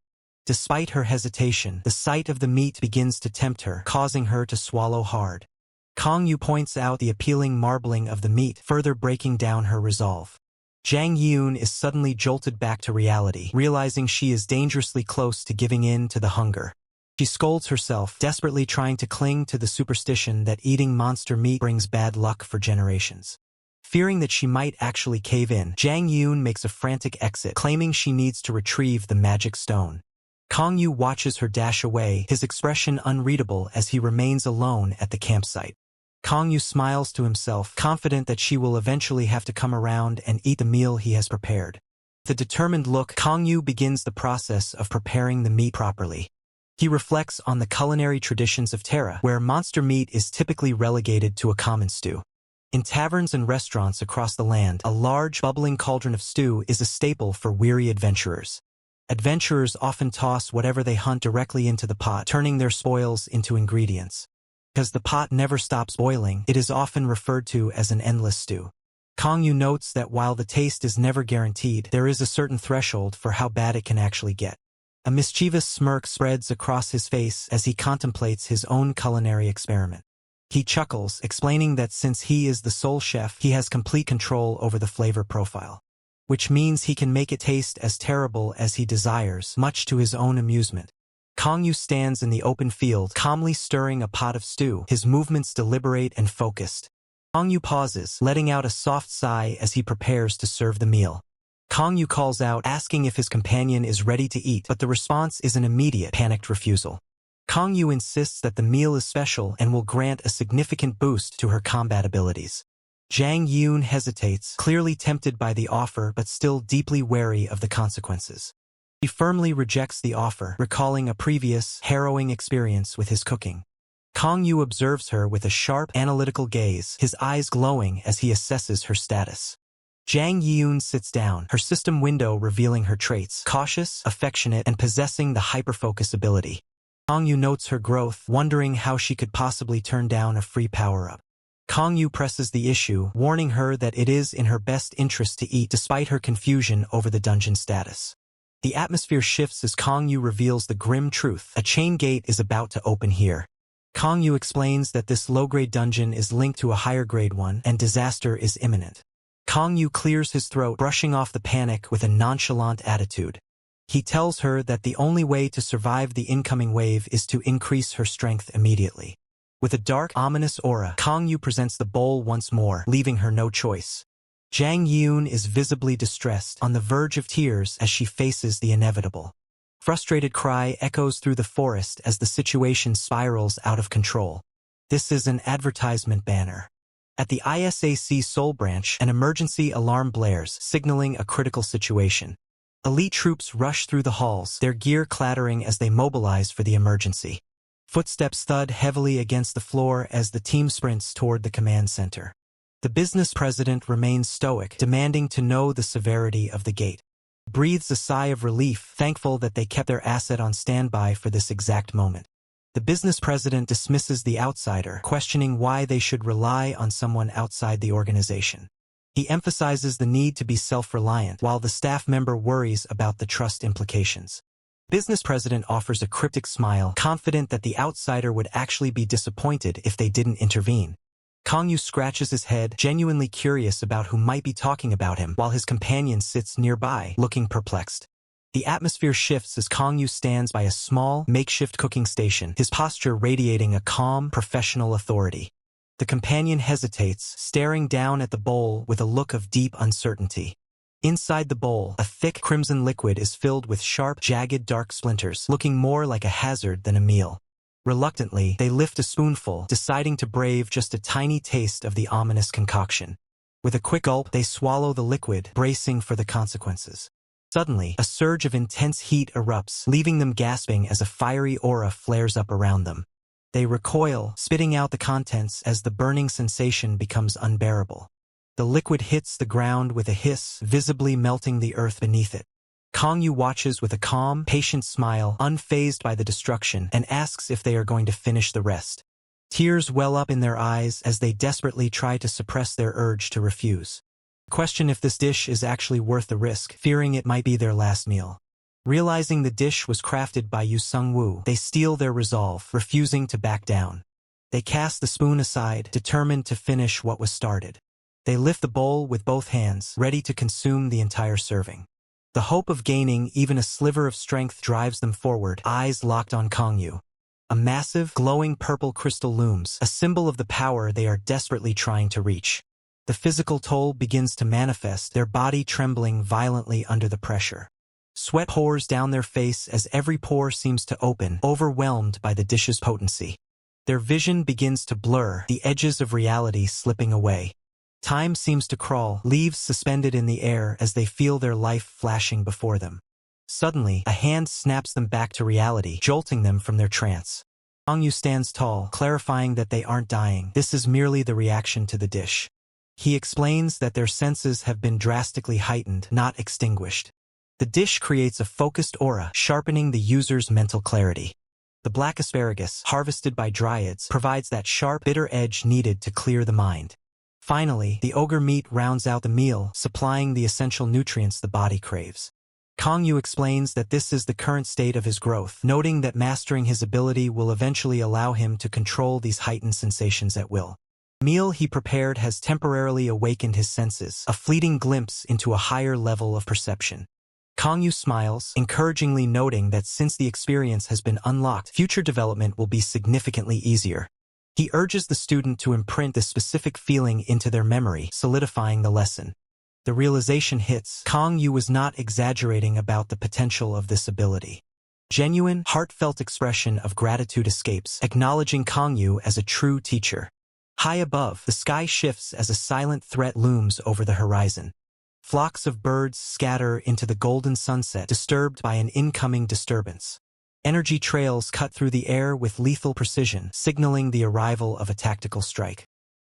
Despite her hesitation, the sight of the meat begins to tempt her, causing her to swallow hard. Kang Yu points out the appealing marbling of the meat, further breaking down her resolve. Jang Yeun is suddenly jolted back to reality, realizing she is dangerously close to giving in to the hunger. She scolds herself, desperately trying to cling to the superstition that eating monster meat brings bad luck for generations. Fearing that she might actually cave in, Jang Yeun makes a frantic exit, claiming she needs to retrieve the magic stone. Kang Yu watches her dash away, his expression unreadable as he remains alone at the campsite. Kang Yu smiles to himself, confident that she will eventually have to come around and eat the meal he has prepared. With a determined look, Kang Yu begins the process of preparing the meat properly. He reflects on the culinary traditions of Terra, where monster meat is typically relegated to a common stew. In taverns and restaurants across the land, a large, bubbling cauldron of stew is a staple for weary adventurers. Adventurers often toss whatever they hunt directly into the pot, turning their spoils into ingredients. Because the pot never stops boiling, it is often referred to as an endless stew. Kang Yu notes that while the taste is never guaranteed, there is a certain threshold for how bad it can actually get. A mischievous smirk spreads across his face as he contemplates his own culinary experiment. He chuckles, explaining that since he is the sole chef, he has complete control over the flavor profile. Which means he can make it taste as terrible as he desires, much to his own amusement. Kang Yu stands in the open field, calmly stirring a pot of stew, his movements deliberate and focused. Kang Yu pauses, letting out a soft sigh as he prepares to serve the meal. Kang Yu calls out, asking if his companion is ready to eat, but the response is an immediate, panicked refusal. Kang Yu insists that the meal is special and will grant a significant boost to her combat abilities. Jang Yeun hesitates, clearly tempted by the offer but still deeply wary of the consequences. He firmly rejects the offer, recalling a previous, harrowing experience with his cooking. Kang Yu observes her with a sharp, analytical gaze, his eyes glowing as he assesses her status. Jang Yeun sits down, her system window revealing her traits, cautious, affectionate, and possessing the hyperfocus ability. Kang Yu notes her growth, wondering how she could possibly turn down a free power-up. Kang Yu presses the issue, warning her that it is in her best interest to eat despite her confusion over the dungeon status. The atmosphere shifts as Kang Yu reveals the grim truth. A chain gate is about to open here. Kang Yu explains that this low-grade dungeon is linked to a higher-grade one, and disaster is imminent. Kang Yu clears his throat, brushing off the panic with a nonchalant attitude. He tells her that the only way to survive the incoming wave is to increase her strength immediately. With a dark, ominous aura, Kang Yu presents the bowl once more, leaving her no choice. Jang Yeun is visibly distressed, on the verge of tears as she faces the inevitable. Frustrated cry echoes through the forest as the situation spirals out of control. This is an advertisement banner. At the ISAC Seoul branch, an emergency alarm blares, signaling a critical situation. Elite troops rush through the halls, their gear clattering as they mobilize for the emergency. Footsteps thud heavily against the floor as the team sprints toward the command center. The business president remains stoic, demanding to know the severity of the gate. Breathes a sigh of relief, thankful that they kept their asset on standby for this exact moment. The business president dismisses the outsider, questioning why they should rely on someone outside the organization. He emphasizes the need to be self-reliant, while the staff member worries about the trust implications. Business president offers a cryptic smile, confident that the outsider would actually be disappointed if they didn't intervene. Kangyu scratches his head, genuinely curious about who might be talking about him, while his companion sits nearby, looking perplexed. The atmosphere shifts as Kangyu stands by a small, makeshift cooking station, his posture radiating a calm, professional authority. The companion hesitates, staring down at the bowl with a look of deep uncertainty. Inside the bowl, a thick crimson liquid is filled with sharp, jagged dark splinters, looking more like a hazard than a meal. Reluctantly, they lift a spoonful, deciding to brave just a tiny taste of the ominous concoction. With a quick gulp, they swallow the liquid, bracing for the consequences. Suddenly, a surge of intense heat erupts, leaving them gasping as a fiery aura flares up around them. They recoil, spitting out the contents as the burning sensation becomes unbearable. The liquid hits the ground with a hiss, visibly melting the earth beneath it. Kangyu watches with a calm, patient smile, unfazed by the destruction, and asks if they are going to finish the rest. Tears well up in their eyes as they desperately try to suppress their urge to refuse. Question if this dish is actually worth the risk, fearing it might be their last meal. Realizing the dish was crafted by Yu Sung-woo, they steel their resolve, refusing to back down. They cast the spoon aside, determined to finish what was started. They lift the bowl with both hands, ready to consume the entire serving. The hope of gaining even a sliver of strength drives them forward, eyes locked on Kangyu. A massive, glowing purple crystal looms, a symbol of the power they are desperately trying to reach. The physical toll begins to manifest, their body trembling violently under the pressure. Sweat pours down their face as every pore seems to open, overwhelmed by the dish's potency. Their vision begins to blur, the edges of reality slipping away. Time seems to crawl, leaves suspended in the air as they feel their life flashing before them. Suddenly, a hand snaps them back to reality, jolting them from their trance. Kangyu stands tall, clarifying that they aren't dying. This is merely the reaction to the dish. He explains that their senses have been drastically heightened, not extinguished. The dish creates a focused aura, sharpening the user's mental clarity. The black asparagus, harvested by dryads, provides that sharp, bitter edge needed to clear the mind. Finally, the ogre meat rounds out the meal, supplying the essential nutrients the body craves. Kangyu explains that this is the current state of his growth, noting that mastering his ability will eventually allow him to control these heightened sensations at will. The meal he prepared has temporarily awakened his senses, a fleeting glimpse into a higher level of perception. Kangyu smiles, encouragingly noting that since the experience has been unlocked, future development will be significantly easier. He urges the student to imprint this specific feeling into their memory, solidifying the lesson. The realization hits. Kangyu was not exaggerating about the potential of this ability. Genuine, heartfelt expression of gratitude escapes, acknowledging Kangyu as a true teacher. High above, the sky shifts as a silent threat looms over the horizon. Flocks of birds scatter into the golden sunset, disturbed by an incoming disturbance. Energy trails cut through the air with lethal precision, signaling the arrival of a tactical strike.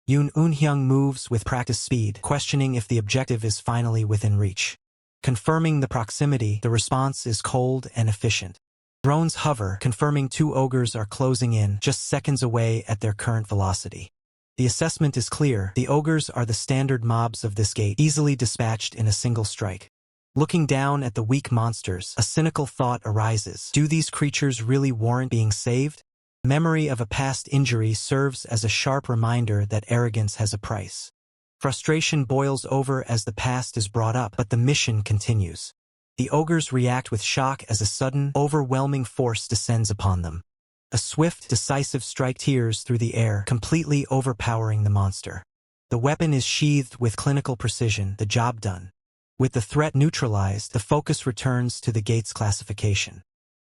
Yoon Eun-hyung moves with practiced speed, questioning if the objective is finally within reach. Confirming the proximity, the response is cold and efficient. Drones hover, confirming 2 ogres are closing in, just seconds away at their current velocity. The assessment is clear. The ogres are the standard mobs of this gate, easily dispatched in a single strike. Looking down at the weak monsters, a cynical thought arises. Do these creatures really warrant being saved? Memory of a past injury serves as a sharp reminder that arrogance has a price. Frustration boils over as the past is brought up, but the mission continues. The ogres react with shock as a sudden, overwhelming force descends upon them. A swift, decisive strike tears through the air, completely overpowering the monster. The weapon is sheathed with clinical precision, the job done. With the threat neutralized, the focus returns to the gate's classification.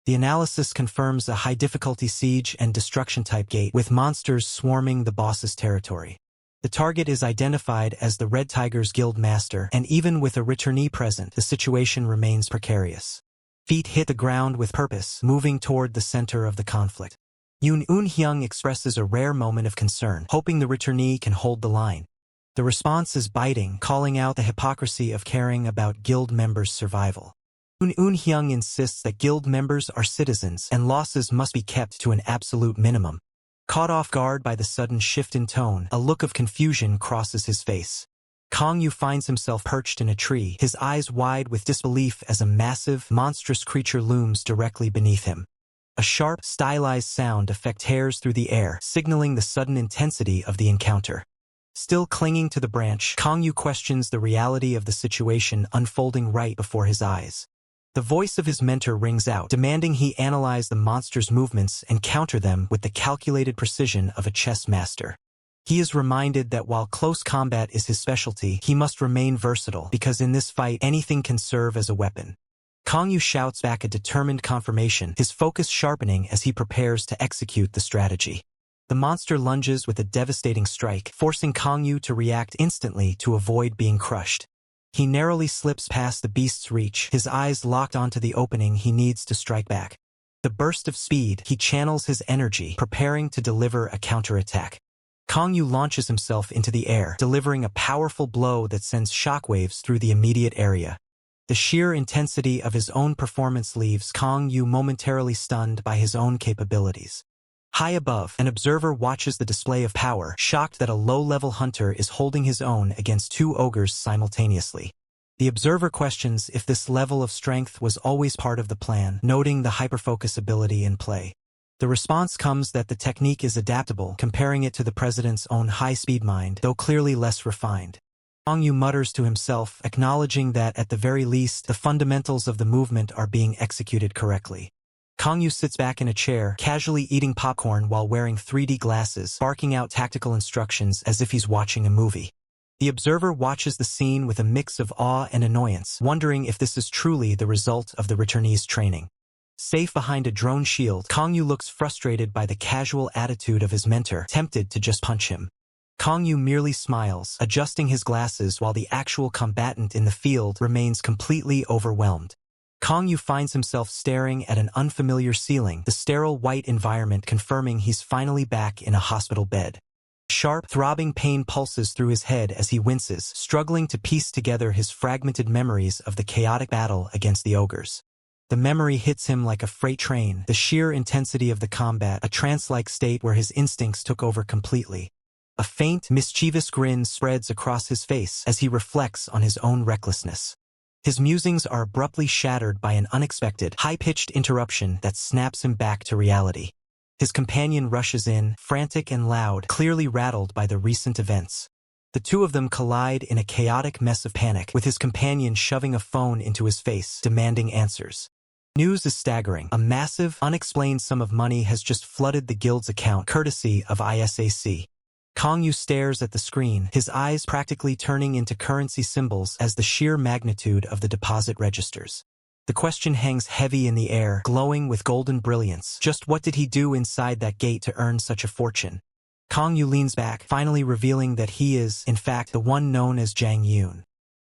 The analysis confirms a high-difficulty siege and destruction-type gate with monsters swarming the boss's territory. The target is identified as the Red Tiger's guild master, and even with a returnee present, the situation remains precarious. Feet hit the ground with purpose, moving toward the center of the conflict. Yoon Eun-hyung expresses a rare moment of concern, hoping the returnee can hold the line. The response is biting, calling out the hypocrisy of caring about guild members' survival. Yoon Eun-hyung insists that guild members are citizens and losses must be kept to an absolute minimum. Caught off guard by the sudden shift in tone, a look of confusion crosses his face. Kang Yu finds himself perched in a tree, his eyes wide with disbelief as a massive, monstrous creature looms directly beneath him. A sharp, stylized sound effect tears through the air, signaling the sudden intensity of the encounter. Still clinging to the branch, Kang Yu questions the reality of the situation unfolding right before his eyes. The voice of his mentor rings out, demanding he analyze the monster's movements and counter them with the calculated precision of a chess master. He is reminded that while close combat is his specialty, he must remain versatile, because in this fight anything can serve as a weapon. Kang Yu shouts back a determined confirmation, his focus sharpening as he prepares to execute the strategy. The monster lunges with a devastating strike, forcing Kang Yu to react instantly to avoid being crushed. He narrowly slips past the beast's reach, his eyes locked onto the opening he needs to strike back. The burst of speed, he channels his energy, preparing to deliver a counterattack. Kang Yu launches himself into the air, delivering a powerful blow that sends shockwaves through the immediate area. The sheer intensity of his own performance leaves Kang Yu momentarily stunned by his own capabilities. High above, an observer watches the display of power, shocked that a low-level hunter is holding his own against two ogres simultaneously. The observer questions if this level of strength was always part of the plan, noting the hyperfocus ability in play. The response comes that the technique is adaptable, comparing it to the president's own high-speed mind, though clearly less refined. Kang Yu mutters to himself, acknowledging that at the very least, the fundamentals of the movement are being executed correctly. Kang Yu sits back in a chair, casually eating popcorn while wearing 3D glasses, barking out tactical instructions as if he's watching a movie. The observer watches the scene with a mix of awe and annoyance, wondering if this is truly the result of the returnee's training. Safe behind a drone shield, Kang Yu looks frustrated by the casual attitude of his mentor, tempted to just punch him. Kang Yu merely smiles, adjusting his glasses while the actual combatant in the field remains completely overwhelmed. Kang Yu finds himself staring at an unfamiliar ceiling, the sterile white environment confirming he's finally back in a hospital bed. Sharp, throbbing pain pulses through his head as he winces, struggling to piece together his fragmented memories of the chaotic battle against the ogres. The memory hits him like a freight train, the sheer intensity of the combat, a trance-like state where his instincts took over completely. A faint, mischievous grin spreads across his face as he reflects on his own recklessness. His musings are abruptly shattered by an unexpected, high-pitched interruption that snaps him back to reality. His companion rushes in, frantic and loud, clearly rattled by the recent events. The two of them collide in a chaotic mess of panic, with his companion shoving a phone into his face, demanding answers. News is staggering. A massive, unexplained sum of money has just flooded the guild's account, courtesy of ISAC. Kang Yu stares at the screen, his eyes practically turning into currency symbols as the sheer magnitude of the deposit registers. The question hangs heavy in the air, glowing with golden brilliance. Just what did he do inside that gate to earn such a fortune? Kang Yu leans back, finally revealing that he is, in fact, the one known as Jang Yoon.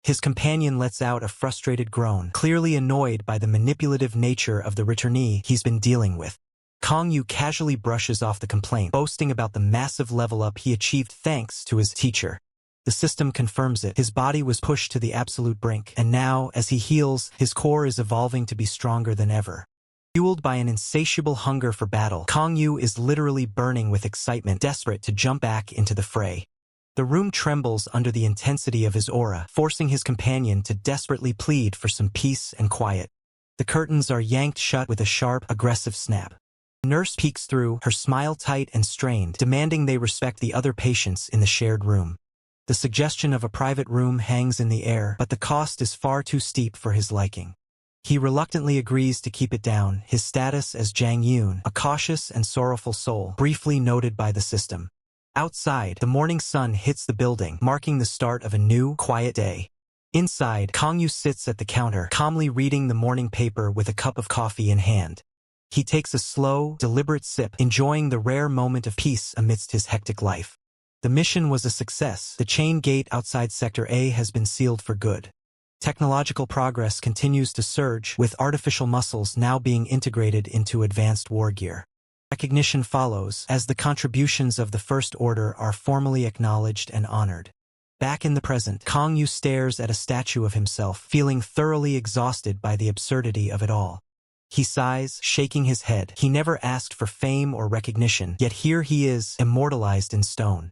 His companion lets out a frustrated groan, clearly annoyed by the manipulative nature of the returnee he's been dealing with. Kang Yu casually brushes off the complaint, boasting about the massive level up he achieved thanks to his teacher. The system confirms it. His body was pushed to the absolute brink, and now, as he heals, his core is evolving to be stronger than ever. Fueled by an insatiable hunger for battle, Kang Yu is literally burning with excitement, desperate to jump back into the fray. The room trembles under the intensity of his aura, forcing his companion to desperately plead for some peace and quiet. The curtains are yanked shut with a sharp, aggressive snap. The nurse peeks through, her smile tight and strained, demanding they respect the other patients in the shared room. The suggestion of a private room hangs in the air, but the cost is far too steep for his liking. He reluctantly agrees to keep it down, his status as Jang Yoon, a cautious and sorrowful soul, briefly noted by the system. Outside, the morning sun hits the building, marking the start of a new, quiet day. Inside, Kang Yu sits at the counter, calmly reading the morning paper with a cup of coffee in hand. He takes a slow, deliberate sip, enjoying the rare moment of peace amidst his hectic life. The mission was a success. The chain gate outside Sector A has been sealed for good. Technological progress continues to surge, with artificial muscles now being integrated into advanced war gear. Recognition follows, as the contributions of the First Order are formally acknowledged and honored. Back in the present, Kang Yu stares at a statue of himself, feeling thoroughly exhausted by the absurdity of it all. He sighs, shaking his head. He never asked for fame or recognition, yet here he is, immortalized in stone.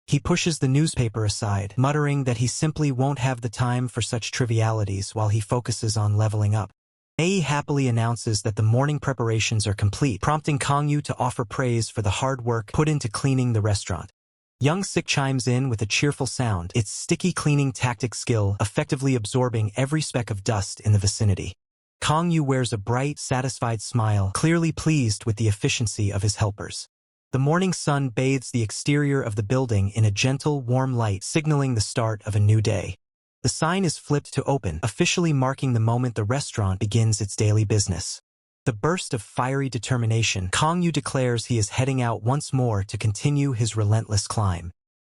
He pushes the newspaper aside, muttering that he simply won't have the time for such trivialities while he focuses on leveling up. Mei happily announces that the morning preparations are complete, prompting Kang Yu to offer praise for the hard work put into cleaning the restaurant. Young Sik chimes in with a cheerful sound, its sticky cleaning tactic skill effectively absorbing every speck of dust in the vicinity. Kang Yu wears a bright, satisfied smile, clearly pleased with the efficiency of his helpers. The morning sun bathes the exterior of the building in a gentle, warm light, signaling the start of a new day. The sign is flipped to open, officially marking the moment the restaurant begins its daily business. The burst of fiery determination, Kang Yu declares he is heading out once more to continue his relentless climb.